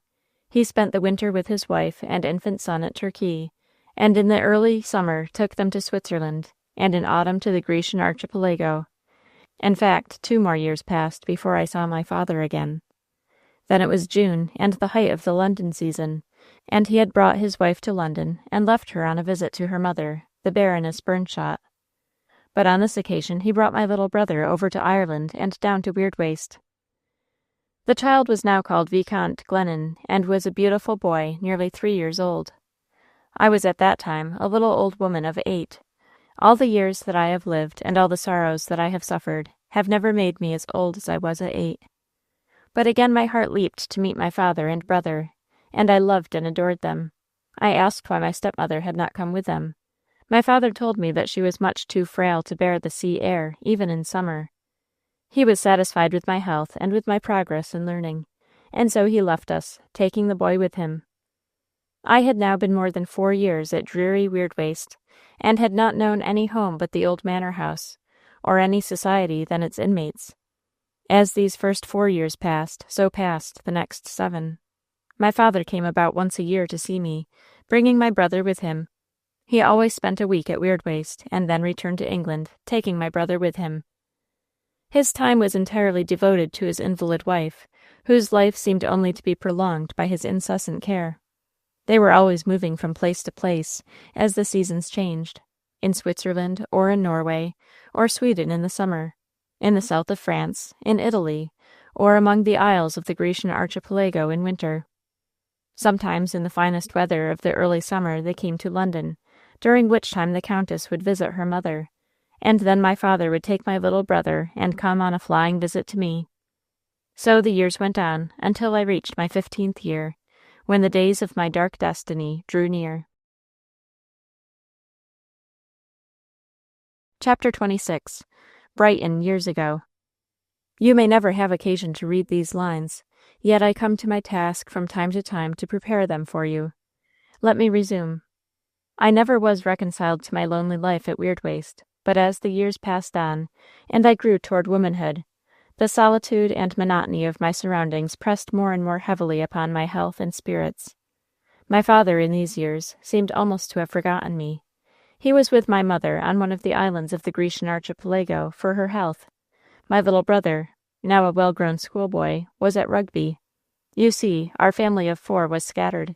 He spent the winter with his wife and infant son at Torquay, and in the early summer took them to Switzerland, and in autumn to the Grecian archipelago. In fact, 2 more years passed before I saw my father again. Then it was June, and the height of the London season, and he had brought his wife to London and left her on a visit to her mother, the Baroness Burnshot. But on this occasion he brought my little brother over to Ireland and down to Weirdwaste. The child was now called Viscount Glennon, and was a beautiful boy, nearly 3 years old. I was at that time a little old woman of 8. All the years that I have lived, and all the sorrows that I have suffered, have never made me as old as I was at 8. But again my heart leaped to meet my father and brother, and I loved and adored them. I asked why my stepmother had not come with them. My father told me that she was much too frail to bear the sea air, even in summer. He was satisfied with my health and with my progress in learning, and so he left us, taking the boy with him. I had now been more than 4 years at dreary Weirdwaste, and had not known any home but the old manor house, or any society than its inmates. As these first 4 years passed, so passed the next 7. My father came about once a year to see me, bringing my brother with him. He always spent a week at Weirdwaste, and then returned to England, taking my brother with him. His time was entirely devoted to his invalid wife, whose life seemed only to be prolonged by his incessant care. They were always moving from place to place, as the seasons changed, in Switzerland, or in Norway, or Sweden in the summer, in the south of France, in Italy, or among the isles of the Grecian archipelago in winter. Sometimes in the finest weather of the early summer they came to London, during which time the Countess would visit her mother, and then my father would take my little brother and come on a flying visit to me. So the years went on until I reached my 15th year, when the days of my dark destiny drew near. Chapter 26. Brighton, Years Ago. You may never have occasion to read these lines, yet I come to my task from time to time to prepare them for you. Let me resume. I never was reconciled to my lonely life at Weirdwaste, but as the years passed on, and I grew toward womanhood, the solitude and monotony of my surroundings pressed more and more heavily upon my health and spirits. My father, in these years, seemed almost to have forgotten me. He was with my mother on one of the islands of the Grecian archipelago for her health. My little brother, now a well-grown schoolboy, was at Rugby. You see, our family of 4 was scattered.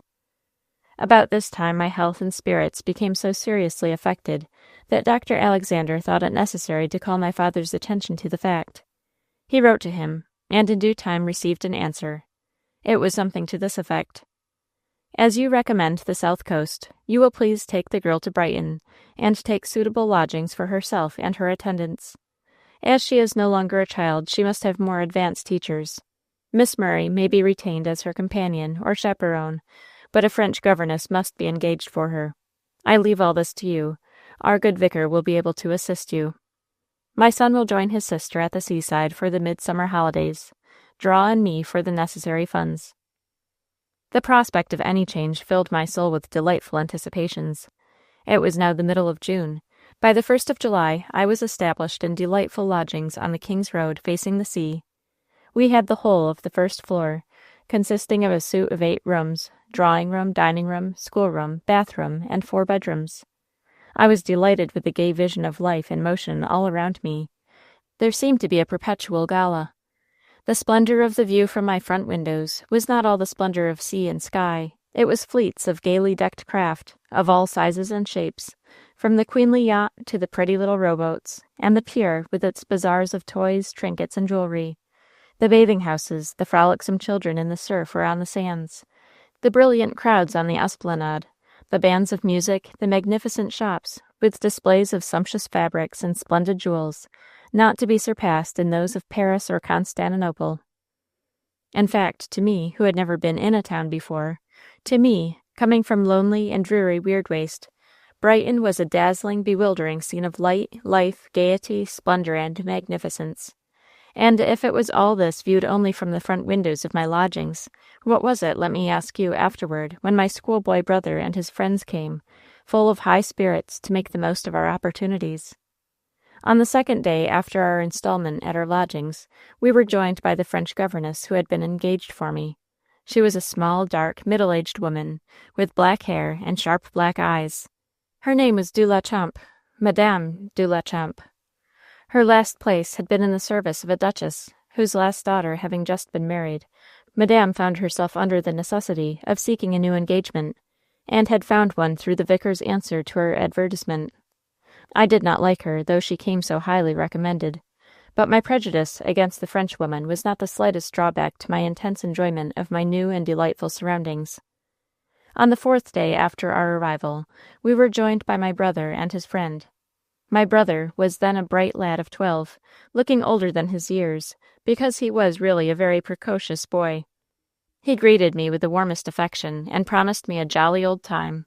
About this time my health and spirits became so seriously affected that Dr. Alexander thought it necessary to call my father's attention to the fact. He wrote to him, and in due time received an answer. It was something to this effect. As you recommend the South Coast, you will please take the girl to Brighton, and take suitable lodgings for herself and her attendants. As she is no longer a child, she must have more advanced teachers. Miss Murray may be retained as her companion or chaperone, but a French governess must be engaged for her. I leave all this to you. Our good vicar will be able to assist you. My son will join his sister at the seaside for the midsummer holidays. Draw on me for the necessary funds. The prospect of any change filled my soul with delightful anticipations. It was now the middle of June. By the 1st of July, I was established in delightful lodgings on the King's Road facing the sea. We had the whole of the first floor, consisting of a suite of 8 rooms, drawing-room, dining-room, schoolroom, bathroom, and 4 bedrooms. I was delighted with the gay vision of life and motion all around me. There seemed to be a perpetual gala. The splendor of the view from my front windows was not all the splendor of sea and sky. It was fleets of gaily decked craft, of all sizes and shapes, from the queenly yacht to the pretty little rowboats, and the pier with its bazaars of toys, trinkets, and jewelry, the bathing houses, the frolicsome children in the surf or on the sands, the brilliant crowds on the esplanade, the bands of music, the magnificent shops, with displays of sumptuous fabrics and splendid jewels, not to be surpassed in those of Paris or Constantinople. In fact, to me, who had never been in a town before, to me, coming from lonely and dreary Weirdwaste, Brighton was a dazzling, bewildering scene of light, life, gaiety, splendor, and magnificence. And if it was all this viewed only from the front windows of my lodgings, what was it, let me ask you, afterward, when my schoolboy brother and his friends came, full of high spirits, to make the most of our opportunities? On the 2nd day after our installment at our lodgings, we were joined by the French governess who had been engaged for me. She was a small, dark, middle-aged woman, with black hair and sharp black eyes. Her name was de la Champ, Madame de la Champ. Her last place had been in the service of a duchess, whose last daughter having just been married, Madame found herself under the necessity of seeking a new engagement, and had found one through the vicar's answer to her advertisement. I did not like her, though she came so highly recommended, but my prejudice against the Frenchwoman was not the slightest drawback to my intense enjoyment of my new and delightful surroundings. On the 4th day after our arrival, we were joined by my brother and his friend. My brother was then a bright lad of 12, looking older than his years, because he was really a very precocious boy. He greeted me with the warmest affection, and promised me a jolly old time.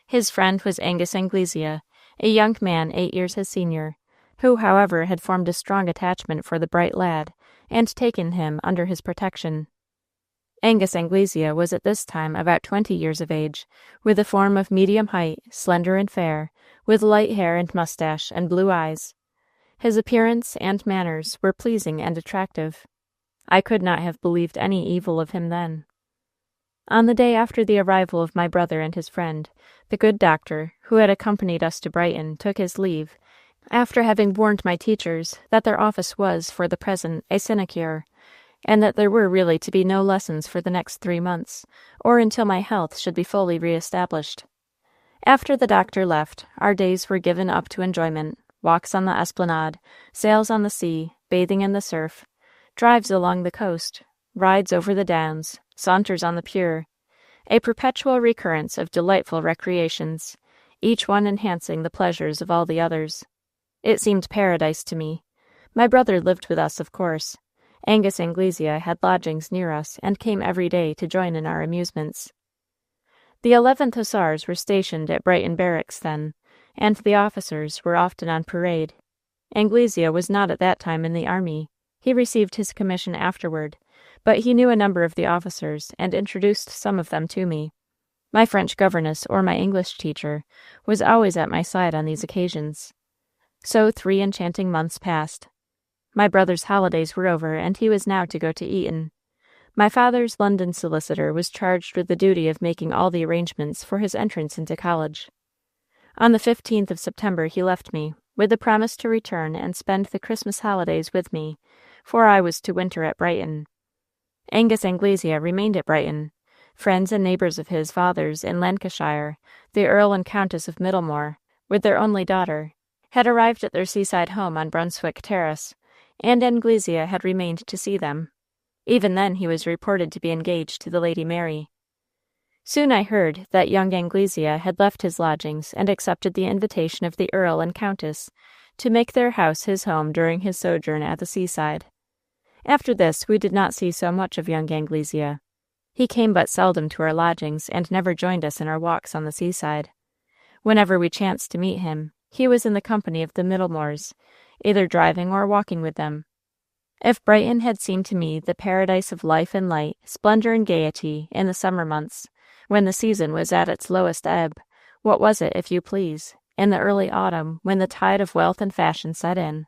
His friend was Angus Anglesea, a young man 8 years his senior, who, however, had formed a strong attachment for the bright lad, and taken him under his protection. Angus Anglesea was at this time about 20 years of age, with a form of medium height, slender and fair, with light hair and mustache and blue eyes. His appearance and manners were pleasing and attractive. I could not have believed any evil of him then. On the day after the arrival of my brother and his friend, the good doctor, who had accompanied us to Brighton, took his leave, after having warned my teachers that their office was, for the present, a sinecure, and that there were really to be no lessons for the next 3 months, or until my health should be fully re-established. After the doctor left, our days were given up to enjoyment, walks on the esplanade, sails on the sea, bathing in the surf, drives along the coast, rides over the downs, saunters on the Pure, a perpetual recurrence of delightful recreations, each one enhancing the pleasures of all the others. It seemed paradise to me. My brother lived with us, of course. Angus Anglesea had lodgings near us, and came every day to join in our amusements. The 11th Hussars were stationed at Brighton Barracks then, and the officers were often on parade. Anglesea was not at that time in the army. He received his commission afterward, but he knew a number of the officers and introduced some of them to me. My French governess or my English teacher was always at my side on these occasions. So 3 enchanting months passed. My brother's holidays were over, and he was now to go to Eton. My father's London solicitor was charged with the duty of making all the arrangements for his entrance into college. On the 15th of September he left me, with the promise to return and spend the Christmas holidays with me, for I was to winter at Brighton. Angus Anglesea remained at Brighton. Friends and neighbors of his father's in Lancashire, the Earl and Countess of Middlemore, with their only daughter, had arrived at their seaside home on Brunswick Terrace, and Anglesea had remained to see them. Even then he was reported to be engaged to the Lady Mary. Soon I heard that young Anglesea had left his lodgings and accepted the invitation of the Earl and Countess to make their house his home during his sojourn at the seaside. After this we did not see so much of young Anglesea. He came but seldom to our lodgings and never joined us in our walks on the seaside. Whenever we chanced to meet him, he was in the company of the Middlemores, either driving or walking with them. If Brighton had seemed to me the paradise of life and light, splendor and gaiety, in the summer months, when the season was at its lowest ebb, what was it, if you please, in the early autumn, when the tide of wealth and fashion set in?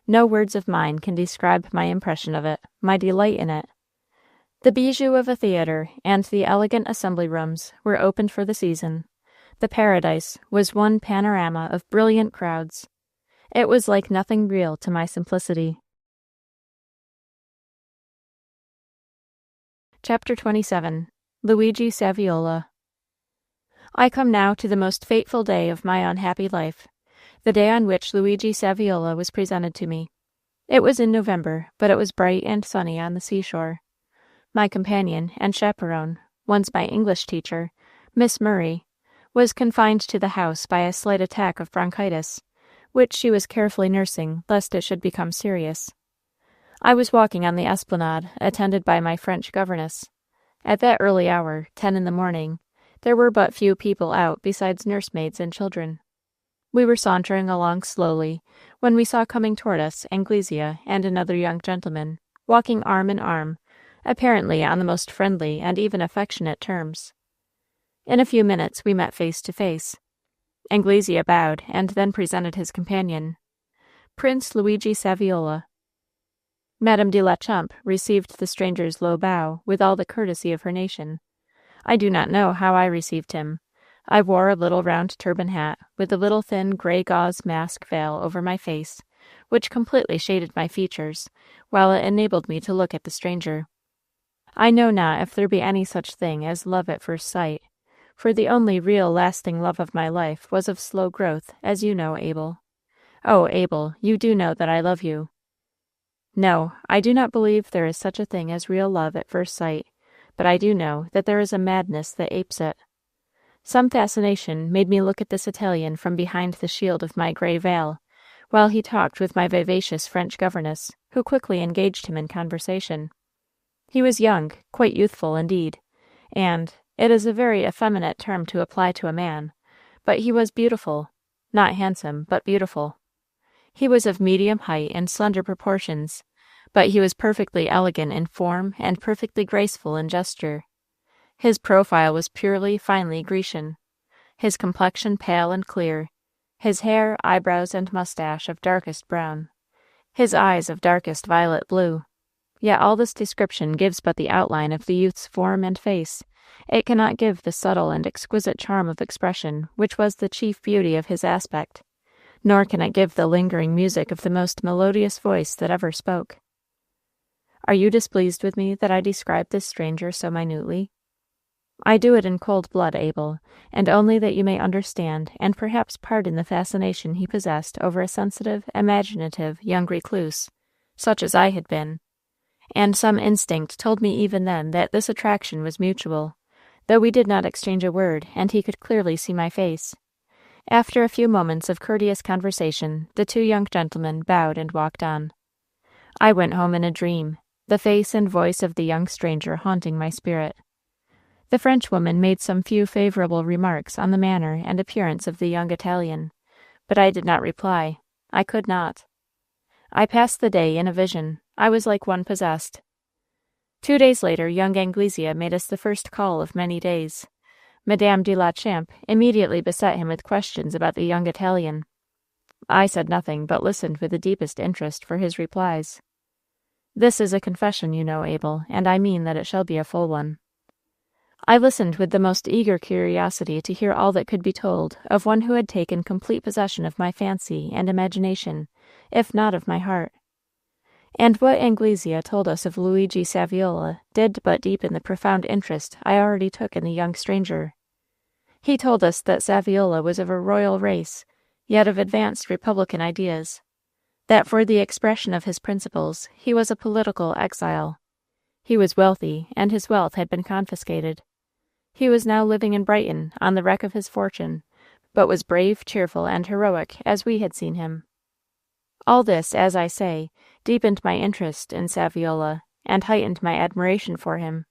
No words of mine can describe my impression of it, my delight in it. The bijou of a theatre and the elegant assembly rooms were opened for the season. The paradise was one panorama of brilliant crowds. It was like nothing real to my simplicity. Chapter 27. Luigi Saviola. I come now to the most fateful day of my unhappy life, the day on which Luigi Saviola was presented to me. It was in November, but it was bright and sunny on the seashore. My companion and chaperone, once my English teacher, Miss Murray, was confined to the house by a slight attack of bronchitis, which she was carefully nursing lest it should become serious. I was walking on the esplanade, attended by my French governess. At that early hour, 10 in the morning, there were but few people out besides nursemaids and children. We were sauntering along slowly, when we saw coming toward us Anglesea and another young gentleman, walking arm in arm, apparently on the most friendly and even affectionate terms. In a few minutes we met face to face. Anglesea bowed and then presented his companion, Prince Luigi Saviola. Madame de la Champe received the stranger's low bow with all the courtesy of her nation. I do not know how I received him. I wore a little round turban hat, with a little thin gray gauze mask veil over my face, which completely shaded my features, while it enabled me to look at the stranger. I know not if there be any such thing as love at first sight, for the only real lasting love of my life was of slow growth, as you know, Abel. Oh, Abel, you do know that I love you. No, I do not believe there is such a thing as real love at first sight, but I do know that there is a madness that apes it. Some fascination made me look at this Italian from behind the shield of my gray veil, while he talked with my vivacious French governess, who quickly engaged him in conversation. He was young, quite youthful indeed, and it is a very effeminate term to apply to a man, but he was beautiful, not handsome, but beautiful. He was of medium height and slender proportions, but he was perfectly elegant in form and perfectly graceful in gesture. His profile was purely, finely Grecian, his complexion pale and clear, his hair, eyebrows, and mustache of darkest brown, his eyes of darkest violet blue. Yet all this description gives but the outline of the youth's form and face. It cannot give the subtle and exquisite charm of expression which was the chief beauty of his aspect, nor can it give the lingering music of the most melodious voice that ever spoke. Are you displeased with me that I describe this stranger so minutely? I do it in cold blood, Abel, and only that you may understand and perhaps pardon the fascination he possessed over a sensitive, imaginative young recluse, such as I had been. And some instinct told me even then that this attraction was mutual, though we did not exchange a word, and he could clearly see my face. After a few moments of courteous conversation, the two young gentlemen bowed and walked on. I went home in a dream, the face and voice of the young stranger haunting my spirit. The Frenchwoman made some few favorable remarks on the manner and appearance of the young Italian, but I did not reply. I could not. I passed the day in a vision. I was like one possessed. 2 days later, young Anglesea made us the first call of many days. Madame de la Champ immediately beset him with questions about the young Italian. I said nothing, but listened with the deepest interest for his replies. This is a confession, you know, Abel, and I mean that it shall be a full one. I listened with the most eager curiosity to hear all that could be told of one who had taken complete possession of my fancy and imagination, if not of my heart. And what Anglesea told us of Luigi Saviola did but deepen the profound interest I already took in the young stranger. He told us that Saviola was of a royal race, yet of advanced republican ideas, that for the expression of his principles he was a political exile. He was wealthy, and his wealth had been confiscated. He was now living in Brighton on the wreck of his fortune, but was brave, cheerful, and heroic as we had seen him. All this, as I say, deepened my interest in Saviola, and heightened my admiration for him.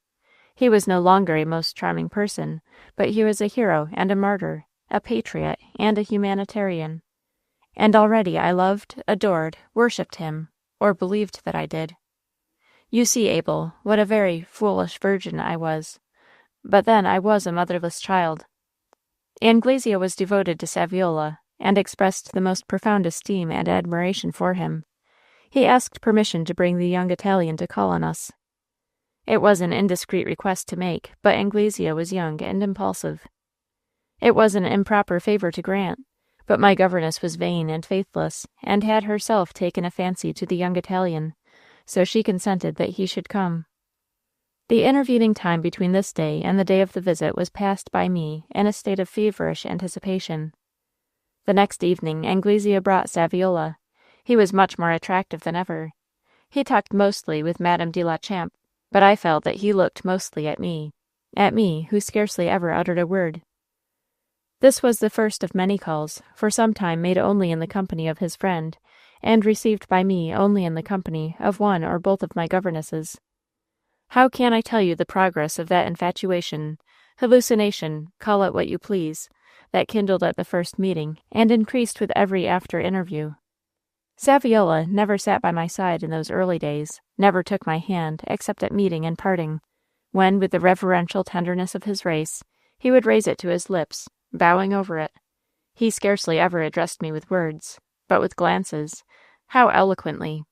He was no longer a most charming person, but he was a hero and a martyr, a patriot and a humanitarian. And already I loved, adored, worshipped him, or believed that I did. You see, Abel, what a very foolish virgin I was. But then I was a motherless child. Anglesea was devoted to Saviola, and expressed the most profound esteem and admiration for him. He asked permission to bring the young Italian to call on us. It was an indiscreet request to make, but Anglesea was young and impulsive. It was an improper favor to grant, but my governess was vain and faithless, and had herself taken a fancy to the young Italian, so she consented that he should come. The intervening time between this day and the day of the visit was passed by me in a state of feverish anticipation. The next evening Anglesea brought Saviola. He was much more attractive than ever. He talked mostly with Madame de la Champ, but I felt that he looked mostly at me who scarcely ever uttered a word. This was the first of many calls, for some time made only in the company of his friend, and received by me only in the company of one or both of my governesses. How can I tell you the progress of that infatuation, hallucination, call it what you please, that kindled at the first meeting, and increased with every after interview? Saviola never sat by my side in those early days, never took my hand, except at meeting and parting, when, with the reverential tenderness of his race, he would raise it to his lips, bowing over it. He scarcely ever addressed me with words, but with glances. How eloquently!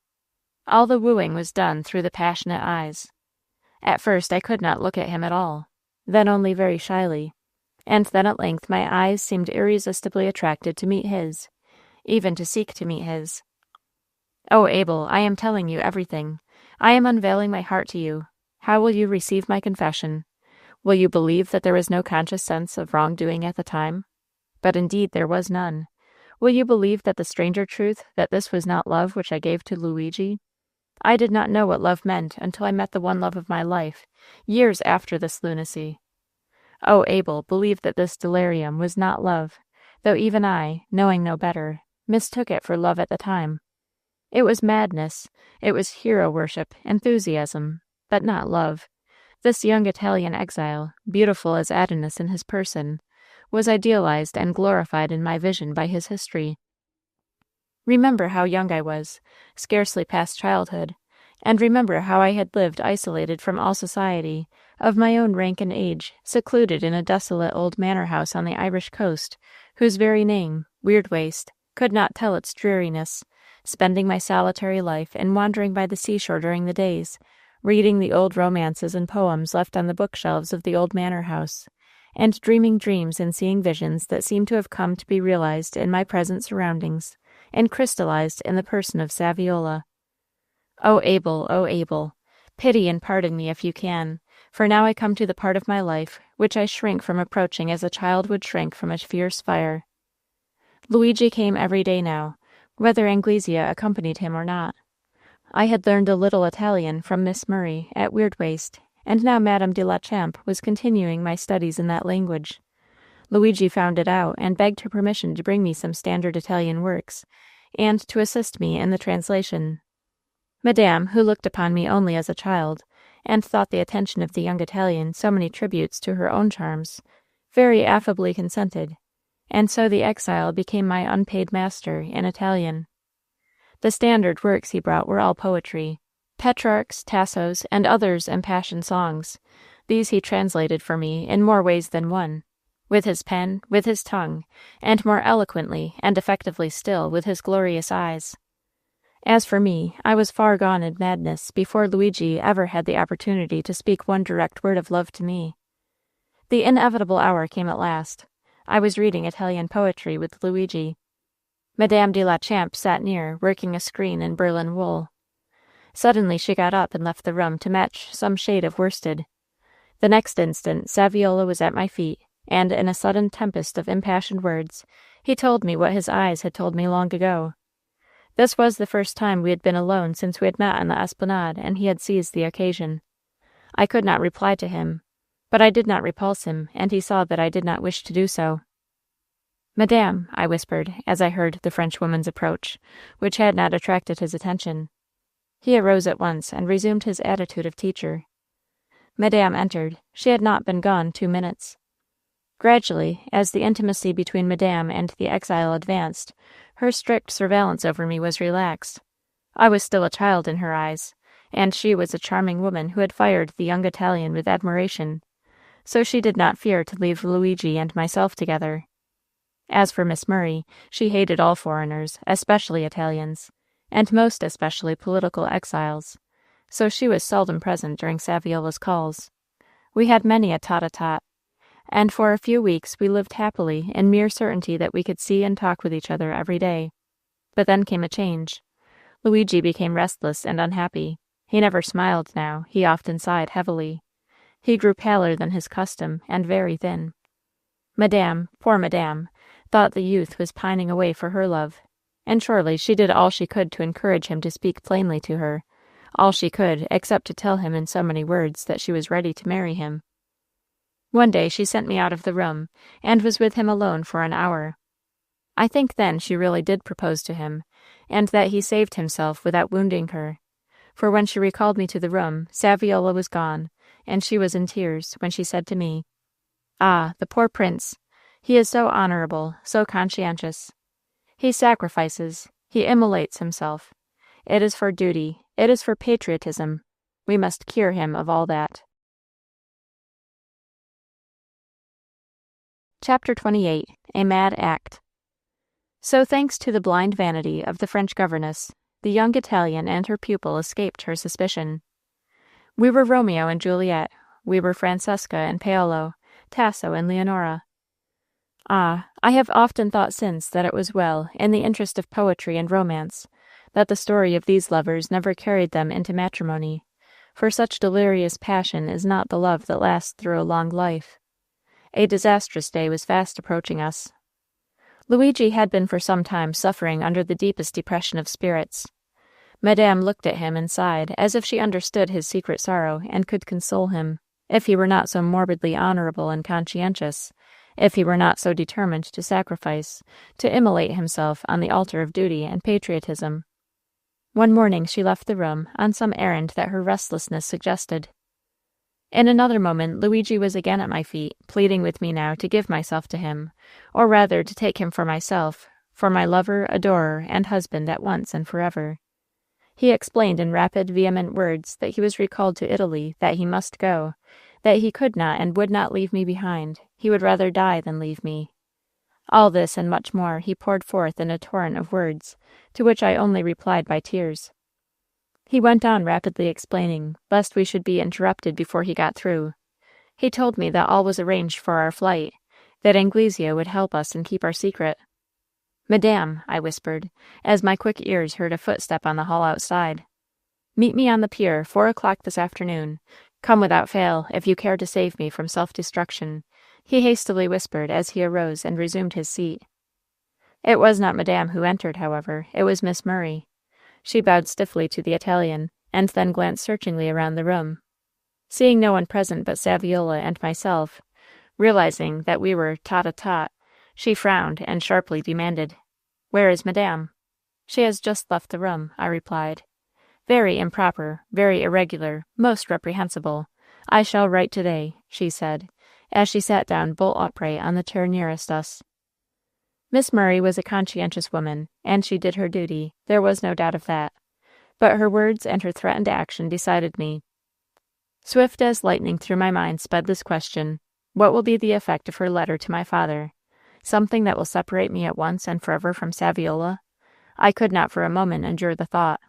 All the wooing was done through the passionate eyes. At first I could not look at him at all, then only very shyly, and then at length my eyes seemed irresistibly attracted to meet his, even to seek to meet his. Oh, Abel, I am telling you everything. I am unveiling my heart to you. How will you receive my confession? Will you believe that there was no conscious sense of wrongdoing at the time? But indeed there was none. Will you believe that the stranger truth that this was not love which I gave to Luigi? I did not know what love meant until I met the one love of my life, years after this lunacy. Oh, Abel, believe that this delirium was not love, though even I, knowing no better, mistook it for love at the time. It was madness, it was hero-worship, enthusiasm, but not love. This young Italian exile, beautiful as Adonis in his person, was idealized and glorified in my vision by his history. Remember how young I was, scarcely past childhood, and remember how I had lived isolated from all society, of my own rank and age, secluded in a desolate old manor house on the Irish coast, whose very name, Weirdwaste, could not tell its dreariness, spending my solitary life in wandering by the seashore during the days, reading the old romances and poems left on the bookshelves of the old manor house, and dreaming dreams and seeing visions that seemed to have come to be realized in my present surroundings, and crystallized in the person of Saviola. O Abel, pity and pardon me if you can, for now I come to the part of my life which I shrink from approaching as a child would shrink from a fierce fire. Luigi came every day now, whether Anglesea accompanied him or not. I had learned a little Italian from Miss Murray at Weirdwaste, and now Madame de la Champ was continuing my studies in that language. Luigi found it out and begged her permission to bring me some standard Italian works, and to assist me in the translation. Madame, who looked upon me only as a child, and thought the attention of the young Italian so many tributes to her own charms, very affably consented, and so the exile became my unpaid master in Italian. The standard works he brought were all poetry, Petrarch's, Tasso's, and others' impassioned songs. These he translated for me in more ways than one, with his pen, with his tongue, and more eloquently and effectively still with his glorious eyes. As for me, I was far gone in madness before Luigi ever had the opportunity to speak one direct word of love to me. The inevitable hour came at last. I was reading Italian poetry with Luigi. Madame de la Champe sat near, working a screen in Berlin wool. Suddenly she got up and left the room to match some shade of worsted. The next instant Saviola was at my feet, and in a sudden tempest of impassioned words, he told me what his eyes had told me long ago. This was the first time we had been alone since we had met on the esplanade, and he had seized the occasion. I could not reply to him, but I did not repulse him, and he saw that I did not wish to do so. "Madame," I whispered, as I heard the Frenchwoman's approach, which had not attracted his attention. He arose at once and resumed his attitude of teacher. Madame entered. She had not been gone 2 minutes. Gradually, as the intimacy between Madame and the exile advanced, her strict surveillance over me was relaxed. I was still a child in her eyes, and she was a charming woman who had fired the young Italian with admiration, so she did not fear to leave Luigi and myself together. As for Miss Murray, she hated all foreigners, especially Italians, and most especially political exiles, so she was seldom present during Saviola's calls. We had many a tete-a-tete, and for a few weeks we lived happily in mere certainty that we could see and talk with each other every day. But then came a change. Luigi became restless and unhappy. He never smiled now. He often sighed heavily. He grew paler than his custom, and very thin. Madame, poor Madame, thought the youth was pining away for her love, and surely she did all she could to encourage him to speak plainly to her, all she could, except to tell him in so many words that she was ready to marry him. One day she sent me out of the room, and was with him alone for an hour. I think then she really did propose to him, and that he saved himself without wounding her, for when she recalled me to the room, Saviola was gone, and she was in tears when she said to me, "Ah, the poor prince! He is so honorable, so conscientious. He sacrifices, he immolates himself. It is for duty, it is for patriotism. We must cure him of all that." Chapter 28. A Mad Act. So, thanks to the blind vanity of the French governess, the young Italian and her pupil escaped her suspicion. We were Romeo and Juliet. We were Francesca and Paolo, Tasso and Leonora. Ah, I have often thought since that it was well, in the interest of poetry and romance, that the story of these lovers never carried them into matrimony, for such delirious passion is not the love that lasts through a long life. A disastrous day was fast approaching us. Luigi had been for some time suffering under the deepest depression of spirits. Madame looked at him and sighed, as if she understood his secret sorrow and could console him, if he were not so morbidly honorable and conscientious, if he were not so determined to sacrifice, to immolate himself on the altar of duty and patriotism. One morning she left the room on some errand that her restlessness suggested. In another moment Luigi was again at my feet, pleading with me now to give myself to him, or rather to take him for myself, for my lover, adorer, and husband at once and forever. He explained in rapid, vehement words that he was recalled to Italy, that he must go, that he could not and would not leave me behind, he would rather die than leave me. All this and much more he poured forth in a torrent of words, to which I only replied by tears. He went on rapidly explaining, lest we should be interrupted before he got through. He told me that all was arranged for our flight, that Anglesio would help us and keep our secret. "Madame," I whispered, as my quick ears heard a footstep on the hall outside. "Meet me on the pier, 4 o'clock this afternoon. Come without fail, if you care to save me from self-destruction," he hastily whispered as he arose and resumed his seat. It was not Madame who entered, however, it was Miss Murray. She bowed stiffly to the Italian, and then glanced searchingly around the room. Seeing no one present but Saviola and myself, realizing that we were tete-a-tete, she frowned and sharply demanded, "Where is Madame?" "She has just left the room," I replied. "Very improper, very irregular, most reprehensible. I shall write today," she said, as she sat down bolt upright on the chair nearest us. Miss Murray was a conscientious woman, and she did her duty, there was no doubt of that. But her words and her threatened action decided me. Swift as lightning through my mind sped this question: what will be the effect of her letter to my father? Something that will separate me at once and forever from Saviola? I could not for a moment endure the thought.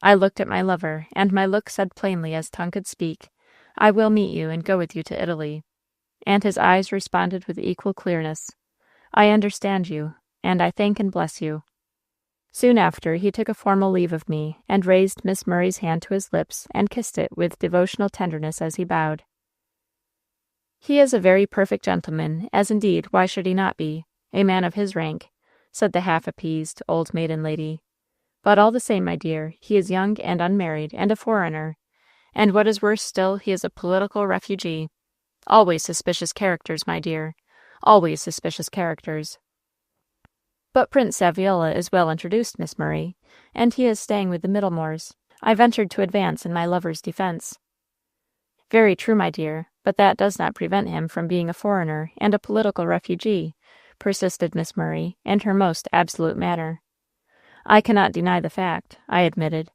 I looked at my lover, and my look said plainly as tongue could speak, "I will meet you and go with you to Italy." And his eyes responded with equal clearness, "I understand you, and I thank and bless you." Soon after, he took a formal leave of me, and raised Miss Murray's hand to his lips and kissed it with devotional tenderness as he bowed. "He is a very perfect gentleman, as indeed, why should he not be, a man of his rank?" said the half-appeased old maiden lady. "But all the same, my dear, he is young and unmarried, and a foreigner. And what is worse still, he is a political refugee. Always suspicious characters, my dear. Always suspicious characters." "But Prince Saviola is well introduced, Miss Murray, and he is staying with the Middlemores," I ventured to advance in my lover's defense. "Very true, my dear, but that does not prevent him from being a foreigner and a political refugee," persisted Miss Murray, in her most absolute manner. "I cannot deny the fact," I admitted.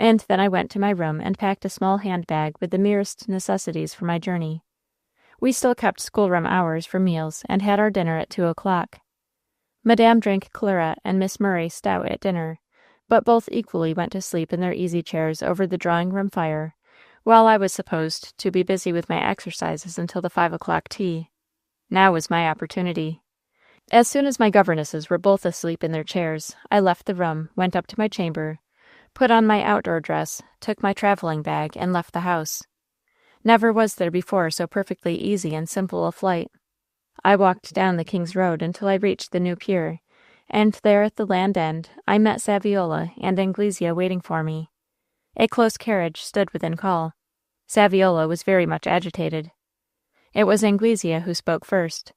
And then I went to my room and packed a small handbag with the merest necessities for my journey. We still kept schoolroom hours for meals and had our dinner at 2:00. Madame drank claret and Miss Murray stout at dinner, but both equally went to sleep in their easy chairs over the drawing-room fire, while I was supposed to be busy with my exercises until the 5:00 tea. Now was my opportunity. As soon as my governesses were both asleep in their chairs, I left the room, went up to my chamber, put on my outdoor dress, took my traveling bag, and left the house. Never was there before so perfectly easy and simple a flight. I walked down the King's Road until I reached the new pier, and there at the land end I met Saviola and Anglesea waiting for me. A close carriage stood within call. Saviola was very much agitated. It was Anglesea who spoke first.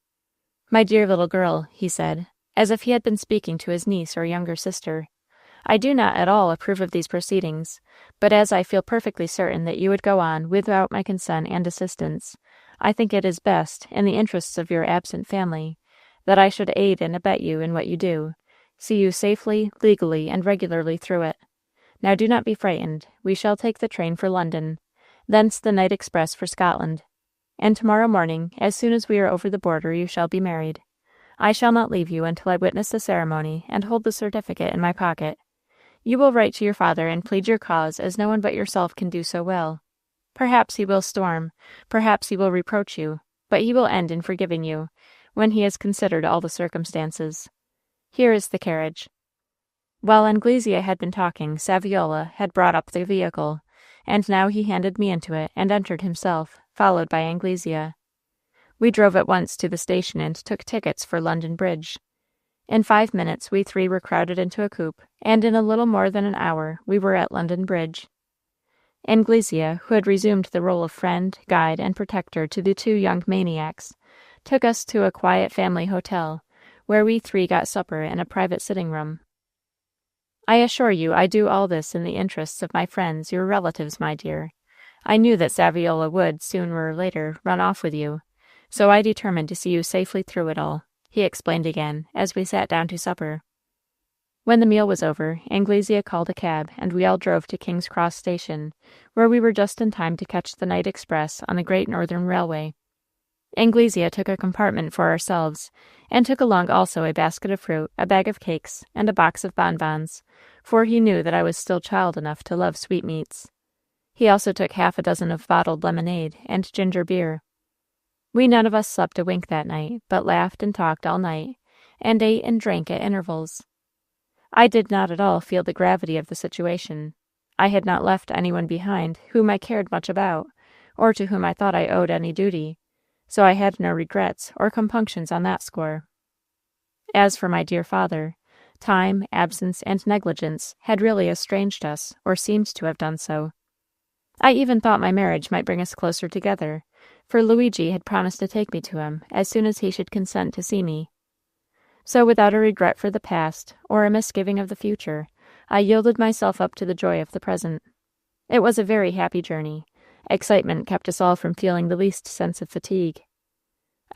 "My dear little girl," he said, as if he had been speaking to his niece or younger sister, "I do not at all approve of these proceedings, but as I feel perfectly certain that you would go on without my consent and assistance, I think it is best, in the interests of your absent family, that I should aid and abet you in what you do, see you safely, legally, and regularly through it. Now do not be frightened. We shall take the train for London, thence the night express for Scotland. And tomorrow morning, as soon as we are over the border, you shall be married. I shall not leave you until I witness the ceremony and hold the certificate in my pocket. You will write to your father and plead your cause as no one but yourself can do so well. Perhaps he will storm, perhaps he will reproach you, but he will end in forgiving you, when he has considered all the circumstances. Here is the carriage." While Anglesea had been talking, Saviola had brought up the vehicle, and now he handed me into it and entered himself, followed by Anglesea. We drove at once to the station and took tickets for London Bridge. In 5 minutes we three were crowded into a coupe, and in a little more than an hour we were at London Bridge. Anglesea, who had resumed the role of friend, guide, and protector to the two young maniacs, took us to a quiet family hotel, where we three got supper in a private sitting-room. I assure you I do all this in the interests of my friends, your relatives, my dear. I knew that Saviola would, sooner or later, run off with you, so I determined to see you safely through it all," he explained again, as we sat down to supper. When the meal was over, Anglesea called a cab, and we all drove to King's Cross Station, where we were just in time to catch the night express on the Great Northern Railway. Anglesea took a compartment for ourselves, and took along also a basket of fruit, a bag of cakes, and a box of bonbons, for he knew that I was still child enough to love sweetmeats. He also took 6 of bottled lemonade and ginger beer. We none of us slept a wink that night, but laughed and talked all night, and ate and drank at intervals. I did not at all feel the gravity of the situation. I had not left anyone behind whom I cared much about, or to whom I thought I owed any duty, so I had no regrets or compunctions on that score. As for my dear father, time, absence, and negligence had really estranged us, or seemed to have done so. I even thought my marriage might bring us closer together, for Luigi had promised to take me to him as soon as he should consent to see me. So without a regret for the past, or a misgiving of the future, I yielded myself up to the joy of the present. It was a very happy journey. Excitement kept us all from feeling the least sense of fatigue.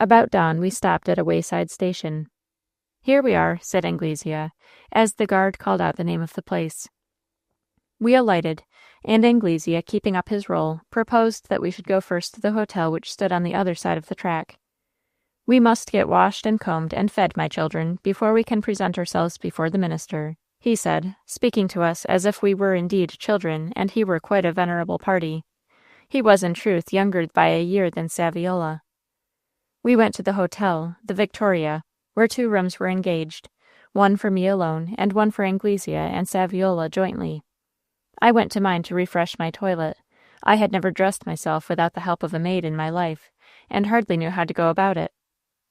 About dawn we stopped at a wayside station. "Here we are," said Anglesea, as the guard called out the name of the place. We alighted, and Anglesea, keeping up his role, proposed that we should go first to the hotel which stood on the other side of the track. "We must get washed and combed and fed, my children, before we can present ourselves before the minister," he said, speaking to us as if we were indeed children and he were quite a venerable party. He was, in truth, younger by a year than Saviola. We went to the hotel, the Victoria, where 2 rooms were engaged, one for me alone and one for Anglesea and Saviola jointly. I went to mine to refresh my toilet. I had never dressed myself without the help of a maid in my life, and hardly knew how to go about it.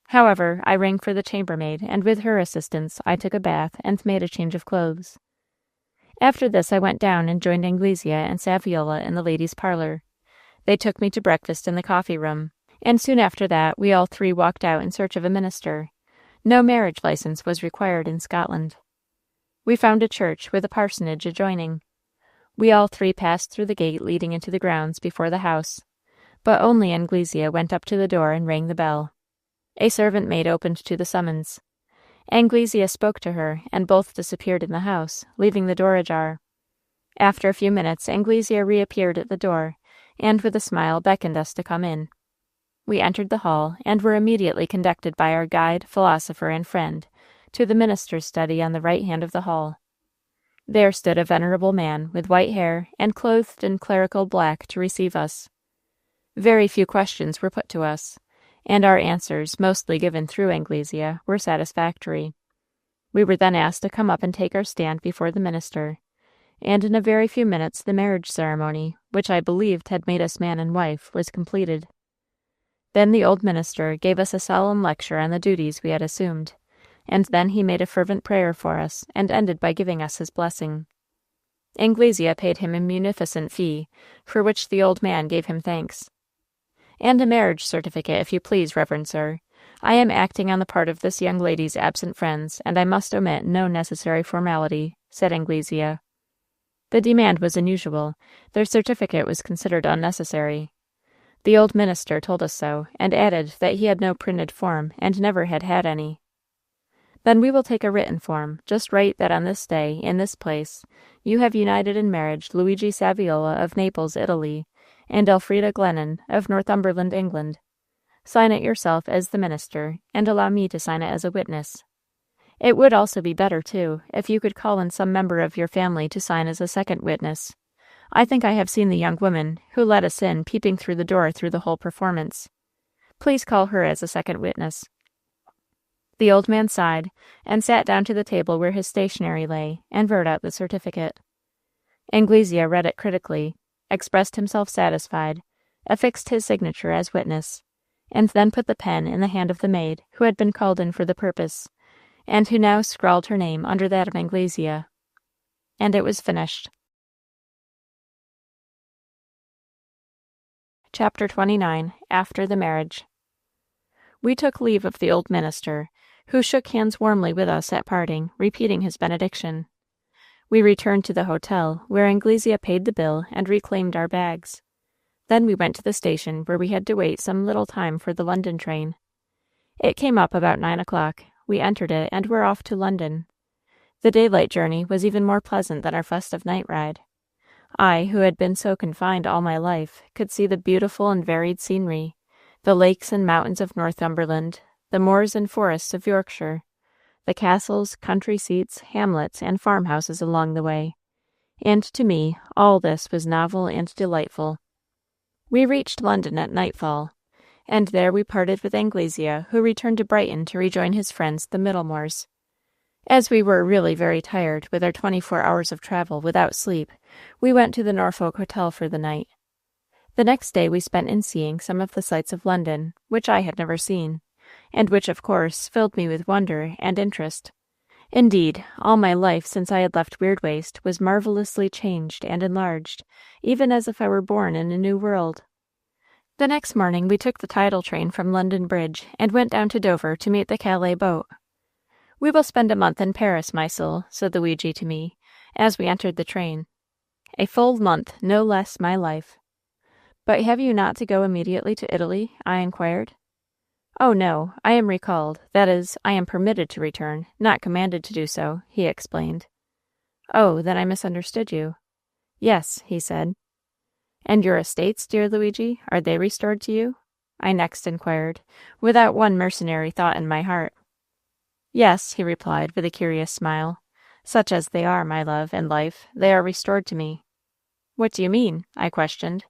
However, I rang for the chambermaid, and with her assistance I took a bath and made a change of clothes. After this I went down and joined Anglesea and Saviola in the ladies' parlor. They took me to breakfast in the coffee-room, and soon after that we all 3 walked out in search of a minister. No marriage license was required in Scotland. We found a church with a parsonage adjoining. We all 3 passed through the gate leading into the grounds before the house, but only Anglesea went up to the door and rang the bell. A servant maid opened to the summons. Anglesea spoke to her, and both disappeared in the house, leaving the door ajar. After a few minutes, Anglesea reappeared at the door, and with a smile beckoned us to come in. We entered the hall, and were immediately conducted by our guide, philosopher, and friend, to the minister's study on the right hand of the hall. There stood a venerable man, with white hair, and clothed in clerical black, to receive us. Very few questions were put to us, and our answers, mostly given through Anglesea, were satisfactory. We were then asked to come up and take our stand before the minister, and in a very few minutes the marriage ceremony, which I believed had made us man and wife, was completed. Then the old minister gave us a solemn lecture on the duties we had assumed, and then he made a fervent prayer for us, and ended by giving us his blessing. Anglesea paid him a munificent fee, for which the old man gave him thanks. "And a marriage certificate, if you please, reverend sir. I am acting on the part of this young lady's absent friends, and I must omit no necessary formality," said Anglesea. The demand was unusual. Their certificate was considered unnecessary. The old minister told us so, and added that he had no printed form, and never had had any. "Then we will take a written form. Just write that on this day, in this place, you have united in marriage Luigi Saviola of Naples, Italy, and Elfrida Glennon of Northumberland, England. Sign it yourself as the minister, and allow me to sign it as a witness. It would also be better, too, if you could call in some member of your family to sign as a second witness. I think I have seen the young woman who let us in peeping through the door through the whole performance. Please call her as a second witness." The old man sighed, and sat down to the table where his stationery lay, and wrote out the certificate. Anglesea read it critically, expressed himself satisfied, affixed his signature as witness, and then put the pen in the hand of the maid who had been called in for the purpose, and who now scrawled her name under that of Anglesea. And it was finished. Chapter 29. After the Marriage. We took leave of the old minister, who shook hands warmly with us at parting, repeating his benediction. We returned to the hotel, where Anglesea paid the bill and reclaimed our bags. Then we went to the station, where we had to wait some little time for the London train. It came up about 9 o'clock. We entered it, and were off to London. The daylight journey was even more pleasant than our festive night ride. I, who had been so confined all my life, could see the beautiful and varied scenery, the lakes and mountains of Northumberland, the moors and forests of Yorkshire, the castles, country seats, hamlets, and farmhouses along the way, and to me all this was novel and delightful. We reached London at nightfall, and there we parted with Anglesea, who returned to Brighton to rejoin his friends the Middlemores. As we were really very tired with our 24 hours of travel without sleep, we went to the Norfolk Hotel for the night. The next day we spent in seeing some of the sights of London, which I had never seen, and which, of course, filled me with wonder and interest. Indeed, all my life since I had left Weirdwaste was marvelously changed and enlarged, even as if I were born in a new world. The next morning we took the tidal train from London Bridge and went down to Dover to meet the Calais boat. "We will spend a month in Paris, my soul," said Luigi to me, as we entered the train. "A full month, no less, my life." "But have you not to go immediately to Italy?" I inquired. "Oh, no, I am recalled. That is, I am permitted to return, not commanded to do so," he explained. "Oh, then I misunderstood you." "Yes," he said. "And your estates, dear Luigi, are they restored to you?" I next inquired, without one mercenary thought in my heart. "Yes," he replied, with a curious smile. "Such as they are, my love and life, they are restored to me." "What do you mean?" I questioned.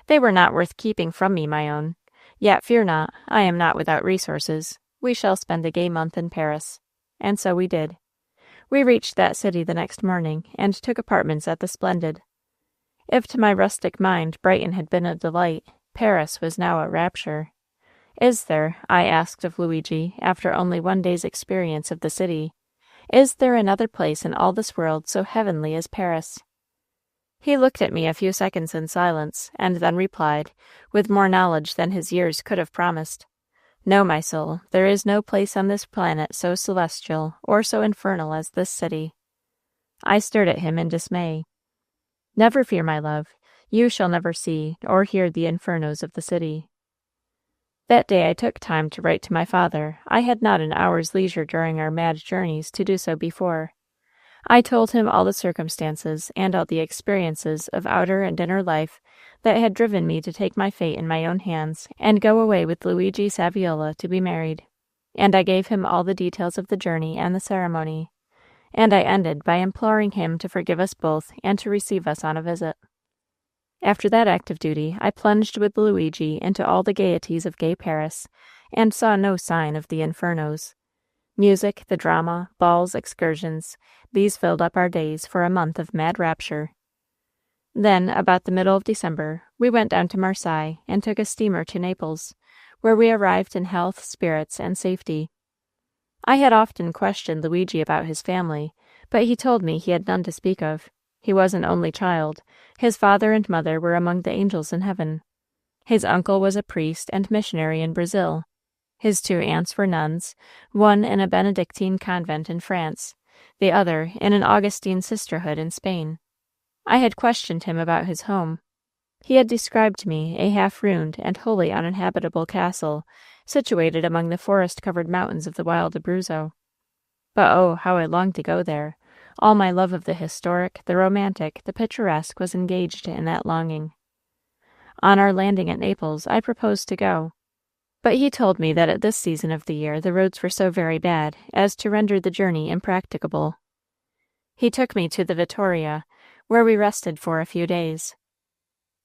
"They were not worth keeping from me, my own. Yet fear not, I am not without resources. We shall spend a gay month in Paris." And so we did. We reached that city the next morning, and took apartments at the Splendid. If to my rustic mind Brighton had been a delight, Paris was now a rapture. "Is there," I asked of Luigi, after only one day's experience of the city, "is there another place in all this world so heavenly as Paris?" He looked at me a few seconds in silence, and then replied, with more knowledge than his years could have promised, "No, my soul, there is no place on this planet so celestial or so infernal as this city." I stared at him in dismay. "Never fear, my love. You shall never see or hear the infernos of the city." That day I took time to write to my father. I had not an hour's leisure during our mad journeys to do so before. I told him all the circumstances and all the experiences of outer and inner life that had driven me to take my fate in my own hands and go away with Luigi Saviola to be married. And I gave him all the details of the journey and the ceremony. And I ended by imploring him to forgive us both and to receive us on a visit. After that act of duty, I plunged with Luigi into all the gaieties of gay Paris, and saw no sign of the infernos. Music, the drama, balls, excursions, these filled up our days for a month of mad rapture. Then, about the middle of December, we went down to Marseille and took a steamer to Naples, where we arrived in health, spirits, and safety. I had often questioned Luigi about his family, but he told me he had none to speak of. He was an only child. His father and mother were among the angels in heaven. His uncle was a priest and missionary in Brazil. His 2 aunts were nuns, one in a Benedictine convent in France, the other in an Augustine sisterhood in Spain. I had questioned him about his home. He had described to me a half-ruined and wholly uninhabitable castle situated among the forest-covered mountains of the wild Abruzzo. But oh, how I longed to go there! All my love of the historic, the romantic, the picturesque was engaged in that longing. On our landing at Naples, I proposed to go. But he told me that at this season of the year the roads were so very bad as to render the journey impracticable. He took me to the Vittoria, where we rested for a few days.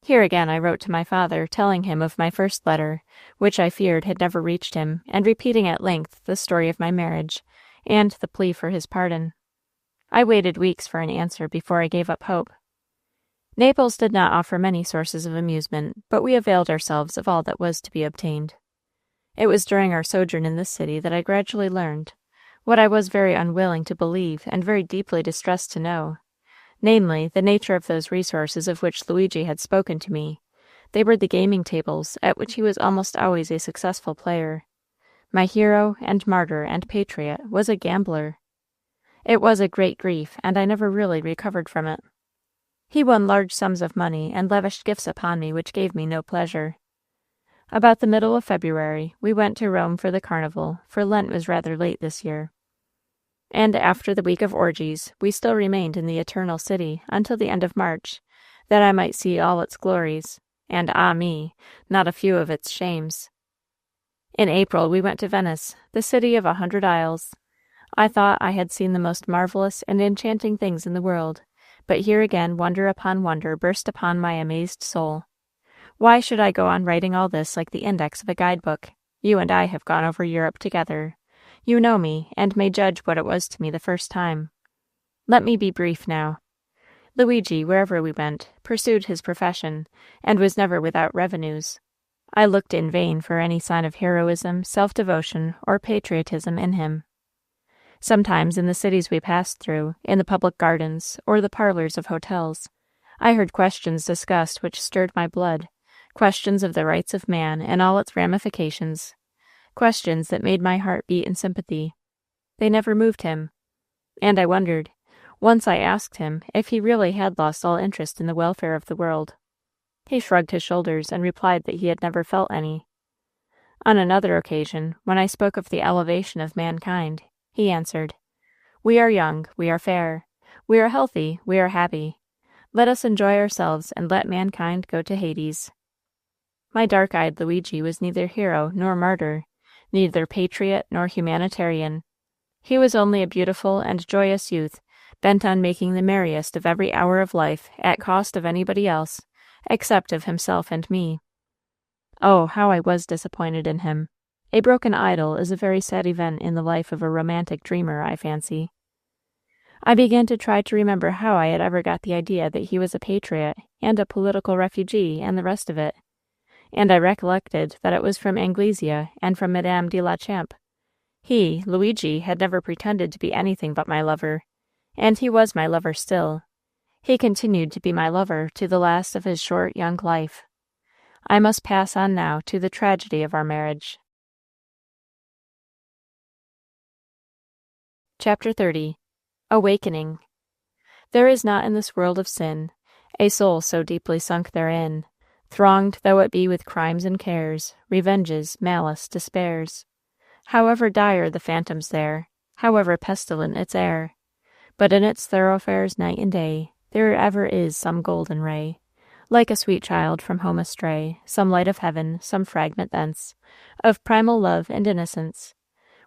Here again I wrote to my father, telling him of my first letter, which I feared had never reached him, and repeating at length the story of my marriage, and the plea for his pardon. I waited weeks for an answer before I gave up hope. Naples did not offer many sources of amusement, but we availed ourselves of all that was to be obtained. It was during our sojourn in this city that I gradually learned, what I was very unwilling to believe and very deeply distressed to know, namely, the nature of those resources of which Luigi had spoken to me. They were the gaming tables, at which he was almost always a successful player. My hero and martyr and patriot was a gambler. It was a great grief, and I never really recovered from it. He won large sums of money and lavished gifts upon me which gave me no pleasure. About the middle of February, we went to Rome for the carnival, for Lent was rather late this year. And after the week of orgies, we still remained in the Eternal City until the end of March, that I might see all its glories, and, ah me, not a few of its shames. In April we went to Venice, the city of 100 isles. I thought I had seen the most marvelous and enchanting things in the world, but here again wonder upon wonder burst upon my amazed soul. Why should I go on writing all this like the index of a guidebook? You and I have gone over Europe together. You know me, and may judge what it was to me the first time. Let me be brief now. Luigi, wherever we went, pursued his profession, and was never without revenues. I looked in vain for any sign of heroism, self-devotion, or patriotism in him. Sometimes in the cities we passed through, in the public gardens, or the parlors of hotels, I heard questions discussed which stirred my blood, questions of the rights of man and all its ramifications, questions that made my heart beat in sympathy. They never moved him, and I wondered. Once I asked him if he really had lost all interest in the welfare of the world. He shrugged his shoulders and replied that he had never felt any. On another occasion, when I spoke of the elevation of mankind, he answered, "We are young, we are fair. We are healthy, we are happy. Let us enjoy ourselves and let mankind go to Hades." My dark-eyed Luigi was neither hero nor martyr, neither patriot nor humanitarian. He was only a beautiful and joyous youth, bent on making the merriest of every hour of life at cost of anybody else, except of himself and me. Oh, how I was disappointed in him. A broken idol is a very sad event in the life of a romantic dreamer, I fancy. I began to try to remember how I had ever got the idea that he was a patriot and a political refugee and the rest of it, and I recollected that it was from Anglesea and from Madame de la Champe. He, Luigi, had never pretended to be anything but my lover, and he was my lover still. He continued to be my lover to the last of his short young life. I must pass on now to the tragedy of our marriage. Chapter 30. Awakening. There is not in this world of sin a soul so deeply sunk therein, thronged though it be with crimes and cares, revenges, malice, despairs. However dire the phantoms there, however pestilent its air, but in its thoroughfares night and day, there ever is some golden ray, like a sweet child from home astray, some light of heaven, some fragment thence, of primal love and innocence,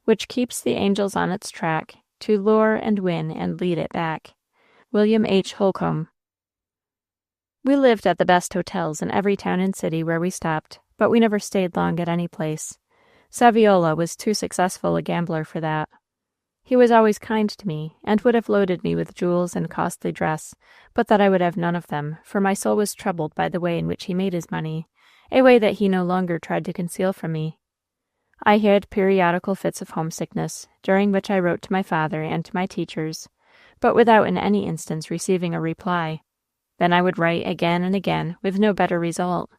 which keeps the angels on its track, to lure and win and lead it back. William H. Holcomb. We lived at the best hotels in every town and city where we stopped, but we never stayed long at any place. Saviola was too successful a gambler for that. He was always kind to me, and would have loaded me with jewels and costly dress, but that I would have none of them, for my soul was troubled by the way in which he made his money, a way that he no longer tried to conceal from me. I had periodical fits of homesickness, during which I wrote to my father and to my teachers, but without in any instance receiving a reply. Then I would write again and again, with no better result.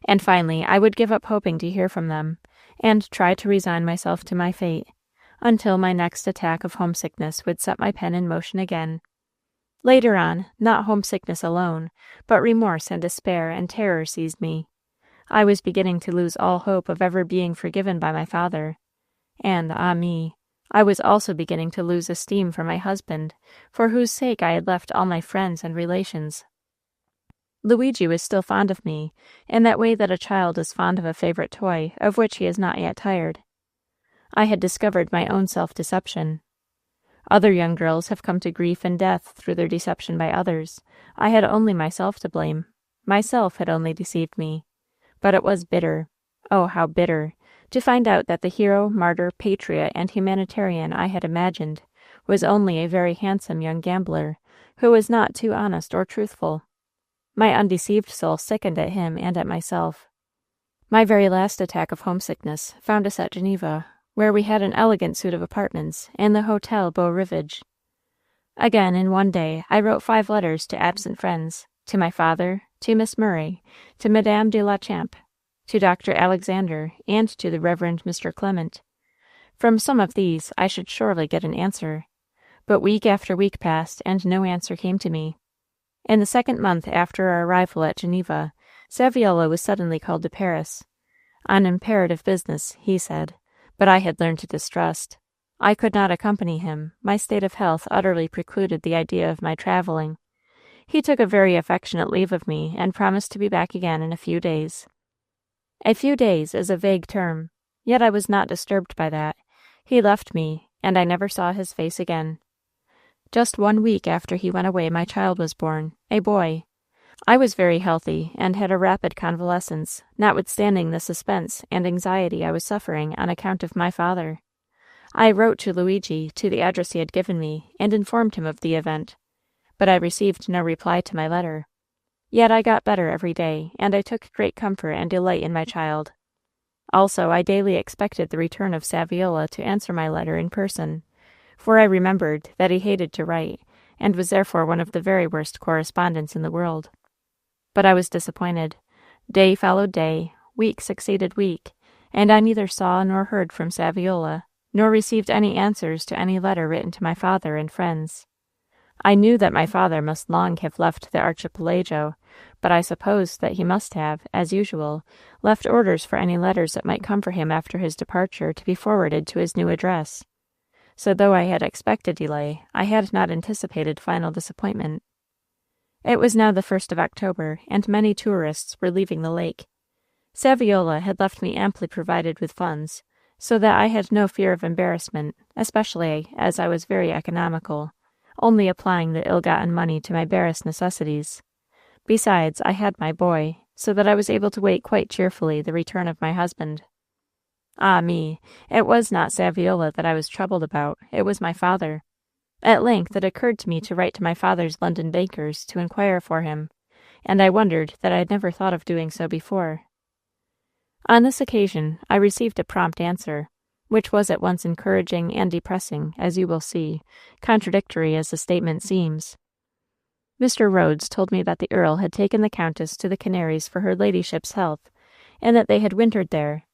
And finally I would give up hoping to hear from them, and try to resign myself to my fate, until my next attack of homesickness would set my pen in motion again. Later on, not homesickness alone, but remorse and despair and terror seized me. I was beginning to lose all hope of ever being forgiven by my father. And, ah me, I was also beginning to lose esteem for my husband, for whose sake I had left all my friends and relations. Luigi was still fond of me, in that way that a child is fond of a favorite toy of which he is not yet tired. I had discovered my own self-deception. Other young girls have come to grief and death through their deception by others. I had only myself to blame. Myself had only deceived me. But it was bitter, oh, how bitter, to find out that the hero, martyr, patriot, and humanitarian I had imagined was only a very handsome young gambler, who was not too honest or truthful. My undeceived soul sickened at him and at myself. My very last attack of homesickness found us at Geneva, where we had an elegant suite of apartments in the Hotel Beau Rivage. Again, in one day, I wrote 5 letters to absent friends, to my father, to Miss Murray, to Madame de la Champe, to Dr. Alexander, and to the Reverend Mr. Clement. From some of these I should surely get an answer, but week after week passed, and no answer came to me. In the 2nd month after our arrival at Geneva, Saviola was suddenly called to Paris. On imperative business, he said, but I had learned to distrust. I could not accompany him. My state of health utterly precluded the idea of my traveling. He took a very affectionate leave of me, and promised to be back again in a few days. A few days is a vague term, yet I was not disturbed by that. He left me, and I never saw his face again. Just 1 week after he went away my child was born, a boy. I was very healthy, and had a rapid convalescence, notwithstanding the suspense and anxiety I was suffering on account of my father. I wrote to Luigi, to the address he had given me, and informed him of the event, but I received no reply to my letter. Yet I got better every day, and I took great comfort and delight in my child. Also, I daily expected the return of Saviola to answer my letter in person, for I remembered that he hated to write, and was therefore one of the very worst correspondents in the world. But I was disappointed. Day followed day, week succeeded week, and I neither saw nor heard from Saviola, nor received any answers to any letter written to my father and friends. I knew that my father must long have left the archipelago, but I supposed that he must have, as usual, left orders for any letters that might come for him after his departure to be forwarded to his new address. So though I had expected delay, I had not anticipated final disappointment. It was now the 1st of October, and many tourists were leaving the lake. Saviola had left me amply provided with funds, so that I had no fear of embarrassment, especially as I was very economical, only applying the ill-gotten money to my barest necessities. Besides, I had my boy, so that I was able to wait quite cheerfully the return of my husband. Ah me, it was not Saviola that I was troubled about, it was my father. At length it occurred to me to write to my father's London bankers to inquire for him, and I wondered that I had never thought of doing so before. On this occasion I received a prompt answer, which was at once encouraging and depressing, as you will see, contradictory as the statement seems. Mr. Rhodes told me that the Earl had taken the Countess to the Canaries for her ladyship's health, and that they had wintered there,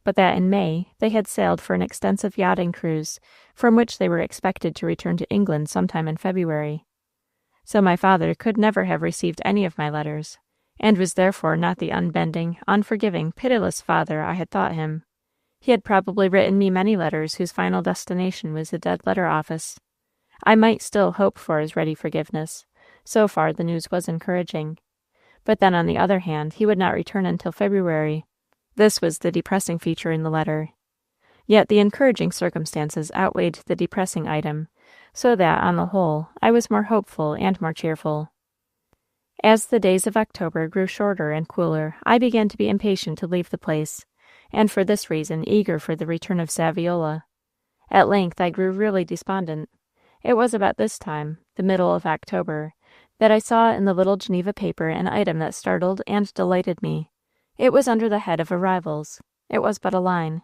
but that in May they had sailed for an extensive yachting cruise, from which they were expected to return to England sometime in February. So my father could never have received any of my letters, and was therefore not the unbending, unforgiving, pitiless father I had thought him. He had probably written me many letters whose final destination was the dead letter office. I might still hope for his ready forgiveness. So far the news was encouraging. But then, on the other hand, he would not return until February. This was the depressing feature in the letter. Yet the encouraging circumstances outweighed the depressing item, so that, on the whole, I was more hopeful and more cheerful. As the days of October grew shorter and cooler, I began to be impatient to leave the place, and for this reason eager for the return of Saviola. At length I grew really despondent. It was about this time, the middle of October, that I saw in the little Geneva paper an item that startled and delighted me. It was under the head of arrivals. It was but a line.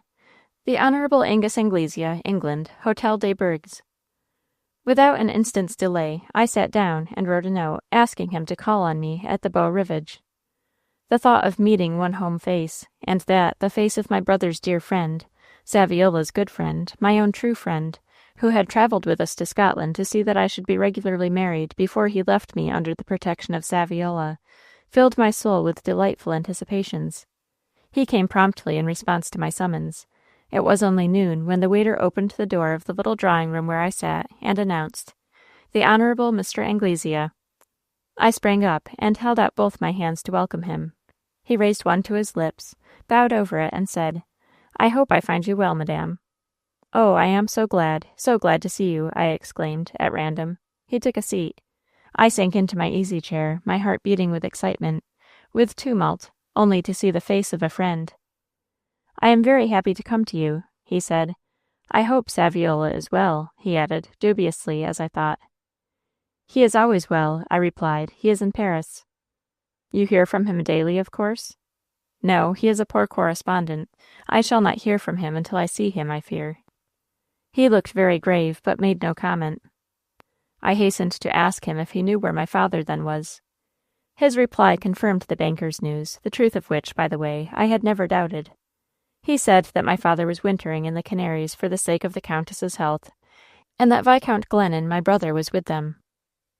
The Honorable Angus Anglesea, England, Hotel des Bergues. Without an instant's delay, I sat down and wrote a note asking him to call on me at the Beau Rivage. The thought of meeting one home face, and that the face of my brother's dear friend, Saviola's good friend, my own true friend, who had traveled with us to Scotland to see that I should be regularly married before he left me under the protection of Saviola, filled my soul with delightful anticipations. He came promptly in response to my summons. It was only noon when the waiter opened the door of the little drawing-room where I sat, and announced, "The Honorable Mr. Anglesea." I sprang up, and held out both my hands to welcome him. He raised one to his lips, bowed over it, and said, "I hope I find you well, madame." "Oh, I am so glad to see you," I exclaimed, at random. He took a seat. I sank into my easy-chair, my heart beating with excitement, with tumult, only to see the face of a friend. "I am very happy to come to you," he said. "I hope Saviola is well," he added, dubiously, as I thought. "He is always well," I replied. "He is in Paris." "You hear from him daily, of course?" "No, he is a poor correspondent. I shall not hear from him until I see him, I fear." He looked very grave, but made no comment. I hastened to ask him if he knew where my father then was. His reply confirmed the banker's news, the truth of which, by the way, I had never doubted. He said that my father was wintering in the Canaries for the sake of the Countess's health, and that Viscount Glennon, my brother, was with them.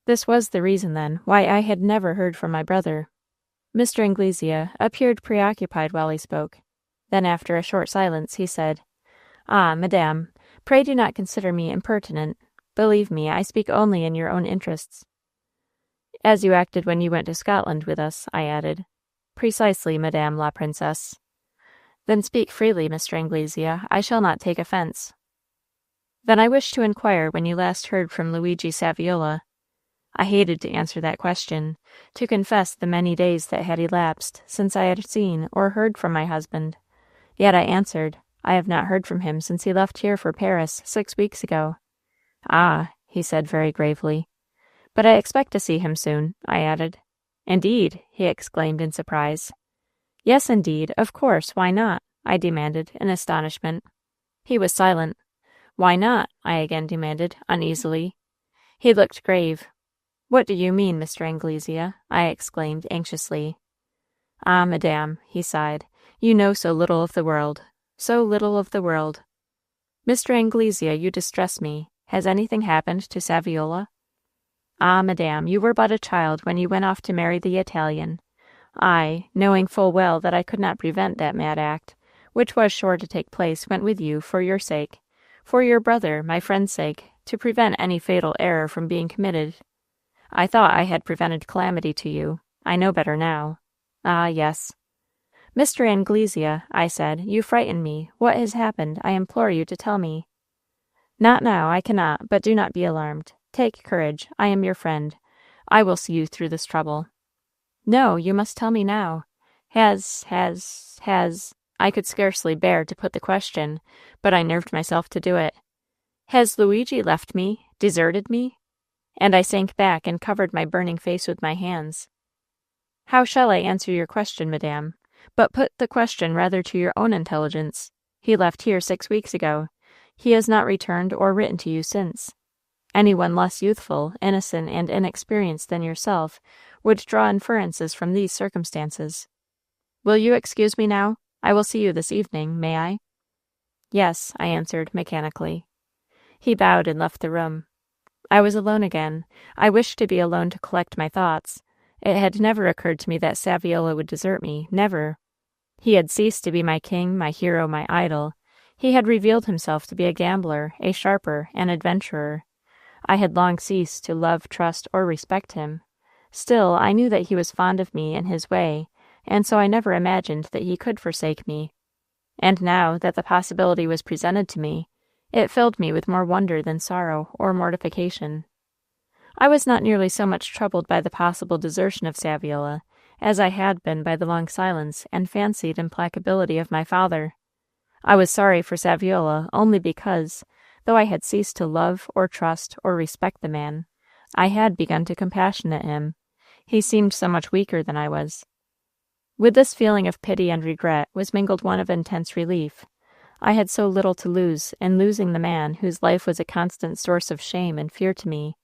This was the reason, then, why I had never heard from my brother. Mr. Anglesea appeared preoccupied while he spoke. Then, after a short silence, he said, "Ah, madame, pray do not consider me impertinent. Believe me, I speak only in your own interests." "As you acted when you went to Scotland with us," I added. "Precisely, Madame la Princesse." "Then speak freely, Mr. Anglesea. I shall not take offense." "Then I wish to inquire when you last heard from Luigi Saviola." I hated to answer that question, to confess the many days that had elapsed since I had seen or heard from my husband. Yet I answered, "I have not heard from him since he left here for Paris 6 weeks ago." "Ah," he said very gravely. "But I expect to see him soon," I added. "Indeed!" he exclaimed in surprise. "Yes, indeed, of course, why not?" I demanded in astonishment. He was silent. "Why not?" I again demanded, uneasily. He looked grave. "What do you mean, Mr. Anglesea?" I exclaimed anxiously. "Ah, madame," he sighed, "you know so little of the world. So little of the world. Mr. Anglesea, you distress me. Has anything happened to Saviola?" Ah, madame, you were but a child when you went off to marry the Italian. I, knowing full well that I could not prevent that mad act, which was sure to take place, went with you for your sake, for your brother, my friend's sake, to prevent any fatal error from being committed. I thought I had prevented calamity to you. I know better now. Ah, yes. Mr. Anglesea, I said, you frighten me. What has happened? I implore you to tell me. Not now, I cannot, but do not be alarmed. Take courage. I am your friend. I will see you through this trouble. No, you must tell me now. Has... I could scarcely bear to put the question, but I nerved myself to do it. Has Luigi left me, deserted me? And I sank back and covered my burning face with my hands. How shall I answer your question, madame? But put the question rather to your own intelligence. He left here 6 weeks ago. He has not returned or written to you since. Anyone less youthful, innocent, and inexperienced than yourself would draw inferences from these circumstances. Will you excuse me now? I will see you this evening, may I? Yes, I answered mechanically. He bowed and left the room. I was alone again. I wished to be alone to collect my thoughts. It had never occurred to me that Saviola would desert me, never. He had ceased to be my king, my hero, my idol. He had revealed himself to be a gambler, a sharper, an adventurer. I had long ceased to love, trust, or respect him. Still, I knew that he was fond of me in his way, and so I never imagined that he could forsake me. And now that the possibility was presented to me, it filled me with more wonder than sorrow or mortification. I was not nearly so much troubled by the possible desertion of Saviola as I had been by the long silence and fancied implacability of my father. I was sorry for Saviola only because, though I had ceased to love or trust or respect the man, I had begun to compassionate him. He seemed so much weaker than I was. With this feeling of pity and regret was mingled one of intense relief. I had so little to lose in losing the man whose life was a constant source of shame and fear to me.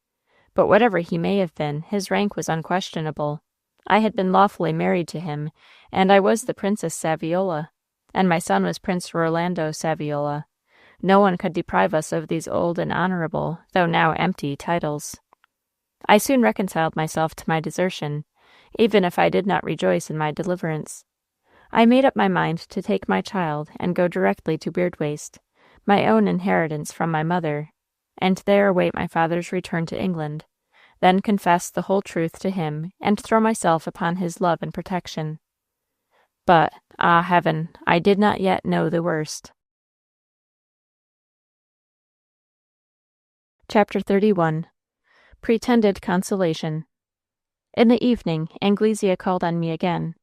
But whatever he may have been, his rank was unquestionable. I had been lawfully married to him, and I was the Princess Saviola, and my son was Prince Rolando Saviola. No one could deprive us of these old and honorable, though now empty, titles. I soon reconciled myself to my desertion, even if I did not rejoice in my deliverance. I made up my mind to take my child and go directly to Beardwaste, my own inheritance from my mother, and there await my father's return to England, then confess the whole truth to him and throw myself upon his love and protection. But, ah, heaven, I did not yet know the worst. Chapter 31. Pretended Consolation. In the evening, Anglesea called on me again.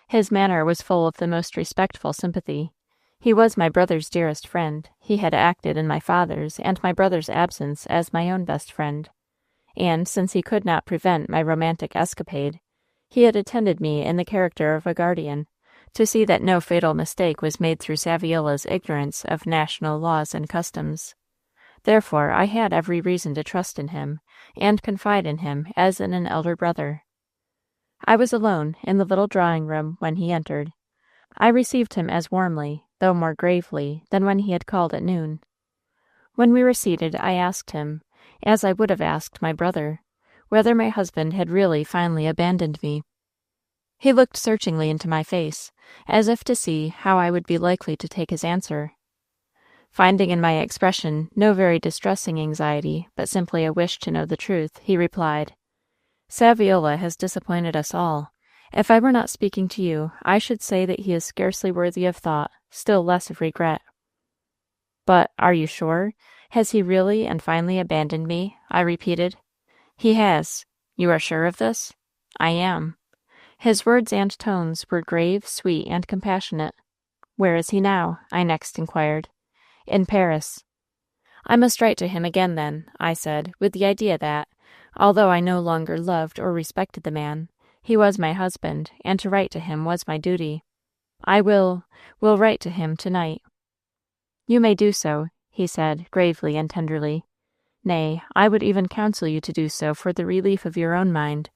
His manner was full of the most respectful sympathy. He was my brother's dearest friend. He had acted in my father's and my brother's absence as my own best friend. And, since he could not prevent my romantic escapade, he had attended me in the character of a guardian, to see that no fatal mistake was made through Saviola's ignorance of national laws and customs. Therefore, I had every reason to trust in him, and confide in him as in an elder brother. I was alone in the little drawing-room when he entered. I received him as warmly, though more gravely, than when he had called at noon. When we were seated, I asked him, as I would have asked my brother, whether my husband had really finally abandoned me. He looked searchingly into my face, as if to see how I would be likely to take his answer. Finding in my expression no very distressing anxiety, but simply a wish to know the truth, he replied, "Saviola has disappointed us all. If I were not speaking to you, I should say that he is scarcely worthy of thought, still less of regret." "But are you sure? Has he really and finally abandoned me?" I repeated. "He has. You are sure of this?" "I am." His words and tones were grave, sweet, and compassionate. "Where is he now?" I next inquired. "In Paris." "I must write to him again, then," I said, with the idea that, although I no longer loved or respected the man, he was my husband, and to write to him was my duty. "I will write to him tonight." "You may do so," he said, gravely and tenderly. "Nay, I would even counsel you to do so for the relief of your own mind,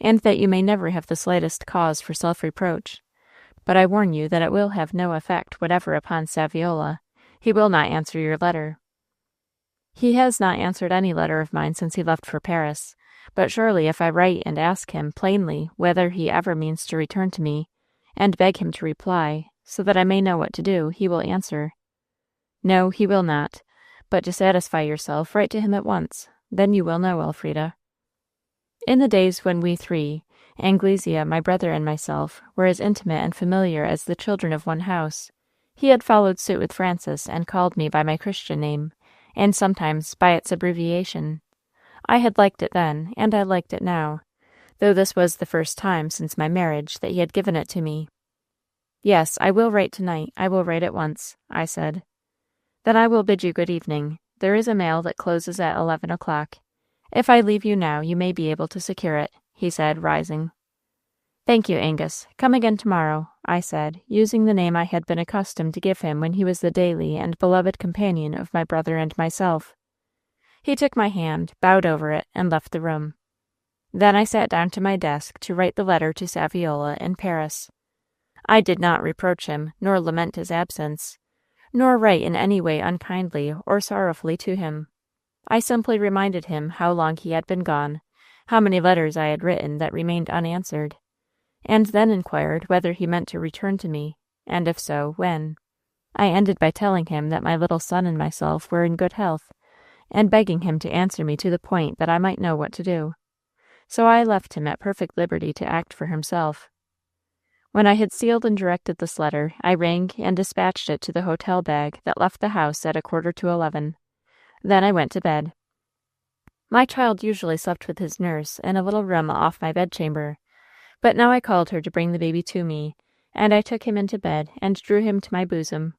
and that you may never have the slightest cause for self-reproach. But I warn you that it will have no effect whatever upon Saviola. He will not answer your letter." He has not answered any letter of mine since he left for Paris, but surely if I write and ask him plainly whether he ever means to return to me, and beg him to reply, so that I may know what to do, he will answer. No, he will not, but to satisfy yourself, write to him at once. Then you will know, Elfrida. In the days when we three, Anglesea, my brother, and myself, were as intimate and familiar as the children of one house, he had followed suit with Francis and called me by my Christian name, and sometimes by its abbreviation. I had liked it then, and I liked it now, though this was the first time since my marriage that he had given it to me. Yes, I will write tonight. I will write at once, I said. Then I will bid you good evening. There is a mail that closes at 11 o'clock. If I leave you now, you may be able to secure it, he said, rising. Thank you, Angus. Come again tomorrow, I said, using the name I had been accustomed to give him when he was the daily and beloved companion of my brother and myself. He took my hand, bowed over it, and left the room. Then I sat down to my desk to write the letter to Saviola in Paris. I did not reproach him, nor lament his absence, nor write in any way unkindly or sorrowfully to him. I simply reminded him how long he had been gone, how many letters I had written that remained unanswered, and then inquired whether he meant to return to me, and if so, when. I ended by telling him that my little son and myself were in good health, and begging him to answer me to the point that I might know what to do. So I left him at perfect liberty to act for himself. When I had sealed and directed this letter, I rang and dispatched it to the hotel bag that left the house at 11:15. Then I went to bed. My child usually slept with his nurse in a little room off my bedchamber, but now I called her to bring the baby to me, and I took him into bed and drew him to my bosom,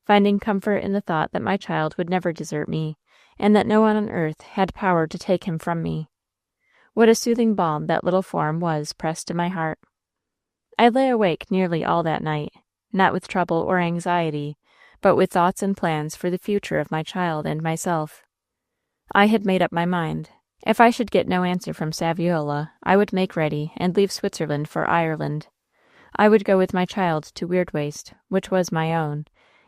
finding comfort in the thought that my child would never desert me, and that no one on earth had power to take him from me. What a soothing balm that little form was pressed to my heart. I lay awake nearly all that night, not with trouble or anxiety, but with thoughts and plans for the future of my child and myself. I had made up my mind. If I should get no answer from Saviola, I would make ready and leave Switzerland for Ireland. I would go with my child to Weirdwaste, which was my own,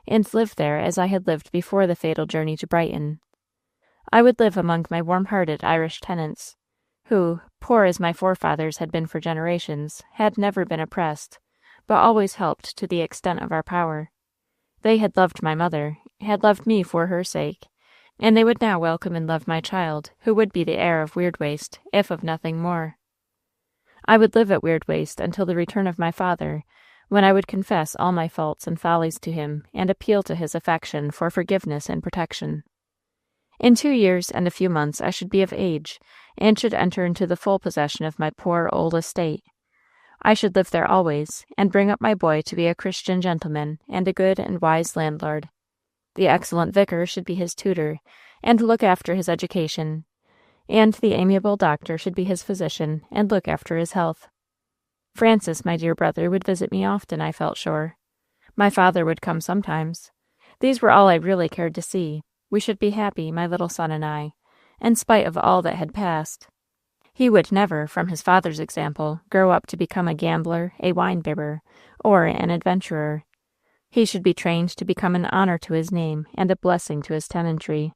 and live there as I had lived before the fatal journey to Brighton. I would live among my warm-hearted Irish tenants, who, poor as my forefathers had been for generations, had never been oppressed, but always helped to the extent of our power. They had loved my mother, had loved me for her sake, and they would now welcome and love my child, who would be the heir of Weirdwaste, if of nothing more. I would live at Weirdwaste until the return of my father, when I would confess all my faults and follies to him, and appeal to his affection for forgiveness and protection. In 2 years and a few months I should be of age, and should enter into the full possession of my poor old estate. I should live there always, and bring up my boy to be a Christian gentleman and a good and wise landlord. The excellent vicar should be his tutor, and look after his education, and the amiable doctor should be his physician, and look after his health. Francis, my dear brother, would visit me often, I felt sure. My father would come sometimes. These were all I really cared to see. We should be happy, my little son and I, in spite of all that had passed. He would never, from his father's example, grow up to become a gambler, a wine-bibber, or an adventurer. He should be trained to become an honor to his name and a blessing to his tenantry.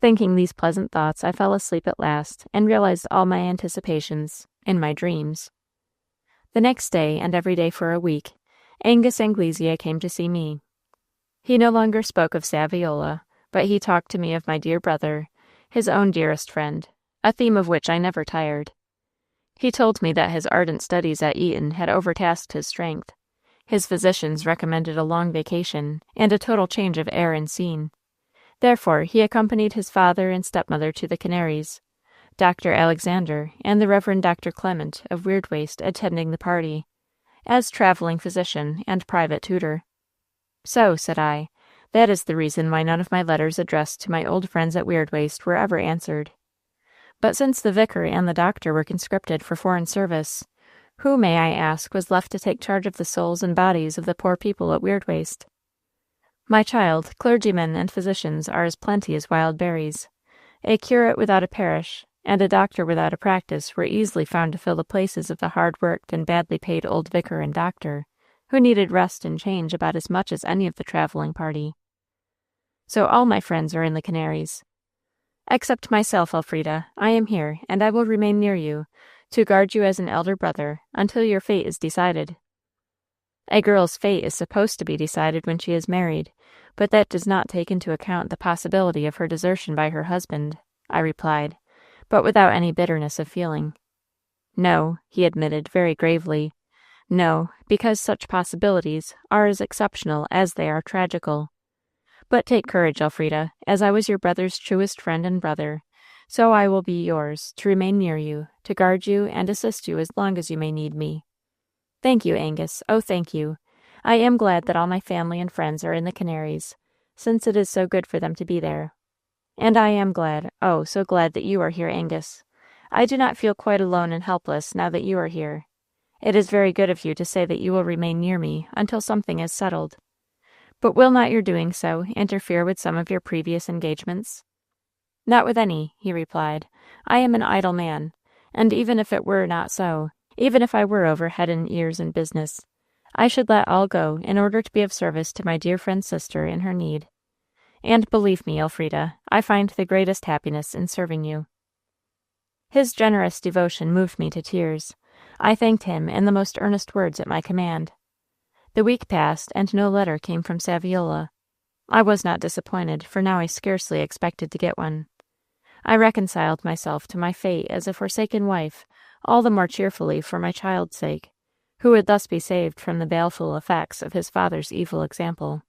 Thinking these pleasant thoughts, I fell asleep at last, and realized all my anticipations, in my dreams. The next day, and every day for a week, Angus Anglesea came to see me. He no longer spoke of Saviola, but he talked to me of my dear brother, his own dearest friend, a theme of which I never tired. He told me that his ardent studies at Eton had overtasked his strength. His physicians recommended a long vacation and a total change of air and scene. Therefore, he accompanied his father and stepmother to the Canaries, Dr. Alexander and the Reverend Dr. Clement of Weirdwaste attending the party, as traveling physician and private tutor. So, said I, that is the reason why none of my letters addressed to my old friends at Weirdwaste were ever answered. But since the vicar and the doctor were conscripted for foreign service, who, may I ask, was left to take charge of the souls and bodies of the poor people at Weirdwaste? My child, clergymen and physicians are as plenty as wild berries. A curate without a parish, and a doctor without a practice were easily found to fill the places of the hard-worked and badly paid old vicar and doctor, who needed rest and change about as much as any of the traveling party. So all my friends are in the Canaries, Accept myself, Elfrida. I am here, and I will remain near you, to guard you as an elder brother, until your fate is decided. A girl's fate is supposed to be decided when she is married, but that does not take into account the possibility of her desertion by her husband, I replied, but without any bitterness of feeling. No, he admitted very gravely. No, because such possibilities are as exceptional as they are tragical. But take courage, Elfrida, as I was your brother's truest friend and brother, so I will be yours, to remain near you, to guard you and assist you as long as you may need me. Thank you, Angus, oh, thank you. I am glad that all my family and friends are in the Canaries, since it is so good for them to be there. And I am glad, oh, so glad that you are here, Angus. I do not feel quite alone and helpless now that you are here. It is very good of you to say that you will remain near me until something is settled. But will not your doing so interfere with some of your previous engagements? Not with any, he replied. I am an idle man, and even if it were not so, even if I were over head and ears in business, I should let all go in order to be of service to my dear friend's sister in her need. And believe me, Elfrida, I find the greatest happiness in serving you. His generous devotion moved me to tears. I thanked him in the most earnest words at my command. The week passed, and no letter came from Saviola. I was not disappointed, for now I scarcely expected to get one. I reconciled myself to my fate as a forsaken wife, all the more cheerfully for my child's sake, who would thus be saved from the baleful effects of his father's evil example.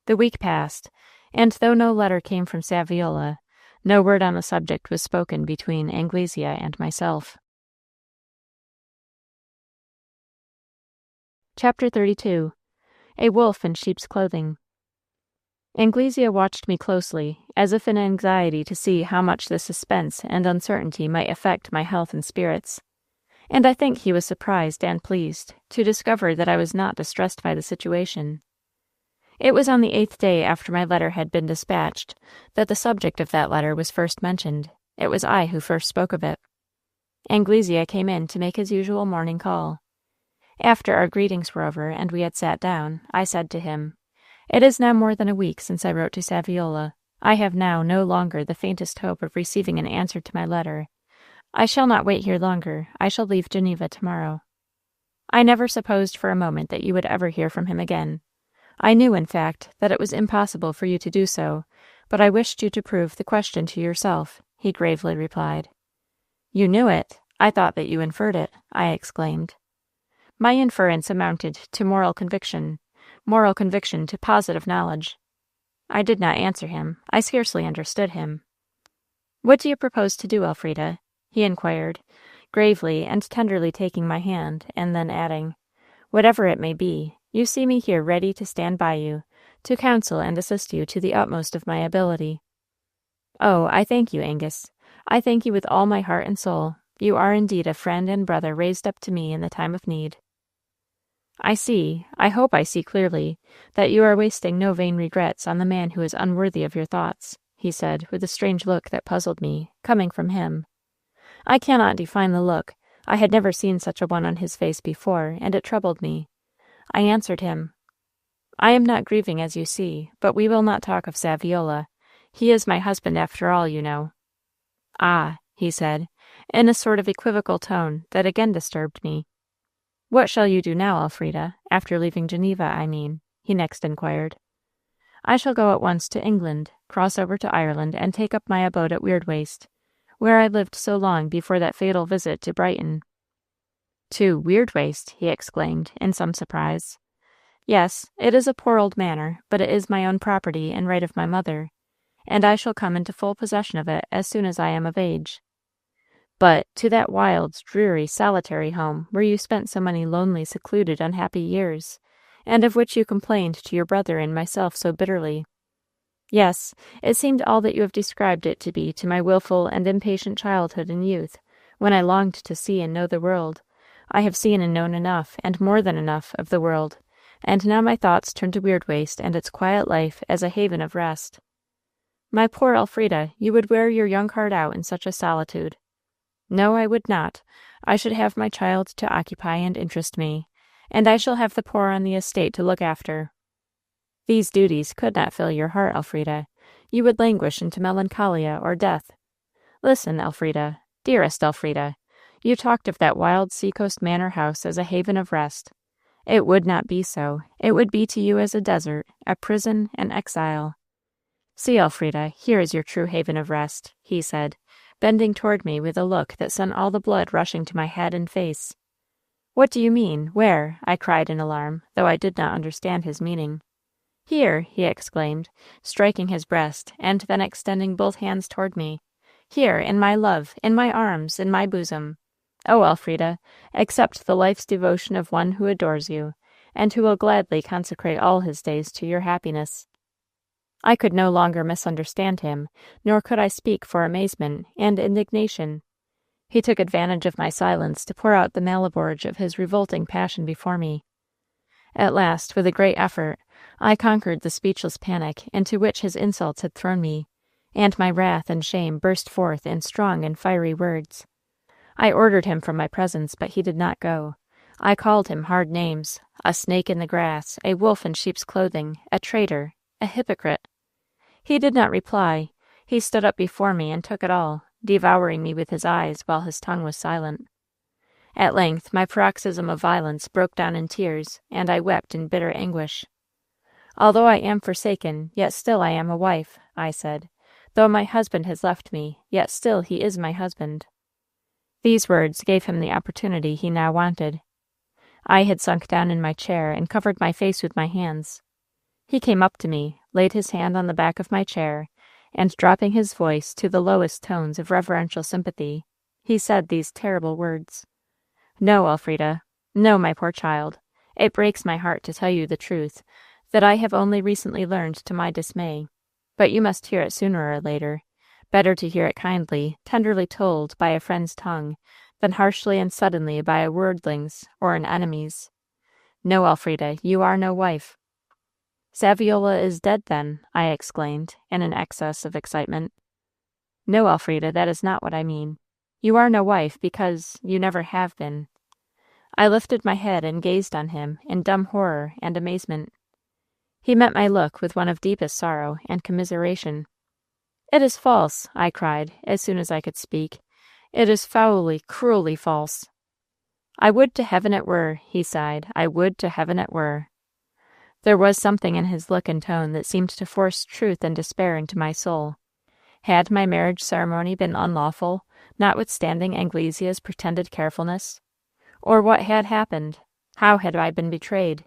The week passed, and though no letter came from Saviola, no word on the subject was spoken between Anglesea and myself. Chapter 32. A Wolf in Sheep's Clothing. Anglesea watched me closely, as if in anxiety to see how much the suspense and uncertainty might affect my health and spirits, and I think he was surprised and pleased to discover that I was not distressed by the situation. It was on the 8th day after my letter had been dispatched that the subject of that letter was first mentioned. It was I who first spoke of it. Anglesea came in to make his usual morning call. After our greetings were over and we had sat down, I said to him, "It is now more than a week since I wrote to Saviola. I have now no longer the faintest hope of receiving an answer to my letter. I shall not wait here longer. I shall leave Geneva tomorrow." I never supposed for a moment that you would ever hear from him again. I knew, in fact, that it was impossible for you to do so, but I wished you to prove the question to yourself, he gravely replied. You knew it? I thought that you inferred it, I exclaimed. My inference amounted to moral conviction to positive knowledge. I did not answer him. I scarcely understood him. What do you propose to do, Elfrida? He inquired, gravely and tenderly taking my hand, and then adding, Whatever it may be, you see me here ready to stand by you, to counsel and assist you to the utmost of my ability. Oh, I thank you, Angus. I thank you with all my heart and soul. You are indeed a friend and brother raised up to me in the time of need. I hope I see clearly, that you are wasting no vain regrets on the man who is unworthy of your thoughts, he said, with a strange look that puzzled me, coming from him. I cannot define the look. I had never seen such a one on his face before, and it troubled me. I answered him, I am not grieving, as you see, but we will not talk of Saviola. He is my husband after all, you know. Ah, he said, in a sort of equivocal tone that again disturbed me. What shall you do now, Elfrida, after leaving Geneva, I mean? He next inquired. I shall go at once to England, cross over to Ireland, and take up my abode at Weirdwaste, where I lived so long before that fatal visit to Brighton. To Weirdwaste, he exclaimed, in some surprise. Yes, it is a poor old manor, but it is my own property and right of my mother, and I shall come into full possession of it as soon as I am of age. But to that wild, dreary, solitary home where you spent so many lonely, secluded, unhappy years, and of which you complained to your brother and myself so bitterly. Yes, it seemed all that you have described it to be to my wilful and impatient childhood and youth, when I longed to see and know the world. I have seen and known enough, and more than enough, of the world, and now my thoughts turn to Weirdwaste and its quiet life as a haven of rest. My poor Elfrida, you would wear your young heart out in such a solitude. No, I would not. I should have my child to occupy and interest me, and I shall have the poor on the estate to look after. These duties could not fill your heart, Elfrida. You would languish into melancholia or death. Listen, Elfrida, dearest Elfrida, you talked of that wild seacoast manor house as a haven of rest. It would not be so. It would be to you as a desert, a prison, an exile. See, Elfrida, here is your true haven of rest, he said, bending toward me with a look that sent all the blood rushing to my head and face. What do you mean? Where? I cried in alarm, though I did not understand his meaning. Here, he exclaimed, striking his breast, and then extending both hands toward me. Here, in my love, in my arms, in my bosom. Oh, Elfrida, accept the life's devotion of one who adores you, and who will gladly consecrate all his days to your happiness. I could no longer misunderstand him, nor could I speak for amazement and indignation. He took advantage of my silence to pour out the malabordge of his revolting passion before me. At last, with a great effort, I conquered the speechless panic into which his insults had thrown me, and my wrath and shame burst forth in strong and fiery words. I ordered him from my presence, but he did not go. I called him hard names, a snake in the grass, a wolf in sheep's clothing, a traitor, a hypocrite. He did not reply. He stood up before me and took it all, devouring me with his eyes while his tongue was silent. At length my paroxysm of violence broke down in tears, and I wept in bitter anguish. Although I am forsaken, yet still I am a wife, I said. Though my husband has left me, yet still he is my husband. These words gave him the opportunity he now wanted. I had sunk down in my chair and covered my face with my hands. He came up to me, laid his hand on the back of my chair, and dropping his voice to the lowest tones of reverential sympathy, he said these terrible words. No, Elfrida. No, my poor child. It breaks my heart to tell you the truth, that I have only recently learned to my dismay. But you must hear it sooner or later. Better to hear it kindly, tenderly told by a friend's tongue, than harshly and suddenly by a worldling's or an enemy's. No, Elfrida, you are no wife. Saviola is dead, then, I exclaimed, in an excess of excitement. No, Elfrida, that is not what I mean. You are no wife because you never have been. I lifted my head and gazed on him in dumb horror and amazement. He met my look with one of deepest sorrow and commiseration. It is false, I cried, as soon as I could speak. It is foully, cruelly false. I would to heaven it were, he sighed. I would to heaven it were. There was something in his look and tone that seemed to force truth and despair into my soul. Had my marriage ceremony been unlawful, notwithstanding Anglesia's pretended carefulness? Or what had happened? How had I been betrayed?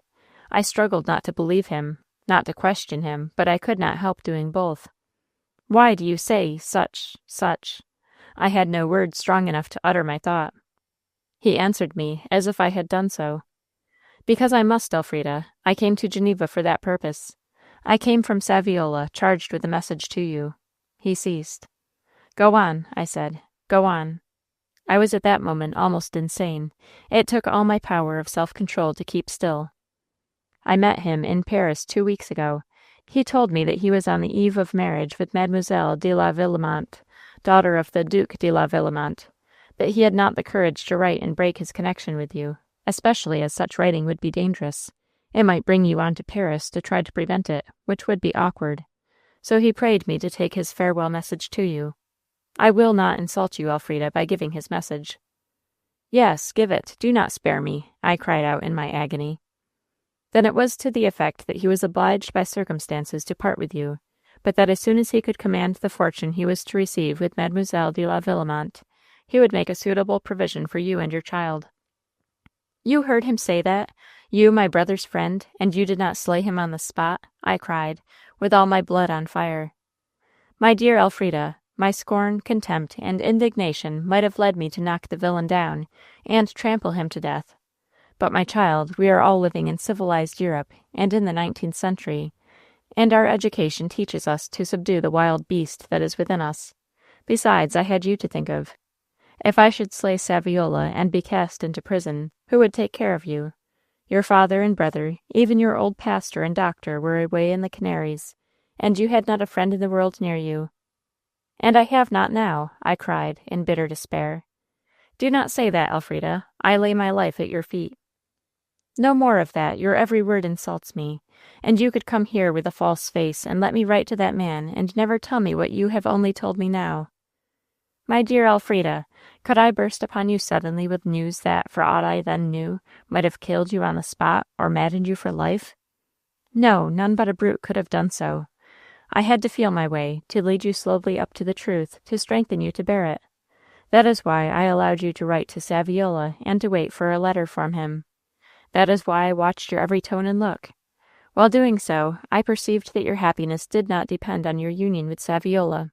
I struggled not to believe him, not to question him, but I could not help doing both. Why do you say such? I had no words strong enough to utter my thought. He answered me as if I had done so. Because I must, Elfrida. I came to Geneva for that purpose. I came from Saviola, charged with a message to you. He ceased. Go on, I said. Go on. I was at that moment almost insane. It took all my power of self-control to keep still. I met him in Paris 2 weeks ago. He told me that he was on the eve of marriage with Mademoiselle de la Villemont, daughter of the Duc de la Villemont, but he had not the courage to write and break his connection with you, especially as such writing would be dangerous. It might bring you on to Paris to try to prevent it, which would be awkward. So he prayed me to take his farewell message to you. I will not insult you, Elfrida, by giving his message. Yes, give it. Do not spare me, I cried out in my agony. Then it was to the effect that he was obliged by circumstances to part with you, but that as soon as he could command the fortune he was to receive with Mademoiselle de la Villemont, he would make a suitable provision for you and your child. You heard him say that? You, my brother's friend, and you did not slay him on the spot? I cried, with all my blood on fire. My dear Elfrida, my scorn, contempt, and indignation might have led me to knock the villain down and trample him to death. But, my child, we are all living in civilized Europe and in the 19th century, and our education teaches us to subdue the wild beast that is within us. Besides, I had you to think of. If I should slay Saviola and be cast into prison, who would take care of you? Your father and brother, even your old pastor and doctor, were away in the Canaries, and you had not a friend in the world near you. And I have not now, I cried, in bitter despair. Do not say that, Elfrida. I lay my life at your feet. No more of that, your every word insults me, and you could come here with a false face and let me write to that man and never tell me what you have only told me now. My dear Elfrida, could I burst upon you suddenly with news that, for aught I then knew, might have killed you on the spot or maddened you for life? No, none but a brute could have done so. I had to feel my way, to lead you slowly up to the truth, to strengthen you to bear it. That is why I allowed you to write to Saviola and to wait for a letter from him. That is why I watched your every tone and look. While doing so, I perceived that your happiness did not depend on your union with Saviola.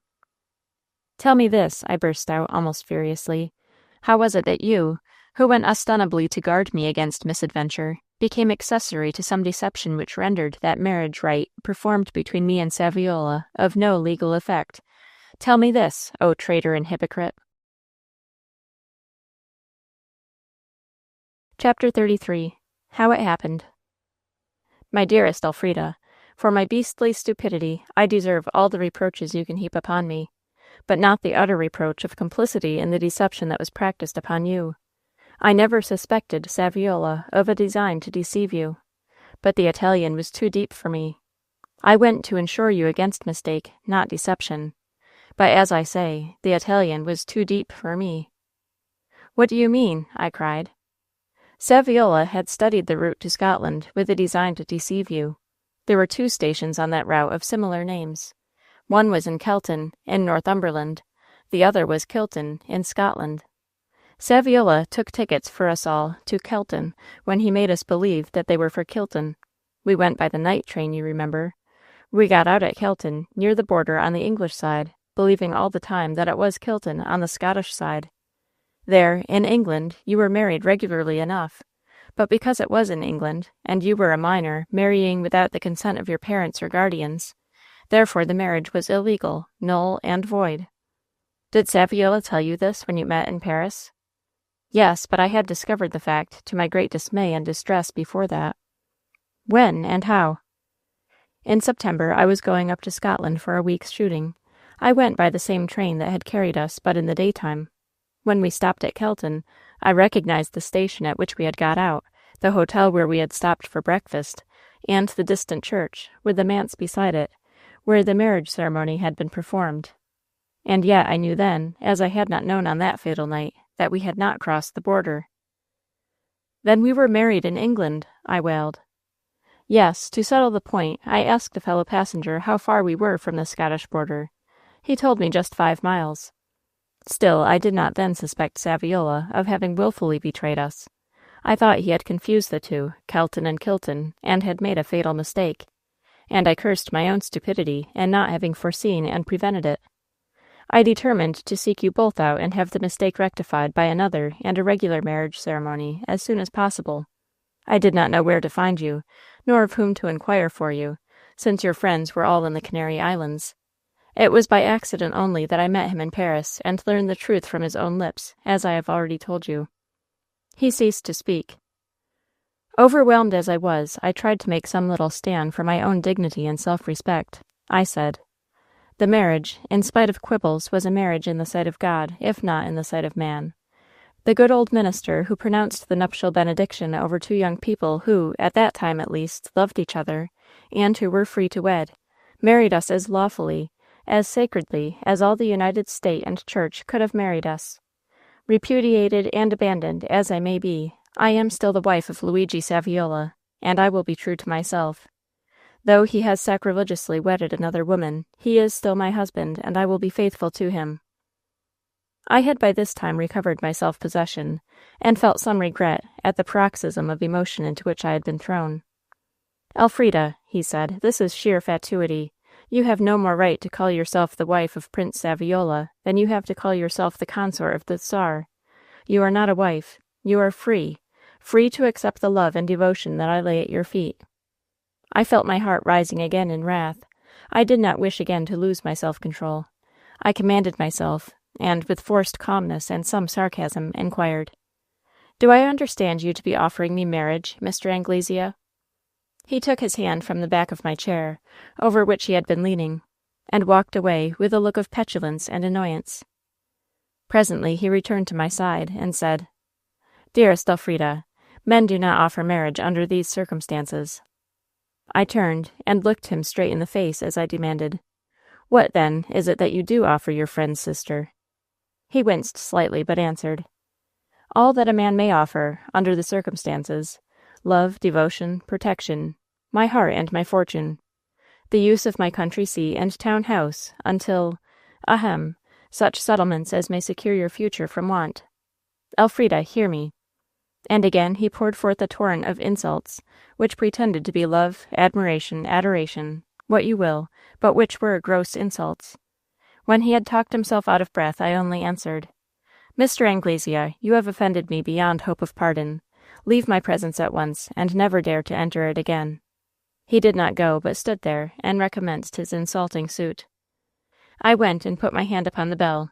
Tell me this, I burst out, almost furiously. How was it that you, who went ostensibly to guard me against misadventure, became accessory to some deception which rendered that marriage rite performed between me and Saviola of no legal effect? Tell me this, O traitor and hypocrite. Chapter 33. How it happened. My dearest Elfrida, for my beastly stupidity I deserve all the reproaches you can heap upon me, but not the utter reproach of complicity in the deception that was practiced upon you. I never suspected Saviola of a design to deceive you, but the Italian was too deep for me. I went to ensure you against mistake, not deception. But as I say, the Italian was too deep for me. What do you mean? I cried. Saviola had studied the route to Scotland with a design to deceive you. There were 2 stations on that route of similar names. One was in Kelton, in Northumberland. The other was Kilton, in Scotland. Saviola took tickets for us all to Kelton when he made us believe that they were for Kilton. We went by the night train, you remember. We got out at Kelton, near the border on the English side, believing all the time that it was Kilton on the Scottish side. There, in England, you were married regularly enough, but because it was in England, and you were a minor, marrying without the consent of your parents or guardians, therefore the marriage was illegal, null and void. Did Saviola tell you this when you met in Paris? Yes, but I had discovered the fact, to my great dismay and distress before that. When and how? In September I was going up to Scotland for a week's shooting. I went by the same train that had carried us, but in the daytime. When we stopped at Kelton, I recognized the station at which we had got out, the hotel where we had stopped for breakfast, and the distant church, with the manse beside it, where the marriage ceremony had been performed. And yet I knew then, as I had not known on that fatal night, that we had not crossed the border. Then we were married in England, I wailed. Yes, to settle the point, I asked a fellow passenger how far we were from the Scottish border. He told me just 5 miles. Still, I did not then suspect Saviola of having wilfully betrayed us. I thought he had confused the 2, Kelton and Kilton, and had made a fatal mistake. And I cursed my own stupidity in not having foreseen and prevented it. I determined to seek you both out and have the mistake rectified by another and a regular marriage ceremony as soon as possible. I did not know where to find you, nor of whom to inquire for you, since your friends were all in the Canary Islands. It was by accident only that I met him in Paris and learned the truth from his own lips, as I have already told you. He ceased to speak. Overwhelmed as I was, I tried to make some little stand for my own dignity and self-respect. I said, the marriage, in spite of quibbles, was a marriage in the sight of God, if not in the sight of man. The good old minister who pronounced the nuptial benediction over 2 young people who, at that time at least, loved each other, and who were free to wed, married us as lawfully, as sacredly as all the United State and Church could have married us. Repudiated and abandoned as I may be, I am still the wife of Luigi Saviola, and I will be true to myself. Though he has sacrilegiously wedded another woman, he is still my husband, and I will be faithful to him. I had by this time recovered my self-possession, and felt some regret at the paroxysm of emotion into which I had been thrown. Elfrida, he said, this is sheer fatuity. You have no more right to call yourself the wife of Prince Saviola than you have to call yourself the consort of the Tsar. You are not a wife. You are free to accept the love and devotion that I lay at your feet. I felt my heart rising again in wrath. I did not wish again to lose my self-control. I commanded myself, and with forced calmness and some sarcasm, inquired, "Do I understand you to be offering me marriage, Mr. Anglesea?" He took his hand from the back of my chair, over which he had been leaning, and walked away with a look of petulance and annoyance. Presently he returned to my side, and said, "Dearest Elfrida, Men do not offer marriage under these circumstances. I turned and looked him straight in the face as I demanded, "What, then, is it that you do offer your friend's sister?" He winced slightly, but answered, "All that a man may offer, under the circumstances: love, devotion, protection, my heart and my fortune, the use of my country seat and town house, until, such settlements as may secure your future from want. Elfrida, hear me." And again he poured forth a torrent of insults, which pretended to be love, admiration, adoration, what you will, but which were gross insults. When he had talked himself out of breath, I only answered, "Mr. Anglesea, you have offended me beyond hope of pardon. Leave my presence at once, and never dare to enter it again." He did not go, but stood there, and recommenced his insulting suit. I went and put my hand upon the bell.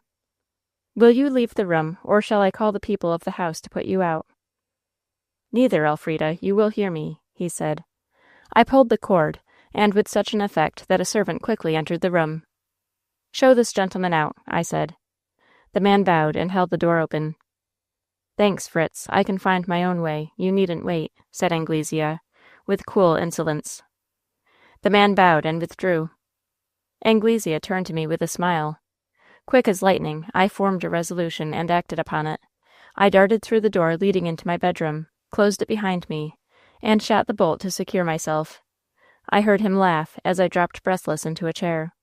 "Will you leave the room, or shall I call the people of the house to put you out?" "Neither, Elfrida, you will hear me," he said. I pulled the cord, and with such an effect that a servant quickly entered the room. "Show this gentleman out," I said. The man bowed and held the door open. "Thanks, Fritz, I can find my own way. You needn't wait," said Anglesea, with cool insolence. The man bowed and withdrew. Anglesea turned to me with a smile. Quick as lightning, I formed a resolution and acted upon it. I darted through the door leading into my bedroom, closed it behind me, and shot the bolt to secure myself. I heard him laugh as I dropped breathless into a chair.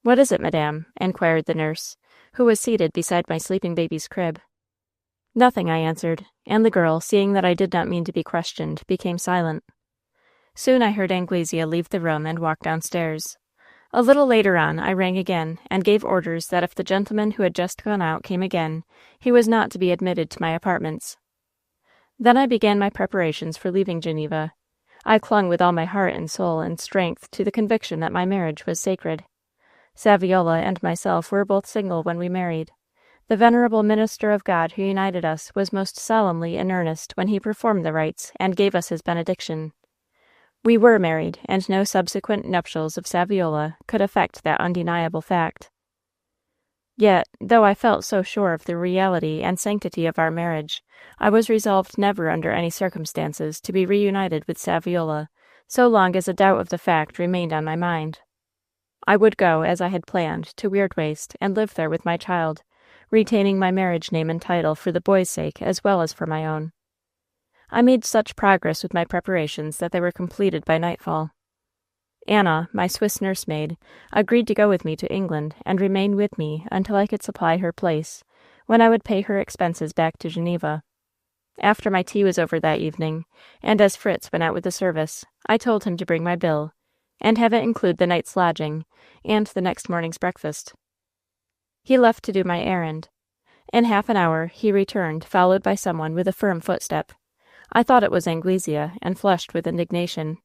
"What is it, madame?" inquired the nurse, who was seated beside my sleeping baby's crib. "Nothing," I answered, and the girl, seeing that I did not mean to be questioned, became silent. Soon I heard Anglesea leave the room and walk downstairs. A little later on I rang again, and gave orders that if the gentleman who had just gone out came again, he was not to be admitted to my apartments. Then I began my preparations for leaving Geneva. I clung with all my heart and soul and strength to the conviction that my marriage was sacred. Saviola and myself were both single when we married. The venerable minister of God who united us was most solemnly in earnest when he performed the rites and gave us his benediction. We were married, and no subsequent nuptials of Saviola could affect that undeniable fact. Yet, though I felt so sure of the reality and sanctity of our marriage, I was resolved never under any circumstances to be reunited with Saviola, so long as a doubt of the fact remained on my mind. I would go, as I had planned, to Weirdwaste, and live there with my child, retaining my marriage name and title for the boy's sake as well as for my own. I made such progress with my preparations that they were completed by nightfall. Anna, my Swiss nursemaid, agreed to go with me to England and remain with me until I could supply her place, when I would pay her expenses back to Geneva. After my tea was over that evening, and as Fritz went out with the service, I told him to bring my bill, and have it include the night's lodging and the next morning's breakfast. He left to do my errand. In half an hour he returned, followed by someone with a firm footstep. I thought it was Anglesea, and flushed with indignation.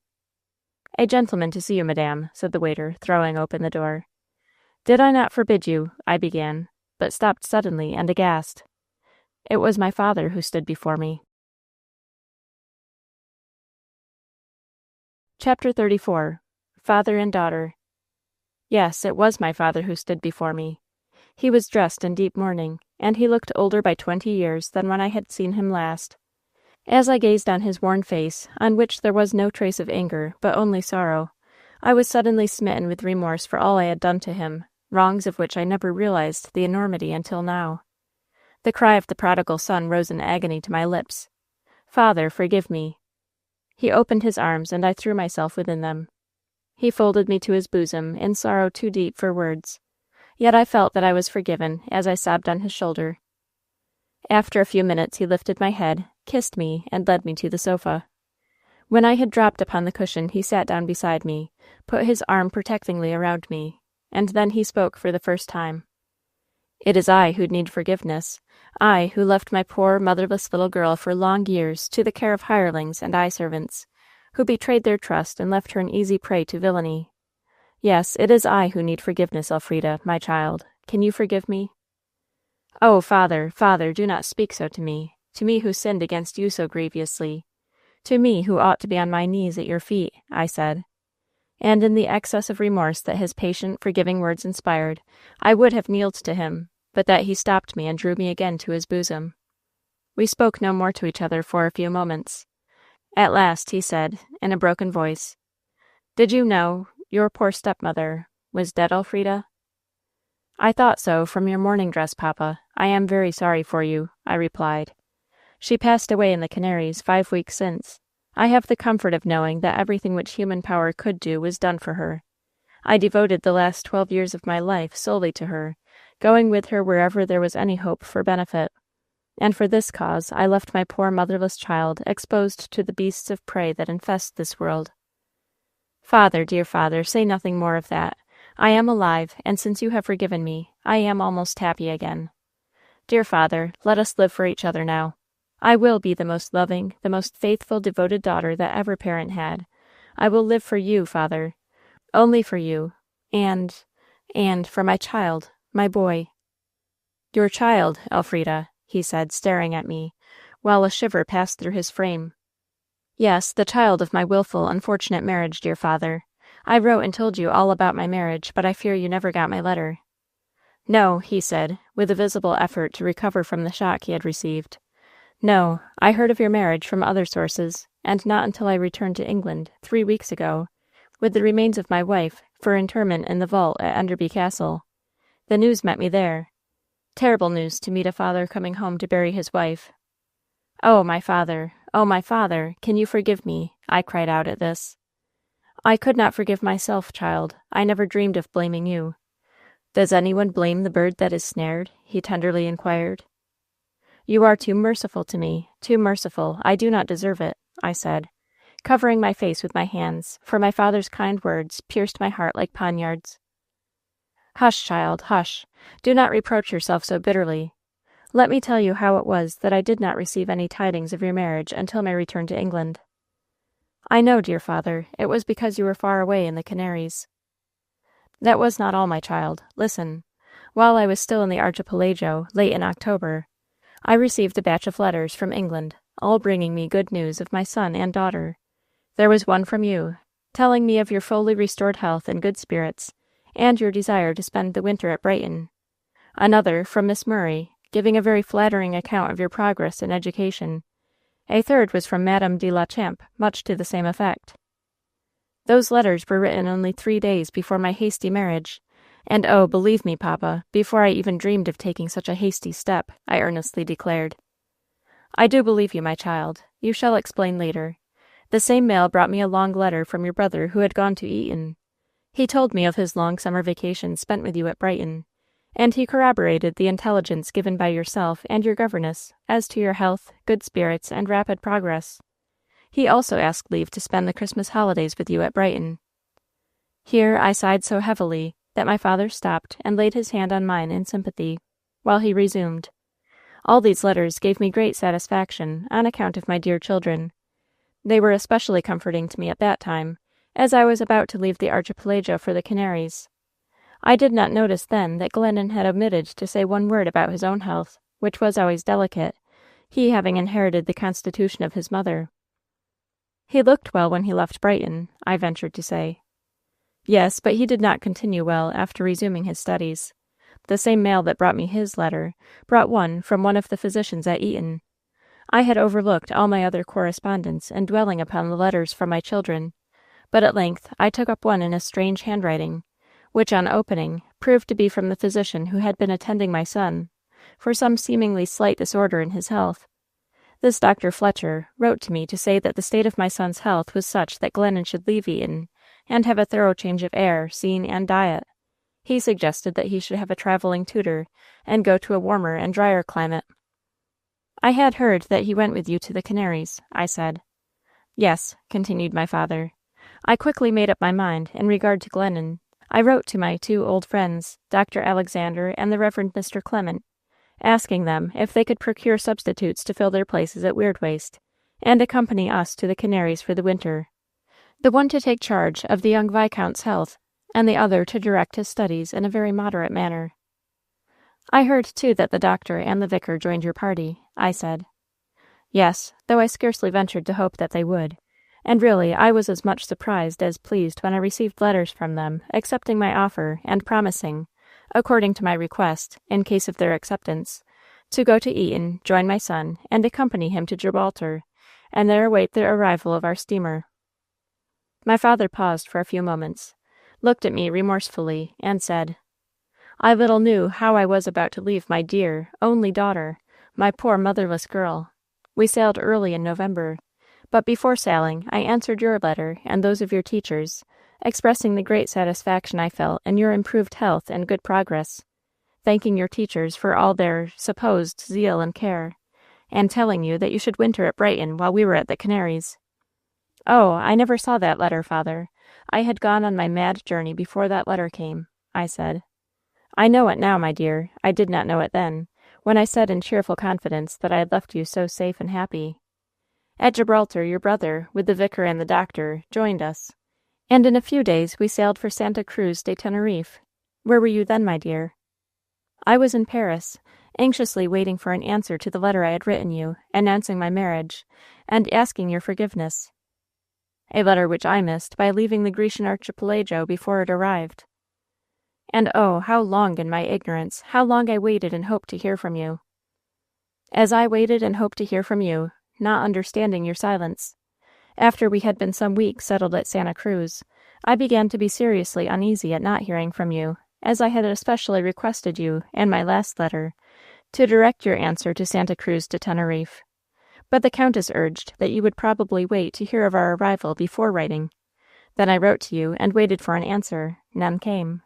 "A gentleman to see you, madame," said the waiter, throwing open the door. "Did I not forbid you?" I began, but stopped suddenly and aghast. It was my father who stood before me. Chapter 34. Father and Daughter. Yes, it was my father who stood before me. He was dressed in deep mourning, and he looked older by 20 years than when I had seen him last. As I gazed on his worn face, on which there was no trace of anger, but only sorrow, I was suddenly smitten with remorse for all I had done to him, wrongs of which I never realized the enormity until now. The cry of the prodigal son rose in agony to my lips. "Father, forgive me." He opened his arms, and I threw myself within them. He folded me to his bosom in sorrow too deep for words. Yet I felt that I was forgiven as I sobbed on his shoulder. After a few minutes he lifted my head, kissed me, and led me to the sofa. When I had dropped upon the cushion, he sat down beside me, put his arm protectingly around me, and then he spoke for the first time. "It is I who need forgiveness, I who left my poor motherless little girl for long years to the care of hirelings and eye-servants, who betrayed their trust and left her an easy prey to villainy. Yes, it is I who need forgiveness, Elfrida, my child. Can you forgive me?" "Oh, father, father, do not speak so to me who sinned against you so grievously, to me who ought to be on my knees at your feet," I said. And in the excess of remorse that his patient, forgiving words inspired, I would have kneeled to him, but that he stopped me and drew me again to his bosom. We spoke no more to each other for a few moments. At last he said, in a broken voice, "Did you know your poor stepmother was dead, Elfrida?" "I thought so from your mourning dress, Papa. I am very sorry for you," I replied. "She passed away in the Canaries 5 weeks since. I have the comfort of knowing that everything which human power could do was done for her. I devoted the last 12 years of my life solely to her, going with her wherever there was any hope for benefit. And for this cause I left my poor motherless child exposed to the beasts of prey that infest this world." "Father, dear father, say nothing more of that. I am alive, and since you have forgiven me, I am almost happy again. Dear father, let us live for each other now. I will be the most loving, the most faithful, devoted daughter that ever parent had. I will live for you, father. Only for you. And for my child, my boy." "Your child, Elfrida," he said, staring at me, while a shiver passed through his frame. "Yes, the child of my willful, unfortunate marriage, dear father. I wrote and told you all about my marriage, but I fear you never got my letter." "No," he said, with a visible effort to recover from the shock he had received. "No, I heard of your marriage from other sources, and not until I returned to England, 3 weeks ago, with the remains of my wife, for interment in the vault at Enderby Castle. The news met me there. Terrible news to meet a father coming home to bury his wife. Oh, my father, can you forgive me?" I cried out at this. "I could not forgive myself, child. I never dreamed of blaming you." "Does anyone blame the bird that is snared?" he tenderly inquired. "You are too merciful to me, too merciful. I do not deserve it," I said, covering my face with my hands, for my father's kind words pierced my heart like poniards. "Hush, child, hush. Do not reproach yourself so bitterly. Let me tell you how it was that I did not receive any tidings of your marriage until my return to England." "I know, dear father. It was because you were far away in the Canaries." "That was not all, my child. Listen. While I was still in the Archipelago, late in October, I received a batch of letters from England, all bringing me good news of my son and daughter. There was one from you, telling me of your fully restored health and good spirits, and your desire to spend the winter at Brighton. Another from Miss Murray, giving a very flattering account of your progress in education. A third was from Madame de la Champe, much to the same effect. Those letters were written only 3 days before my hasty marriage, and oh, believe me, Papa, before I even dreamed of taking such a hasty step," I earnestly declared. "I do believe you, my child. You shall explain later. The same mail brought me a long letter from your brother who had gone to Eton. He told me of his long summer vacation spent with you at Brighton, and he corroborated the intelligence given by yourself and your governess as to your health, good spirits, and rapid progress. He also asked leave to spend the Christmas holidays with you at Brighton." Here I sighed so heavily that my father stopped and laid his hand on mine in sympathy, while he resumed, "All these letters gave me great satisfaction on account of my dear children. They were especially comforting to me at that time, as I was about to leave the Archipelago for the Canaries. I did not notice then that Glennon had omitted to say one word about his own health, which was always delicate, he having inherited the constitution of his mother." "He looked well when he left Brighton," I ventured to say. "Yes, but he did not continue well after resuming his studies. The same mail that brought me his letter brought one from one of the physicians at Eton. I had overlooked all my other correspondence in dwelling upon the letters from my children, but at length I took up one in a strange handwriting, which on opening proved to be from the physician who had been attending my son for some seemingly slight disorder in his health. This Dr. Fletcher wrote to me to say that the state of my son's health was such that Glennon should leave Eton and have a thorough change of air, scene, and diet. He suggested that he should have a traveling tutor and go to a warmer and drier climate." "I had heard that he went with you to the Canaries," I said. "Yes," continued my father. "I quickly made up my mind in regard to Glennon. I wrote to my 2 old friends, Dr. Alexander and the Reverend Mr. Clement, asking them if they could procure substitutes to fill their places at Weirdwaste, and accompany us to the Canaries for the winter, the one to take charge of the young Viscount's health, and the other to direct his studies in a very moderate manner." "I heard, too, that the doctor and the vicar joined your party," I said. "Yes, though I scarcely ventured to hope that they would, and really I was as much surprised as pleased when I received letters from them accepting my offer and promising, according to my request, in case of their acceptance, to go to Eton, join my son, and accompany him to Gibraltar, and there await the arrival of our steamer." My father paused for a few moments, looked at me remorsefully, and said, "I little knew how I was about to leave my dear, only daughter, my poor motherless girl. We sailed early in November, but before sailing I answered your letter and those of your teachers, expressing the great satisfaction I felt in your improved health and good progress, thanking your teachers for all their supposed zeal and care, and telling you that you should winter at Brighton while we were at the Canaries." "Oh, I never saw that letter, father. I had gone on my mad journey before that letter came," I said. "I know it now, my dear. I did not know it then, when I said in cheerful confidence that I had left you so safe and happy. At Gibraltar, your brother, with the vicar and the doctor, joined us, and in a few days we sailed for Santa Cruz de Tenerife. Where were you then, my dear?" "I was in Paris, anxiously waiting for an answer to the letter I had written you, announcing my marriage, and asking your forgiveness. A letter which I missed by leaving the Grecian archipelago before it arrived. And oh, how long in my ignorance, how long I waited and hoped to hear from you. As I waited and hoped to hear from you, not understanding your silence, after we had been some weeks settled at Santa Cruz, I began to be seriously uneasy at not hearing from you, as I had especially requested you, in my last letter, to direct your answer to Santa Cruz de Tenerife. But the Countess urged that you would probably wait to hear of our arrival before writing. Then I wrote to you and waited for an answer. None came.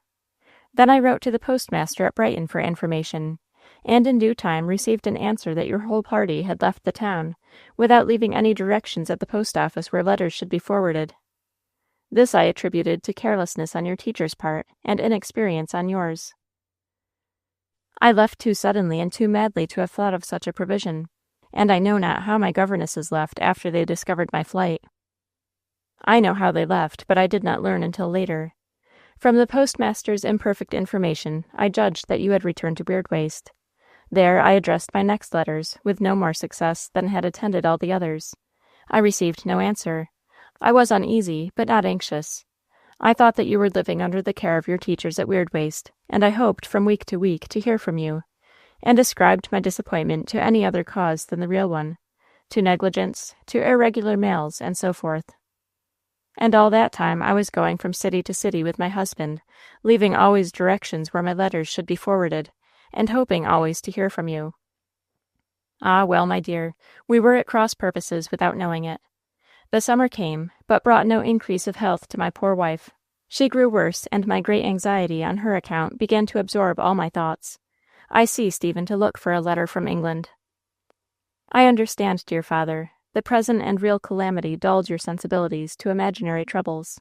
Then I wrote to the postmaster at Brighton for information, and in due time received an answer that your whole party had left the town, without leaving any directions at the post office where letters should be forwarded. This I attributed to carelessness on your teacher's part and inexperience on yours. I left too suddenly and too madly to have thought of such a provision, and I know not how my governesses left after they discovered my flight. I know how they left, but I did not learn until later. From the postmaster's imperfect information, I judged that you had returned to Weirdwaste. There I addressed my next letters, with no more success than had attended all the others. I received no answer. I was uneasy, but not anxious. I thought that you were living under the care of your teachers at Weirdwaste, and I hoped from week to week to hear from you, and ascribed my disappointment to any other cause than the real one, to negligence, to irregular mails, and so forth. And all that time I was going from city to city with my husband, leaving always directions where my letters should be forwarded, and hoping always to hear from you. Ah, well, my dear, we were at cross purposes without knowing it. The summer came, but brought no increase of health to my poor wife. She grew worse, and my great anxiety on her account began to absorb all my thoughts. I ceased even to look for a letter from England. I understand, dear father, the present and real calamity dulled your sensibilities to imaginary troubles.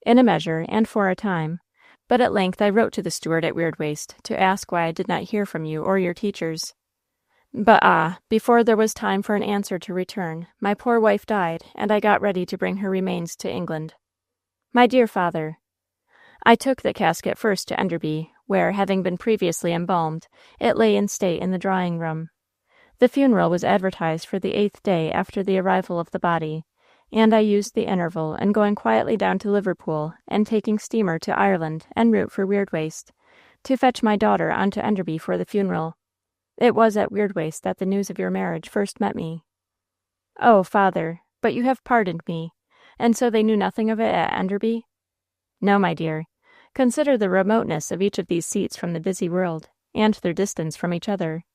In a measure, and for a time, but at length I wrote to the steward at Weirdwaste to ask why I did not hear from you or your teachers. But before there was time for an answer to return, my poor wife died, and I got ready to bring her remains to England. My dear father, I took the casket first to Enderby, where, having been previously embalmed, it lay in state in the drawing-room. The funeral was advertised for the 8th day after the arrival of the body, and I used the interval in going quietly down to Liverpool and taking steamer to Ireland en route for Weirdwaste, to fetch my daughter on to Enderby for the funeral. It was at Weirdwaste that the news of your marriage first met me. Oh, father, but you have pardoned me, and so they knew nothing of it at Enderby? No, my dear. Consider the remoteness of each of these seats from the busy world, and their distance from each other.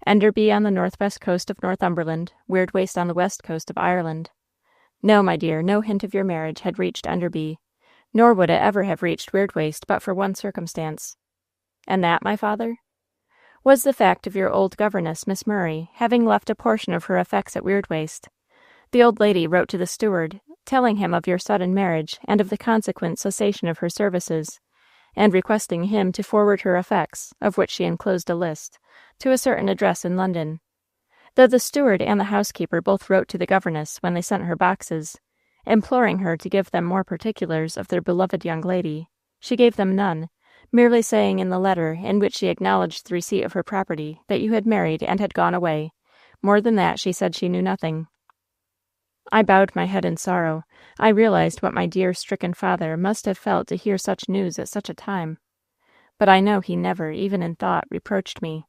Enderby on the northwest coast of Northumberland, Weirdwaste on the west coast of Ireland. No, my dear, no hint of your marriage had reached Enderby, nor would it ever have reached Weirdwaste but for one circumstance. And that, my father? Was the fact of your old governess, Miss Murray, having left a portion of her effects at Weirdwaste. The old lady wrote to the steward, telling him of your sudden marriage and of the consequent cessation of her services, and requesting him to forward her effects, of which she enclosed a list, to a certain address in London. Though the steward and the housekeeper both wrote to the governess when they sent her boxes, imploring her to give them more particulars of their beloved young lady, she gave them none, merely saying in the letter in which she acknowledged the receipt of her property that you had married and had gone away. More than that, she said she knew nothing. I bowed my head in sorrow. I realized what my dear stricken father must have felt to hear such news at such a time. But I know he never, even in thought, reproached me.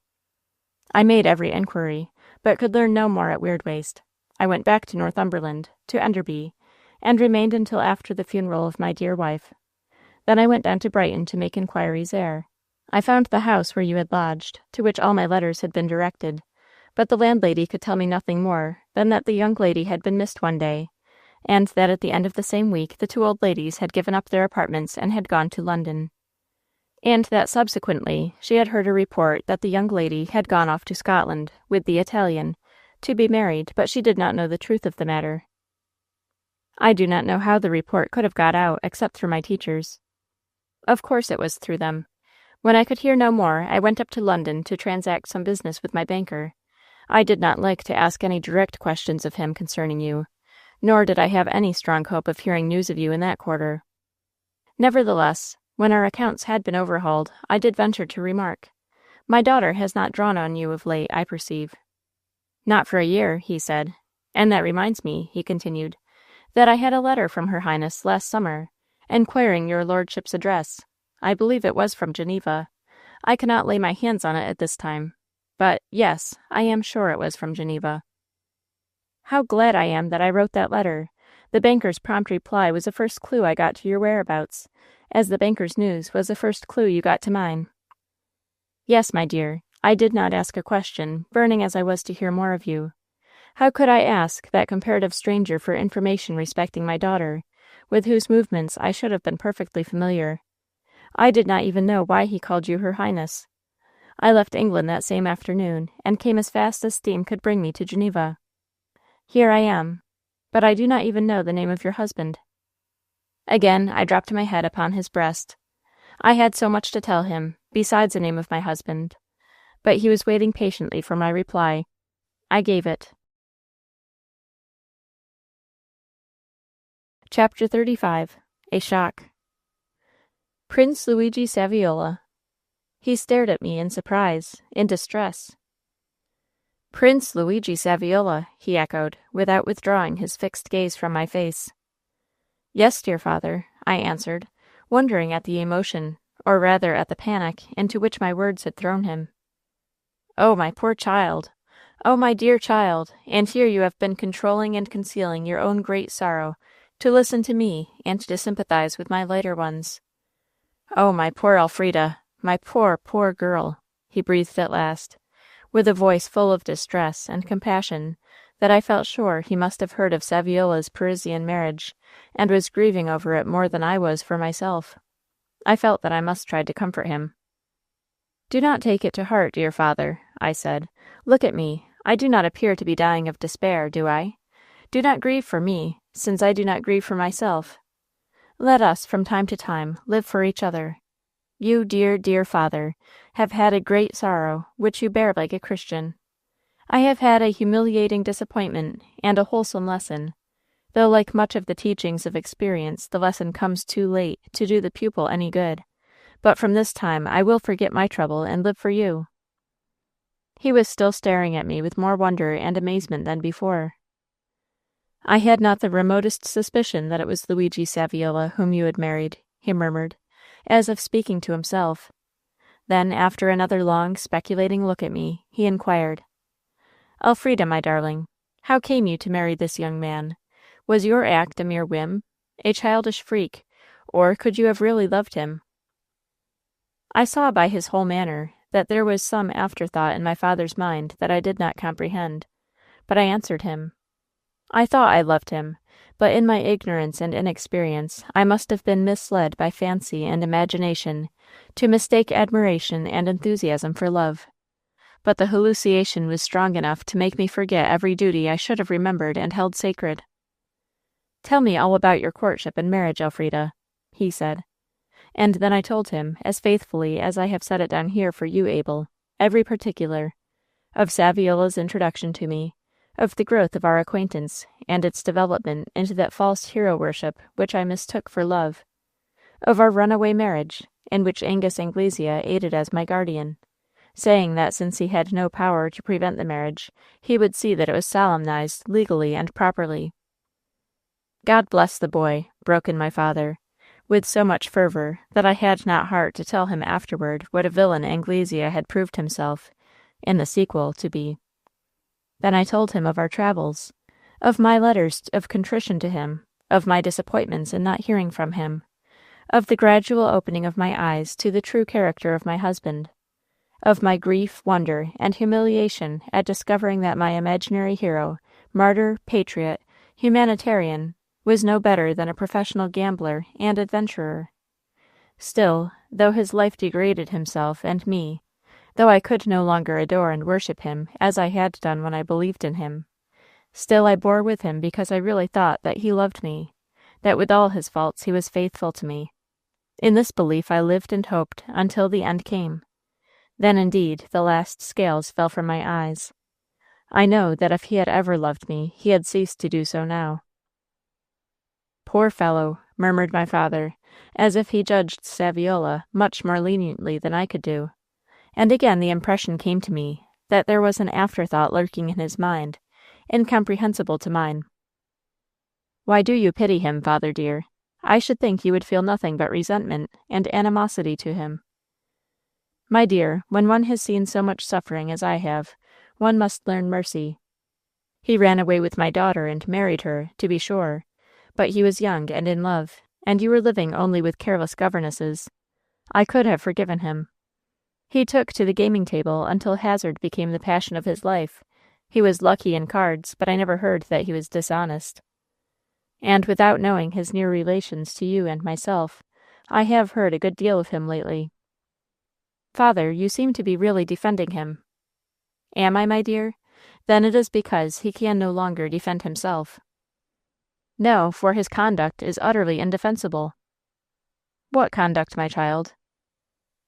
I made every inquiry, but could learn no more at Weirdwaste. I went back to Northumberland, to Enderby, and remained until after the funeral of my dear wife. Then I went down to Brighton to make inquiries there. I found the house where you had lodged, to which all my letters had been directed, but the landlady could tell me nothing more than that the young lady had been missed one day, and that at the end of the same week the two old ladies had given up their apartments and had gone to London, and that subsequently she had heard a report that the young lady had gone off to Scotland with the Italian to be married, but she did not know the truth of the matter. I do not know how the report could have got out except through my teachers. Of course it was through them. When I could hear no more, I went up to London to transact some business with my banker. I did not like to ask any direct questions of him concerning you, nor did I have any strong hope of hearing news of you in that quarter. Nevertheless, when our accounts had been overhauled, I did venture to remark, "My daughter has not drawn on you of late, I perceive." "Not for a year," he said. "And that reminds me," he continued, "that I had a letter from Her Highness last summer, enquiring your lordship's address. I believe it was from Geneva. I cannot lay my hands on it at this time. But, yes, I am sure it was from Geneva." "How glad I am that I wrote that letter. The banker's prompt reply was the first clue I got to your whereabouts, as the banker's news was the first clue you got to mine." "Yes, my dear, I did not ask a question, burning as I was to hear more of you. How could I ask that comparative stranger for information respecting my daughter, with whose movements I should have been perfectly familiar? I did not even know why he called you Her Highness. I left England that same afternoon, and came as fast as steam could bring me to Geneva. Here I am, but I do not even know the name of your husband." Again I dropped my head upon his breast. I had so much to tell him, besides the name of my husband, but he was waiting patiently for my reply. I gave it. Chapter 35. A Shock. Prince Luigi Saviola. He stared at me in surprise, in distress. "Prince Luigi Saviola," he echoed, without withdrawing his fixed gaze from my face. "Yes, dear father," I answered, wondering at the emotion, or rather at the panic, into which my words had thrown him. "Oh, my poor child! Oh, my dear child! And here you have been controlling and concealing your own great sorrow, to listen to me, and to sympathize with my lighter ones. Oh, my poor Elfrida! My poor, poor girl!" he breathed at last, with a voice full of distress and compassion that I felt sure he must have heard of Saviola's Parisian marriage, and was grieving over it more than I was for myself. I felt that I must try to comfort him. "Do not take it to heart, dear father," I said. "Look at me. I do not appear to be dying of despair, do I? Do not grieve for me, since I do not grieve for myself. Let us, from time to time, live for each other. You, dear, dear father, have had a great sorrow, which you bear like a Christian. I have had a humiliating disappointment and a wholesome lesson, though like much of the teachings of experience the lesson comes too late to do the pupil any good. But from this time I will forget my trouble and live for you." He was still staring at me with more wonder and amazement than before. "I had not the remotest suspicion that it was Luigi Saviola whom you had married," he murmured, as if speaking to himself. Then, after another long, speculating look at me, he inquired, "Elfrida, my darling, how came you to marry this young man? Was your act a mere whim, a childish freak, or could you have really loved him?" I saw by his whole manner that there was some afterthought in my father's mind that I did not comprehend, but I answered him. I thought I loved him, but in my ignorance and inexperience I must have been misled by fancy and imagination to mistake admiration and enthusiasm for love. But the hallucination was strong enough to make me forget every duty I should have remembered and held sacred. "Tell me all about your courtship and marriage, Elfrida," he said. And then I told him, as faithfully as I have set it down here for you, Abel, every particular, of Saviola's introduction to me, of the growth of our acquaintance and its development into that false hero worship which I mistook for love, of our runaway marriage, in which Angus Anglesea aided as my guardian, saying that since he had no power to prevent the marriage, he would see that it was solemnized legally and properly. "God bless the boy," broke in my father, with so much fervor that I had not heart to tell him afterward what a villain Anglesea had proved himself, in the sequel to be. Then I told him of our travels, of my letters of contrition to him, of my disappointments in not hearing from him, of the gradual opening of my eyes to the true character of my husband, of my grief, wonder, and humiliation at discovering that my imaginary hero, martyr, patriot, humanitarian, was no better than a professional gambler and adventurer. Still, though his life degraded himself and me, though I could no longer adore and worship him as I had done when I believed in him, still I bore with him because I really thought that he loved me, that with all his faults he was faithful to me. In this belief I lived and hoped until the end came. Then indeed the last scales fell from my eyes. I know that if he had ever loved me, he had ceased to do so now. "Poor fellow," murmured my father, as if he judged Saviola much more leniently than I could do. And again the impression came to me that there was an afterthought lurking in his mind, incomprehensible to mine. "Why do you pity him, father dear? I should think you would feel nothing but resentment and animosity to him." "My dear, when one has seen so much suffering as I have, one must learn mercy. He ran away with my daughter and married her, to be sure, but he was young and in love, and you were living only with careless governesses. I could have forgiven him. He took to the gaming table until hazard became the passion of his life. He was lucky in cards, but I never heard that he was dishonest. And without knowing his near relations to you and myself, I have heard a good deal of him lately." "Father, you seem to be really defending him." "Am I, my dear? Then it is because he can no longer defend himself." "No, for his conduct is utterly indefensible." "What conduct, my child?"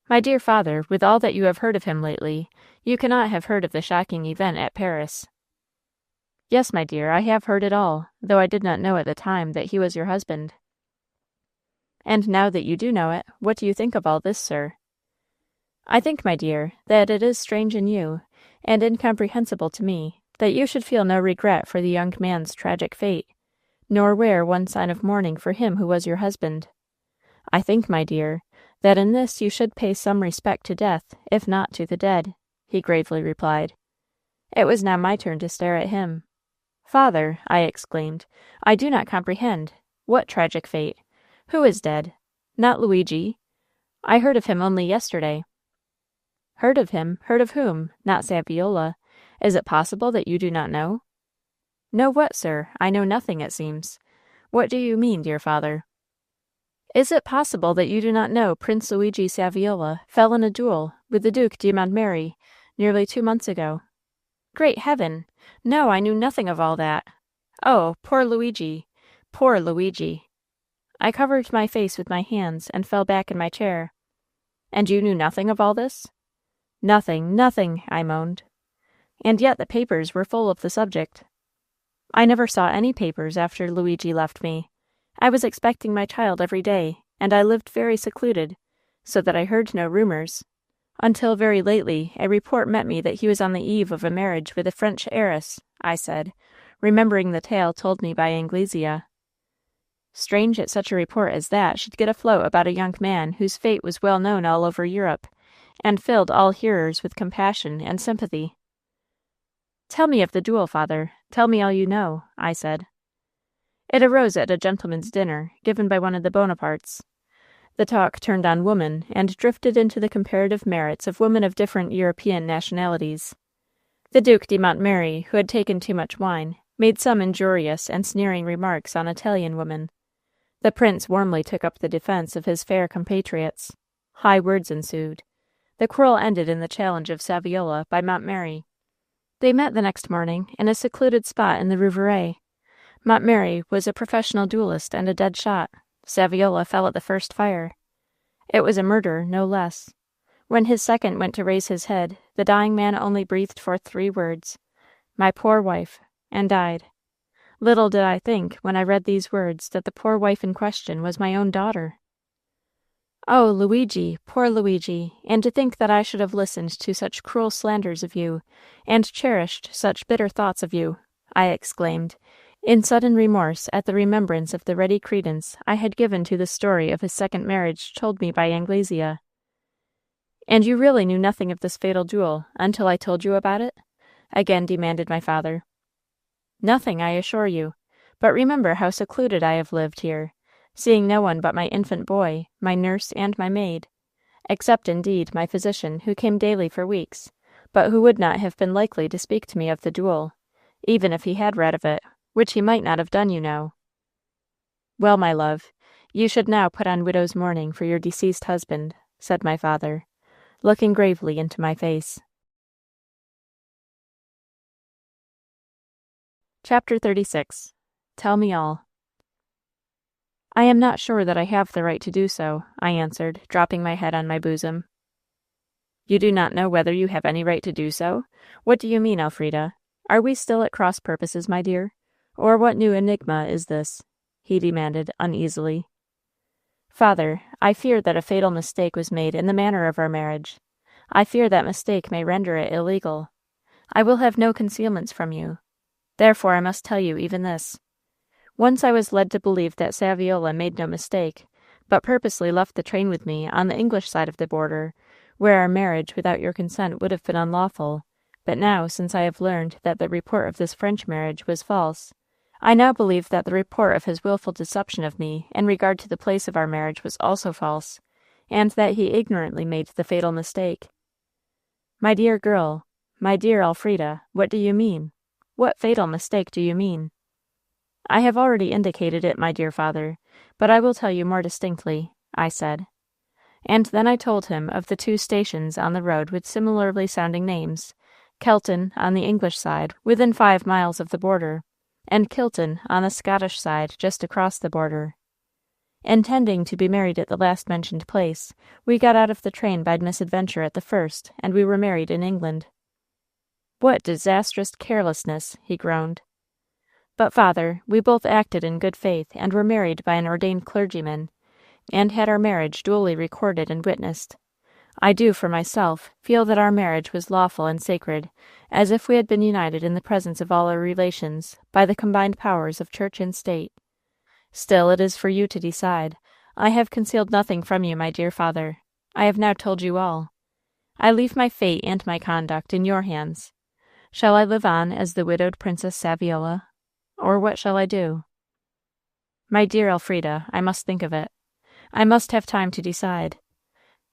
"My dear father, with all that you have heard of him lately, you cannot have heard of the shocking event at Paris." "Yes, my dear, I have heard it all, though I did not know at the time that he was your husband." "And now that you do know it, what do you think of all this, sir?" "I think, my dear, that it is strange in you, and incomprehensible to me, that you should feel no regret for the young man's tragic fate, nor wear one sign of mourning for him who was your husband. I think, my dear, that in this you should pay some respect to death, if not to the dead," he gravely replied. It was now my turn to stare at him. "Father," I exclaimed, "I do not comprehend. What tragic fate? Who is dead? Not Luigi? I heard of him only yesterday." "Heard of him? Heard of whom? Not Saviola. Is it possible that you do not know?" "Know what, sir? I know nothing, it seems. What do you mean, dear father?" "Is it possible that you do not know Prince Luigi Saviola fell in a duel with the Duke de Montmeri nearly 2 months ago?" "Great heaven! No, I knew nothing of all that. Oh, poor Luigi! Poor Luigi!" I covered my face with my hands and fell back in my chair. "And you knew nothing of all this?" "Nothing, nothing," I moaned. "And yet the papers were full of the subject." "I never saw any papers after Luigi left me. I was expecting my child every day, and I lived very secluded, so that I heard no rumors, until very lately a report met me that he was on the eve of a marriage with a French heiress," I said, remembering the tale told me by Anglesea. Strange that such a report as that should get afloat about a young man whose fate was well known all over Europe, and filled all hearers with compassion and sympathy. "Tell me of the duel, father. Tell me all you know," I said. "It arose at a gentleman's dinner, given by one of the Bonapartes. The talk turned on woman, and drifted into the comparative merits of women of different European nationalities. The Duke de Montmeri, who had taken too much wine, made some injurious and sneering remarks on Italian women. The prince warmly took up the defense of his fair compatriots. High words ensued. The quarrel ended in the challenge of Saviola by Montmeri. They met the next morning in a secluded spot in the Rouvray. Montmeri was a professional duelist and a dead shot. Saviola fell at the first fire. It was a murder, no less. When his second went to raise his head, the dying man only breathed forth 3 words, 'My poor wife,' and died. Little did I think, when I read these words, that the poor wife in question was my own daughter." "Oh, Luigi, poor Luigi, and to think that I should have listened to such cruel slanders of you, and cherished such bitter thoughts of you," I exclaimed, in sudden remorse at the remembrance of the ready credence I had given to the story of his second marriage told me by Anglesea. And you really knew nothing of this fatal duel until I told you about it? Again demanded my father. Nothing, I assure you. But remember how secluded I have lived here, seeing no one but my infant boy, my nurse, and my maid, except, indeed, my physician, who came daily for weeks, but who would not have been likely to speak to me of the duel, even if he had read of it, which he might not have done, you know. Well, my love, you should now put on widow's mourning for your deceased husband, said my father, looking gravely into my face. Chapter 36. Tell me all. I am not sure that I have the right to do so, I answered, dropping my head on my bosom. You do not know whether you have any right to do so? What do you mean, Elfrida? Are we still at cross purposes, my dear? Or what new enigma is this? He demanded, uneasily. Father, I fear that a fatal mistake was made in the manner of our marriage. I fear that mistake may render it illegal. I will have no concealments from you. Therefore I must tell you even this. Once I was led to believe that Saviola made no mistake, but purposely left the train with me on the English side of the border, where our marriage without your consent would have been unlawful. But now, since I have learned that the report of this French marriage was false, I now believe that the report of his wilful deception of me in regard to the place of our marriage was also false, and that he ignorantly made the fatal mistake. My dear girl, my dear Elfrida, what do you mean? What fatal mistake do you mean? I have already indicated it, my dear father, but I will tell you more distinctly, I said. And then I told him of the 2 stations on the road with similarly sounding names, Kelton on the English side, within 5 miles of the border, and Kilton on the Scottish side, just across the border. Intending to be married at the last mentioned place, we got out of the train by misadventure at the first, and we were married in England. What disastrous carelessness, he groaned. But, father, we both acted in good faith and were married by an ordained clergyman, and had our marriage duly recorded and witnessed. I do, for myself, feel that our marriage was lawful and sacred, as if we had been united in the presence of all our relations, by the combined powers of church and state. Still, it is for you to decide. I have concealed nothing from you, my dear father. I have now told you all. I leave my fate and my conduct in your hands. Shall I live on as the widowed Princess Saviola? Or what shall I do? My dear Elfrida, I must think of it. I must have time to decide.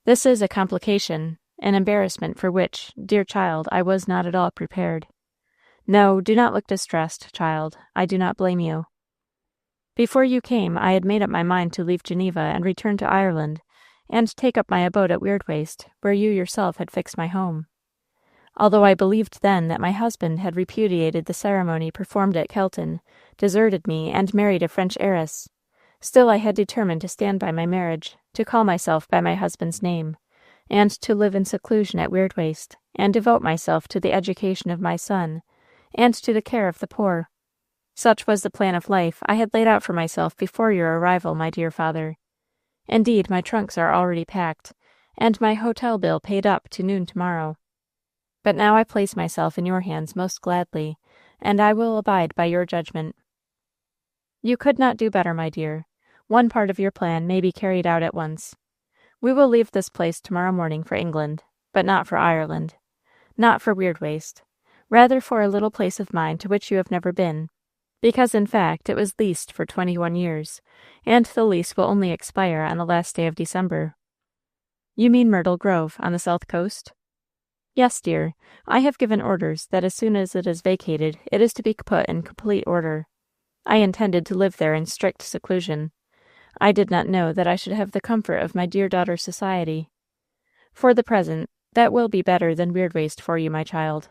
This is a complication, an embarrassment for which, dear child, I was not at all prepared. No, do not look distressed, child. I do not blame you. Before you came, I had made up my mind to leave Geneva and return to Ireland, and take up my abode at Weirdwaste, where you yourself had fixed my home. Although I believed then that my husband had repudiated the ceremony performed at Kelton, deserted me, and married a French heiress, still I had determined to stand by my marriage, to call myself by my husband's name, and to live in seclusion at Weirdwaste, and devote myself to the education of my son, and to the care of the poor. Such was the plan of life I had laid out for myself before your arrival, my dear father. Indeed, my trunks are already packed, and my hotel bill paid up to noon tomorrow. But now I place myself in your hands most gladly, and I will abide by your judgment. You could not do better, my dear. One part of your plan may be carried out at once. We will leave this place tomorrow morning for England, but not for Ireland. Not for Weirdwaste. Rather for a little place of mine to which you have never been, because in fact it was leased for 21 years, and the lease will only expire on the last day of December. You mean Myrtle Grove, on the south coast? Yes, dear. I have given orders that as soon as it is vacated, it is to be put in complete order. I intended to live there in strict seclusion. I did not know that I should have the comfort of my dear daughter's society. For the present, that will be better than Weirdwaste for you, my child.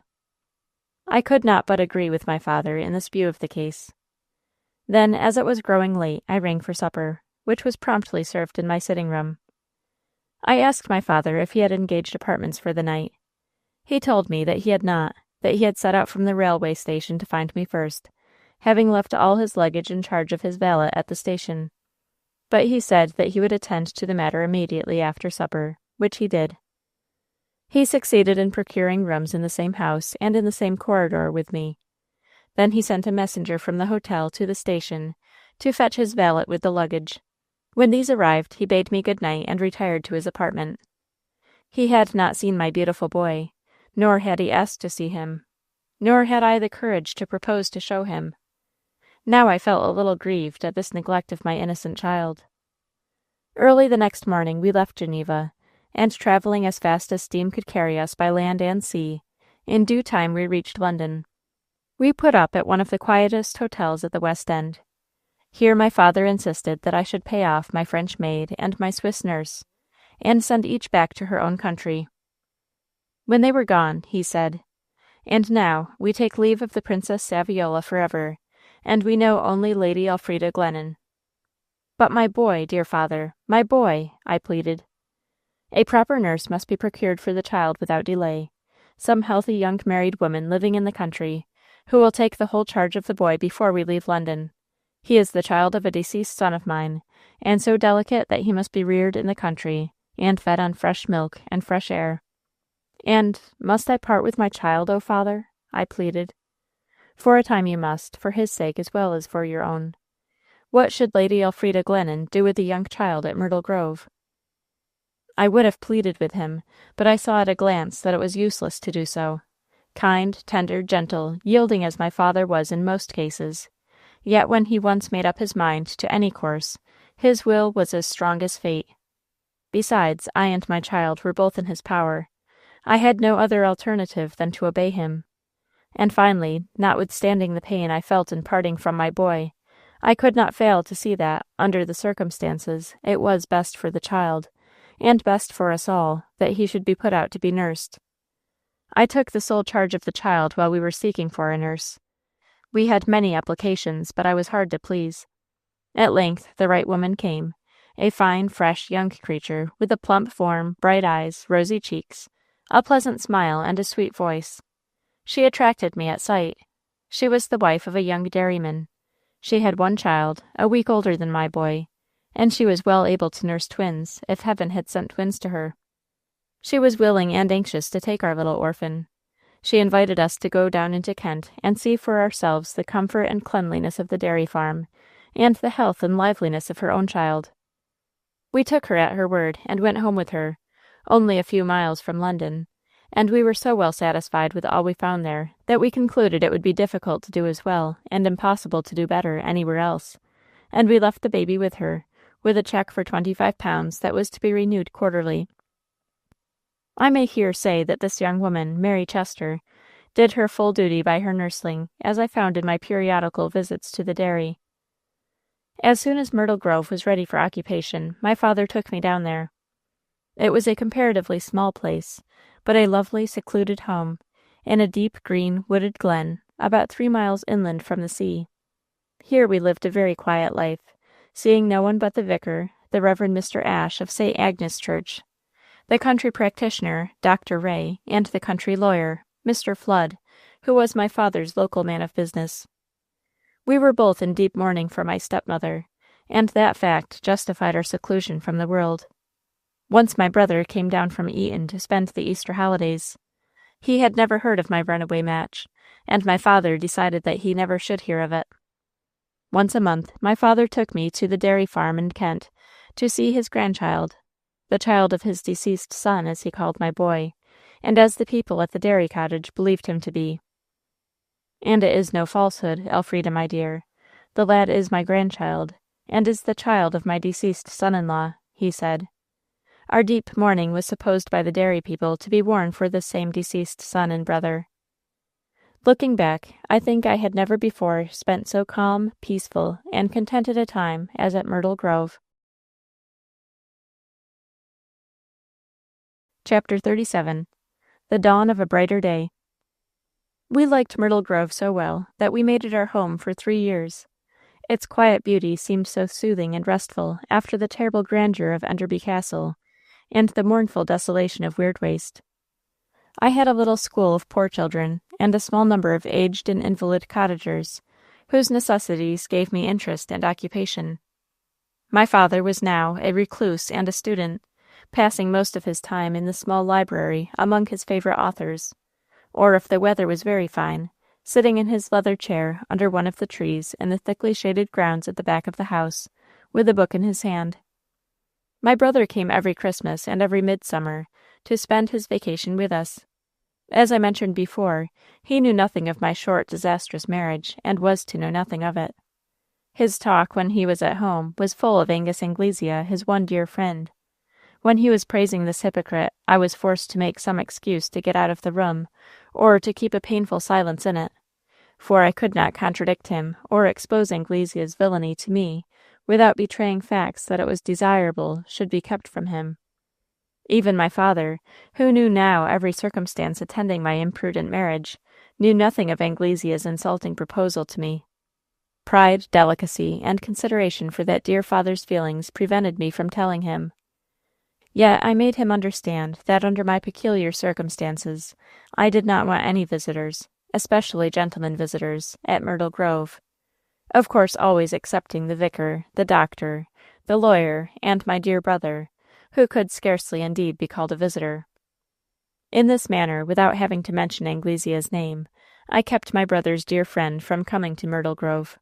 I could not but agree with my father in this view of the case. Then, as it was growing late, I rang for supper, which was promptly served in my sitting-room. I asked my father if he had engaged apartments for the night. He told me that he had not, that he had set out from the railway station to find me first, having left all his luggage in charge of his valet at the station. But he said that he would attend to the matter immediately after supper, which he did. He succeeded in procuring rooms in the same house and in the same corridor with me. Then he sent a messenger from the hotel to the station to fetch his valet with the luggage. When these arrived, he bade me good night and retired to his apartment. He had not seen my beautiful boy, nor had he asked to see him, nor had I the courage to propose to show him. Now I felt a little grieved at this neglect of my innocent child. Early the next morning we left Geneva, and traveling as fast as steam could carry us by land and sea, in due time we reached London. We put up at one of the quietest hotels at the West End. Here my father insisted that I should pay off my French maid and my Swiss nurse, and send each back to her own country. When they were gone, he said, "And now we take leave of the Princess Saviola forever, and we know only Lady Elfrida Glennon." "But my boy, dear father, my boy," I pleaded. "A proper nurse must be procured for the child without delay, some healthy young married woman living in the country, who will take the whole charge of the boy before we leave London. He is the child of a deceased son of mine, and so delicate that he must be reared in the country, and fed on fresh milk and fresh air." "And must I part with my child, O father?" I pleaded. "For a time you must, for his sake as well as for your own. What should Lady Elfrida Glennon do with the young child at Myrtle Grove?" I would have pleaded with him, but I saw at a glance that it was useless to do so. Kind, tender, gentle, yielding as my father was in most cases, yet when he once made up his mind to any course, his will was as strong as fate. Besides, I and my child were both in his power. I had no other alternative than to obey him. And finally, notwithstanding the pain I felt in parting from my boy, I could not fail to see that, under the circumstances, it was best for the child, and best for us all, that he should be put out to be nursed. I took the sole charge of the child while we were seeking for a nurse. We had many applications, but I was hard to please. At length the right woman came, a fine, fresh, young creature, with a plump form, bright eyes, rosy cheeks, a pleasant smile, and a sweet voice. She attracted me at sight. She was the wife of a young dairyman. She had one child, a week older than my boy, and she was well able to nurse twins, if heaven had sent twins to her. She was willing and anxious to take our little orphan. She invited us to go down into Kent and see for ourselves the comfort and cleanliness of the dairy farm, and the health and liveliness of her own child. We took her at her word and went home with her, only a few miles from London, and we were so well satisfied with all we found there that we concluded it would be difficult to do as well and impossible to do better anywhere else, and we left the baby with her, with a check for £25 that was to be renewed quarterly. I may here say that this young woman, Mary Chester, did her full duty by her nursling, as I found in my periodical visits to the dairy. As soon as Myrtle Grove was ready for occupation, my father took me down there. It was a comparatively small place, but a lovely, secluded home, in a deep, green, wooded glen, about 3 miles inland from the sea. Here we lived a very quiet life, seeing no one but the vicar, the Reverend Mr. Ashe of St. Agnes Church, the country practitioner, Dr. Ray, and the country lawyer, Mr. Flood, who was my father's local man of business. We were both in deep mourning for my stepmother, and that fact justified our seclusion from the world. Once my brother came down from Eton to spend the Easter holidays. He had never heard of my runaway match, and my father decided that he never should hear of it. Once a month, my father took me to the dairy farm in Kent to see his grandchild, the child of his deceased son, as he called my boy, and as the people at the dairy cottage believed him to be. And it is no falsehood, Elfrida, my dear. The lad is my grandchild, and is the child of my deceased son-in-law, he said. Our deep mourning was supposed by the dairy people to be worn for this same deceased son and brother. Looking back, I think I had never before spent so calm, peaceful, and contented a time as at Myrtle Grove. Chapter 37. The Dawn of a Brighter Day. We liked Myrtle Grove so well that we made it our home for 3 years. Its quiet beauty seemed so soothing and restful after the terrible grandeur of Enderby Castle, and the mournful desolation of Weirdwaste. I had a little school of poor children, and a small number of aged and invalid cottagers, whose necessities gave me interest and occupation. My father was now a recluse and a student, passing most of his time in the small library among his favorite authors, or if the weather was very fine, sitting in his leather chair under one of the trees in the thickly shaded grounds at the back of the house, with a book in his hand. My brother came every Christmas and every midsummer to spend his vacation with us. As I mentioned before, he knew nothing of my short, disastrous marriage, and was to know nothing of it. His talk, when he was at home, was full of Angus Anglesea, his one dear friend. When he was praising this hypocrite, I was forced to make some excuse to get out of the room, or to keep a painful silence in it, for I could not contradict him, or expose Anglesea's villainy to me, without betraying facts that it was desirable should be kept from him. Even my father, who knew now every circumstance attending my imprudent marriage, knew nothing of Anglesea's insulting proposal to me. Pride, delicacy, and consideration for that dear father's feelings prevented me from telling him. Yet I made him understand that under my peculiar circumstances I did not want any visitors, especially gentlemen visitors, at Myrtle Grove, of course always excepting the vicar, the doctor, the lawyer, and my dear brother, who could scarcely indeed be called a visitor. In this manner, without having to mention Anglesea's name, I kept my brother's dear friend from coming to Myrtle Grove.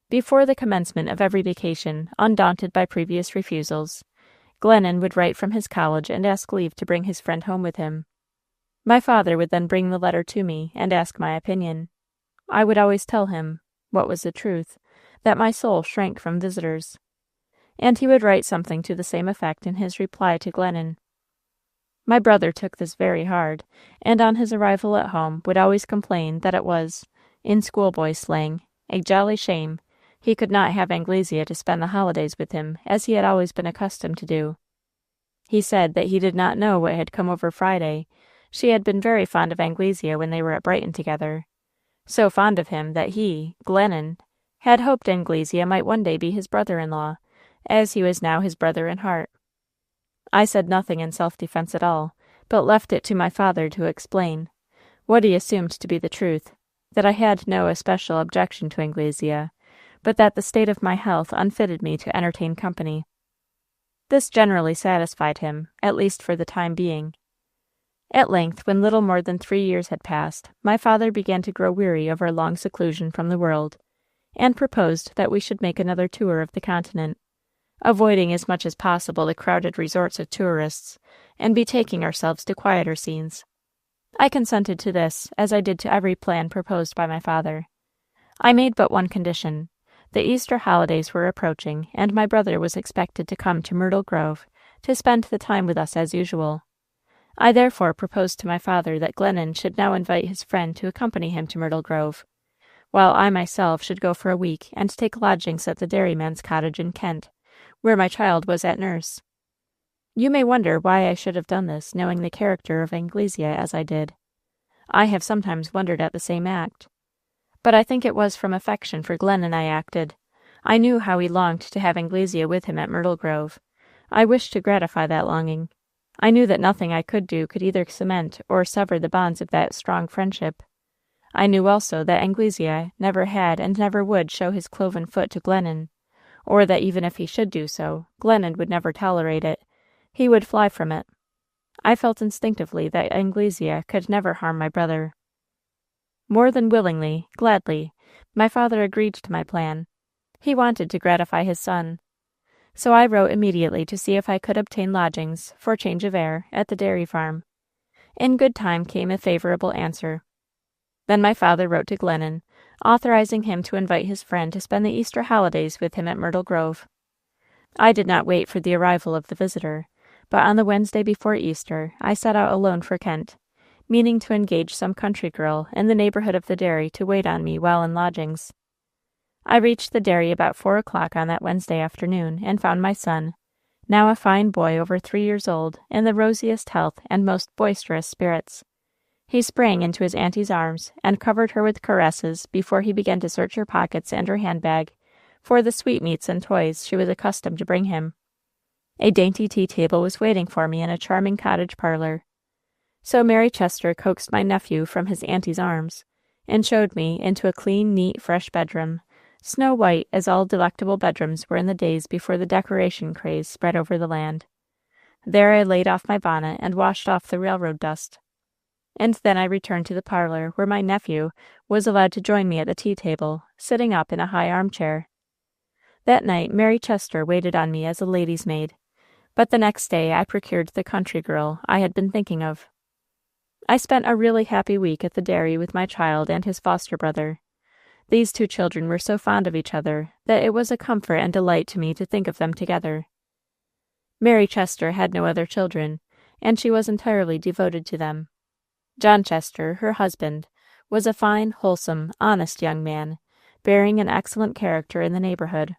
Before the commencement of every vacation, undaunted by previous refusals, Glennon would write from his college and ask leave to bring his friend home with him. My father would then bring the letter to me and ask my opinion. I would always tell him, what was the truth, that my soul shrank from visitors. And he would write something to the same effect in his reply to Glennon. My brother took this very hard, and on his arrival at home would always complain that it was, in schoolboy slang, a jolly shame he could not have Anglesea to spend the holidays with him as he had always been accustomed to do. He said that he did not know what had come over Friday. She had been very fond of Anglesea when they were at Brighton together, so fond of him that he, Glennon, had hoped Anglesea might one day be his brother-in-law, as he was now his brother in heart. I said nothing in self-defense at all, but left it to my father to explain, what he assumed to be the truth, that I had no especial objection to Anglesea, but that the state of my health unfitted me to entertain company. This generally satisfied him, at least for the time being. At length, when little more than 3 years had passed, my father began to grow weary of our long seclusion from the world, and proposed that we should make another tour of the continent, avoiding as much as possible the crowded resorts of tourists, and betaking ourselves to quieter scenes. I consented to this, as I did to every plan proposed by my father. I made but one condition. The Easter holidays were approaching, and my brother was expected to come to Myrtle Grove to spend the time with us as usual. I therefore proposed to my father that Glennon should now invite his friend to accompany him to Myrtle Grove, while I myself should go for a week and take lodgings at the dairyman's cottage in Kent, where my child was at nurse. You may wonder why I should have done this, knowing the character of Anglesea as I did. I have sometimes wondered at the same act. But I think it was from affection for Glennon I acted. I knew how he longed to have Anglesea with him at Myrtle Grove. I wished to gratify that longing. I knew that nothing I could do could either cement or sever the bonds of that strong friendship. I knew also that Anglesea never had and never would show his cloven foot to Glennon, or that even if he should do so, Glennon would never tolerate it. He would fly from it. I felt instinctively that Anglesea could never harm my brother. More than willingly, gladly, my father agreed to my plan. He wanted to gratify his son. So I wrote immediately to see if I could obtain lodgings, for change of air, at the dairy farm. In good time came a favorable answer. Then my father wrote to Glennon, authorizing him to invite his friend to spend the Easter holidays with him at Myrtle Grove. I did not wait for the arrival of the visitor, but on the Wednesday before Easter I set out alone for Kent, meaning to engage some country girl in the neighborhood of the dairy to wait on me while in lodgings. I reached the dairy about 4 o'clock on that Wednesday afternoon, and found my son, now a fine boy over 3 years old, in the rosiest health and most boisterous spirits. He sprang into his auntie's arms, and covered her with caresses before he began to search her pockets and her handbag for the sweetmeats and toys she was accustomed to bring him. A dainty tea-table was waiting for me in a charming cottage parlor. So Mary Chester coaxed my nephew from his auntie's arms, and showed me into a clean, neat, fresh bedroom, snow-white as all delectable bedrooms were in the days before the decoration craze spread over the land. There I laid off my bonnet and washed off the railroad dust. And then I returned to the parlor, where my nephew was allowed to join me at the tea-table, sitting up in a high armchair. That night Mary Chester waited on me as a lady's maid, But the next day I procured the country girl I had been thinking of. I spent a really happy week at the dairy with my child and his foster brother. These two children were so fond of each other that it was a comfort and delight to me to think of them together. Mary Chester had no other children, and she was entirely devoted to them. John Chester, her husband, was a fine, wholesome, honest young man, bearing an excellent character in the neighborhood.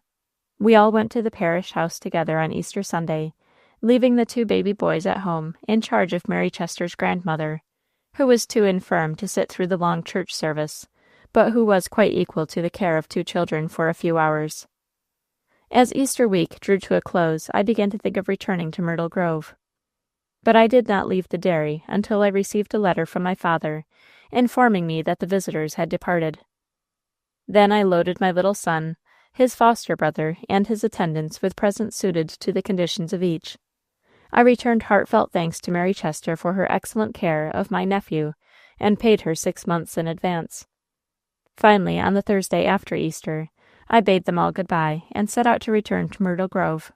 We all went to the parish house together on Easter Sunday, leaving the two baby boys at home in charge of Mary Chester's grandmother, who was too infirm to sit through the long church service, but who was quite equal to the care of two children for a few hours. As Easter week drew to a close, I began to think of returning to Myrtle Grove. But I did not leave the dairy until I received a letter from my father, informing me that the visitors had departed. Then I loaded my little son, his foster brother, and his attendants with presents suited to the conditions of each. I returned heartfelt thanks to Mary Chester for her excellent care of my nephew, and paid her 6 months in advance. Finally, on the Thursday after Easter, I bade them all good-bye, and set out to return to Myrtle Grove.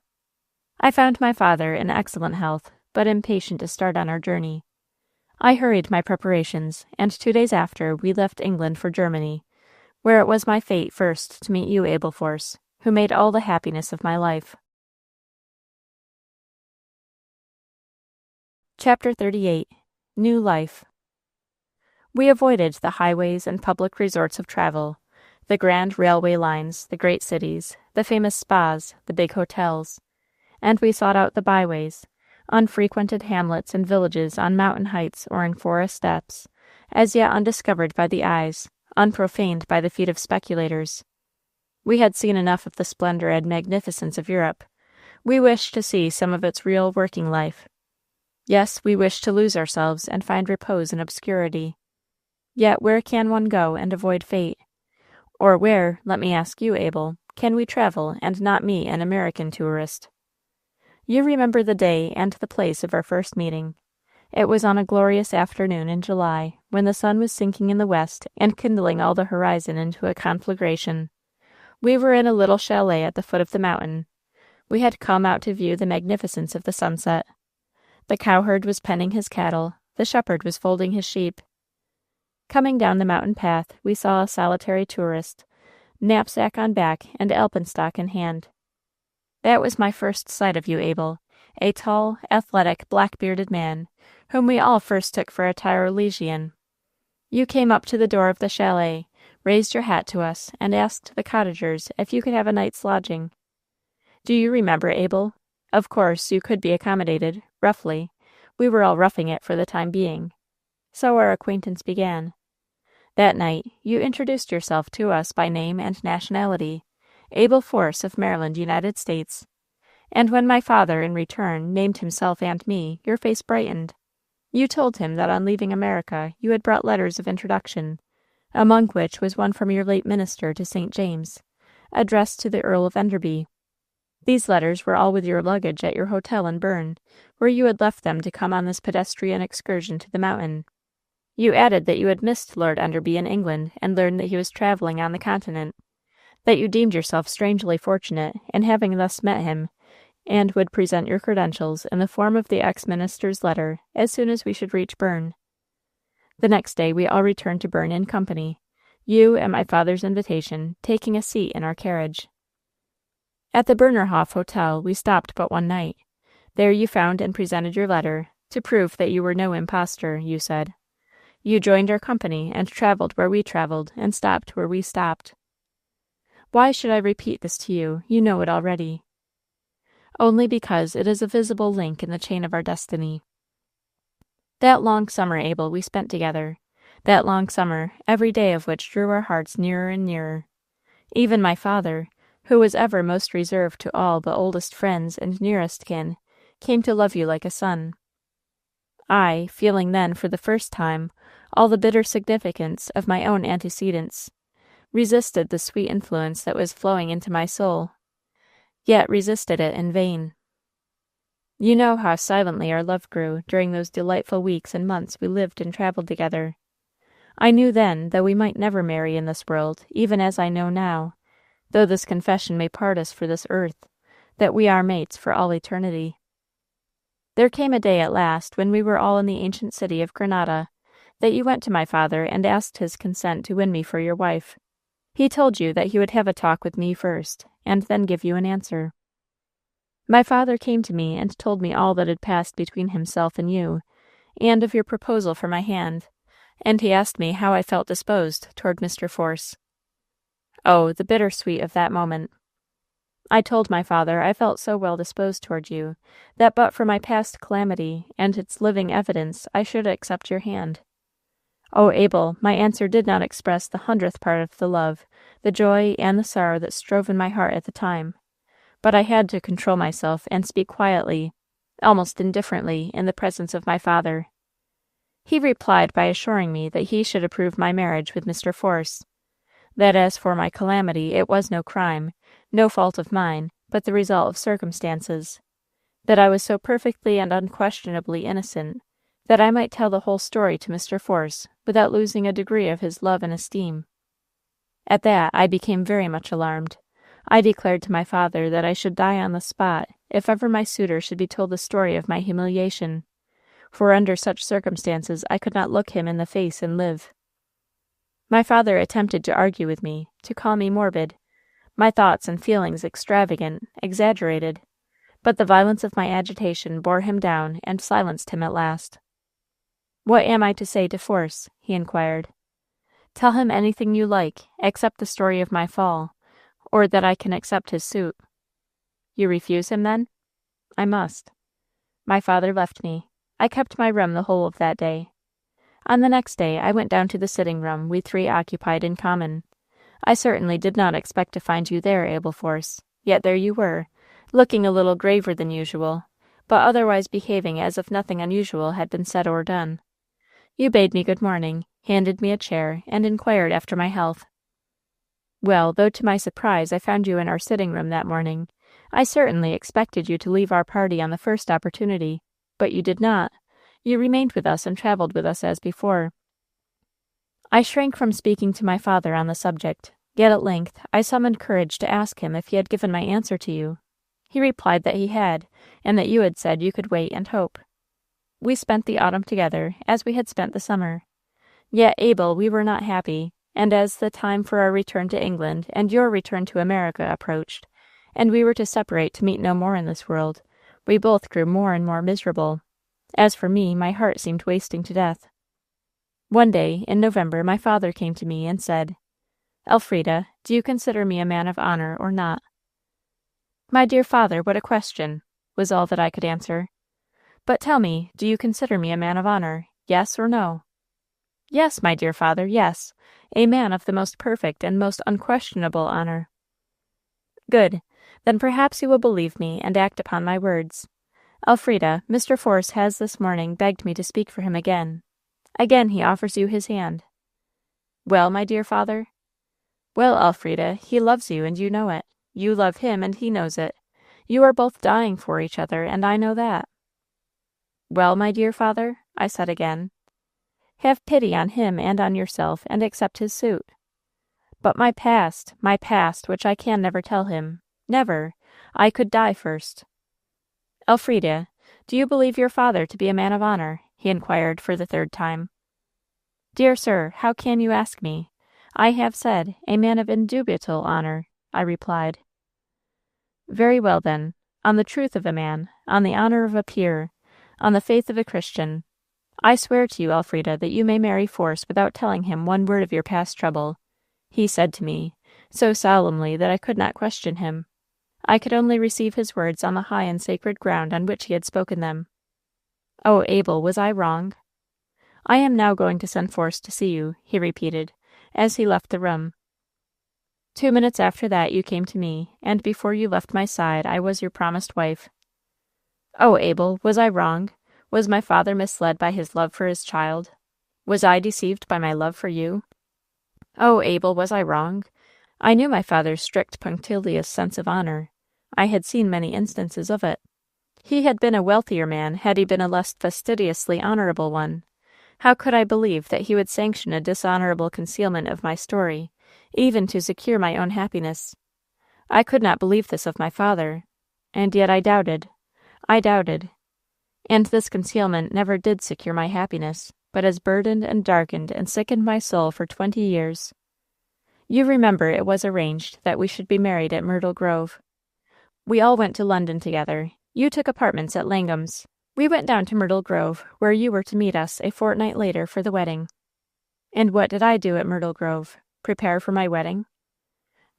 I found my father in excellent health, but impatient to start on our journey. I hurried my preparations, and 2 days after we left England for Germany, where it was my fate first to meet you, Abelforce, who made all the happiness of my life. Chapter 38. New Life. We avoided the highways and public resorts of travel, the grand railway lines, the great cities, the famous spas, the big hotels, and we sought out the byways, unfrequented hamlets and villages on mountain heights or in forest depths, as yet undiscovered by the eyes, unprofaned by the feet of speculators. We had seen enough of the splendor and magnificence of Europe. We wished to see some of its real working life. Yes, we wished to lose ourselves and find repose in obscurity. Yet where can one go and avoid fate? Or where, let me ask you, Abel, can we travel and not meet an American tourist? You remember the day and the place of our first meeting. It was on a glorious afternoon in July, when the sun was sinking in the west and kindling all the horizon into a conflagration. We were in a little chalet at the foot of the mountain. We had come out to view the magnificence of the sunset. The cowherd was penning his cattle, the shepherd was folding his sheep. Coming down the mountain path, we saw a solitary tourist, knapsack on back and alpenstock in hand. That was my first sight of you, Abel, a tall, athletic, black-bearded man, whom we all first took for a Tyrolesian. You came up to the door of the chalet, raised your hat to us, and asked the cottagers if you could have a night's lodging. Do you remember, Abel? Of course, you could be accommodated, roughly. We were all roughing it for the time being. So our acquaintance began. That night, you introduced yourself to us by name and nationality, Abel Force of Maryland, United States. And when my father, in return, named himself and me, your face brightened. You told him that on leaving America you had brought letters of introduction, among which was one from your late minister to St. James, addressed to the Earl of Enderby. These letters were all with your luggage at your hotel in Berne, where you had left them to come on this pedestrian excursion to the mountain. You added that you had missed Lord Enderby in England and learned that he was traveling on the continent, that you deemed yourself strangely fortunate in having thus met him, and would present your credentials in the form of the ex-minister's letter as soon as we should reach Berne. The next day we all returned to Berne in company, you, at my father's invitation, taking a seat in our carriage. At the Bernerhof Hotel we stopped but one night. There you found and presented your letter, to prove that you were no impostor, you said. You joined our company and traveled where we traveled and stopped where we stopped. Why should I repeat this to you? You know it already. Only because it is a visible link in the chain of our destiny. That long summer, Abel, we spent together. That long summer, every day of which drew our hearts nearer and nearer. Even my father, who was ever most reserved to all but oldest friends and nearest kin, came to love you like a son. I, feeling then for the first time all the bitter significance of my own antecedents, resisted the sweet influence that was flowing into my soul, yet resisted it in vain. You know how silently our love grew during those delightful weeks and months we lived and traveled together. I knew then, though we might never marry in this world, even as I know now, though this confession may part us for this earth, that we are mates for all eternity. There came a day at last when we were all in the ancient city of Granada, that you went to my father and asked his consent to win me for your wife. He told you that he would have a talk with me first, and then give you an answer. My father came to me and told me all that had passed between himself and you, and of your proposal for my hand, and he asked me how I felt disposed toward Mr. Force. Oh, the bittersweet of that moment! I told my father I felt so well disposed toward you, that but for my past calamity and its living evidence I should accept your hand. Oh, Abel, my answer did not express the 100th part of the love, the joy, and the sorrow that strove in my heart at the time. But I had to control myself and speak quietly, almost indifferently, in the presence of my father. He replied by assuring me that he should approve my marriage with Mr. Force, that as for my calamity it was no crime, no fault of mine, but the result of circumstances, that I was so perfectly and unquestionably innocent that I might tell the whole story to Mr. Force without losing a degree of his love and esteem. At that I became very much alarmed. I declared to my father that I should die on the spot if ever my suitor should be told the story of my humiliation, for under such circumstances I could not look him in the face and live. My father attempted to argue with me, to call me morbid, my thoughts and feelings extravagant, exaggerated, but the violence of my agitation bore him down and silenced him at last. "What am I to say to Force?" he inquired. "Tell him anything you like, except the story of my fall, or that I can accept his suit." "You refuse him, then?" "I must." My father left me. I kept my room the whole of that day. On the next day I went down to the sitting-room we three occupied in common. I certainly did not expect to find you there, Abel Force, yet there you were, looking a little graver than usual, but otherwise behaving as if nothing unusual had been said or done. You bade me good morning, handed me a chair, and inquired after my health. Well, though to my surprise I found you in our sitting-room that morning, I certainly expected you to leave our party on the first opportunity, but you did not. You remained with us and traveled with us as before. I shrank from speaking to my father on the subject, yet at length I summoned courage to ask him if he had given my answer to you. He replied that he had, and that you had said you could wait and hope. We spent the autumn together, as we had spent the summer. Yet, Abel, we were not happy, and as the time for our return to England and your return to America approached, and we were to separate to meet no more in this world, we both grew more and more miserable. As for me, my heart seemed wasting to death. One day, in November, my father came to me and said, "Elfrida, do you consider me a man of honor or not?" "My dear father, what a question!" was all that I could answer. "But tell me, do you consider me a man of honor, yes or no?" "Yes, my dear father, yes, a man of the most perfect and most unquestionable honor." "Good. Then perhaps you will believe me and act upon my words. Elfrida, Mr. Force has this morning begged me to speak for him again. Again he offers you his hand." "Well, my dear father?" "Well, Elfrida, he loves you, and you know it. You love him, and he knows it. You are both dying for each other, and I know that." "Well, my dear father?" I said again. "Have pity on him and on yourself, and accept his suit." "But my past, which I can never tell him. Never. I could die first." "Elfrida, do you believe your father to be a man of honor?" he inquired for the third time. "Dear sir, how can you ask me? I have said, a man of indubitable honor," I replied. "Very well, then. On the truth of a man, on the honor of a peer, on the faith of a Christian, I swear to you, Elfrida, that you may marry Force without telling him one word of your past trouble," he said to me, so solemnly that I could not question him. I could only receive his words on the high and sacred ground on which he had spoken them. Oh, Abel, was I wrong? "I am now going to send Force to see you," he repeated, as he left the room. 2 minutes after that you came to me, and before you left my side I was your promised wife. Oh, Abel, was I wrong? Was my father misled by his love for his child? Was I deceived by my love for you? Oh, Abel, was I wrong? I knew my father's strict, punctilious sense of honor. I had seen many instances of it. He had been a wealthier man had he been a less fastidiously honorable one. How could I believe that he would sanction a dishonorable concealment of my story, even to secure my own happiness? I could not believe this of my father, and yet I doubted. And this concealment never did secure my happiness, but has burdened and darkened and sickened my soul for 20 years. You remember it was arranged that we should be married at Myrtle Grove. We all went to London together. You took apartments at Langham's. We went down to Myrtle Grove, where you were to meet us a fortnight later for the wedding. And what did I do at Myrtle Grove? Prepare for my wedding?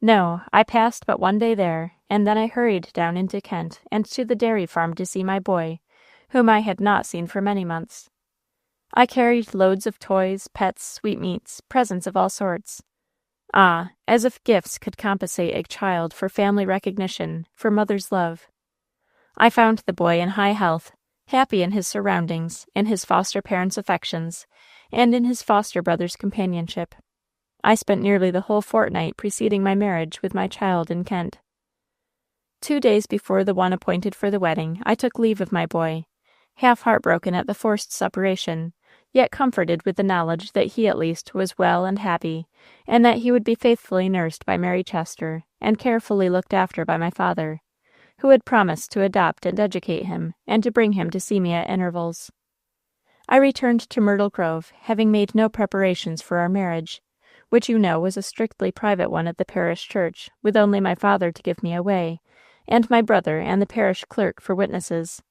No, I passed but one day there, and then I hurried down into Kent and to the dairy farm to see my boy, whom I had not seen for many months. I carried loads of toys, pets, sweetmeats, presents of all sorts. Ah, as if gifts could compensate a child for family recognition, for mother's love. I found the boy in high health, happy in his surroundings, in his foster parents' affections, and in his foster brother's companionship. I spent nearly the whole fortnight preceding my marriage with my child in Kent. 2 days before the one appointed for the wedding, I took leave of my boy, half heartbroken at the forced separation, yet comforted with the knowledge that he at least was well and happy, and that he would be faithfully nursed by Mary Chester and carefully looked after by my father, who had promised to adopt and educate him and to bring him to see me at intervals. I returned to Myrtle Grove, having made no preparations for our marriage, which you know was a strictly private one at the parish church, with only my father to give me away, and my brother and the parish clerk for witnesses.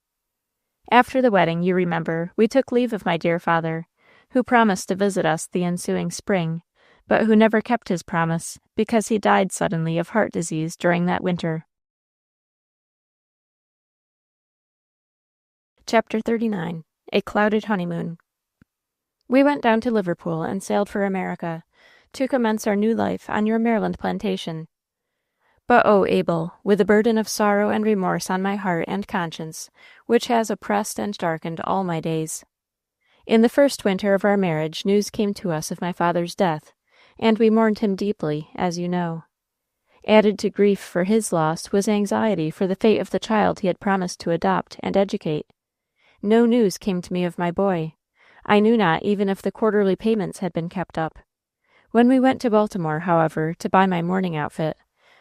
After the wedding, you remember, we took leave of my dear father, who promised to visit us the ensuing spring, but who never kept his promise, because he died suddenly of heart disease during that winter. Chapter 39. A Clouded Honeymoon. We went down to Liverpool and sailed for America, to commence our new life on your Maryland plantation. But, oh, Abel, with a burden of sorrow and remorse on my heart and conscience, which has oppressed and darkened all my days. In the first winter of our marriage, news came to us of my father's death, and we mourned him deeply, as you know. Added to grief for his loss was anxiety for the fate of the child he had promised to adopt and educate. No news came to me of my boy. I knew not even if the quarterly payments had been kept up. When we went to Baltimore, however, to buy my mourning outfit,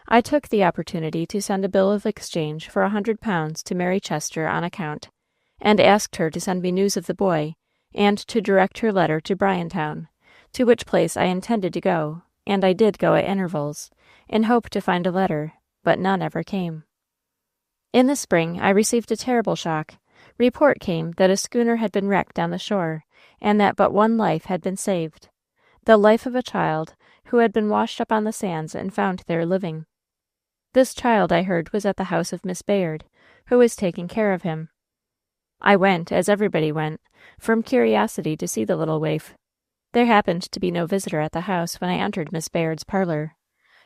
I took the opportunity to send a bill of exchange for £100 to Mary Chester on account, and asked her to send me news of the boy, and to direct her letter to Bryantown, to which place I intended to go, and I did go at intervals, in hope to find a letter, but none ever came. In the spring I received a terrible shock. Report came that a schooner had been wrecked on the shore, and that but one life had been saved, the life of a child who had been washed up on the sands and found there living. This child, I heard, was at the house of Miss Bayard, who was taking care of him. I went, as everybody went, from curiosity to see the little waif. There happened to be no visitor at the house when I entered Miss Bayard's parlor.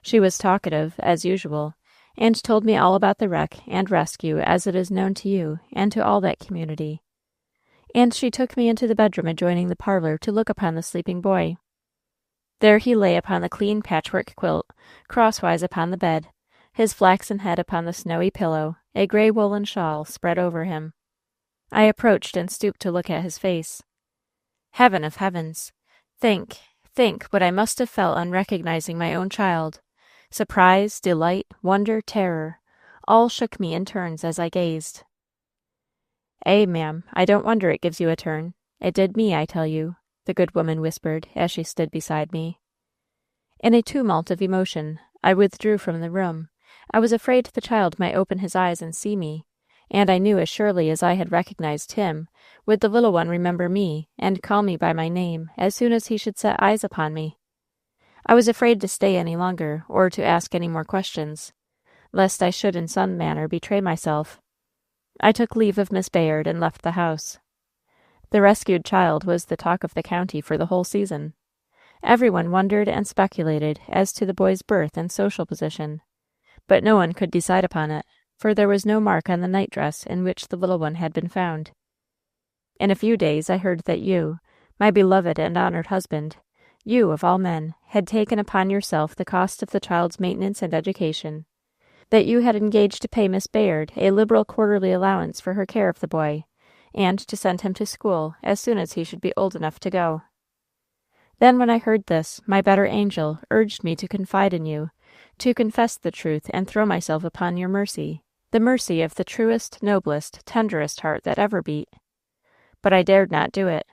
She was talkative, as usual, and told me all about the wreck and rescue as it is known to you and to all that community. And she took me into the bedroom adjoining the parlor to look upon the sleeping boy. There he lay upon the clean patchwork quilt, crosswise upon the bed, his flaxen head upon the snowy pillow, a gray woolen shawl spread over him. I approached and stooped to look at his face. Heaven of heavens! Think what I must have felt on recognizing my own child. Surprise, delight, wonder, terror, all shook me in turns as I gazed. "Eh, ma'am, I don't wonder it gives you a turn. It did me, I tell you," the good woman whispered as she stood beside me. In a tumult of emotion, I withdrew from the room. I was afraid the child might open his eyes and see me, and I knew as surely as I had recognized him, would the little one remember me and call me by my name as soon as he should set eyes upon me. I was afraid to stay any longer, or to ask any more questions, lest I should in some manner betray myself. I took leave of Miss Bayard and left the house. The rescued child was the talk of the county for the whole season. Everyone wondered and speculated as to the boy's birth and social position, but no one could decide upon it, for there was no mark on the nightdress in which the little one had been found. In a few days I heard that you, my beloved and honored husband, you, of all men, had taken upon yourself the cost of the child's maintenance and education, that you had engaged to pay Miss Bayard a liberal quarterly allowance for her care of the boy, and to send him to school as soon as he should be old enough to go. Then when I heard this, my better angel urged me to confide in you, to confess the truth and throw myself upon your mercy, the mercy of the truest, noblest, tenderest heart that ever beat. But I dared not do it.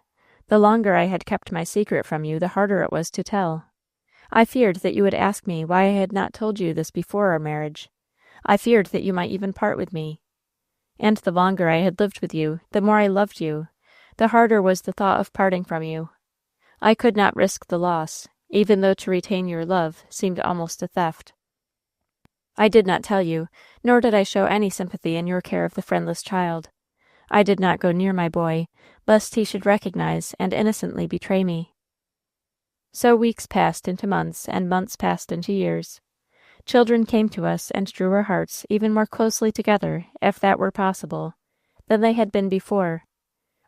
The longer I had kept my secret from you, the harder it was to tell. I feared that you would ask me why I had not told you this before our marriage. I feared that you might even part with me. And the longer I had lived with you, the more I loved you, the harder was the thought of parting from you. I could not risk the loss, even though to retain your love seemed almost a theft. I did not tell you, nor did I show any sympathy in your care of the friendless child. I did not go near my boy, lest he should recognize and innocently betray me. So weeks passed into months, and months passed into years. Children came to us and drew our hearts even more closely together, if that were possible, than they had been before.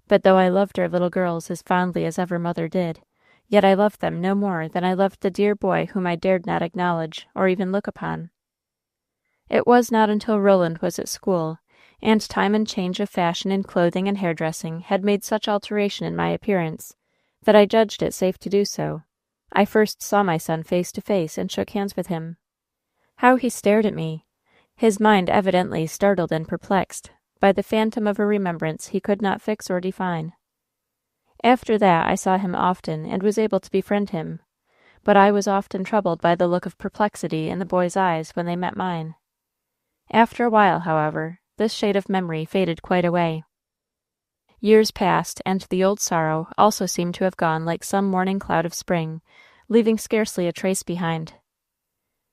But though I loved our little girls as fondly as ever mother did, yet I loved them no more than I loved the dear boy whom I dared not acknowledge or even look upon. It was not until Roland was at school, and time and change of fashion in clothing and hairdressing had made such alteration in my appearance, that I judged it safe to do so. I first saw my son face to face and shook hands with him. How he stared at me! His mind evidently startled and perplexed by the phantom of a remembrance he could not fix or define. After that I saw him often and was able to befriend him, but I was often troubled by the look of perplexity in the boy's eyes when they met mine. After a while, however, this shade of memory faded quite away. Years passed, and the old sorrow also seemed to have gone like some morning cloud of spring, leaving scarcely a trace behind.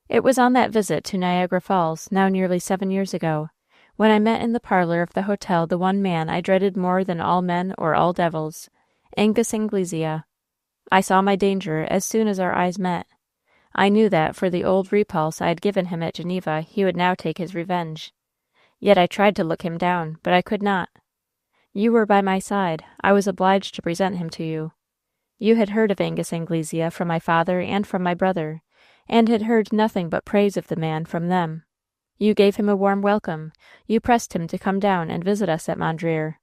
It was on that visit to Niagara Falls, now nearly 7 years ago, when I met in the parlor of the hotel the one man I dreaded more than all men or all devils, Angus Anglesea. I saw my danger as soon as our eyes met. I knew that for the old repulse I had given him at Geneva he would now take his revenge. Yet I tried to look him down, but I could not. You were by my side. I was obliged to present him to you. You had heard of Angus Anglesea from my father and from my brother, and had heard nothing but praise of the man from them. You gave him a warm welcome. You pressed him to come down and visit us at Mondreer.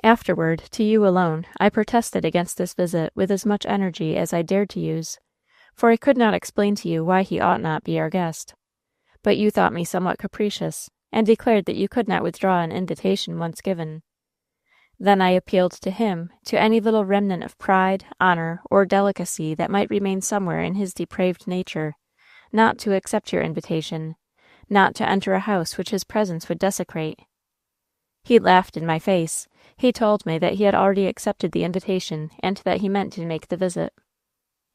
Afterward, to you alone, I protested against this visit with as much energy as I dared to use, for I could not explain to you why he ought not be our guest. But you thought me somewhat capricious, and declared that you could not withdraw an invitation once given. Then I appealed to him, to any little remnant of pride, honor, or delicacy that might remain somewhere in his depraved nature, not to accept your invitation, not to enter a house which his presence would desecrate. He laughed in my face. He told me that he had already accepted the invitation, and that he meant to make the visit.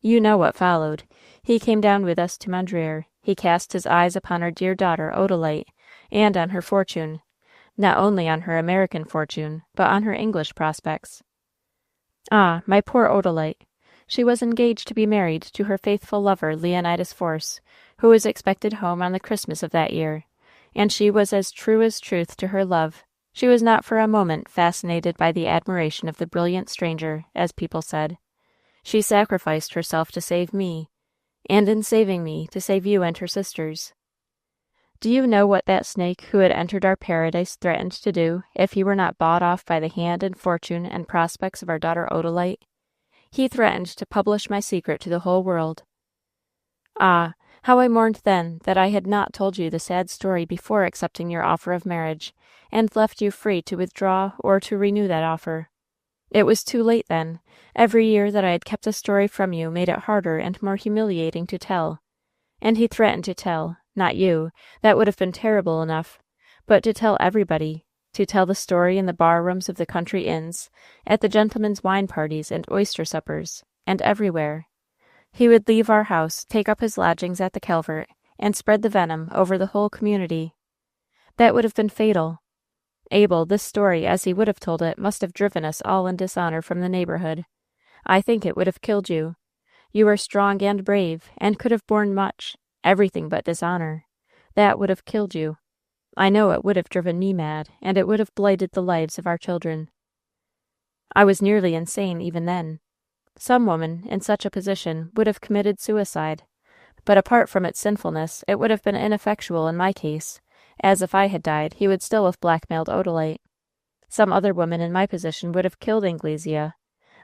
You know what followed. He came down with us to Mondreer. He cast his eyes upon our dear daughter Odalite, and on her fortune, not only on her American fortune, but on her English prospects. Ah, my poor Odalite! She was engaged to be married to her faithful lover Leonidas Force, who was expected home on the Christmas of that year, and she was as true as truth to her love. She was not for a moment fascinated by the admiration of the brilliant stranger, as people said. She sacrificed herself to save me, and in saving me, to save you and her sisters. Do you know what that snake who had entered our paradise threatened to do if he were not bought off by the hand and fortune and prospects of our daughter Odalite? He threatened to publish my secret to the whole world. Ah, how I mourned then that I had not told you the sad story before accepting your offer of marriage, and left you free to withdraw or to renew that offer. It was too late then. Every year that I had kept the story from you made it harder and more humiliating to tell. And he threatened to tell, not you, that would have been terrible enough, but to tell everybody, to tell the story in the bar-rooms of the country inns, at the gentlemen's wine parties and oyster suppers, and everywhere. He would leave our house, take up his lodgings at the Calvert, and spread the venom over the whole community. That would have been fatal. Abel, this story, as he would have told it, must have driven us all in dishonor from the neighborhood. I think it would have killed you. You are strong and brave, and could have borne much, everything but dishonor. That would have killed you. I know it would have driven me mad, and it would have blighted the lives of our children. I was nearly insane even then. Some woman in such a position would have committed suicide, but apart from its sinfulness, it would have been ineffectual in my case, as if I had died, he would still have blackmailed Odalite. Some other woman in my position would have killed Anglesea.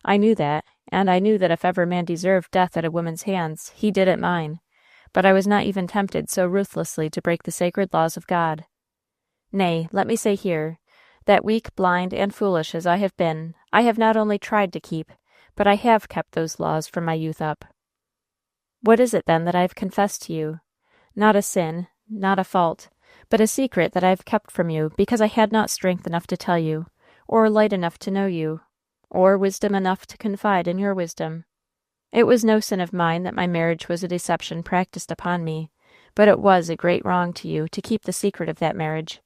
I knew that, and I knew that if ever man deserved death at a woman's hands, he did at mine, but I was not even tempted so ruthlessly to break the sacred laws of God. Nay, let me say here, that weak, blind, and foolish as I have been, I have not only tried to keep, but I have kept those laws from my youth up. What is it, then, that I have confessed to you? Not a sin, not a fault, but a secret that I have kept from you, because I had not strength enough to tell you, or light enough to know you, or wisdom enough to confide in your wisdom. It was no sin of mine that my marriage was a deception practiced upon me, but it was a great wrong to you to keep the secret of that marriage.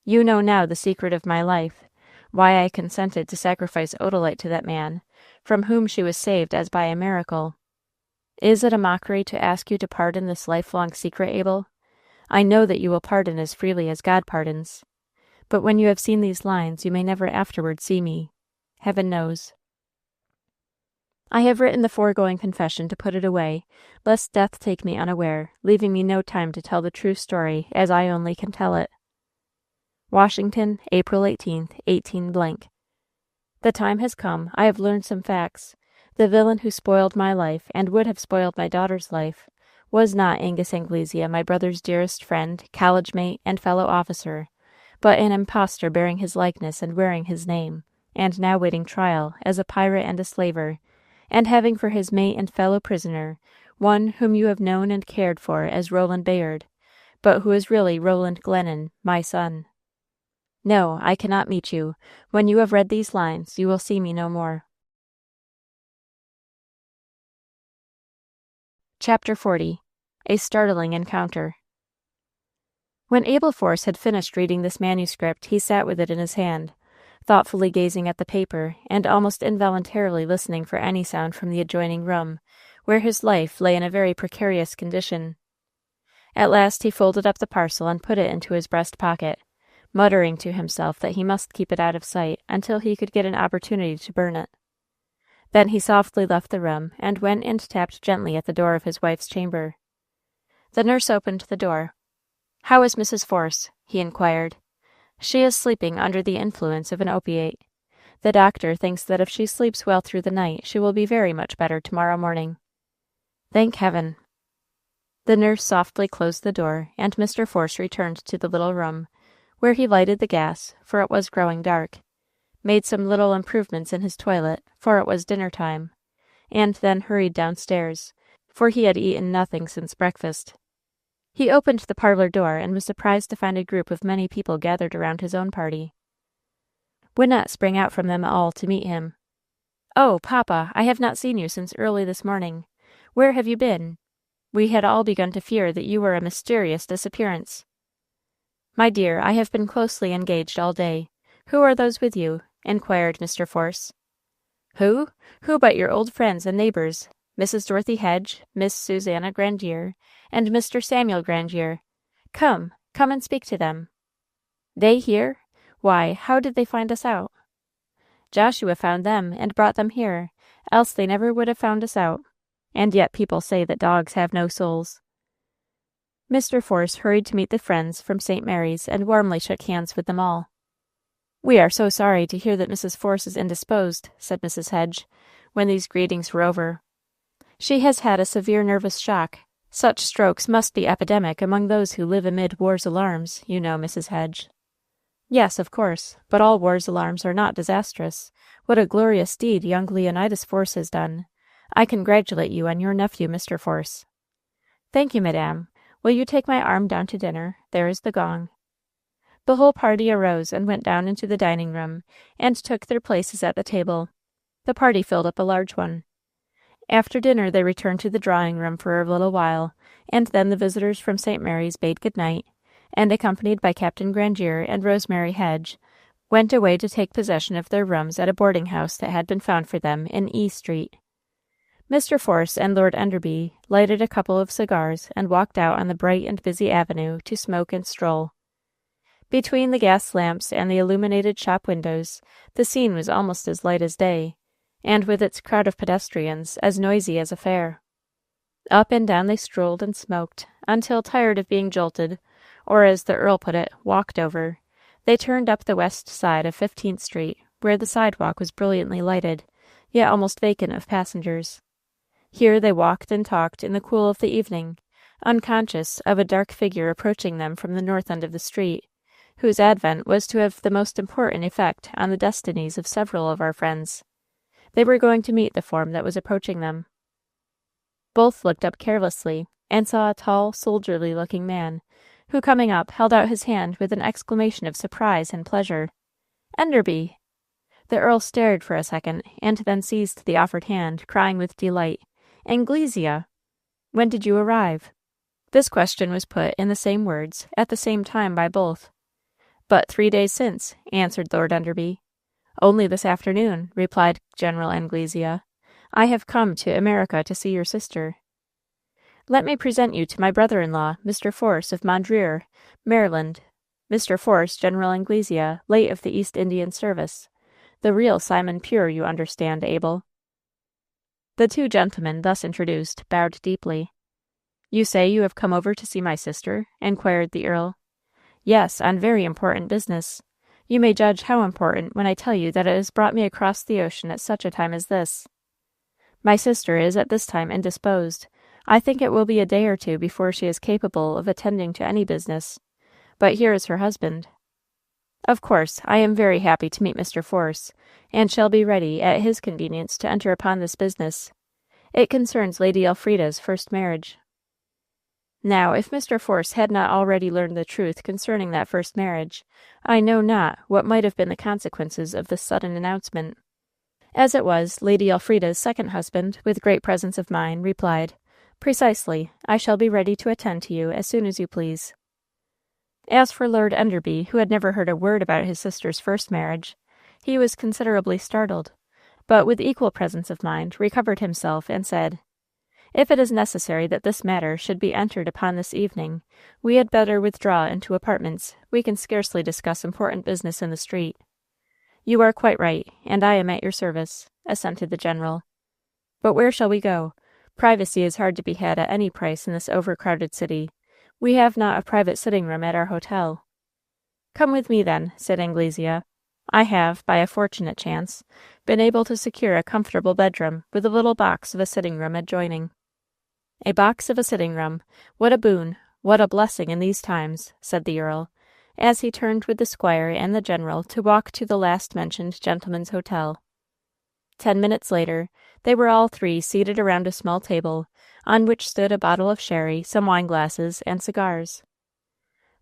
You know now the secret of my life, why I consented to sacrifice Odalite to that man, from whom she was saved as by a miracle. Is it a mockery to ask you to pardon this lifelong secret, Abel? I know that you will pardon as freely as God pardons. But when you have seen these lines, you may never afterward see me. Heaven knows. I have written the foregoing confession to put it away, lest death take me unaware, leaving me no time to tell the true story as I only can tell it. Washington, April 18th, 18 blank. The time has come. I have learned some facts. The villain who spoiled my life, and would have spoiled my daughter's life, was not Angus Anglesea, my brother's dearest friend, college mate, and fellow officer, but an impostor bearing his likeness and wearing his name, and now waiting trial as a pirate and a slaver, and having for his mate and fellow prisoner one whom you have known and cared for as Roland Bayard, but who is really Roland Glennon, my son. No, I cannot meet you. When you have read these lines, you will see me no more. Chapter 40. A Startling Encounter. When Abel Force had finished reading this manuscript, he sat with it in his hand, thoughtfully gazing at the paper, and almost involuntarily listening for any sound from the adjoining room, where his life lay in a very precarious condition. At last he folded up the parcel and put it into his breast pocket, muttering to himself that he must keep it out of sight until he could get an opportunity to burn it. Then he softly left the room, and went and tapped gently at the door of his wife's chamber. The nurse opened the door. "How is Mrs. Force?" he inquired. "She is sleeping under the influence of an opiate. The doctor thinks that if she sleeps well through the night, she will be very much better tomorrow morning." "Thank heaven." The nurse softly closed the door, and Mr. Force returned to the little room, where he lighted the gas, for it was growing dark, made some little improvements in his toilet, for it was dinner time, and then hurried downstairs, for he had eaten nothing since breakfast. He opened the parlor door and was surprised to find a group of many people gathered around his own party. Wynette sprang out from them all to meet him. "Oh, papa, I have not seen you since early this morning. Where have you been? We had all begun to fear that you were a mysterious disappearance." "My dear, I have been closely engaged all day. Who are those with you?" inquired Mr. Force. Who? Who but your old friends and neighbors, Mrs. Dorothy Hedge, Miss Susanna Grandier, and Mr. Samuel Grandier. Come and speak to them." "They here? Why, how did they find us out?" "Joshua found them and brought them here, else they never would have found us out. And yet people say that dogs have no souls." Mr. Force hurried to meet the friends from St. Mary's and warmly shook hands with them all. "We are so sorry to hear that Mrs. Force is indisposed," said Mrs. Hedge, when these greetings were over. "She has had a severe nervous shock. Such strokes must be epidemic among those who live amid war's alarms, you know, Mrs. Hedge." "Yes, of course, but all war's alarms are not disastrous. What a glorious deed young Leonidas Force has done. I congratulate you on your nephew, Mr. Force." "Thank you, madame. Will you take my arm down to dinner? There is the gong." The whole party arose and went down into the dining room, and took their places at the table. The party filled up a large one. After dinner they returned to the drawing-room for a little while, and then the visitors from St. Mary's bade good night, and, accompanied by Captain Grandier and Rosemary Hedge, went away to take possession of their rooms at a boarding-house that had been found for them in E Street. Mr. Force and Lord Enderby lighted a couple of cigars and walked out on the bright and busy avenue to smoke and stroll. Between the gas lamps and the illuminated shop windows, the scene was almost as light as day, and with its crowd of pedestrians as noisy as a fair. Up and down they strolled and smoked, until, tired of being jolted, or as the Earl put it, walked over, they turned up the west side of 15th Street, where the sidewalk was brilliantly lighted, yet almost vacant of passengers. Here they walked and talked in the cool of the evening, unconscious of a dark figure approaching them from the north end of the street, whose advent was to have the most important effect on the destinies of several of our friends. They were going to meet the form that was approaching them. Both looked up carelessly, and saw a tall, soldierly-looking man, who, coming up, held out his hand with an exclamation of surprise and pleasure. "Enderby!" The Earl stared for a second, and then seized the offered hand, crying with delight, "Anglesea! When did you arrive?" This question was put in the same words, at the same time by both. "But 3 days since," answered Lord Enderby. "Only this afternoon," replied General Anglesea. "I have come to America to see your sister." "Let me present you to my brother-in-law, Mr. Force of Mondreer, Maryland. Mr. Force, General Anglesea, late of the East Indian service. The real Simon Pure, you understand, Abel." The two gentlemen, thus introduced, bowed deeply. "You say you have come over to see my sister?" inquired the Earl. "Yes, on very important business. You may judge how important when I tell you that it has brought me across the ocean at such a time as this. My sister is at this time indisposed. I think it will be a day or two before she is capable of attending to any business. But here is her husband. Of course, I am very happy to meet Mr. Force, and shall be ready at his convenience to enter upon this business. It concerns Lady Elfrida's first marriage." Now, if Mr. Force had not already learned the truth concerning that first marriage, I know not what might have been the consequences of this sudden announcement. As it was, Lady Elfrida's second husband, with great presence of mind, replied, "Precisely. I shall be ready to attend to you as soon as you please." As for Lord Enderby, who had never heard a word about his sister's first marriage, he was considerably startled, but with equal presence of mind recovered himself and said, "If it is necessary that this matter should be entered upon this evening, we had better withdraw into apartments. We can scarcely discuss important business in the street." "You are quite right, and I am at your service," assented the general. "But where shall we go? Privacy is hard to be had at any price in this overcrowded city. We have not a private sitting-room at our hotel." "Come with me, then," said Anglesea. "I have, by a fortunate chance, been able to secure a comfortable bedroom with a little box of a sitting-room adjoining." "A box of a sitting-room! What a boon, what a blessing in these times!" said the Earl, as he turned with the squire and the general to walk to the last-mentioned gentleman's hotel. 10 minutes later, they were all three seated around a small table, on which stood a bottle of sherry, some wine-glasses, and cigars.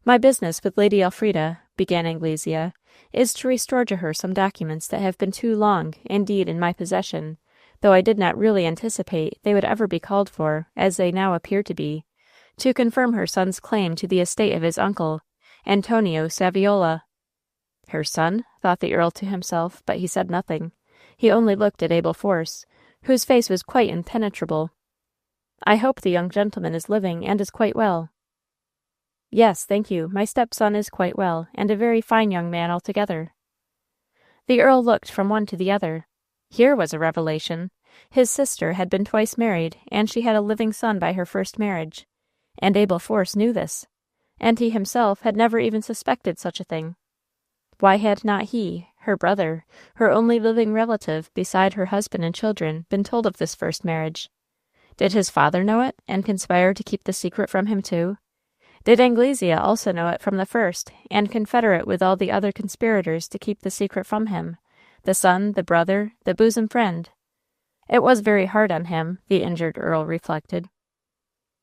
"My business with Lady Elfrida," began Anglesea, "is to restore to her some documents that have been too long, indeed, in my possession, though I did not really anticipate they would ever be called for, as they now appear to be, to confirm her son's claim to the estate of his uncle, Antonio Saviola." "Her son?" thought the Earl to himself, but he said nothing. He only looked at Abel Force, whose face was quite impenetrable. "I hope the young gentleman is living and is quite well." "Yes, thank you. My stepson is quite well, and a very fine young man altogether." The Earl looked from one to the other. Here was a revelation. His sister had been twice married, and she had a living son by her first marriage, and Abel Force knew this, and he himself had never even suspected such a thing. Why had not he, her brother, her only living relative beside her husband and children, been told of this first marriage? Did his father know it, and conspire to keep the secret from him too? Did Anglesea also know it from the first, and confederate with all the other conspirators to keep the secret from him, the son, the brother, the bosom friend? It was very hard on him, the injured Earl reflected.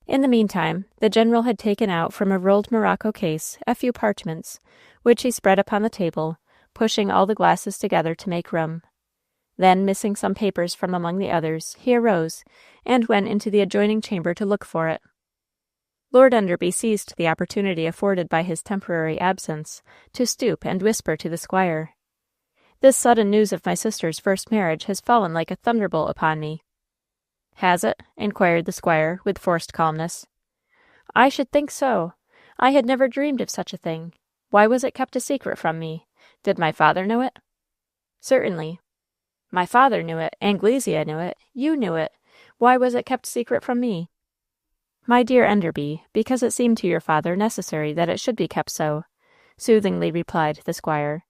In the meantime, the general had taken out from a rolled morocco case a few parchments, which he spread upon the table, pushing all the glasses together to make room. Then, missing some papers from among the others, he arose, and went into the adjoining chamber to look for it. Lord Enderby seized the opportunity afforded by his temporary absence to stoop and whisper to the squire, "This sudden news of my sister's first marriage has fallen like a thunderbolt upon me." "Has it?" inquired the squire, with forced calmness. "I should think so. I had never dreamed of such a thing. Why was it kept a secret from me? Did my father know it?" "Certainly." "My father knew it, Anglesea knew it, you knew it. Why was it kept secret from me?" "My dear Enderby, because it seemed to your father necessary that it should be kept so," soothingly replied the squire.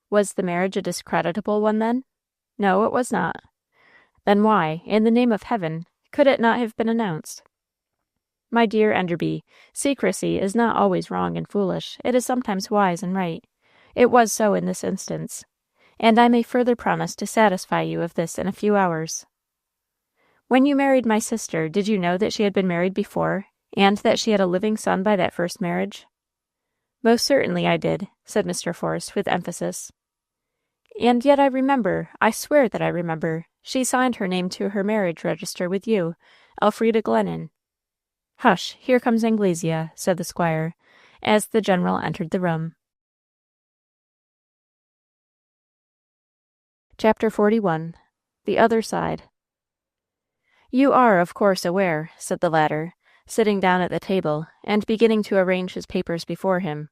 "Was the marriage a discreditable one, then?" "No, it was not." "Then why, in the name of heaven, could it not have been announced?" My dear Enderby, secrecy is not always wrong and foolish. It is sometimes wise and right. It was so in this instance. And I may further promise to satisfy you of this in a few hours. When you married my sister, did you know that she had been married before, and that she had a living son by that first marriage? Most certainly I did, said Mr. Force, with emphasis. And yet I swear that I remember, she signed her name to her marriage register with you, Elfrida Glennon. Hush, here comes Anglesea, said the squire, as the general entered the room. Chapter 41. The Other Side. You are, of course, aware, said the latter, sitting down at the table and beginning to arrange his papers before him.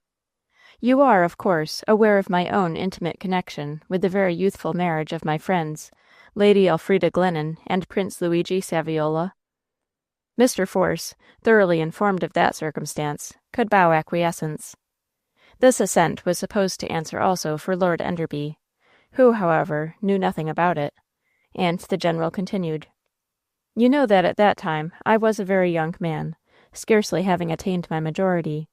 You are, of course, aware of my own intimate connection with the very youthful marriage of my friends, Lady Elfrida Glennon and Prince Luigi Saviola. Mr. Force, thoroughly informed of that circumstance, could bow acquiescence. This assent was supposed to answer also for Lord Enderby, who, however, knew nothing about it, and the general continued. You know that at that time I was a very young man, scarcely having attained my majority.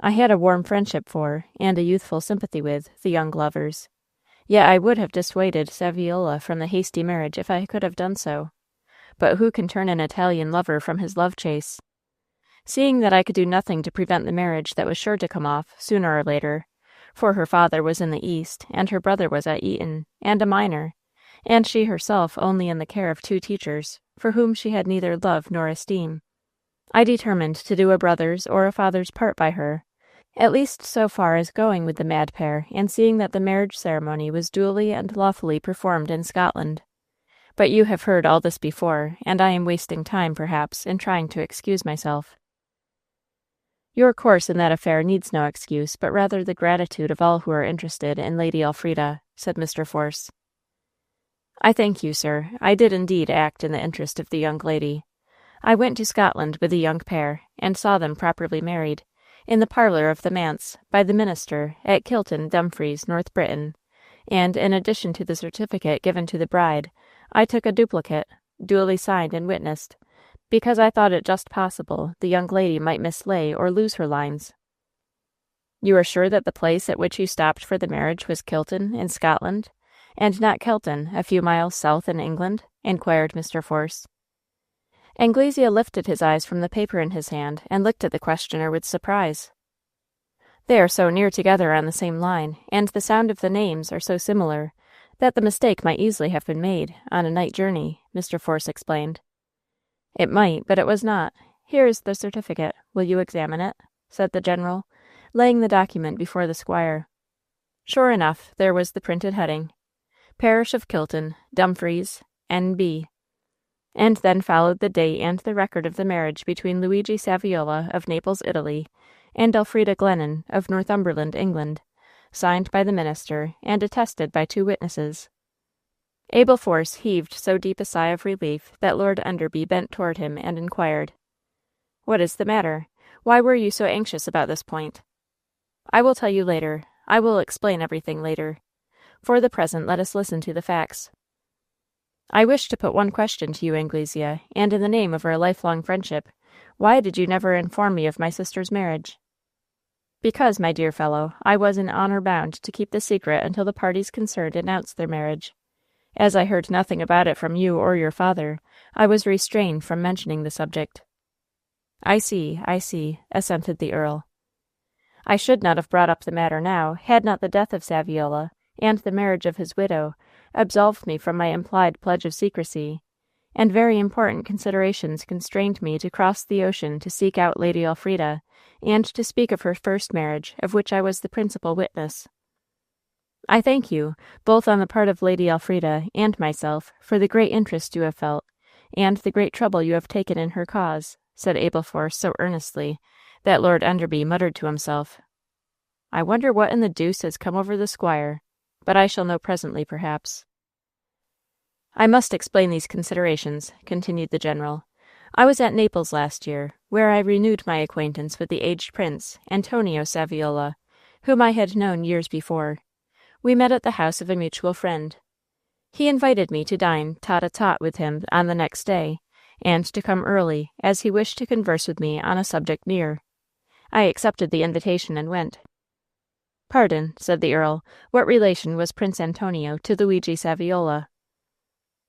I had a warm friendship for, and a youthful sympathy with, the young lovers. Yet I would have dissuaded Saviola from the hasty marriage if I could have done so. But who can turn an Italian lover from his love chase? Seeing that I could do nothing to prevent the marriage that was sure to come off, sooner or later, for her father was in the East, and her brother was at Eton, and a minor, and she herself only in the care of 2 teachers, for whom she had neither love nor esteem, I determined to do a brother's or a father's part by her, at least so far as going with the mad pair and seeing that the marriage ceremony was duly and lawfully performed in Scotland. But you have heard all this before, and I am wasting time, perhaps, in trying to excuse myself. Your course in that affair needs no excuse, but rather the gratitude of all who are interested in Lady Elfrida, said Mr. Force. I thank you, sir. I did indeed act in the interest of the young lady. I went to Scotland with the young pair, and saw them properly married, in the parlour of the manse, by the minister, at Kilton, Dumfries, North Britain, and, in addition to the certificate given to the bride, I took a duplicate, duly signed and witnessed, because I thought it just possible the young lady might mislay or lose her lines. You are sure that the place at which you stopped for the marriage was Kilton, in Scotland, and not Kelton, a few miles south in England? Inquired Mr. Force. Anglesea lifted his eyes from the paper in his hand and looked at the questioner with surprise. They are so near together on the same line, and the sound of the names are so similar, that the mistake might easily have been made on a night journey, Mr. Force explained. It might, but it was not. Here is the certificate. Will you examine it? Said the general, laying the document before the squire. Sure enough, there was the printed heading, Parish of Kilton, Dumfries, N.B., and then followed the date and the record of the marriage between Luigi Saviola of Naples, Italy, and Elfrida Glennon of Northumberland, England, signed by the minister and attested by 2 witnesses. Abel Force heaved so deep a sigh of relief that Lord Enderby bent toward him and inquired, What is the matter? Why were you so anxious about this point? I will tell you later. I will explain everything later. For the present, let us listen to the facts. I wish to put one question to you, Anglesea, and in the name of our lifelong friendship, why did you never inform me of my sister's marriage? Because, my dear fellow, I was in honor bound to keep the secret until the parties concerned announced their marriage. As I heard nothing about it from you or your father, I was restrained from mentioning the subject. I see, assented the Earl. I should not have brought up the matter now, had not the death of Saviola, and the marriage of his widow, absolved me from my implied pledge of secrecy, and very important considerations constrained me to cross the ocean to seek out Lady Elfrida, and to speak of her first marriage, of which I was the principal witness. I thank you, both on the part of Lady Elfrida and myself, for the great interest you have felt, and the great trouble you have taken in her cause, said Abel Force so earnestly that Lord Enderby muttered to himself, I wonder what in the deuce has come over the squire, but I shall know presently, perhaps. I must explain these considerations, continued the general. I was at Naples last year, where I renewed my acquaintance with the aged prince, Antonio Saviola, whom I had known years before. We met at the house of a mutual friend. He invited me to dine tete-a-tete with him on the next day, and to come early, as he wished to converse with me on a subject near. I accepted the invitation and went. "Pardon," said the Earl, "what relation was Prince Antonio to Luigi Saviola?"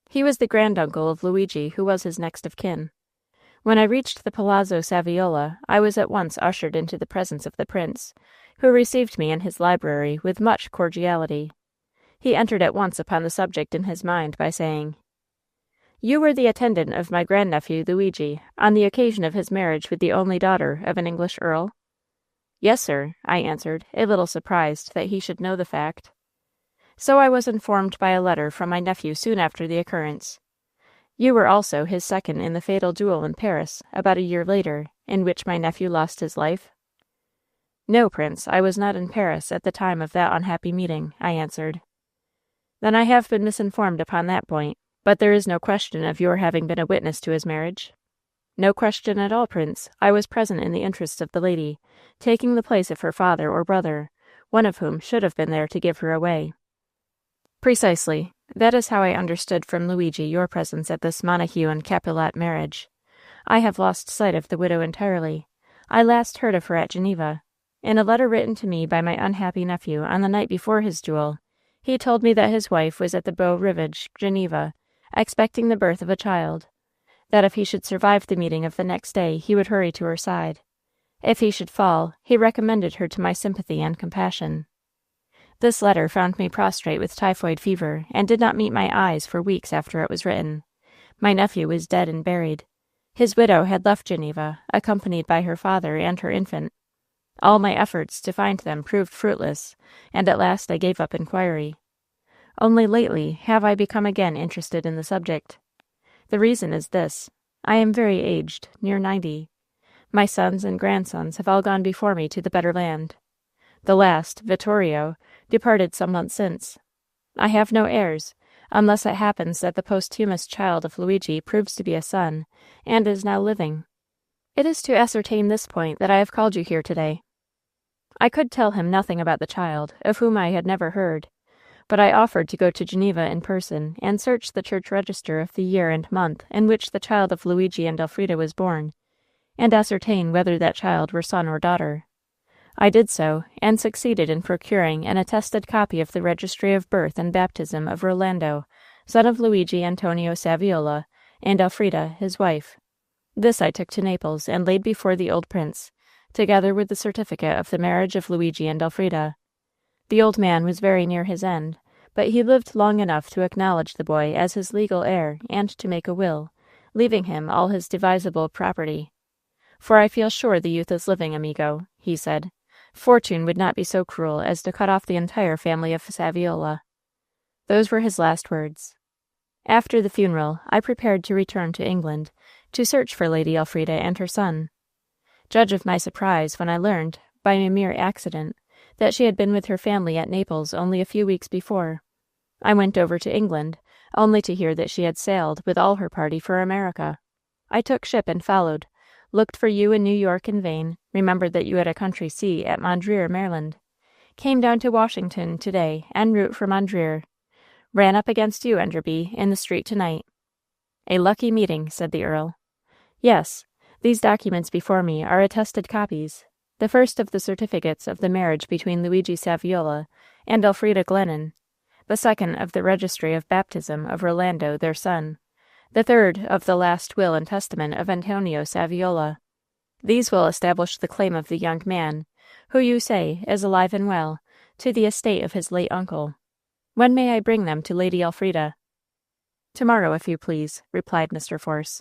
"He was the granduncle of Luigi, who was his next of kin. When I reached the Palazzo Saviola, I was at once ushered into the presence of the prince, who received me in his library with much cordiality. He entered at once upon the subject in his mind by saying, 'You were the attendant of my grandnephew Luigi, on the occasion of his marriage with the only daughter of an English earl?' 'Yes, sir,' I answered, a little surprised that he should know the fact. 'So I was informed by a letter from my nephew soon after the occurrence. You were also his second in the fatal duel in Paris, about a year later, in which my nephew lost his life?' 'No, Prince, I was not in Paris at the time of that unhappy meeting,' I answered. 'Then I have been misinformed upon that point, but there is no question of your having been a witness to his marriage?' 'No question at all, Prince. I was present in the interests of the lady, taking the place of her father or brother, one of whom should have been there to give her away.' 'Precisely. That is how I understood from Luigi your presence at this Montague and Capulet marriage. I have lost sight of the widow entirely. I last heard of her at Geneva. In a letter written to me by my unhappy nephew on the night before his duel, he told me that his wife was at the Beau Rivage, Geneva, expecting the birth of a child, that if he should survive the meeting of the next day he would hurry to her side. If he should fall, he recommended her to my sympathy and compassion. This letter found me prostrate with typhoid fever, and did not meet my eyes for weeks after it was written. My nephew was dead and buried. His widow had left Geneva, accompanied by her father and her infant. All my efforts to find them proved fruitless, and at last I gave up inquiry. Only lately have I become again interested in the subject. The reason is this. I am very aged, near 90. My sons and grandsons have all gone before me to the better land. The last, Vittorio, departed some months since. I have no heirs, unless it happens that the posthumous child of Luigi proves to be a son, and is now living. It is to ascertain this point that I have called you here today. I could tell him nothing about the child, of whom I had never heard, but I offered to go to Geneva in person and search the church register of the year and month in which the child of Luigi and Elfrida was born, and ascertain whether that child were son or daughter. I did so, and succeeded in procuring an attested copy of the registry of birth and baptism of Rolando, son of Luigi Antonio Saviola, and Elfrida, his wife. This I took to Naples and laid before the old prince, together with the certificate of the marriage of Luigi and Elfrida. The old man was very near his end, but he lived long enough to acknowledge the boy as his legal heir and to make a will, leaving him all his divisible property. 'For I feel sure the youth is living, amigo,' he said. 'Fortune would not be so cruel as to cut off the entire family of Saviola.' Those were his last words. After the funeral, I prepared to return to England, to search for Lady Elfrida and her son. Judge of my surprise when I learned, by a mere accident, that she had been with her family at Naples only a few weeks before. I went over to England, only to hear that she had sailed, with all her party, for America. I took ship and followed, looked for you in New York in vain, remembered that you had a country seat at Mondreer, Maryland. Came down to Washington today, en route for Mondreer. Ran up against you, Enderby, in the street tonight." "A lucky meeting," said the Earl. "Yes. These documents before me are attested copies. The first of the certificates of the marriage between Luigi Saviola and Elfrida Glennon, the second of the registry of baptism of Rolando, their son, the third of the last will and testament of Antonio Saviola. These will establish the claim of the young man, who you say is alive and well, to the estate of his late uncle. When may I bring them to Lady Elfrida?" "Tomorrow, if you please," replied Mr. Force.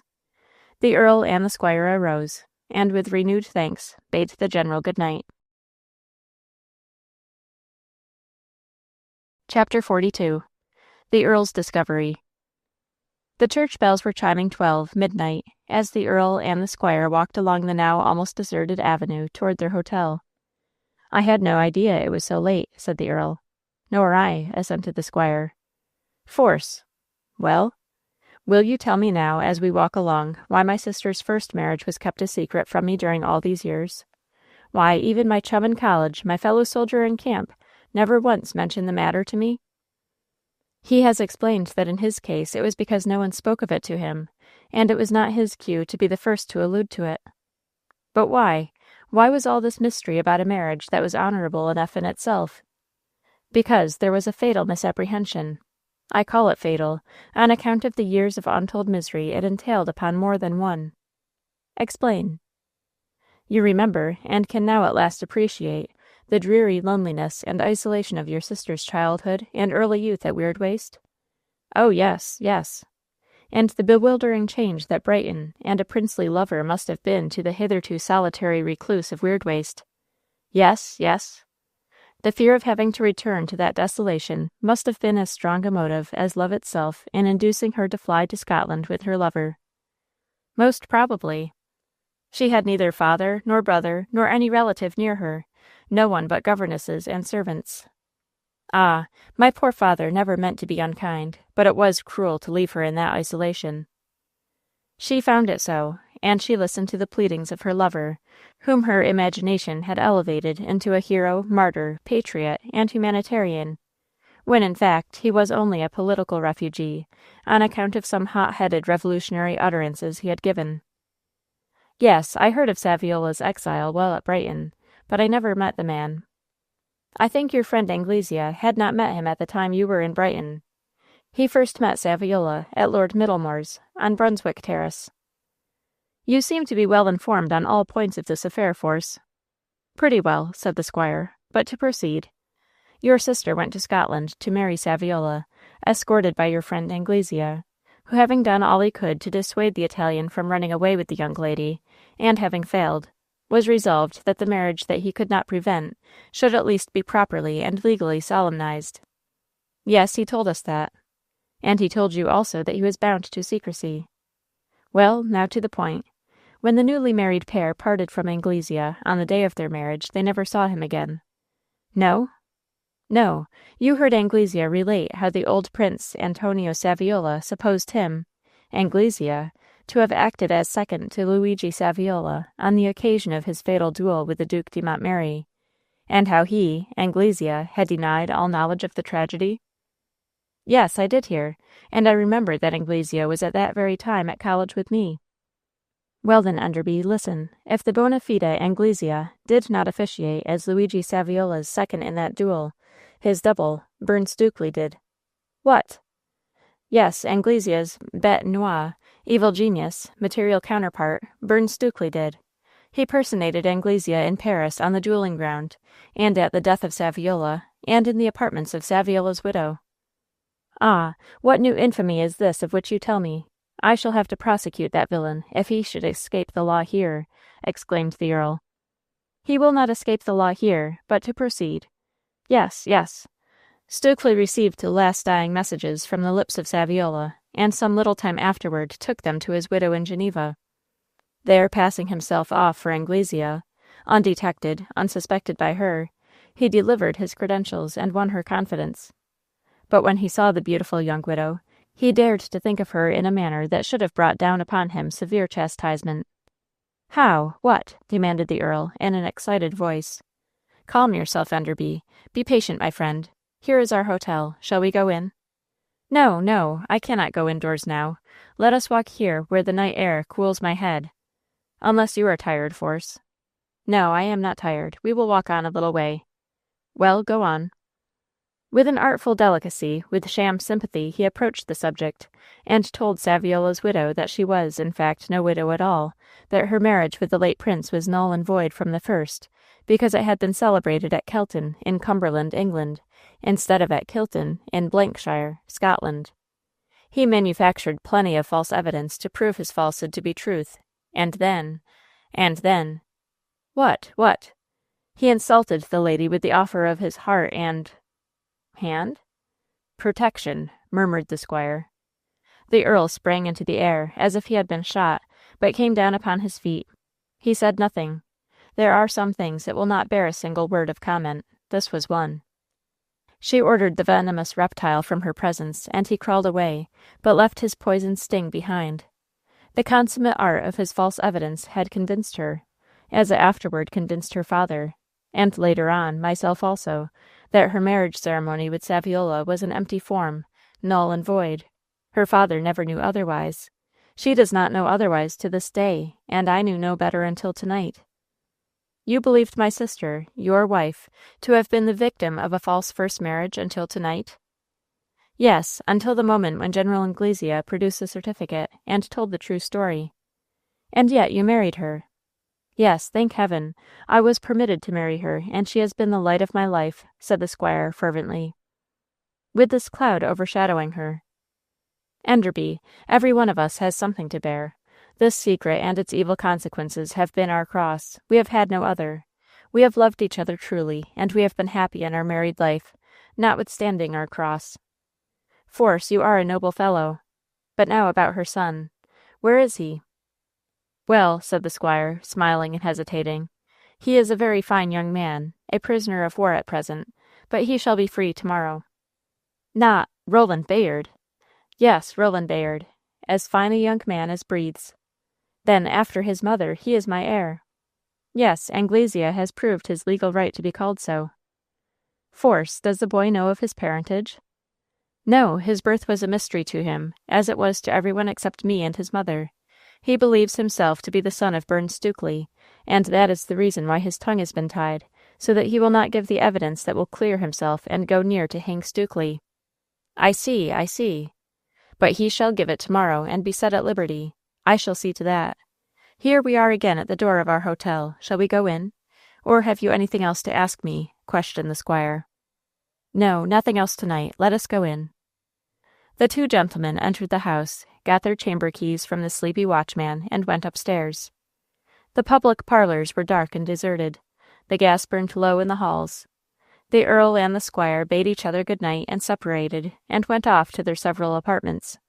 The Earl and the squire arose, and with renewed thanks bade the general good night. Chapter 42. The Earl's Discovery. The church bells were chiming 12, midnight, as the Earl and the squire walked along the now almost deserted avenue toward their hotel. "I had no idea it was so late," said the Earl. "Nor I," assented the squire. "Force. Well? Will you tell me now, as we walk along, why my sister's first marriage was kept a secret from me during all these years? Why, even my chum in college, my fellow soldier in camp, never once mentioned the matter to me?" "He has explained that in his case it was because no one spoke of it to him, and it was not his cue to be the first to allude to it. But why? Why was all this mystery about a marriage that was honorable enough in itself? Because there was a fatal misapprehension. I call it fatal, on account of the years of untold misery it entailed upon more than one. Explain. You remember, and can now at last appreciate, the dreary loneliness and isolation of your sister's childhood and early youth at Weirdwaste? Oh, yes, yes. And the bewildering change that Brighton and a princely lover must have been to the hitherto solitary recluse of Weirdwaste? Yes, yes. The fear of having to return to that desolation must have been as strong a motive as love itself in inducing her to fly to Scotland with her lover. Most probably. She had neither father, nor brother, nor any relative near her, no one but governesses and servants. Ah, my poor father never meant to be unkind, but it was cruel to leave her in that isolation. She found it so, and she listened to the pleadings of her lover, whom her imagination had elevated into a hero, martyr, patriot, and humanitarian, when in fact he was only a political refugee, on account of some hot-headed revolutionary utterances he had given. Yes, I heard of Saviola's exile while at Brighton, but I never met the man. I think your friend Anglesea had not met him at the time you were in Brighton. He first met Saviola at Lord Middlemore's, on Brunswick Terrace. You seem to be well informed on all points of this affair, Force. Pretty well, said the squire, but to proceed. Your sister went to Scotland to marry Saviola, escorted by your friend Anglesea, who, having done all he could to dissuade the Italian from running away with the young lady, and having failed, was resolved that the marriage that he could not prevent should at least be properly and legally solemnized. Yes, he told us that. And he told you also that he was bound to secrecy. Well, now to the point. When the newly married pair parted from Anglesea on the day of their marriage, they never saw him again. No? No. You heard Anglesea relate how the old Prince Antonio Saviola supposed him, Anglesea, to have acted as second to Luigi Saviola on the occasion of his fatal duel with the Duke de Montmeri, and how he, Anglesea, had denied all knowledge of the tragedy? Yes, I did hear, and I remember that Anglesea was at that very time at college with me. Well then, Enderby, listen. If the bona fide Anglesea did not officiate as Luigi Saviola's second in that duel, his double, Burne Stukely, did. What? Yes, Anglesea's bête noire, evil genius, material counterpart, Burne Stukely, did. He personated Anglesea in Paris on the dueling ground, and at the death of Saviola, and in the apartments of Saviola's widow. Ah, what new infamy is this of which you tell me? I shall have to prosecute that villain, if he should escape the law here, exclaimed the Earl. He will not escape the law here, but to proceed. Yes, yes. Stukely received the last dying messages from the lips of Saviola, and some little time afterward took them to his widow in Geneva. There, passing himself off for Anglesea, undetected, unsuspected by her, he delivered his credentials and won her confidence. But when he saw the beautiful young widow, he dared to think of her in a manner that should have brought down upon him severe chastisement. How? What? Demanded the Earl, in an excited voice. Calm yourself, Enderby. Be patient, my friend. Here is our hotel. Shall we go in? No, no, I cannot go indoors now. Let us walk here, where the night air cools my head. Unless you are tired, Force. No, I am not tired. We will walk on a little way. Well, go on. With an artful delicacy, with sham sympathy, he approached the subject, and told Saviola's widow that she was, in fact, no widow at all, that her marriage with the late prince was null and void from the first, because it had been celebrated at Kelton, in Cumberland, England, instead of at Kilton, in Blankshire, Scotland. He manufactured plenty of false evidence to prove his falsehood to be truth, and then... What? He insulted the lady with the offer of his heart and... hand? Protection, murmured the squire. The Earl sprang into the air, as if he had been shot, but came down upon his feet. He said nothing. There are some things that will not bear a single word of comment. This was one. She ordered the venomous reptile from her presence, and he crawled away, but left his poisoned sting behind. The consummate art of his false evidence had convinced her, as it afterward convinced her father, and later on myself also, that her marriage ceremony with Saviola was an empty form, null and void. Her father never knew otherwise. She does not know otherwise to this day, and I knew no better until tonight. You believed my sister, your wife, to have been the victim of a false first marriage until tonight? Yes, until the moment when General Anglesea produced the certificate and told the true story. And yet you married her. Yes, thank heaven, I was permitted to marry her, and she has been the light of my life, said the squire fervently, with this cloud overshadowing her. Enderby, every one of us has something to bear. This secret and its evil consequences have been our cross. We have had no other. We have loved each other truly, and we have been happy in our married life, notwithstanding our cross. Force, you are a noble fellow. But now about her son. Where is he? Well, said the squire, smiling and hesitating, he is a very fine young man, a prisoner of war at present, but he shall be free tomorrow. Not Roland Bayard? Yes, Roland Bayard, as fine a young man as breathes. Then, after his mother, he is my heir. Yes, Anglesea has proved his legal right to be called so. Force, does the boy know of his parentage? No, his birth was a mystery to him, as it was to everyone except me and his mother. He believes himself to be the son of Burne Stukely, and that is the reason why his tongue has been tied, so that he will not give the evidence that will clear himself and go near to hang Stukely. I see. But he shall give it tomorrow and be set at liberty. I shall see to that. Here we are again at the door of our hotel. Shall we go in? Or have you anything else to ask me? Questioned the squire. No, nothing else tonight. Let us go in. The two gentlemen entered the house, got their chamber keys from the sleepy watchman, and went upstairs. The public parlors were dark and deserted. The gas burned low in the halls. The Earl and the squire bade each other good night and separated, and went off to their several apartments.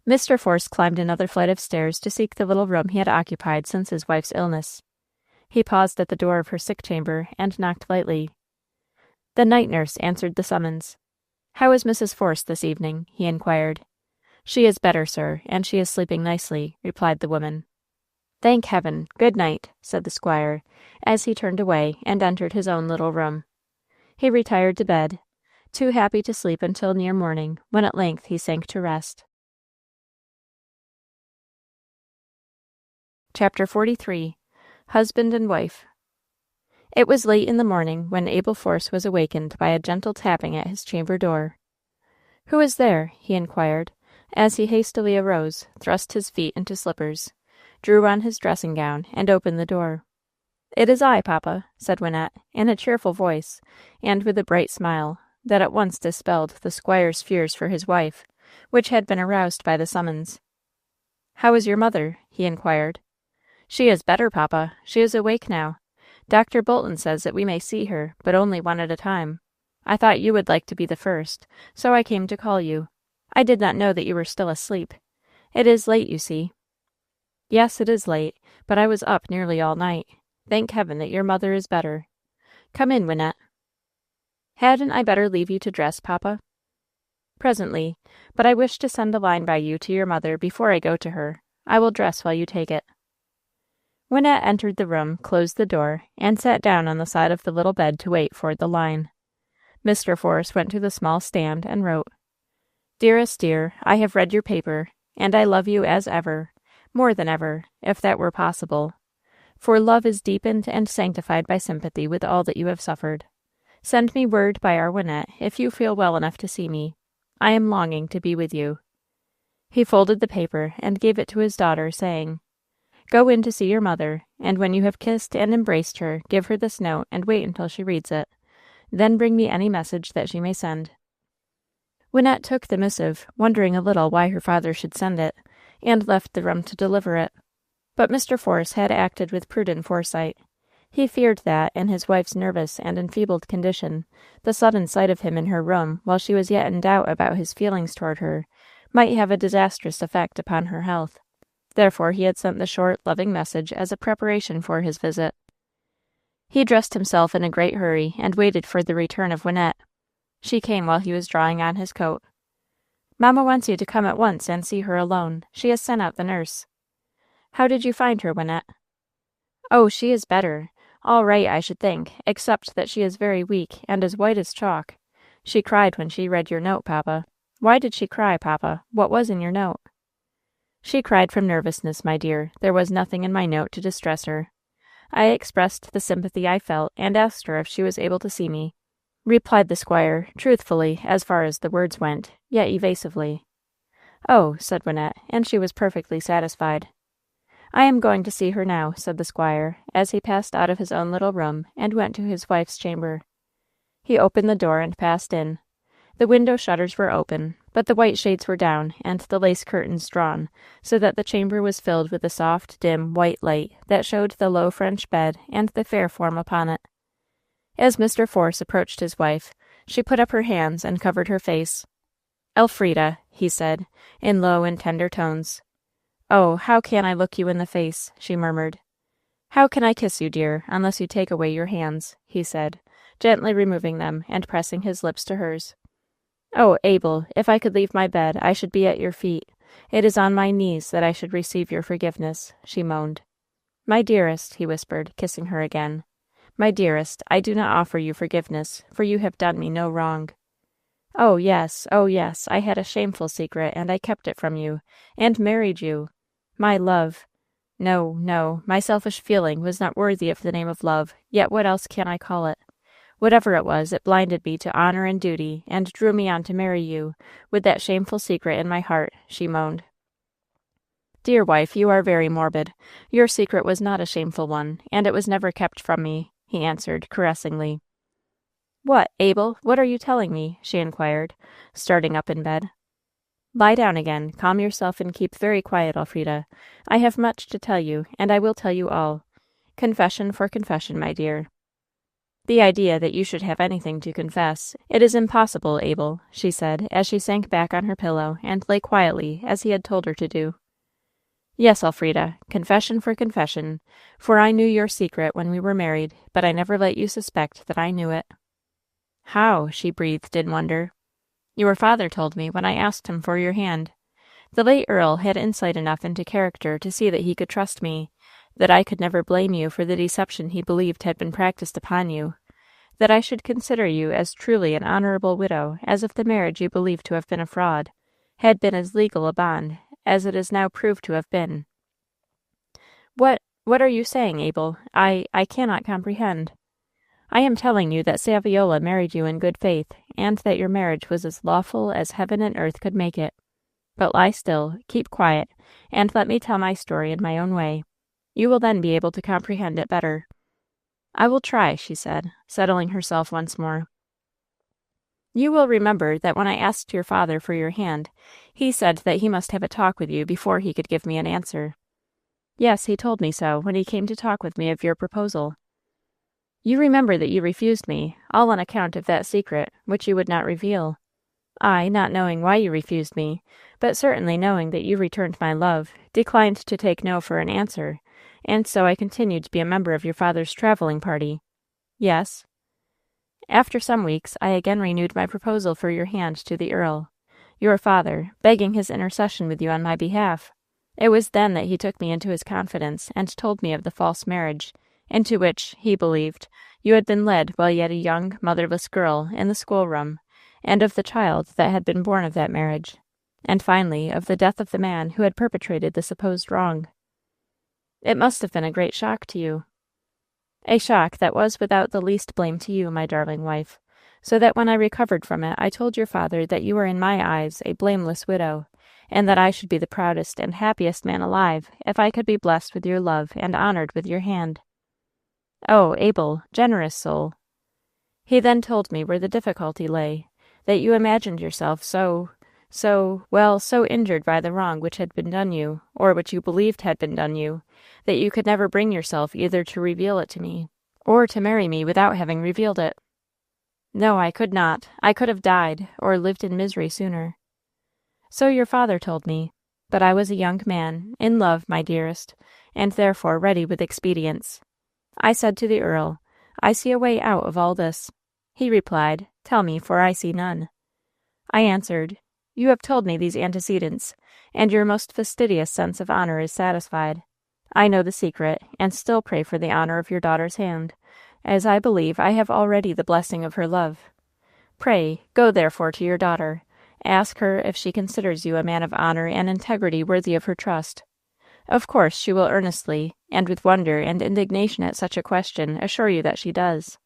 Mr. Force climbed another flight of stairs to seek the little room he had occupied since his wife's illness. He paused at the door of her sick chamber and knocked lightly. The night nurse answered the summons. How is Mrs. Force this evening? He inquired. She is better, sir, and she is sleeping nicely, replied the woman. Thank heaven. Good night, said the squire, as he turned away and entered his own little room. He retired to bed, too happy to sleep until near morning, when at length he sank to rest. Chapter 43. Husband and Wife. It was late in the morning when Abel Force was awakened by a gentle tapping at his chamber door. Who is there? He inquired, as he hastily arose, thrust his feet into slippers, drew on his dressing gown, and opened the door. It is I, Papa, said Wynette, in a cheerful voice, and with a bright smile, that at once dispelled the squire's fears for his wife, which had been aroused by the summons. How is your mother? He inquired. She is better, Papa. She is awake now. Dr. Bolton says that we may see her, but only one at a time. I thought you would like to be the first, so I came to call you. I did not know that you were still asleep. It is late, you see. Yes, it is late, but I was up nearly all night. Thank heaven that your mother is better. Come in, Wynette. Hadn't I better leave you to dress, Papa? Presently, but I wish to send a line by you to your mother before I go to her. I will dress while you take it. Wynette entered the room, closed the door, and sat down on the side of the little bed to wait for the line. Mr. Force went to the small stand and wrote, Dearest dear, I have read your paper, and I love you as ever, more than ever, if that were possible. For love is deepened and sanctified by sympathy with all that you have suffered. Send me word by our Wynette if you feel well enough to see me. I am longing to be with you. He folded the paper and gave it to his daughter, saying, Go in to see your mother, and when you have kissed and embraced her, give her this note and wait until she reads it. Then bring me any message that she may send. Wynette took the missive, wondering a little why her father should send it, and left the room to deliver it. But Mr. Force had acted with prudent foresight. He feared that, in his wife's nervous and enfeebled condition, the sudden sight of him in her room, while she was yet in doubt about his feelings toward her, might have a disastrous effect upon her health. Therefore he had sent the short, loving message as a preparation for his visit. He dressed himself in a great hurry and waited for the return of Wynette. She came while he was drawing on his coat. Mamma wants you to come at once and see her alone. She has sent out the nurse. How did you find her, Wynette? Oh, she is better. All right, I should think, except that she is very weak and as white as chalk. She cried when she read your note, Papa. Why did she cry, Papa? What was in your note? She cried from nervousness, my dear. There was nothing in my note to distress her. I expressed the sympathy I felt, and asked her if she was able to see me," replied the squire, truthfully as far as the words went, yet evasively. "Oh," said Wynette, and she was perfectly satisfied. "I am going to see her now," said the squire, as he passed out of his own little room and went to his wife's chamber. He opened the door and passed in. The window shutters were open, but the white shades were down and the lace curtains drawn, so that the chamber was filled with a soft, dim, white light that showed the low French bed and the fair form upon it. As Mr. Force approached his wife, she put up her hands and covered her face. "Elfrida," he said, in low and tender tones. "Oh, how can I look you in the face?" she murmured. "How can I kiss you, dear, unless you take away your hands?" he said, gently removing them and pressing his lips to hers. "Oh, Abel, if I could leave my bed, I should be at your feet. It is on my knees that I should receive your forgiveness," she moaned. "My dearest," he whispered, kissing her again. "My dearest, I do not offer you forgiveness, for you have done me no wrong." Oh, yes, I had a shameful secret, and I kept it from you, and married you. My love! No, no, my selfish feeling was not worthy of the name of love, yet what else can I call it? Whatever it was, it blinded me to honor and duty, and drew me on to marry you, with that shameful secret in my heart," she moaned. "Dear wife, you are very morbid. Your secret was not a shameful one, and it was never kept from me," he answered, caressingly. "What, Abel? What are you telling me?" she inquired, starting up in bed. "Lie down again, calm yourself, and keep very quiet, Elfrida. I have much to tell you, and I will tell you all. Confession for confession, my dear." "The idea that you should have anything to confess! It is impossible, Abel," she said, as she sank back on her pillow and lay quietly, as he had told her to do. "Yes, Elfrida, confession for confession, for I knew your secret when we were married, but I never let you suspect that I knew it." "How?" she breathed in wonder. "Your father told me when I asked him for your hand. The late Earl had insight enough into character to see that he could trust me, that I could never blame you for the deception he believed had been practiced upon you, that I should consider you as truly an honorable widow as if the marriage you believed to have been a fraud had been as legal a bond as it is now proved to have been." What are you saying, Abel? I cannot comprehend." "I am telling you that Saviola married you in good faith, and that your marriage was as lawful as heaven and earth could make it. But lie still, keep quiet, and let me tell my story in my own way. You will then be able to comprehend it better." "I will try," she said, settling herself once more. "You will remember that when I asked your father for your hand, he said that he must have a talk with you before he could give me an answer." "Yes, he told me so when he came to talk with me of your proposal." "You remember that you refused me, all on account of that secret, which you would not reveal. I, not knowing why you refused me, but certainly knowing that you returned my love, declined to take no for an answer, and so I continued to be a member of your father's traveling party." "Yes." "After some weeks, I again renewed my proposal for your hand to the Earl, your father, begging his intercession with you on my behalf. It was then that he took me into his confidence and told me of the false marriage, into which, he believed, you had been led while yet a young, motherless girl in the schoolroom, and of the child that had been born of that marriage, and finally of the death of the man who had perpetrated the supposed wrong. It must have been a great shock to you." "A shock that was without the least blame to you, my darling wife, so that when I recovered from it I told your father that you were in my eyes a blameless widow, and that I should be the proudest and happiest man alive if I could be blessed with your love and honored with your hand." "Oh, Abel, generous soul!" "He then told me where the difficulty lay, that you imagined yourself so injured by the wrong which had been done you, or which you believed had been done you, that you could never bring yourself either to reveal it to me, or to marry me without having revealed it." "No, I could not. I could have died, or lived in misery sooner." "So your father told me, but I was a young man, in love, my dearest, and therefore ready with expedients. I said to the Earl, 'I see a way out of all this.' He replied, 'Tell me, for I see none.' I answered, 'You have told me these antecedents, and your most fastidious sense of honor is satisfied. I know the secret, and still pray for the honor of your daughter's hand, as I believe I have already the blessing of her love. Pray, go therefore to your daughter, Ask her if she considers you a man of honor and integrity worthy of her trust. Of course she will earnestly, and with wonder and indignation at such a question, assure you that she does.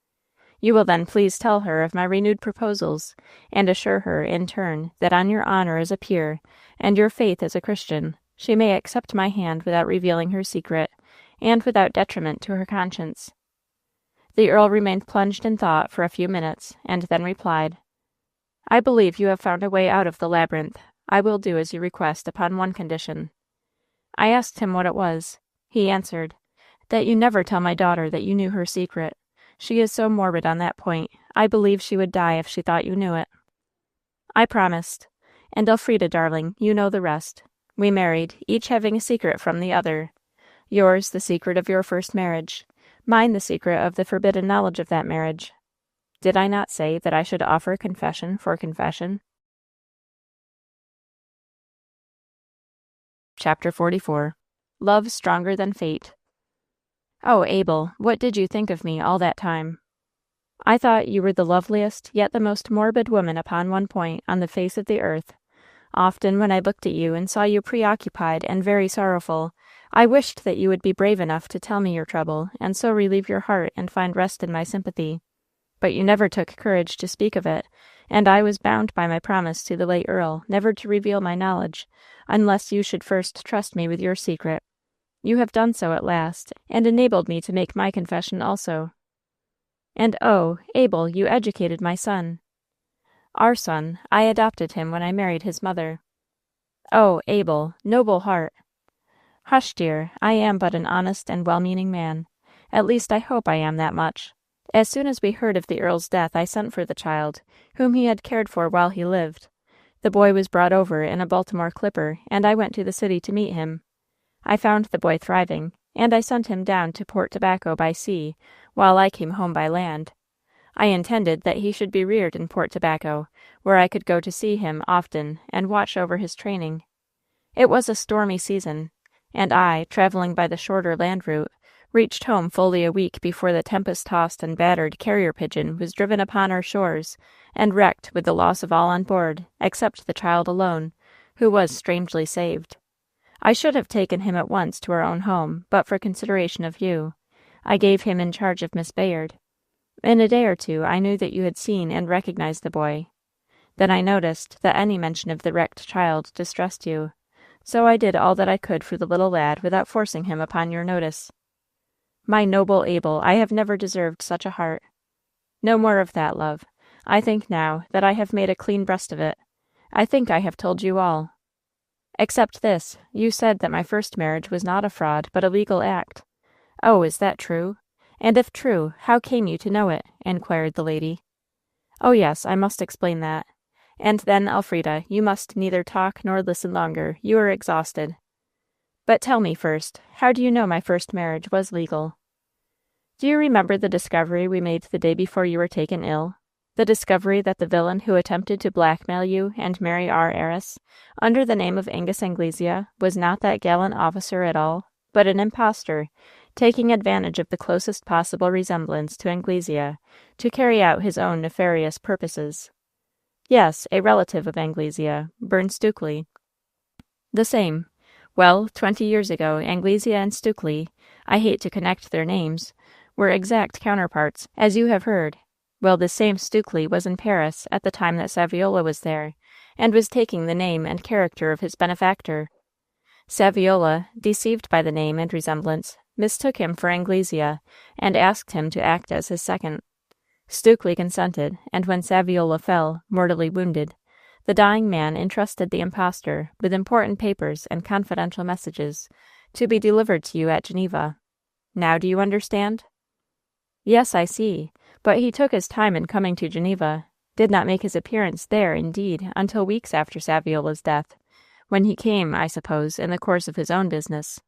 You will then please tell her of my renewed proposals, and assure her, in turn, that on your honor as a peer, and your faith as a Christian, she may accept my hand without revealing her secret, and without detriment to her conscience." The Earl remained plunged in thought for a few minutes, and then replied, "I believe you have found a way out of the labyrinth. I will do as you request upon one condition." I asked him what it was. He answered, "That you never tell my daughter that you knew her secret. She is so morbid on that point, I believe she would die if she thought you knew it." I promised. And Elfrida, darling, you know the rest. We married, each having a secret from the other. Yours the secret of your first marriage, mine the secret of the forbidden knowledge of that marriage. Did I not say that I should offer confession for confession? Chapter 44. Love Stronger Than Fate. Oh, Abel, what did you think of me all that time? I thought you were the loveliest, yet the most morbid woman upon one point on the face of the earth. Often when I looked at you and saw you preoccupied and very sorrowful, I wished that you would be brave enough to tell me your trouble, and so relieve your heart and find rest in my sympathy. But you never took courage to speak of it, and I was bound by my promise to the late Earl never to reveal my knowledge, unless you should first trust me with your secret. You have done so at last, and enabled me to make my confession also. And oh, Abel, you educated my son. Our son. I adopted him when I married his mother. Oh, Abel, noble heart. Hush, dear, I am but an honest and well-meaning man. At least I hope I am that much. As soon as we heard of the Earl's death, I sent for the child, whom he had cared for while he lived. The boy was brought over in a Baltimore clipper, and I went to the city to meet him. I found the boy thriving, and I sent him down to Port Tobacco by sea, while I came home by land. I intended that he should be reared in Port Tobacco, where I could go to see him often and watch over his training. It was a stormy season, and I, traveling by the shorter land route, reached home fully a week before the tempest-tossed and battered carrier pigeon was driven upon our shores and wrecked with the loss of all on board, except the child alone, who was strangely saved. I should have taken him at once to our own home, but for consideration of you. I gave him in charge of Miss Bayard. In a day or two I knew that you had seen and recognized the boy. Then I noticed that any mention of the wrecked child distressed you, so I did all that I could for the little lad without forcing him upon your notice. My noble Abel, I have never deserved such a heart. No more of that, love. I think now that I have made a clean breast of it. I think I have told you all. Except this, you said that my first marriage was not a fraud, but a legal act. Oh, is that true? And if true, how came you to know it? Inquired the lady. Oh, yes, I must explain that. And then, Elfrida, you must neither talk nor listen longer. You are exhausted. But tell me first, how do you know my first marriage was legal? Do you remember the discovery we made the day before you were taken ill? The discovery that the villain who attempted to blackmail you and marry our heiress, under the name of Angus Anglesea, was not that gallant officer at all, but an impostor, taking advantage of the closest possible resemblance to Anglesea to carry out his own nefarious purposes. Yes, a relative of Anglesea, Burne Stukely. The same. Well, 20 years ago, Anglesea and Stukely, I hate to connect their names, were exact counterparts, as you have heard. Well, this same Stukely was in Paris at the time that Saviola was there, and was taking the name and character of his benefactor. Saviola, deceived by the name and resemblance, mistook him for Anglesea, and asked him to act as his second. Stukely consented, and when Saviola fell, mortally wounded, the dying man entrusted the impostor with important papers and confidential messages to be delivered to you at Geneva. Now do you understand? Yes, I see, but he took his time in coming to Geneva, did not make his appearance there, indeed, until weeks after Saviola's death, when he came, I suppose, in the course of his own business.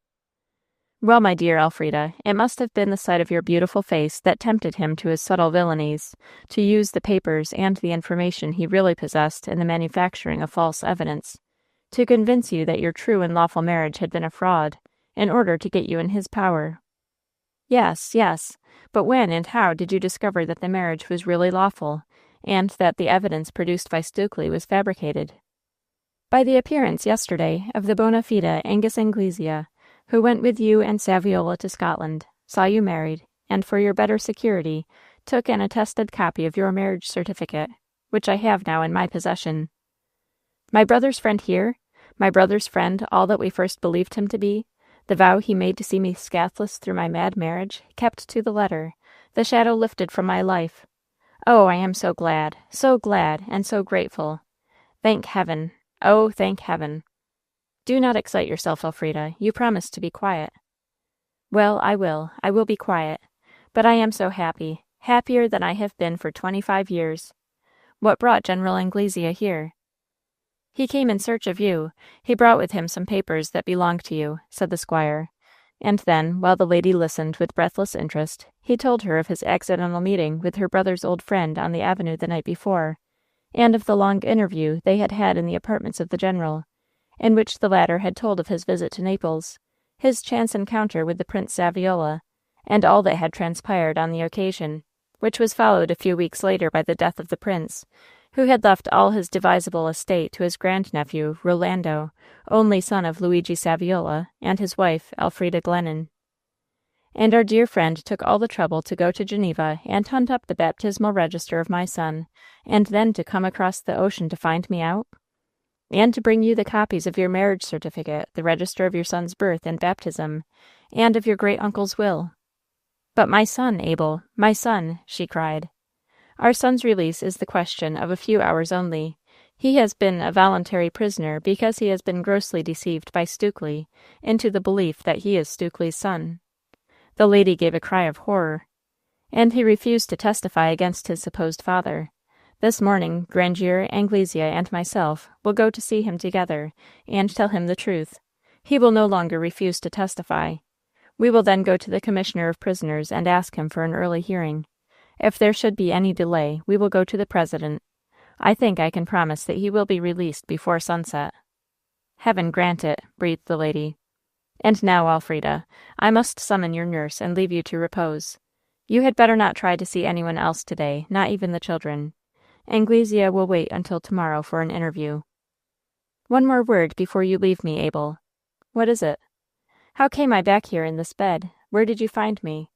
Well, my dear Elfrida, it must have been the sight of your beautiful face that tempted him to his subtle villainies, to use the papers and the information he really possessed in the manufacturing of false evidence, to convince you that your true and lawful marriage had been a fraud, in order to get you in his power. Yes, but when and how did you discover that the marriage was really lawful, and that the evidence produced by Stukely was fabricated. By the appearance yesterday of the bona fide Angus Anglesea, who went with you and Saviola to Scotland, saw you married, and for your better security, took an attested copy of your marriage certificate, which I have now in my possession. My brother's friend here? My brother's friend, all that we first believed him to be? The vow he made to see me scathless through my mad marriage, kept to the letter, the shadow lifted from my life. Oh, I am so glad, and so grateful. Thank heaven. Oh, thank heaven. Do not excite yourself, Elfrida. You promised to be quiet. Well, I will be quiet. But I am so happy, happier than I have been for 25 years. What brought General Anglesea here? He came in search of you. He brought with him some papers that belong to you, said the squire. And then, while the lady listened with breathless interest, he told her of his accidental meeting with her brother's old friend on the avenue the night before, and of the long interview they had had in the apartments of the general, in which the latter had told of his visit to Naples, his chance encounter with the Prince Saviola, and all that had transpired on the occasion, which was followed a few weeks later by the death of the prince, who had left all his divisible estate to his grandnephew, Rolando, only son of Luigi Saviola, and his wife, Elfrida Glennon. And our dear friend took all the trouble to go to Geneva and hunt up the baptismal register of my son, and then to come across the ocean to find me out? And to bring you the copies of your marriage certificate, the register of your son's birth and baptism, and of your great-uncle's will. But my son, Abel, my son, she cried. Our son's release is the question of a few hours only. He has been a voluntary prisoner because he has been grossly deceived by Stukely into the belief that he is Stukely's son. The lady gave a cry of horror. And he refused to testify against his supposed father. This morning, Grandier, Anglesea, and myself will go to see him together and tell him the truth. He will no longer refuse to testify. We will then go to the Commissioner of Prisoners and ask him for an early hearing. If there should be any delay, we will go to the President. I think I can promise that he will be released before sunset." "Heaven grant it," breathed the lady. "And now, Elfrida, I must summon your nurse and leave you to repose. You had better not try to see anyone else today, not even the children. Anglesea will wait until tomorrow for an interview." "One more word before you leave me, Abel." "What is it?" "How came I back here in this bed? Where did you find me?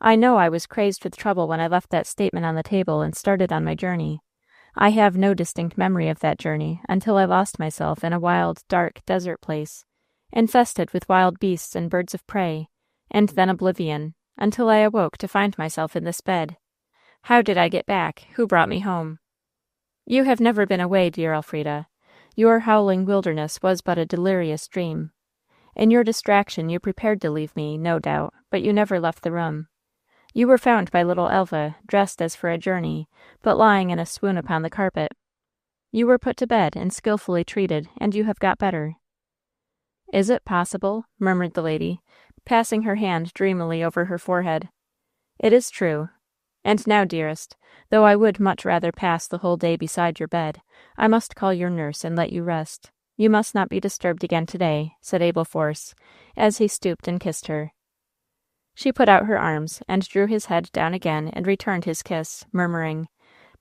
I know I was crazed with trouble when I left that statement on the table and started on my journey. I have no distinct memory of that journey until I lost myself in a wild, dark, desert place, infested with wild beasts and birds of prey, and then oblivion, until I awoke to find myself in this bed. How did I get back? Who brought me home?" "You have never been away, dear Elfrida. Your howling wilderness was but a delirious dream. In your distraction you prepared to leave me, no doubt, but you never left the room. You were found by little Elva, dressed as for a journey, but lying in a swoon upon the carpet. You were put to bed and skillfully treated, and you have got better." "Is it possible?" murmured the lady, passing her hand dreamily over her forehead. "It is true. And now, dearest, though I would much rather pass the whole day beside your bed, I must call your nurse and let you rest. You must not be disturbed again today," said Abel Force, as he stooped and kissed her. She put out her arms and drew his head down again and returned his kiss, murmuring,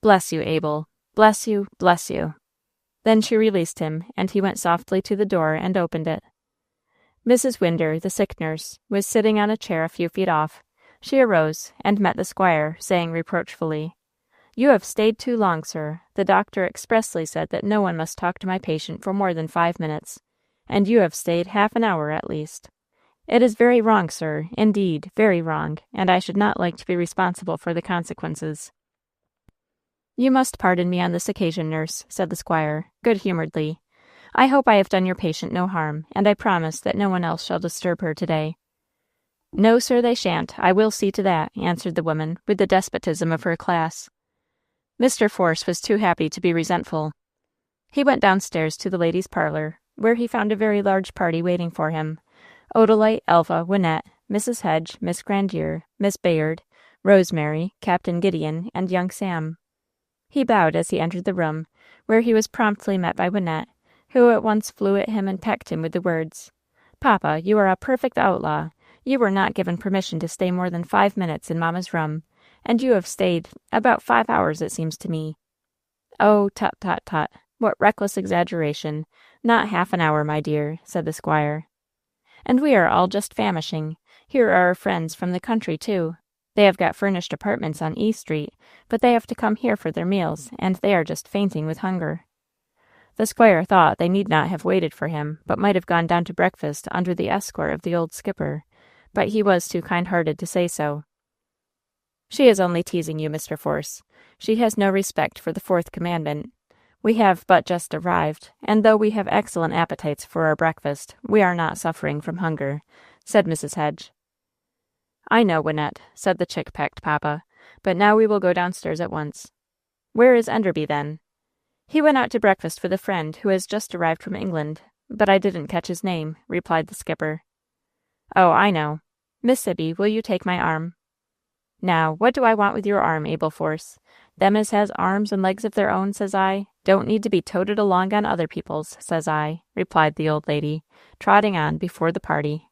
"Bless you, Abel. Bless you, bless you." Then she released him, and he went softly to the door and opened it. Mrs. Winder, the sick nurse, was sitting on a chair a few feet off. She arose and met the squire, saying reproachfully, "You have stayed too long, sir. The doctor expressly said that no one must talk to my patient for more than 5 minutes, and you have stayed half an hour at least. It is very wrong, sir, indeed, very wrong, and I should not like to be responsible for the consequences." "You must pardon me on this occasion, nurse," said the squire, good-humoredly. "I hope I have done your patient no harm, and I promise that no one else shall disturb her today." "No, sir, they shan't. I will see to that," answered the woman, with the despotism of her class. Mr. Force was too happy to be resentful. He went downstairs to the ladies' parlor, where he found a very large party waiting for him. Odalite, Elva, Wynette, Mrs. Hedge, Miss Grandier, Miss Bayard, Rosemary, Captain Gideon, and young Sam. He bowed as he entered the room, where he was promptly met by Wynette, who at once flew at him and pecked him with the words, "Papa, you are a perfect outlaw. You were not given permission to stay more than 5 minutes in Mamma's room, and you have stayed about 5 hours, it seems to me. Oh, tut, tut, tut. What reckless exaggeration. Not half an hour, my dear, said the squire. And we are all just famishing. Here are our friends from the country, too. They have got furnished apartments on E Street, but they have to come here for their meals, and they are just fainting with hunger. The squire thought they need not have waited for him, but might have gone down to breakfast under the escort of the old skipper, but he was too kind-hearted to say so. She is only teasing you, Mr. Force. She has no respect for the fourth commandment. We have but just arrived, and though we have excellent appetites for our breakfast, we are not suffering from hunger, said Mrs. Hedge. I know, Wynette, said the chick-pecked papa, but now we will go downstairs at once. Where is Enderby, then? He went out to breakfast with a friend who has just arrived from England, but I didn't catch his name, replied the skipper. Oh, I know. Miss Sibby, will you take my arm? Now, what do I want with your arm, Abel Force? Them as has arms and legs of their own, says I, don't need to be toted along on other people's, says I, replied the old lady, trotting on before the party.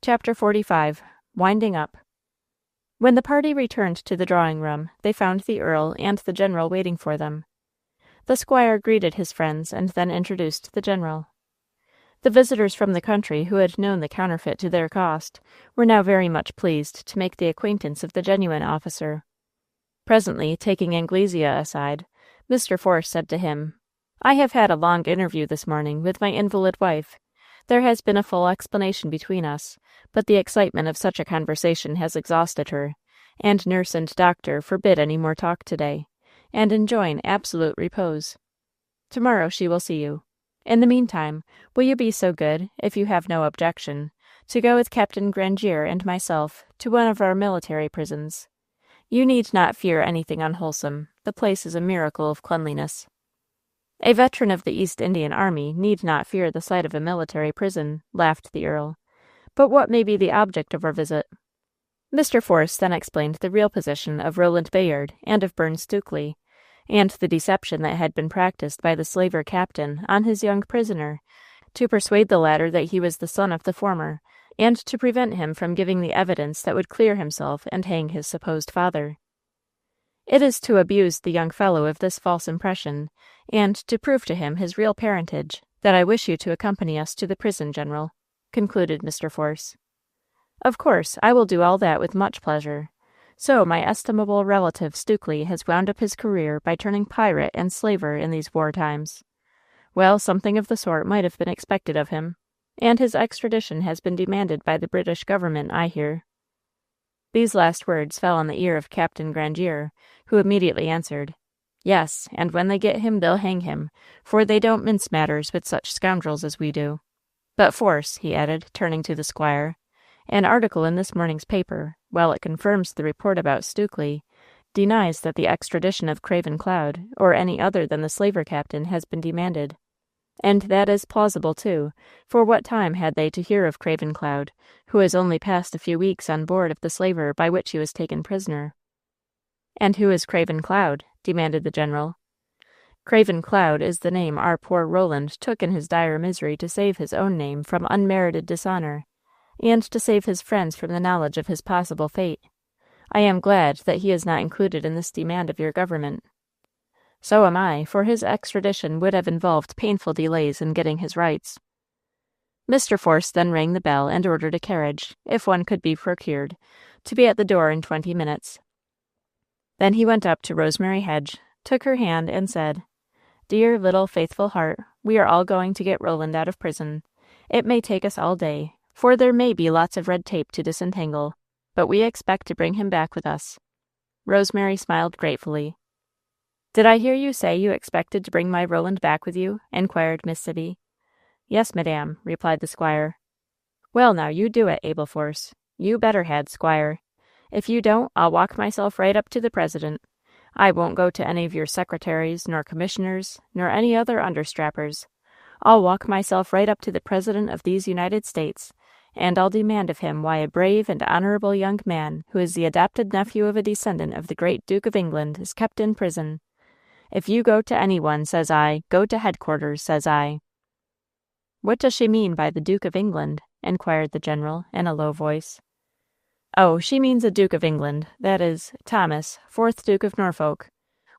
Chapter 45. Winding Up. When the party returned to the drawing-room, they found the Earl and the General waiting for them. The squire greeted his friends and then introduced the General. The visitors from the country, who had known the counterfeit to their cost, were now very much pleased to make the acquaintance of the genuine officer. Presently, taking Anglesea aside, Mr. Force said to him, I have had a long interview this morning with my invalid wife. There has been a full explanation between us, but the excitement of such a conversation has exhausted her, and nurse and doctor forbid any more talk today, and enjoin absolute repose. Tomorrow she will see you. In the meantime, will you be so good, if you have no objection, to go with Captain Grandier and myself to one of our military prisons? You need not fear anything unwholesome. The place is a miracle of cleanliness. A veteran of the East Indian Army need not fear the sight of a military prison, laughed the Earl. But what may be the object of our visit? Mr. Force then explained the real position of Roland Bayard and of Burns Stukely, and the deception that had been practiced by the slaver captain on his young prisoner, to persuade the latter that he was the son of the former, and to prevent him from giving the evidence that would clear himself and hang his supposed father. It is to abuse the young fellow of this false impression, and to prove to him his real parentage, that I wish you to accompany us to the prison, General, concluded Mr. Force. Of course, I will do all that with much pleasure. So my estimable relative Stukely has wound up his career by turning pirate and slaver in these war times. Well, something of the sort might have been expected of him, and his extradition has been demanded by the British government, I hear. These last words fell on the ear of Captain Grandier, who immediately answered, Yes, and when they get him, they'll hang him, for they don't mince matters with such scoundrels as we do. But Force, he added, turning to the squire, an article in this morning's paper, while it confirms the report about Stukely, denies that the extradition of Craven Cloud, or any other than the slaver captain, has been demanded. And that is plausible, too, for what time had they to hear of Craven Cloud, who has only passed a few weeks on board of the slaver by which he was taken prisoner? And who is Craven Cloud? Demanded the General. Craven Cloud is the name our poor Roland took in his dire misery to save his own name from unmerited dishonor, and to save his friends from the knowledge of his possible fate. I am glad that he is not included in this demand of your government. So am I, for his extradition would have involved painful delays in getting his rights. Mr. Force then rang the bell and ordered a carriage, if one could be procured, to be at the door in 20 minutes. Then he went up to Rosemary Hedge, took her hand, and said, Dear little faithful heart, we are all going to get Roland out of prison. It may take us all day, for there may be lots of red tape to disentangle, but we expect to bring him back with us. Rosemary smiled gratefully. Did I hear you say you expected to bring my Roland back with you? Inquired Miss Sibby. Yes, madame, replied the squire. Well, now, you do it, Abel Force. You better had, squire. If you don't, I'll walk myself right up to the president. I won't go to any of your secretaries, nor commissioners, nor any other understrappers. I'll walk myself right up to the president of these United States, and I'll demand of him why a brave and honorable young man, who is the adopted nephew of a descendant of the great Duke of England, is kept in prison. If you go to anyone, says I, go to headquarters, says I. What does she mean by the Duke of England? Inquired the General, in a low voice. Oh, she means a Duke of England, that is, Thomas, 4th Duke of Norfolk,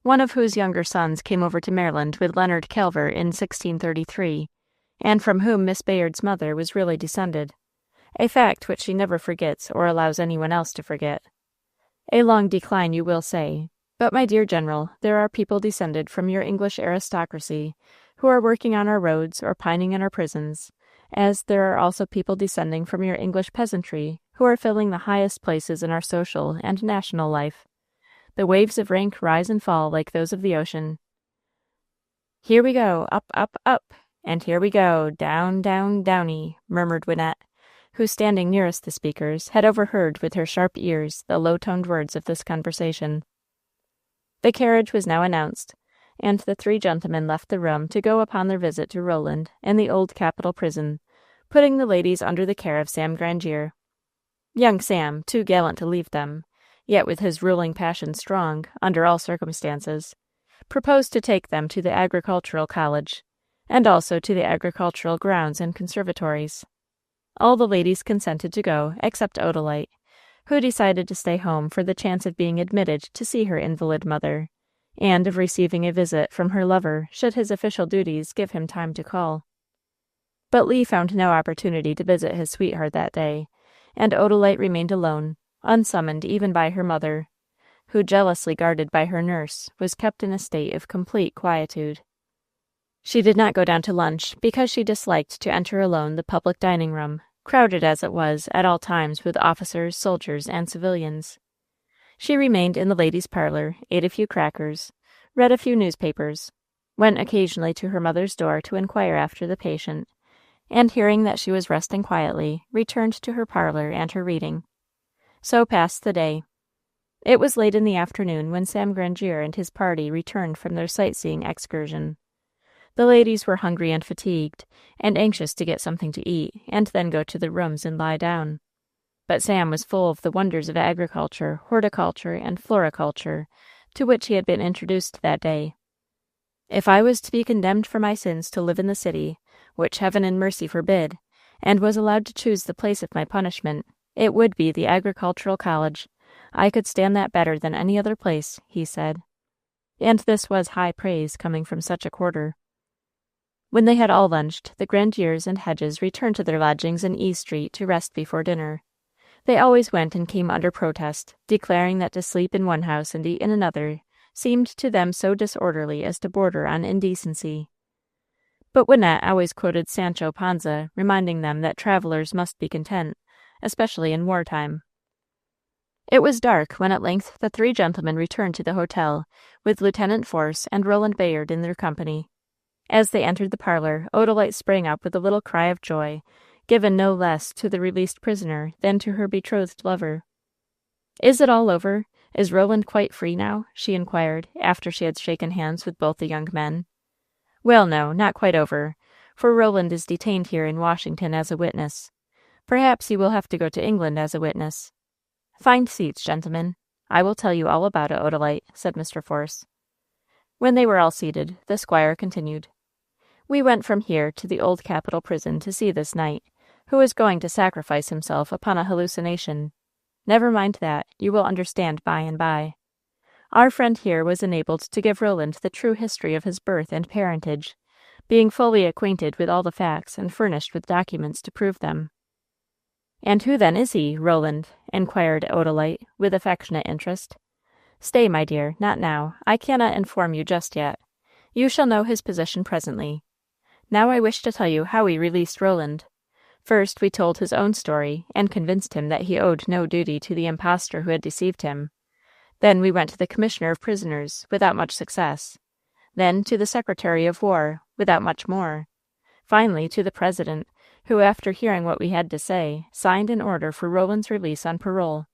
one of whose younger sons came over to Maryland with Leonard Calvert in 1633, and from whom Miss Bayard's mother was really descended, a fact which she never forgets or allows anyone else to forget. A long decline, you will say, but my dear General, there are people descended from your English aristocracy who are working on our roads or pining in our prisons, as there are also people descending from your English peasantry who are filling the highest places in our social and national life. The waves of rank rise and fall like those of the ocean. Here we go, up, up, up, and here we go, down, down, downy, murmured Wynette, who, standing nearest the speakers, had overheard with her sharp ears the low-toned words of this conversation. The carriage was now announced, and the three gentlemen left the room to go upon their visit to Roland in the old Capitol prison, putting the ladies under the care of Sam Grandier. Young Sam, too gallant to leave them, yet with his ruling passion strong, under all circumstances, proposed to take them to the agricultural college, and also to the agricultural grounds and conservatories. All the ladies consented to go, except Odalite, who decided to stay home for the chance of being admitted to see her invalid mother, and of receiving a visit from her lover should his official duties give him time to call. But Lee found no opportunity to visit his sweetheart that day, and Odalite remained alone, unsummoned even by her mother, who, jealously guarded by her nurse, was kept in a state of complete quietude. She did not go down to lunch because she disliked to enter alone the public dining room, crowded as it was at all times with officers, soldiers, and civilians. She remained in the ladies' parlor, ate a few crackers, read a few newspapers, went occasionally to her mother's door to inquire after the patient, and hearing that she was resting quietly, returned to her parlor and her reading. So passed the day. It was late in the afternoon when Sam Grandier and his party returned from their sightseeing excursion. The ladies were hungry and fatigued, and anxious to get something to eat, and then go to their rooms and lie down. But Sam was full of the wonders of agriculture, horticulture, and floriculture, to which he had been introduced that day. If I was to be condemned for my sins to live in the city, which heaven in mercy forbid, and was allowed to choose the place of my punishment, it would be the agricultural college. I could stand that better than any other place, he said. And this was high praise coming from such a quarter. When they had all lunched, the Grandiers and Hedges returned to their lodgings in E Street to rest before dinner. They always went and came under protest, declaring that to sleep in one house and eat in another seemed to them so disorderly as to border on indecency. But Wynette always quoted Sancho Panza, reminding them that travelers must be content, especially in wartime. It was dark when at length the three gentlemen returned to the hotel, with Lieutenant Force and Roland Bayard in their company. As they entered the parlor, Odalite sprang up with a little cry of joy, given no less to the released prisoner than to her betrothed lover. "Is it all over? Is Roland quite free now?" she inquired, after she had shaken hands with both the young men. "Well, no, not quite over, for Roland is detained here in Washington as a witness. Perhaps he will have to go to England as a witness. Find seats, gentlemen. I will tell you all about it, Odalite," said Mr. Force. When they were all seated, the squire continued. "We went from here to the old Capitol prison to see this knight, who is going to sacrifice himself upon a hallucination. Never mind that, you will understand by and by. Our friend here was enabled to give Roland the true history of his birth and parentage, being fully acquainted with all the facts and furnished with documents to prove them." "And who then is he, Roland?" inquired Odalite, with affectionate interest. "Stay, my dear, not now. I cannot inform you just yet. You shall know his position presently. Now I wish to tell you how we released Roland. First, we told his own story, and convinced him that he owed no duty to the impostor who had deceived him. Then we went to the Commissioner of Prisoners, without much success. Then to the Secretary of War, without much more. Finally to the President, who, after hearing what we had to say, signed an order for Roland's release on parole."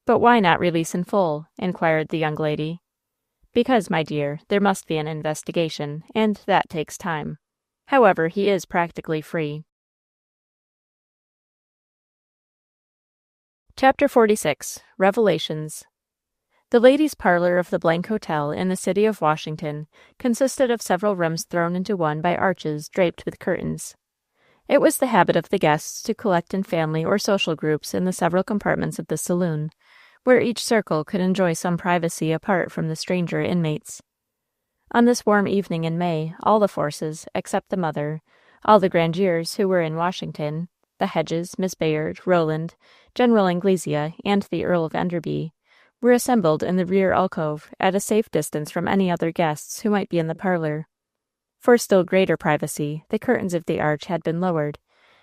"But why not release in full?" inquired the young lady. "Because, my dear, there must be an investigation, and that takes time. However, he is practically free." Chapter 46. Revelations. The ladies' parlor of the Blank Hotel in the city of Washington consisted of several rooms thrown into one by arches draped with curtains. It was the habit of the guests to collect in family or social groups in the several compartments of the saloon, where each circle could enjoy some privacy apart from the stranger inmates. On this warm evening in May, all the Forces, except the mother, all the Grandiers who were in Washington, the Hedges, Miss Bayard, Roland, General Anglesea, and the Earl of Enderby, were assembled in the rear alcove, at a safe distance from any other guests who might be in the parlor. For still greater privacy, the curtains of the arch had been lowered,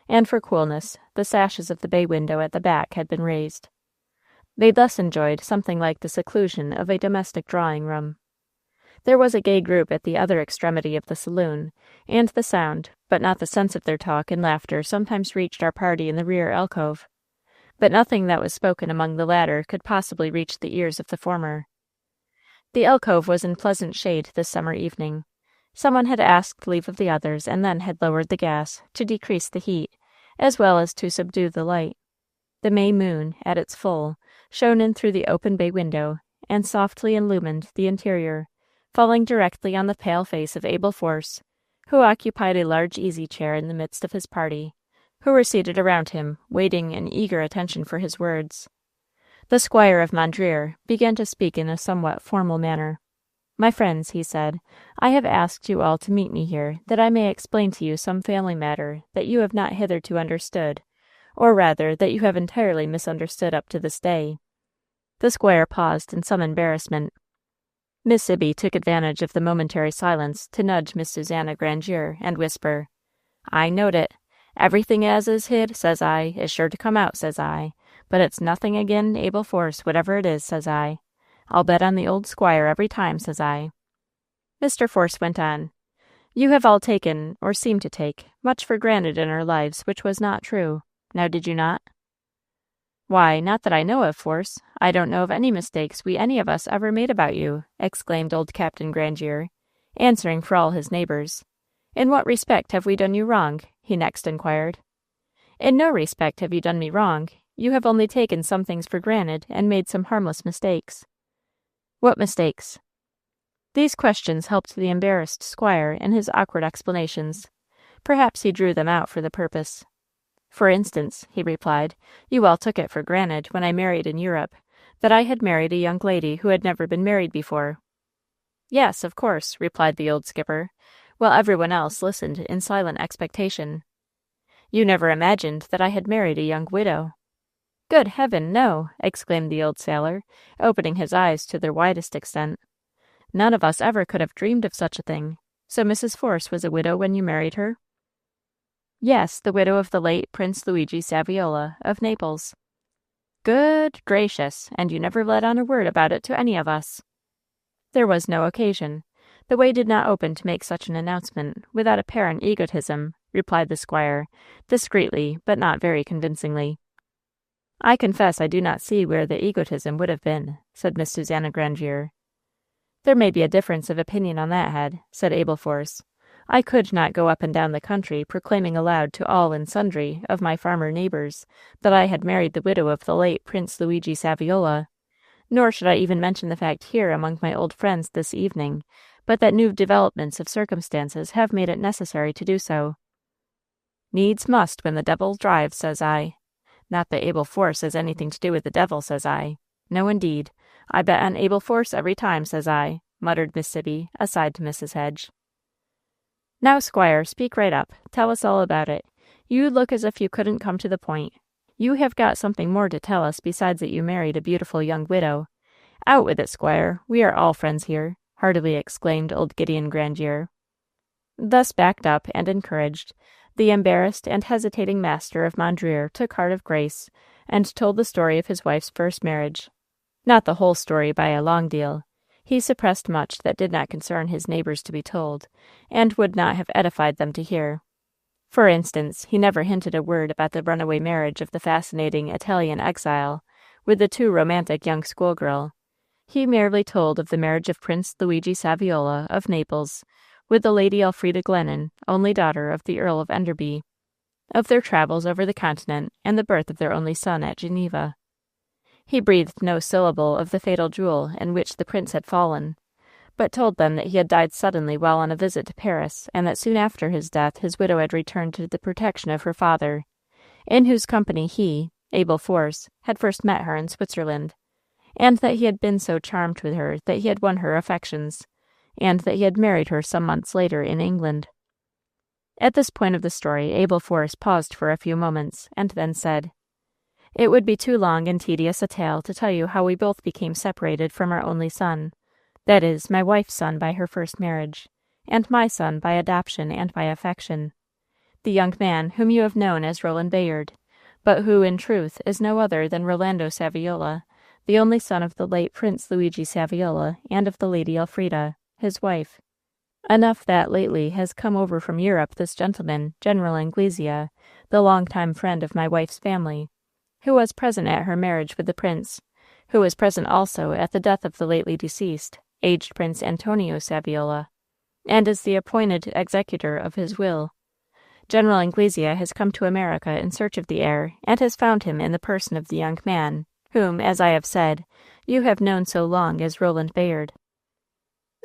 and for coolness, the sashes of the bay window at the back had been raised. They thus enjoyed something like the seclusion of a domestic drawing-room. There was a gay group at the other extremity of the saloon, and the sound, but not the sense of their talk and laughter sometimes reached our party in the rear alcove. But nothing that was spoken among the latter could possibly reach the ears of the former. The alcove was in pleasant shade this summer evening. Someone had asked leave of the others and then had lowered the gas, to decrease the heat, as well as to subdue the light. The May moon, at its full, shone in through the open bay window, and softly illumined the interior, falling directly on the pale face of Abel Force, who occupied a large easy-chair in the midst of his party, who were seated around him, waiting in eager attention for his words. The squire of Mondreer began to speak in a somewhat formal manner. "My friends," he said, "I have asked you all to meet me here, that I may explain to you some family matter that you have not hitherto understood, or rather that you have entirely misunderstood up to this day." The squire paused in some embarrassment. Miss Sibby took advantage of the momentary silence to nudge Miss Susanna Grandier and whisper, "I knowed it. Everything as is hid, says I, is sure to come out, says I. But it's nothing agin Abel Force, whatever it is, says I. I'll bet on the old squire every time, says I." Mr. Force went on, "You have all taken, or seemed to take, much for granted in our lives which was not true. Now did you not?" "Why, not that I know of, Force. I don't know of any mistakes we any of us ever made about you," exclaimed old Captain Grandier, answering for all his neighbors. "In what respect have we done you wrong?" he next inquired. "In no respect have you done me wrong. You have only taken some things for granted and made some harmless mistakes." "What mistakes?" These questions helped the embarrassed squire in his awkward explanations. Perhaps he drew them out for the purpose. "For instance," he replied, "you all took it for granted, when I married in Europe, that I had married a young lady who had never been married before." "Yes, of course," replied the old skipper, while everyone else listened in silent expectation. "You never imagined that I had married a young widow." "Good heaven, no!" exclaimed the old sailor, opening his eyes to their widest extent. "None of us ever could have dreamed of such a thing. So Mrs. Force was a widow when you married her?" "Yes, the widow of the late Prince Luigi Saviola, of Naples." "Good gracious! And you never let on a word about it to any of us." "There was no occasion. The way did not open to make such an announcement without apparent egotism," replied the squire, discreetly, but not very convincingly. "I confess I do not see where the egotism would have been," said Miss Susanna Grandier. "There may be a difference of opinion on that head," said Abel Force. "I could not go up and down the country proclaiming aloud to all and sundry of my farmer neighbors that I had married the widow of the late Prince Luigi Saviola, nor should I even mention the fact here among my old friends this evening, but that new developments of circumstances have made it necessary to do so. Needs must when the devil drives, says I. Not that Abel Force has anything to do with the devil, says I. No, indeed. I bet on Abel Force every time, says I," muttered Miss Sibby, aside to Mrs. Hedge. "Now, squire, speak right up. Tell us all about it. You look as if you couldn't come to the point. You have got something more to tell us besides that you married a beautiful young widow. Out with it, squire. We are all friends here," heartily exclaimed old Gideon Grandier. Thus backed up and encouraged, the embarrassed and hesitating master of Mondreer took heart of grace, and told the story of his wife's first marriage. Not the whole story by a long deal. He suppressed much that did not concern his neighbors to be told, and would not have edified them to hear. For instance, he never hinted a word about the runaway marriage of the fascinating Italian exile with the too romantic young schoolgirl. He merely told of the marriage of Prince Luigi Saviola of Naples with the Lady Elfrida Glennon, only daughter of the Earl of Enderby, of their travels over the continent, and the birth of their only son at Geneva. He breathed no syllable of the fatal duel in which the prince had fallen, but told them that he had died suddenly while on a visit to Paris, and that soon after his death his widow had returned to the protection of her father, in whose company he, Abel Force, had first met her in Switzerland, and that he had been so charmed with her that he had won her affections, and that he had married her some months later in England. At this point of the story, Abel Force paused for a few moments, and then said, "It would be too long and tedious a tale to tell you how we both became separated from our only son, that is, my wife's son by her first marriage, and my son by adoption and by affection, the young man whom you have known as Roland Bayard, but who, in truth, is no other than Rolando Saviola, the only son of the late Prince Luigi Saviola and of the Lady Elfrida, his wife. Enough that lately has come over from Europe this gentleman, General Anglesea, the long-time friend of my wife's family, who was present at her marriage with the prince, who was present also at the death of the lately deceased, aged Prince Antonio Saviola, and is the appointed executor of his will. General Anglesea has come to America in search of the heir, and has found him in the person of the young man, whom, as I have said, you have known so long as Roland Bayard."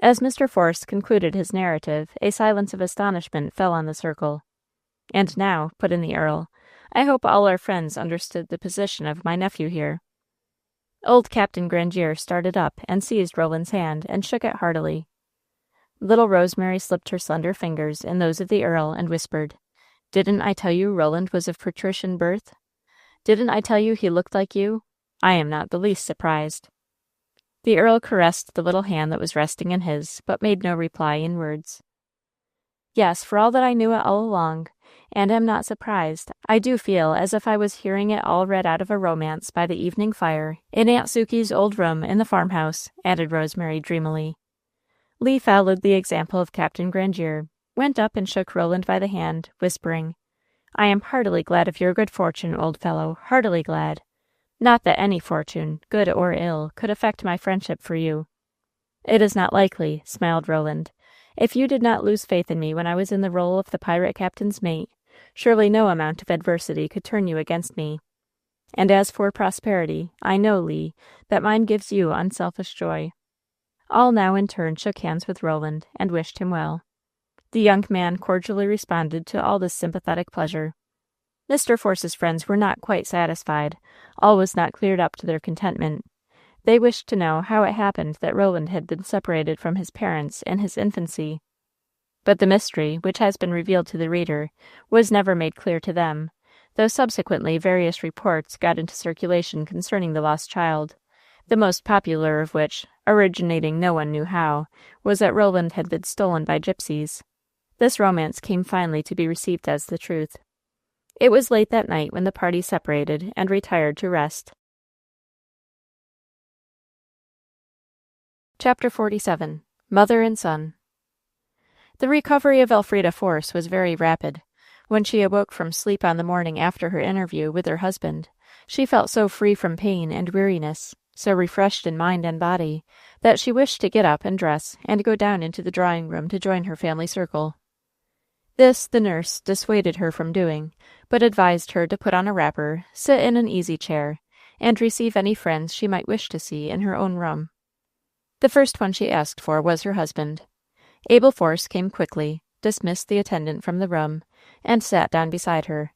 As Mr. Force concluded his narrative, a silence of astonishment fell on the circle. "And now," put in the Earl, "I hope all our friends understood the position of my nephew here." Old Captain Grandier started up and seized Roland's hand and shook it heartily. Little Rosemary slipped her slender fingers in those of the Earl and whispered, "Didn't I tell you Roland was of patrician birth? Didn't I tell you he looked like you? I am not the least surprised." The Earl caressed the little hand that was resting in his, but made no reply in words. "Yes, for all that I knew it all along, and am not surprised, I do feel as if I was hearing it all read out of a romance by the evening fire in Aunt Sukey's old room in the farmhouse," added Rosemary dreamily. Lee followed the example of Captain Grandier, went up and shook Roland by the hand, whispering, "I am heartily glad of your good fortune, old fellow, heartily glad. Not that any fortune, good or ill, could affect my friendship for you." "It is not likely," smiled Roland. "If you did not lose faith in me when I was in the role of the pirate captain's mate, surely no amount of adversity could turn you against me. And as for prosperity, I know, Lee, that mine gives you unselfish joy." All now in turn shook hands with Roland and wished him well. The young man cordially responded to all this sympathetic pleasure. Mr. Force's friends were not quite satisfied. All was not cleared up to their contentment. They wished to know how it happened that Roland had been separated from his parents in his infancy. But the mystery, which has been revealed to the reader, was never made clear to them, though subsequently various reports got into circulation concerning the lost child, the most popular of which, originating no one knew how, was that Roland had been stolen by gypsies. This romance came finally to be received as the truth. It was late that night when the party separated and retired to rest. Chapter 47. Mother and Son. The recovery of Elfrida Force was very rapid. When she awoke from sleep on the morning after her interview with her husband, she felt so free from pain and weariness, so refreshed in mind and body, that she wished to get up and dress and go down into the drawing-room to join her family circle. This the nurse dissuaded her from doing, but advised her to put on a wrapper, sit in an easy chair, and receive any friends she might wish to see in her own room. The first one she asked for was her husband. Abel Force came quickly, dismissed the attendant from the room, and sat down beside her,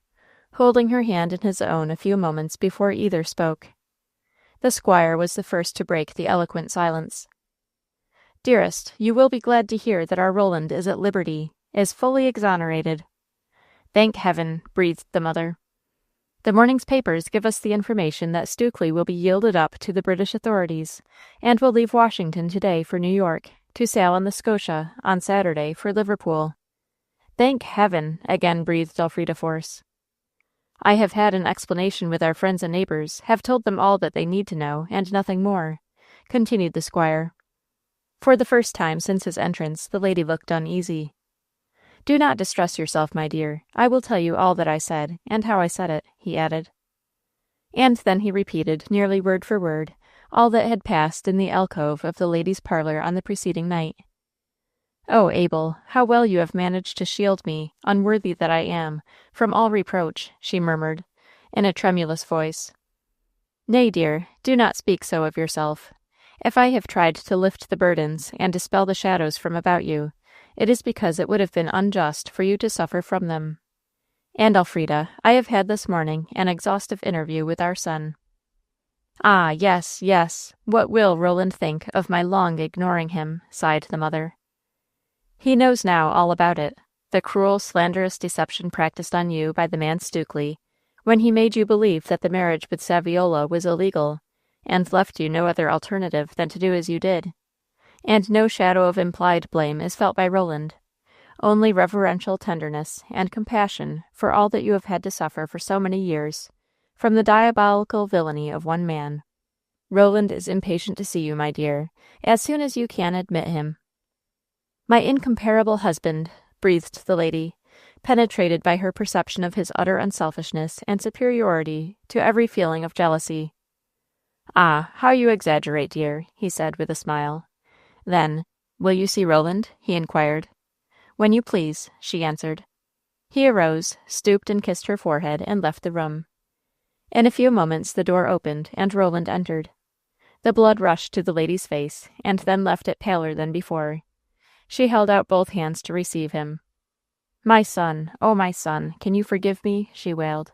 holding her hand in his own a few moments before either spoke. The squire was the first to break the eloquent silence. "Dearest, you will be glad to hear that our Roland is at liberty, is fully exonerated." "Thank heaven," breathed the mother. "The morning's papers give us the information that Stukely will be yielded up to the British authorities, and will leave Washington today for New York, to sail on the Scotia on Saturday for Liverpool." "Thank heaven," again breathed Elfrida Force. "I have had an explanation with our friends and neighbors, have told them all that they need to know, and nothing more," continued the squire. For the first time since his entrance, the lady looked uneasy. "Do not distress yourself, my dear. I will tell you all that I said, and how I said it," he added. And then he repeated, nearly word for word, all that had passed in the alcove of the ladies' parlor on the preceding night. "Oh, Abel, how well you have managed to shield me, unworthy that I am, from all reproach," she murmured, in a tremulous voice. "Nay, dear, do not speak so of yourself. If I have tried to lift the burdens and dispel the shadows from about you, it is because it would have been unjust for you to suffer from them. And, Elfrida, I have had this morning an exhaustive interview with our son." "Ah, yes, yes. What will Roland think of my long ignoring him?" sighed the mother. "He knows now all about it. The cruel, slanderous deception practiced on you by the man Stukely, when he made you believe that the marriage with Saviola was illegal, and left you no other alternative than to do as you did. And no shadow of implied blame is felt by Roland, only reverential tenderness and compassion for all that you have had to suffer for so many years, from the diabolical villainy of one man. Roland is impatient to see you, my dear, as soon as you can admit him." "My incomparable husband," breathed the lady, penetrated by her perception of his utter unselfishness and superiority to every feeling of jealousy. "Ah, how you exaggerate, dear," he said with a smile. Then, "Will you see Roland?" he inquired. "When you please," she answered. He arose, stooped and kissed her forehead, and left the room. In a few moments the door opened, and Roland entered. The blood rushed to the lady's face, and then left it paler than before. She held out both hands to receive him. "My son, oh my son, can you forgive me?" she wailed.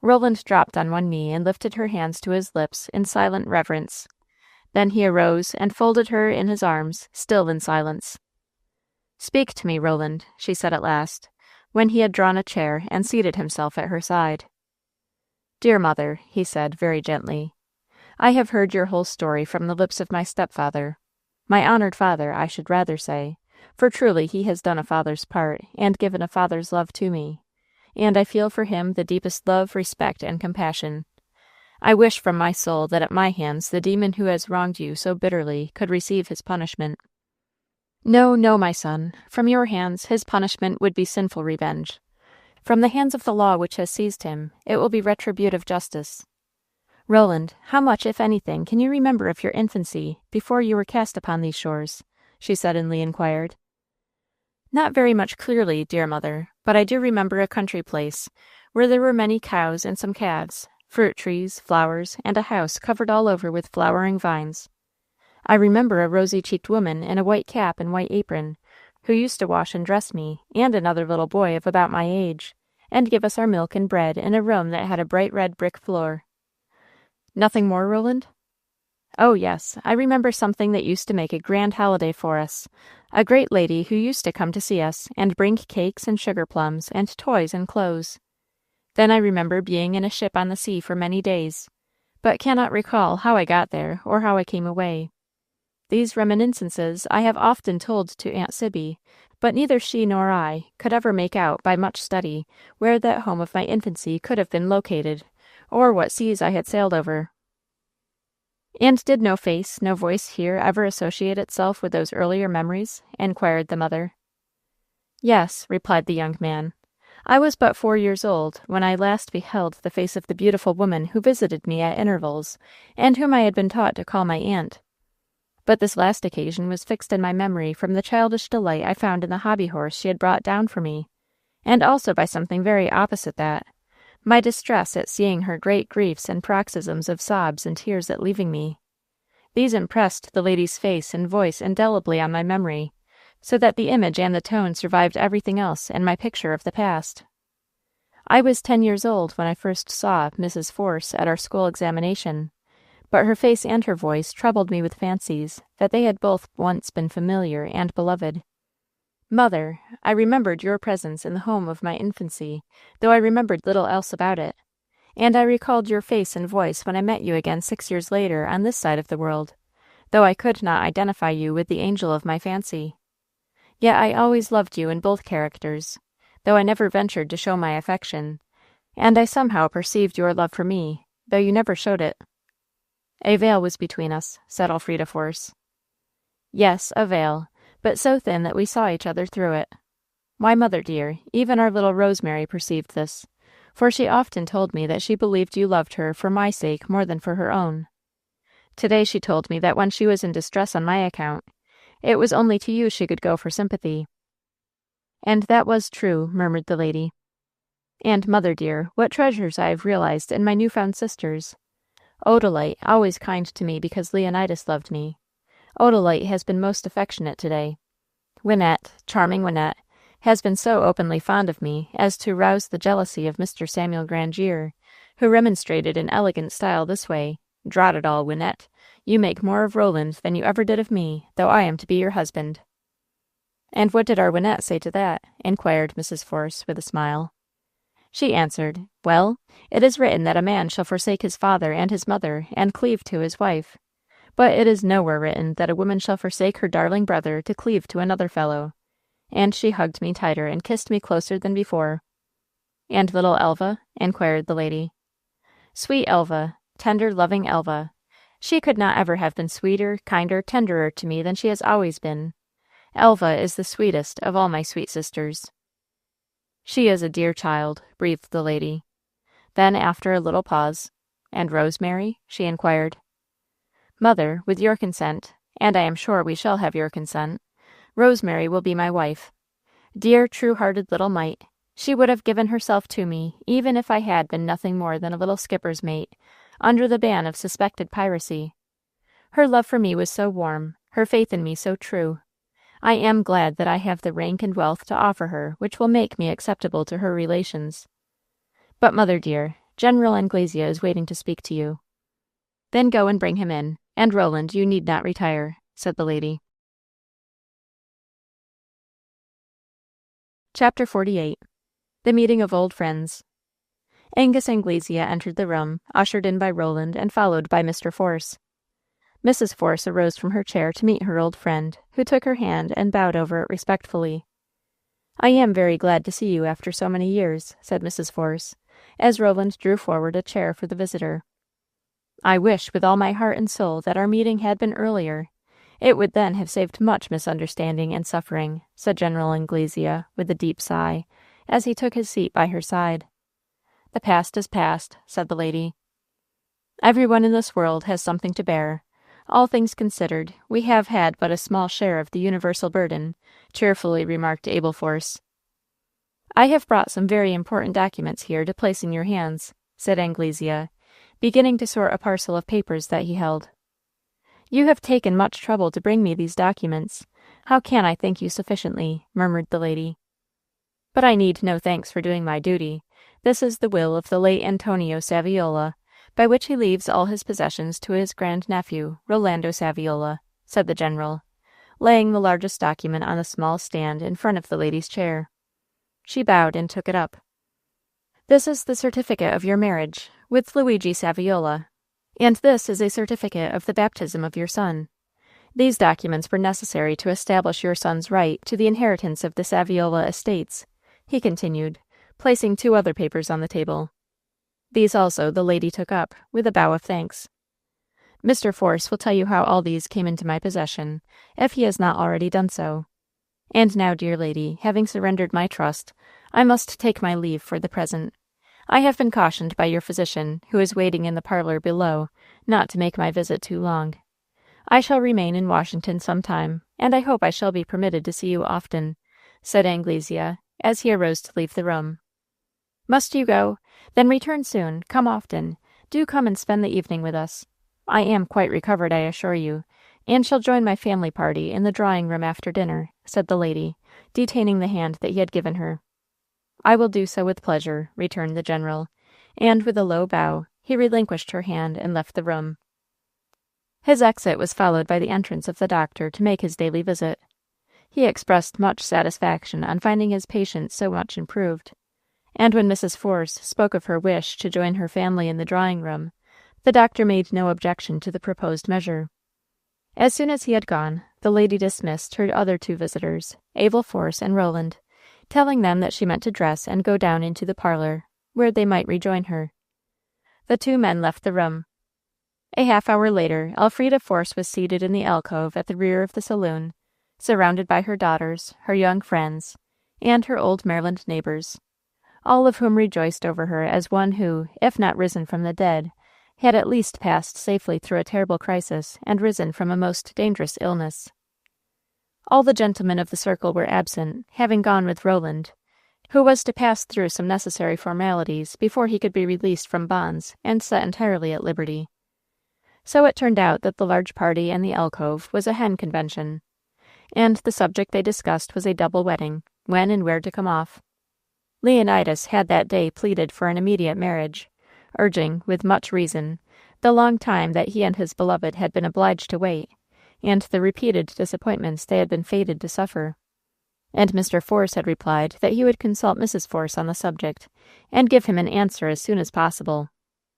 Roland dropped on one knee and lifted her hands to his lips in silent reverence. Then he arose and folded her in his arms, still in silence. "Speak to me, Roland," she said at last, when he had drawn a chair and seated himself at her side. "Dear mother," he said very gently, "I have heard your whole story from the lips of my stepfather. My honored father, I should rather say, for truly he has done a father's part and given a father's love to me, and I feel for him the deepest love, respect, and compassion. I wish from my soul that at my hands the demon who has wronged you so bitterly could receive his punishment. No, no, my son, from your hands his punishment would be sinful revenge. From the hands of the law which has seized him, it will be retributive justice. Roland, how much, if anything, can you remember of your infancy before you were cast upon these shores?" she suddenly inquired. "Not very much clearly, dear mother, but I do remember a country place where there were many cows and some calves, fruit trees, flowers, and a house covered all over with flowering vines. I remember a rosy-cheeked woman in a white cap and white apron, who used to wash and dress me, and another little boy of about my age, and give us our milk and bread in a room that had a bright red brick floor." "Nothing more, Roland?" "Oh, yes, I remember something that used to make a grand holiday for us, a great lady who used to come to see us, and bring cakes and sugar plums, and toys and clothes. Then I remember being in a ship on the sea for many days, but cannot recall how I got there, or how I came away. These reminiscences I have often told to Aunt Sibby, but neither she nor I could ever make out by much study where that home of my infancy could have been located, or what seas I had sailed over." "And did no face, no voice here ever associate itself with those earlier memories?" inquired the mother. "Yes," replied the young man. "I was but 4 years old when I last beheld the face of the beautiful woman who visited me at intervals, and whom I had been taught to call my aunt. But this last occasion was fixed in my memory from the childish delight I found in the hobby horse she had brought down for me, and also by something very opposite that, my distress at seeing her great griefs and paroxysms of sobs and tears at leaving me. These impressed the lady's face and voice indelibly on my memory, so that the image and the tone survived everything else in my picture of the past. I was 10 years old when I first saw Mrs. Force at our school examination, but her face and her voice troubled me with fancies that they had both once been familiar and beloved. Mother, I remembered your presence in the home of my infancy, though I remembered little else about it, and I recalled your face and voice when I met you again 6 years later on this side of the world, though I could not identify you with the angel of my fancy. Yet I always loved you in both characters, though I never ventured to show my affection, and I somehow perceived your love for me, though you never showed it." "A veil was between us," said Elfrida Force. "Yes, a veil, but so thin that we saw each other through it. Why, mother dear, even our little Rosemary perceived this, for she often told me that she believed you loved her for my sake more than for her own. Today she told me that when she was in distress on my account, it was only to you she could go for sympathy." "And that was true," murmured the lady. "And, mother dear, what treasures I have realized in my new-found sisters! Odalite, always kind to me because Leonidas loved me. Odalite has been most affectionate today. Wynette, charming Wynette, has been so openly fond of me as to rouse the jealousy of Mr. Samuel Grandier, who remonstrated in elegant style this way: "Drot it all, Wynette, you make more of Roland than you ever did of me, though I am to be your husband." "And what did our Wynette say to that?" inquired Mrs. Force, with a smile. She answered, "Well, it is written that a man shall forsake his father and his mother, and cleave to his wife. But it is nowhere written that a woman shall forsake her darling brother to cleave to another fellow." And she hugged me tighter and kissed me closer than before. "And little Elva?" inquired the lady. "Sweet Elva, tender, loving Elva. She could not ever have been sweeter, kinder, tenderer to me than she has always been. Elva is the sweetest of all my sweet sisters." "She is a dear child," breathed the lady. Then, after a little pause, "And Rosemary?" she inquired. "Mother, with your consent, and I am sure we shall have your consent, Rosemary will be my wife. Dear, true-hearted little mite, she would have given herself to me, even if I had been nothing more than a little skipper's mate, under the ban of suspected piracy. Her love for me was so warm, her faith in me so true. I am glad that I have the rank and wealth to offer her which will make me acceptable to her relations. But, mother dear, General Anglesea is waiting to speak to you." "Then go and bring him in, and Roland, you need not retire," said the lady. Chapter 48. The Meeting of Old Friends. Angus Anglesea entered the room, ushered in by Roland and followed by Mr. Force. Mrs. Force arose from her chair to meet her old friend, who took her hand and bowed over it respectfully. "I am very glad to see you after so many years," said Mrs. Force, as Roland drew forward a chair for the visitor. "I wish with all my heart and soul that our meeting had been earlier. It would then have saved much misunderstanding and suffering," said General Anglesea, with a deep sigh, as he took his seat by her side. "The past is past," said the lady. "Everyone in this world has something to bear. All things considered, we have had but a small share of the universal burden," cheerfully remarked Abel Force. "I have brought some very important documents here to place in your hands," said Anglesea, beginning to sort a parcel of papers that he held. "You have taken much trouble to bring me these documents. How can I thank you sufficiently?" murmured the lady. "But I need no thanks for doing my duty. This is the will of the late Antonio Saviola, by which he leaves all his possessions to his grand-nephew, Rolando Saviola," said the general, laying the largest document on a small stand in front of the lady's chair. She bowed and took it up. "This is the certificate of your marriage with Luigi Saviola, and this is a certificate of the baptism of your son. These documents were necessary to establish your son's right to the inheritance of the Saviola estates," he continued, placing 2 other papers on the table. These also the lady took up, with a bow of thanks. "Mr. Force will tell you how all these came into my possession, if he has not already done so. And now, dear lady, having surrendered my trust, I must take my leave for the present. I have been cautioned by your physician, who is waiting in the parlor below, not to make my visit too long. I shall remain in Washington some time, and I hope I shall be permitted to see you often," said Anglesea, as he arose to leave the room. "Must you go? Then return soon. Come often. Do come and spend the evening with us. I am quite recovered, I assure you, and shall join my family party in the drawing-room after dinner," said the lady, detaining the hand that he had given her. "I will do so with pleasure," returned the general, and with a low bow he relinquished her hand and left the room. His exit was followed by the entrance of the doctor to make his daily visit. He expressed much satisfaction on finding his patient so much improved, and when Mrs. Force spoke of her wish to join her family in the drawing-room, the doctor made no objection to the proposed measure. As soon as he had gone, the lady dismissed her other 2 visitors, Abel Force and Roland, telling them that she meant to dress and go down into the parlor, where they might rejoin her. The 2 men left the room. A half-hour later, Elfrida Force was seated in the alcove at the rear of the saloon, surrounded by her daughters, her young friends, and her old Maryland neighbors, all of whom rejoiced over her as one who, if not risen from the dead, had at least passed safely through a terrible crisis and risen from a most dangerous illness. All the gentlemen of the circle were absent, having gone with Roland, who was to pass through some necessary formalities before he could be released from bonds and set entirely at liberty. So it turned out that the large party in the alcove was a hen convention, and the subject they discussed was a double wedding, when and where to come off. Leonidas had that day pleaded for an immediate marriage, urging, with much reason, the long time that he and his beloved had been obliged to wait, and the repeated disappointments they had been fated to suffer. And Mr. Force had replied that he would consult Mrs. Force on the subject, and give him an answer as soon as possible.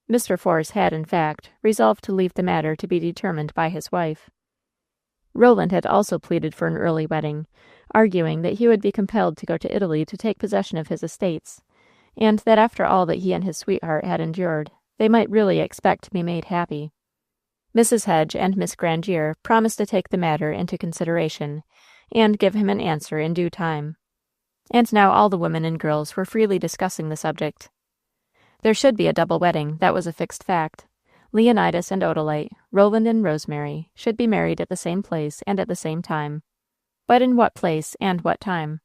Mr. Force had, in fact, resolved to leave the matter to be determined by his wife. Roland had also pleaded for an early wedding, arguing that he would be compelled to go to Italy to take possession of his estates, and that after all that he and his sweetheart had endured, they might really expect to be made happy. Mrs. Hedge and Miss Grandier promised to take the matter into consideration, and give him an answer in due time. And now all the women and girls were freely discussing the subject. There should be a double wedding, that was a fixed fact. Leonidas and Odalite, Roland and Rosemary, should be married at the same place and at the same time. But in what place and what time?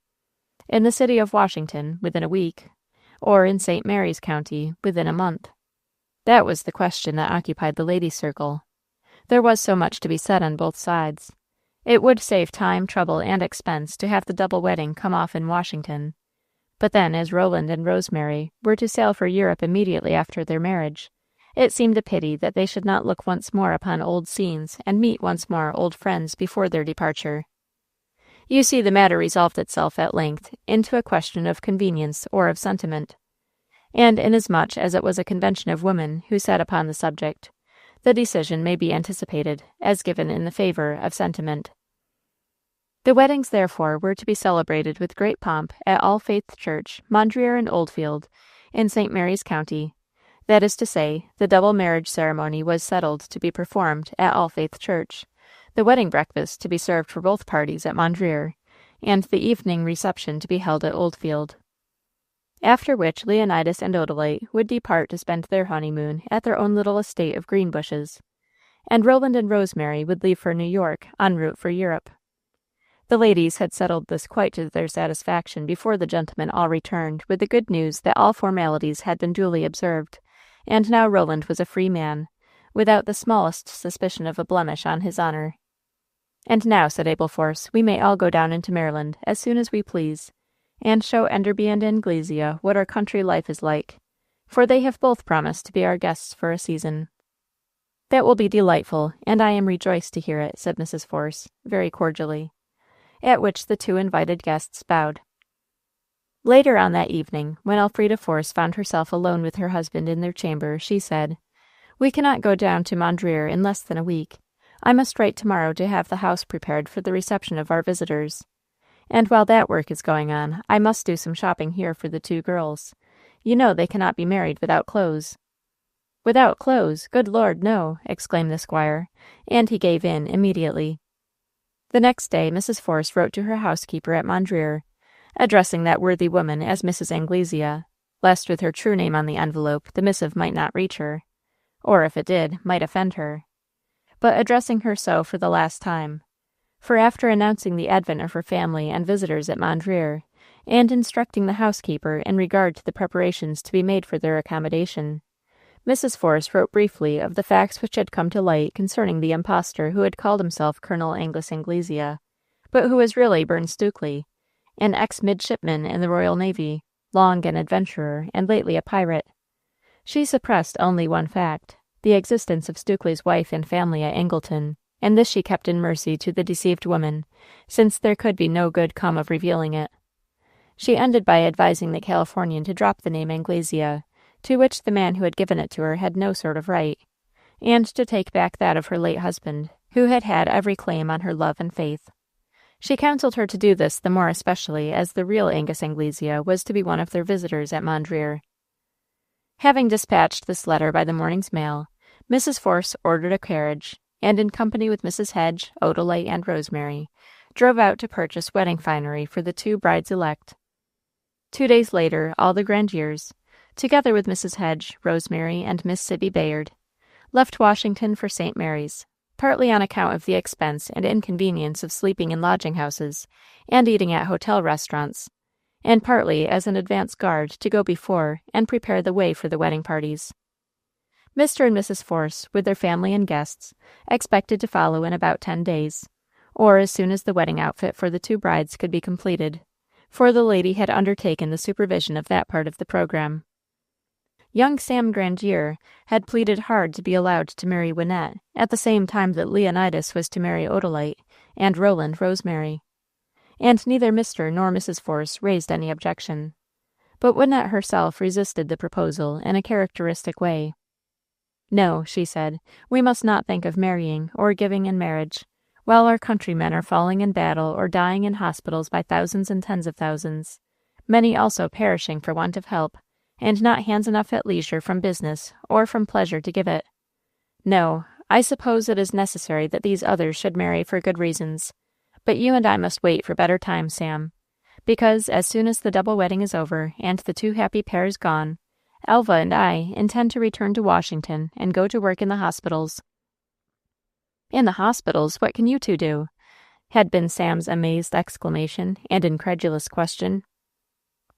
In the city of Washington, within a week, or in St. Mary's County, within a month? That was the question that occupied the ladies' circle. There was so much to be said on both sides. It would save time, trouble, and expense to have the double wedding come off in Washington. But then, as Roland and Rosemary were to sail for Europe immediately after their marriage, it seemed a pity that they should not look once more upon old scenes and meet once more old friends before their departure. You see, the matter resolved itself at length into a question of convenience or of sentiment. And inasmuch as it was a convention of women who sat upon the subject, the decision may be anticipated as given in the favor of sentiment. The weddings, therefore, were to be celebrated with great pomp at All Faith Church, Mondreer and Oldfield, in St. Mary's County. That is to say, the double marriage ceremony was settled to be performed at All Faith Church, the wedding breakfast to be served for both parties at Mondreer, and the evening reception to be held at Oldfield. After which Leonidas and Odalite would depart to spend their honeymoon at their own little estate of Greenbushes, and Roland and Rosemary would leave for New York en route for Europe. The ladies had settled this quite to their satisfaction before the gentlemen all returned with the good news that all formalities had been duly observed, and now Roland was a free man, without the smallest suspicion of a blemish on his honor. "And now," said Abelforce, "we may all go down into Maryland as soon as we please, and show Enderby and Anglesea what our country life is like, for they have both promised to be our guests for a season." "That will be delightful, and I am rejoiced to hear it," said Mrs. Force, very cordially, at which the two invited guests bowed. Later on that evening, when Elfrida Force found herself alone with her husband in their chamber, she said, "We cannot go down to Mondreer in less than a week. I must write tomorrow to have the house prepared for the reception of our visitors. And while that work is going on, I must do some shopping here for the two girls. You know they cannot be married without clothes." "Without clothes? Good Lord, no!" exclaimed the squire, and he gave in immediately. The next day Mrs. Force wrote to her housekeeper at Mondreer, addressing that worthy woman as Mrs. Anglesea, lest with her true name on the envelope the missive might not reach her, or if it did, might offend her, but addressing her so for the last time. For after announcing the advent of her family and visitors at Mondreer, and instructing the housekeeper in regard to the preparations to be made for their accommodation, Mrs. Force wrote briefly of the facts which had come to light concerning the impostor who had called himself Colonel Angus Anglesea, but who was really Burne Stukely, an ex-midshipman in the Royal Navy, long an adventurer, and lately a pirate. She suppressed only one fact, the existence of Stukely's wife and family at Angleton, and this she kept in mercy to the deceived woman, since there could be no good come of revealing it. She ended by advising the Californian to drop the name Anglesea, to which the man who had given it to her had no sort of right, and to take back that of her late husband, who had had every claim on her love and faith. She counseled her to do this the more especially as the real Angus Anglesea was to be one of their visitors at Mondreer. Having dispatched this letter by the morning's mail, Mrs. Force ordered a carriage, and in company with Mrs. Hedge, Odalite, and Rosemary, drove out to purchase wedding finery for the two brides-elect. 2 days later, all the Grandiers, together with Mrs. Hedge, Rosemary, and Miss Sibby Bayard, left Washington for St. Mary's, partly on account of the expense and inconvenience of sleeping in lodging-houses and eating at hotel restaurants, and partly as an advance guard to go before and prepare the way for the wedding parties. Mr. and Mrs. Force, with their family and guests, expected to follow in about 10 days, or as soon as the wedding outfit for the two brides could be completed, for the lady had undertaken the supervision of that part of the program. Young Sam Grandier had pleaded hard to be allowed to marry Wynette at the same time that Leonidas was to marry Odalite, and Roland Rosemary. And neither Mr. nor Mrs. Force raised any objection. But Wynette herself resisted the proposal in a characteristic way. "No," she said, "we must not think of marrying or giving in marriage, while our countrymen are falling in battle or dying in hospitals by thousands and tens of thousands, many also perishing for want of help, and not hands enough at leisure from business or from pleasure to give it. No, I suppose it is necessary that these others should marry for good reasons, but you and I must wait for better times, Sam, because as soon as the double wedding is over and the two happy pairs gone, Elva and I intend to return to Washington and go to work in the hospitals." "In the hospitals? What can you two do?" had been Sam's amazed exclamation and incredulous question.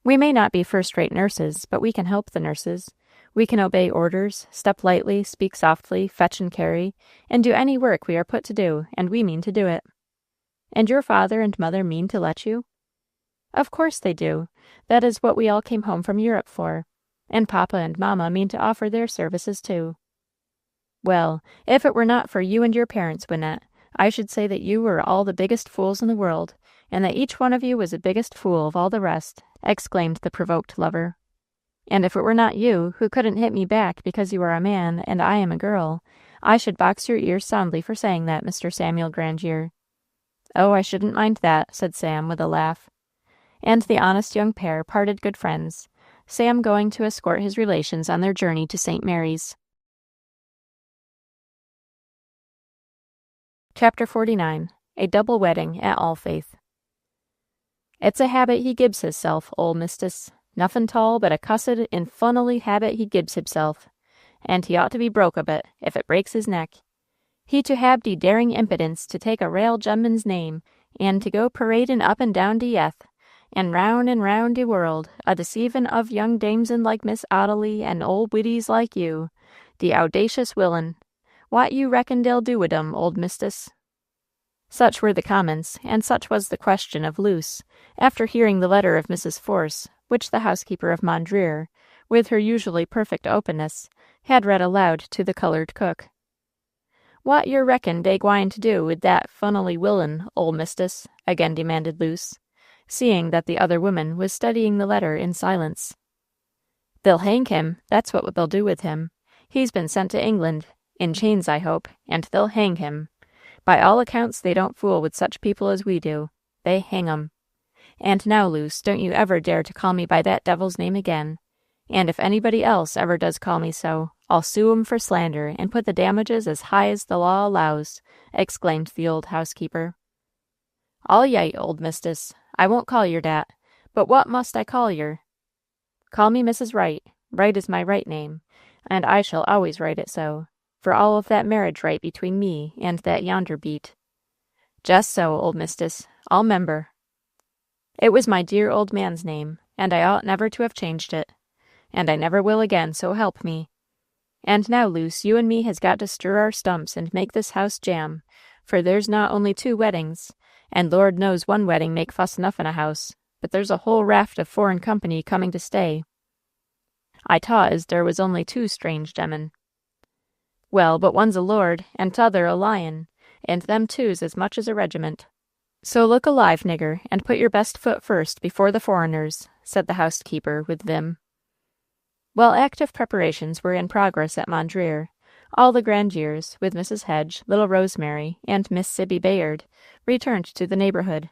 "We may not be first-rate nurses, but we can help the nurses. We can obey orders, step lightly, speak softly, fetch and carry, and do any work we are put to do, and we mean to do it." "And your father and mother mean to let you?" "Of course they do. That is what we all came home from Europe for. And Papa and Mamma mean to offer their services too." "Well, if it were not for you and your parents, Wynette, I should say that you were all the biggest fools in the world, and that each one of you was the biggest fool of all the rest," exclaimed the provoked lover. "And if it were not you, who couldn't hit me back because you are a man and I am a girl, I should box your ears soundly for saying that, Mr. Samuel Grandier." "Oh, I shouldn't mind that," said Sam with a laugh. And the honest young pair parted good friends, Sam going to escort his relations on their journey to St. Mary's. Chapter 49. A Double Wedding at Allfaith. "It's a habit he gives hisself, ol' mistis. Nuffin' tall but a cussed, infunnily habit he gives himself, and he ought to be broke of it, if it breaks his neck. He to have de daring impudence to take a rale gemman's name, and to go paradin' up and down de yeth, and round de world, a deceivin' of young dames'n like Miss Odalie and old widdies like you, de owdacious willin'. What you reckon dey'll do wid 'em, old mistis?" Such were the comments, and such was the question of Luce, after hearing the letter of Mrs. Force, which the housekeeper of Mondreer, with her usually perfect openness, had read aloud to the colored cook. "What yer reckon dey gwine to do wid dat funnily willin', ol' mistis?" again demanded Luce, seeing that the other woman was studying the letter in silence. "They'll hang him, that's what they'll do with him. He's been sent to England, in chains, I hope, and they'll hang him. By all accounts they don't fool with such people as we do. They hang 'em. And now, Luce, don't you ever dare to call me by that devil's name again. And if anybody else ever does call me so, I'll sue 'em for slander and put the damages as high as the law allows," exclaimed the old housekeeper. "All yite, old mistis. I won't call yer dat. But what must I call yer?" "Call me Mrs. Wright. Wright is my right name, and I shall always write it so, for all of that marriage right between me and that yonder beat." "Just so, old mistis. I'll 'member. It was my dear old man's name, and I ought never to have changed it. And I never will again, so help me. And now, Luce, you and me has got to stir our stumps and make this house jam, for there's not only 2 weddings, and Lord knows one wedding make fuss enough in a house, but there's a whole raft of foreign company coming to stay. I taught as there was only 2 strange gemmen." "Well, but one's a lord, and t'other a lion, and them two's as much as a regiment. So look alive, nigger, and put your best foot first before the foreigners," said the housekeeper with vim. While active preparations were in progress at Mondreer, all the Grandiers, with Mrs. Hedge, little Rosemary, and Miss Sibby Bayard, returned to the neighborhood.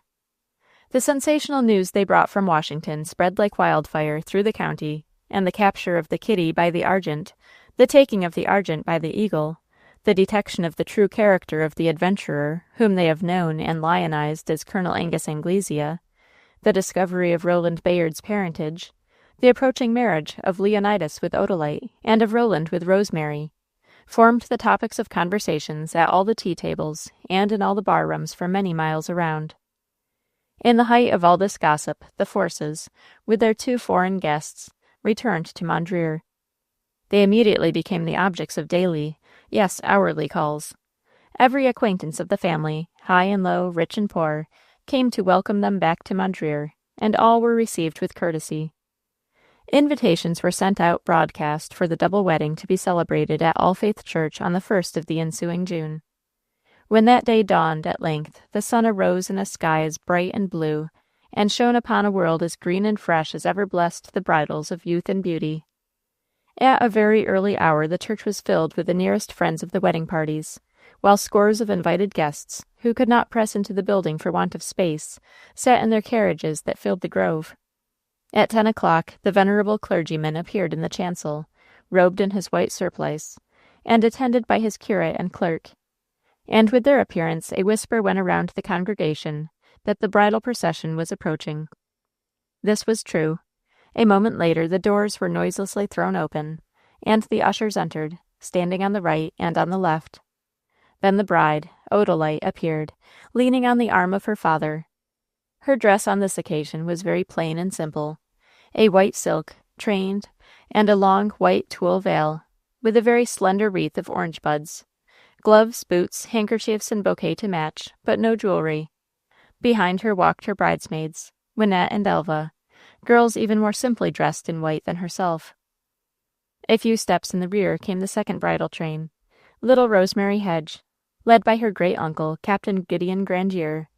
The sensational news they brought from Washington spread like wildfire through the county, and the capture of the Kitty by the Argent, the taking of the Argent by the Eagle, the detection of the true character of the adventurer, whom they have known and lionized as Colonel Angus Anglesea, the discovery of Roland Bayard's parentage, the approaching marriage of Leonidas with Odalite, and of Roland with Rosemary, formed the topics of conversations at all the tea-tables and in all the bar-rooms for many miles around. In the height of all this gossip, the Forces, with their 2 foreign guests, returned to Mondreer. They immediately became the objects of daily, yes, hourly calls. Every acquaintance of the family, high and low, rich and poor, came to welcome them back to Mondreer, and all were received with courtesy. Invitations were sent out broadcast for the double wedding to be celebrated at All Faith Church on the 1st of the ensuing June. When that day dawned at length, the sun arose in a sky as bright and blue, and shone upon a world as green and fresh as ever blessed the bridals of youth and beauty. At a very early hour the church was filled with the nearest friends of the wedding parties, while scores of invited guests, who could not press into the building for want of space, sat in their carriages that filled the grove. At 10 o'clock the venerable clergyman appeared in the chancel, robed in his white surplice, and attended by his curate and clerk. And with their appearance a whisper went around the congregation that the bridal procession was approaching. This was true. A moment later the doors were noiselessly thrown open, and the ushers entered, standing on the right and on the left. Then the bride, Odylight, appeared, leaning on the arm of her father. Her dress on this occasion was very plain and simple, a white silk, trained, and a long white tulle veil, with a very slender wreath of orange buds. Gloves, boots, handkerchiefs, and bouquet to match, but no jewelry. Behind her walked her bridesmaids, Wynette and Elva, girls even more simply dressed in white than herself. A few steps in the rear came the second bridal train, little Rosemary Hedge, led by her great-uncle, Captain Gideon Grandier.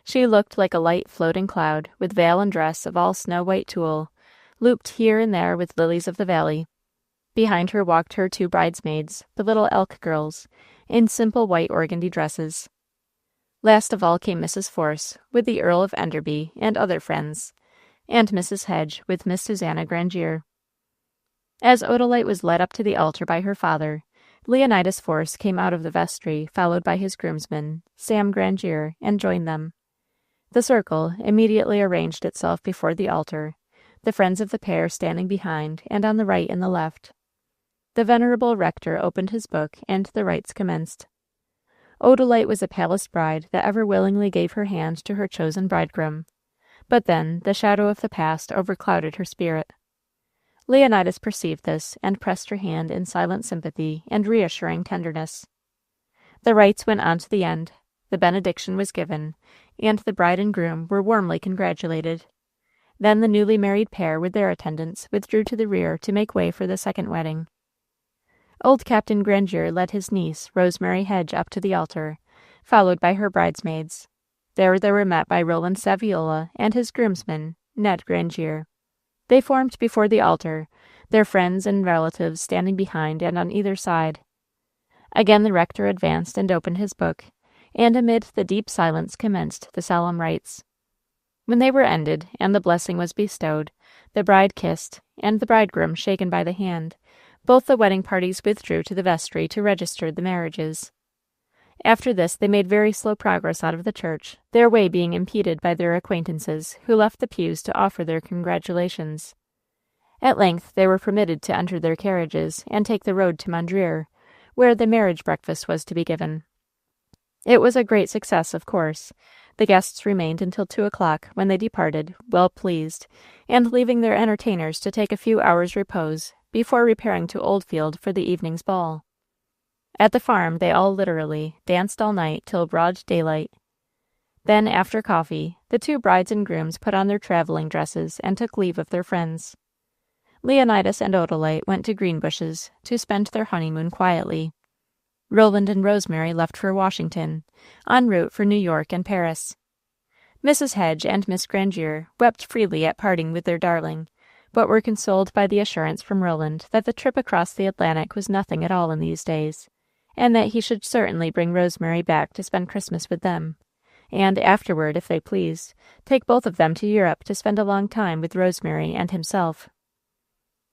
She looked like a light floating cloud, with veil and dress of all snow-white tulle, looped here and there with lilies of the valley. Behind her walked her two bridesmaids, the little Elk girls, in simple white organdy dresses. Last of all came Mrs. Force, with the Earl of Enderby and other friends, and Mrs. Hedge with Miss Susanna Grandier. As Odylight was led up to the altar by her father, Leonidas Force came out of the vestry, followed by his groomsman, Sam Grandier, and joined them. The circle immediately arranged itself before the altar, the friends of the pair standing behind and on the right and the left. The venerable rector opened his book, and the rites commenced. Odylight was a palace bride that ever willingly gave her hand to her chosen bridegroom. But then the shadow of the past overclouded her spirit. Leonidas perceived this, and pressed her hand in silent sympathy and reassuring tenderness. The rites went on to the end, the benediction was given, and the bride and groom were warmly congratulated. Then the newly married pair with their attendants withdrew to the rear to make way for the second wedding. Old Captain Grandier led his niece, Rosemary Hedge, up to the altar, followed by her bridesmaids. There they were met by Roland Saviola and his groomsman, Ned Grandier. They formed before the altar, their friends and relatives standing behind and on either side. Again the rector advanced and opened his book, and amid the deep silence commenced the solemn rites. When they were ended, and the blessing was bestowed, the bride kissed, and the bridegroom shaken by the hand, both the wedding parties withdrew to the vestry to register the marriages. After this they made very slow progress out of the church, their way being impeded by their acquaintances, who left the pews to offer their congratulations. At length they were permitted to enter their carriages and take the road to Mondreer, where the marriage breakfast was to be given. It was a great success, of course. The guests remained until 2 o'clock, when they departed, well pleased, and leaving their entertainers to take a few hours' repose before repairing to Oldfield for the evening's ball. At the farm they all literally danced all night till broad daylight. Then, after coffee, the two brides and grooms put on their traveling dresses and took leave of their friends. Leonidas and Odylight went to Greenbushes to spend their honeymoon quietly. Roland and Rosemary left for Washington, en route for New York and Paris. Mrs. Hedge and Miss Grandier wept freely at parting with their darling, but were consoled by the assurance from Roland that the trip across the Atlantic was nothing at all in these days, and that he should certainly bring Rosemary back to spend Christmas with them, and afterward, if they pleased, take both of them to Europe to spend a long time with Rosemary and himself.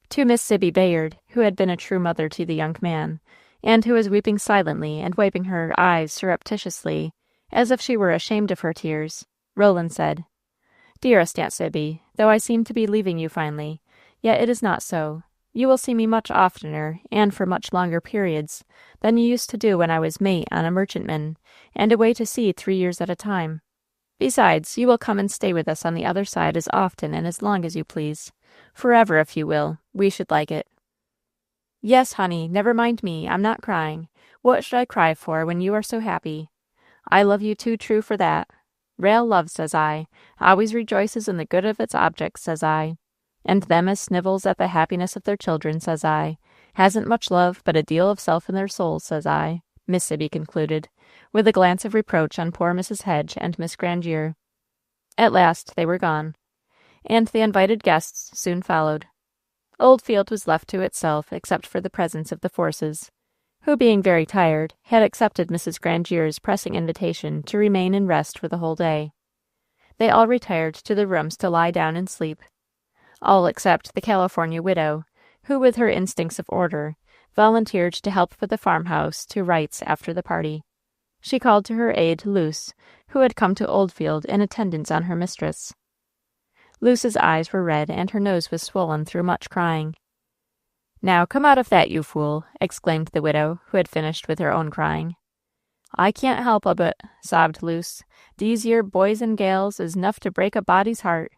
To Miss Sibby Bayard, who had been a true mother to the young man, and who was weeping silently and wiping her eyes surreptitiously, as if she were ashamed of her tears, Roland said, "Dearest Aunt Sibby, though I seem to be leaving you finally, yet it is not so. You will see me much oftener, and for much longer periods, than you used to do when I was mate on a merchantman, and away to sea 3 years at a time. Besides, you will come and stay with us on the other side as often and as long as you please. Forever, if you will. We should like it." Yes, honey, never mind me, I'm not crying. What should I cry for when you are so happy? I love you too true for that. Rale love, says I, always rejoices in the good of its objects, says I. And them as snivels at the happiness of their children, says I, hasn't much love, but a deal of self in their souls, says I, Miss Sibby concluded, with a glance of reproach on poor Mrs. Hedge and Miss Grandier. At last they were gone, and the invited guests soon followed. Oldfield was left to itself except for the presence of the Forces, who, being very tired, had accepted Mrs. Grandier's pressing invitation to remain and rest for the whole day. They all retired to their rooms to lie down and sleep, all except the California widow, who, with her instincts of order, volunteered to help put the farmhouse to rights after the party. She called to her aid Luce, who had come to Oldfield in attendance on her mistress. Luce's eyes were red, and her nose was swollen through much crying. "Now, come out of that, you fool!" exclaimed the widow, who had finished with her own crying. "I can't help of it," sobbed Luce. "These yer boys and gals is 'nuff to break a body's heart.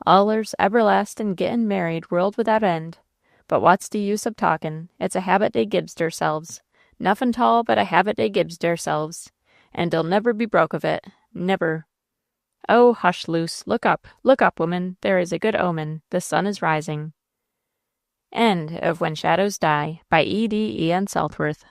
Allers everlastin' gettin' married world without end. But what's de use of talkin'? It's a habit dey gives derselves. Nuffin' tall but a habit dey gives derselves. And dey'll never be broke of it. Never. Oh, hush, Luce. Look up, woman. There is a good omen. The sun is rising." End of When Shadows Die by EDEN Southworth.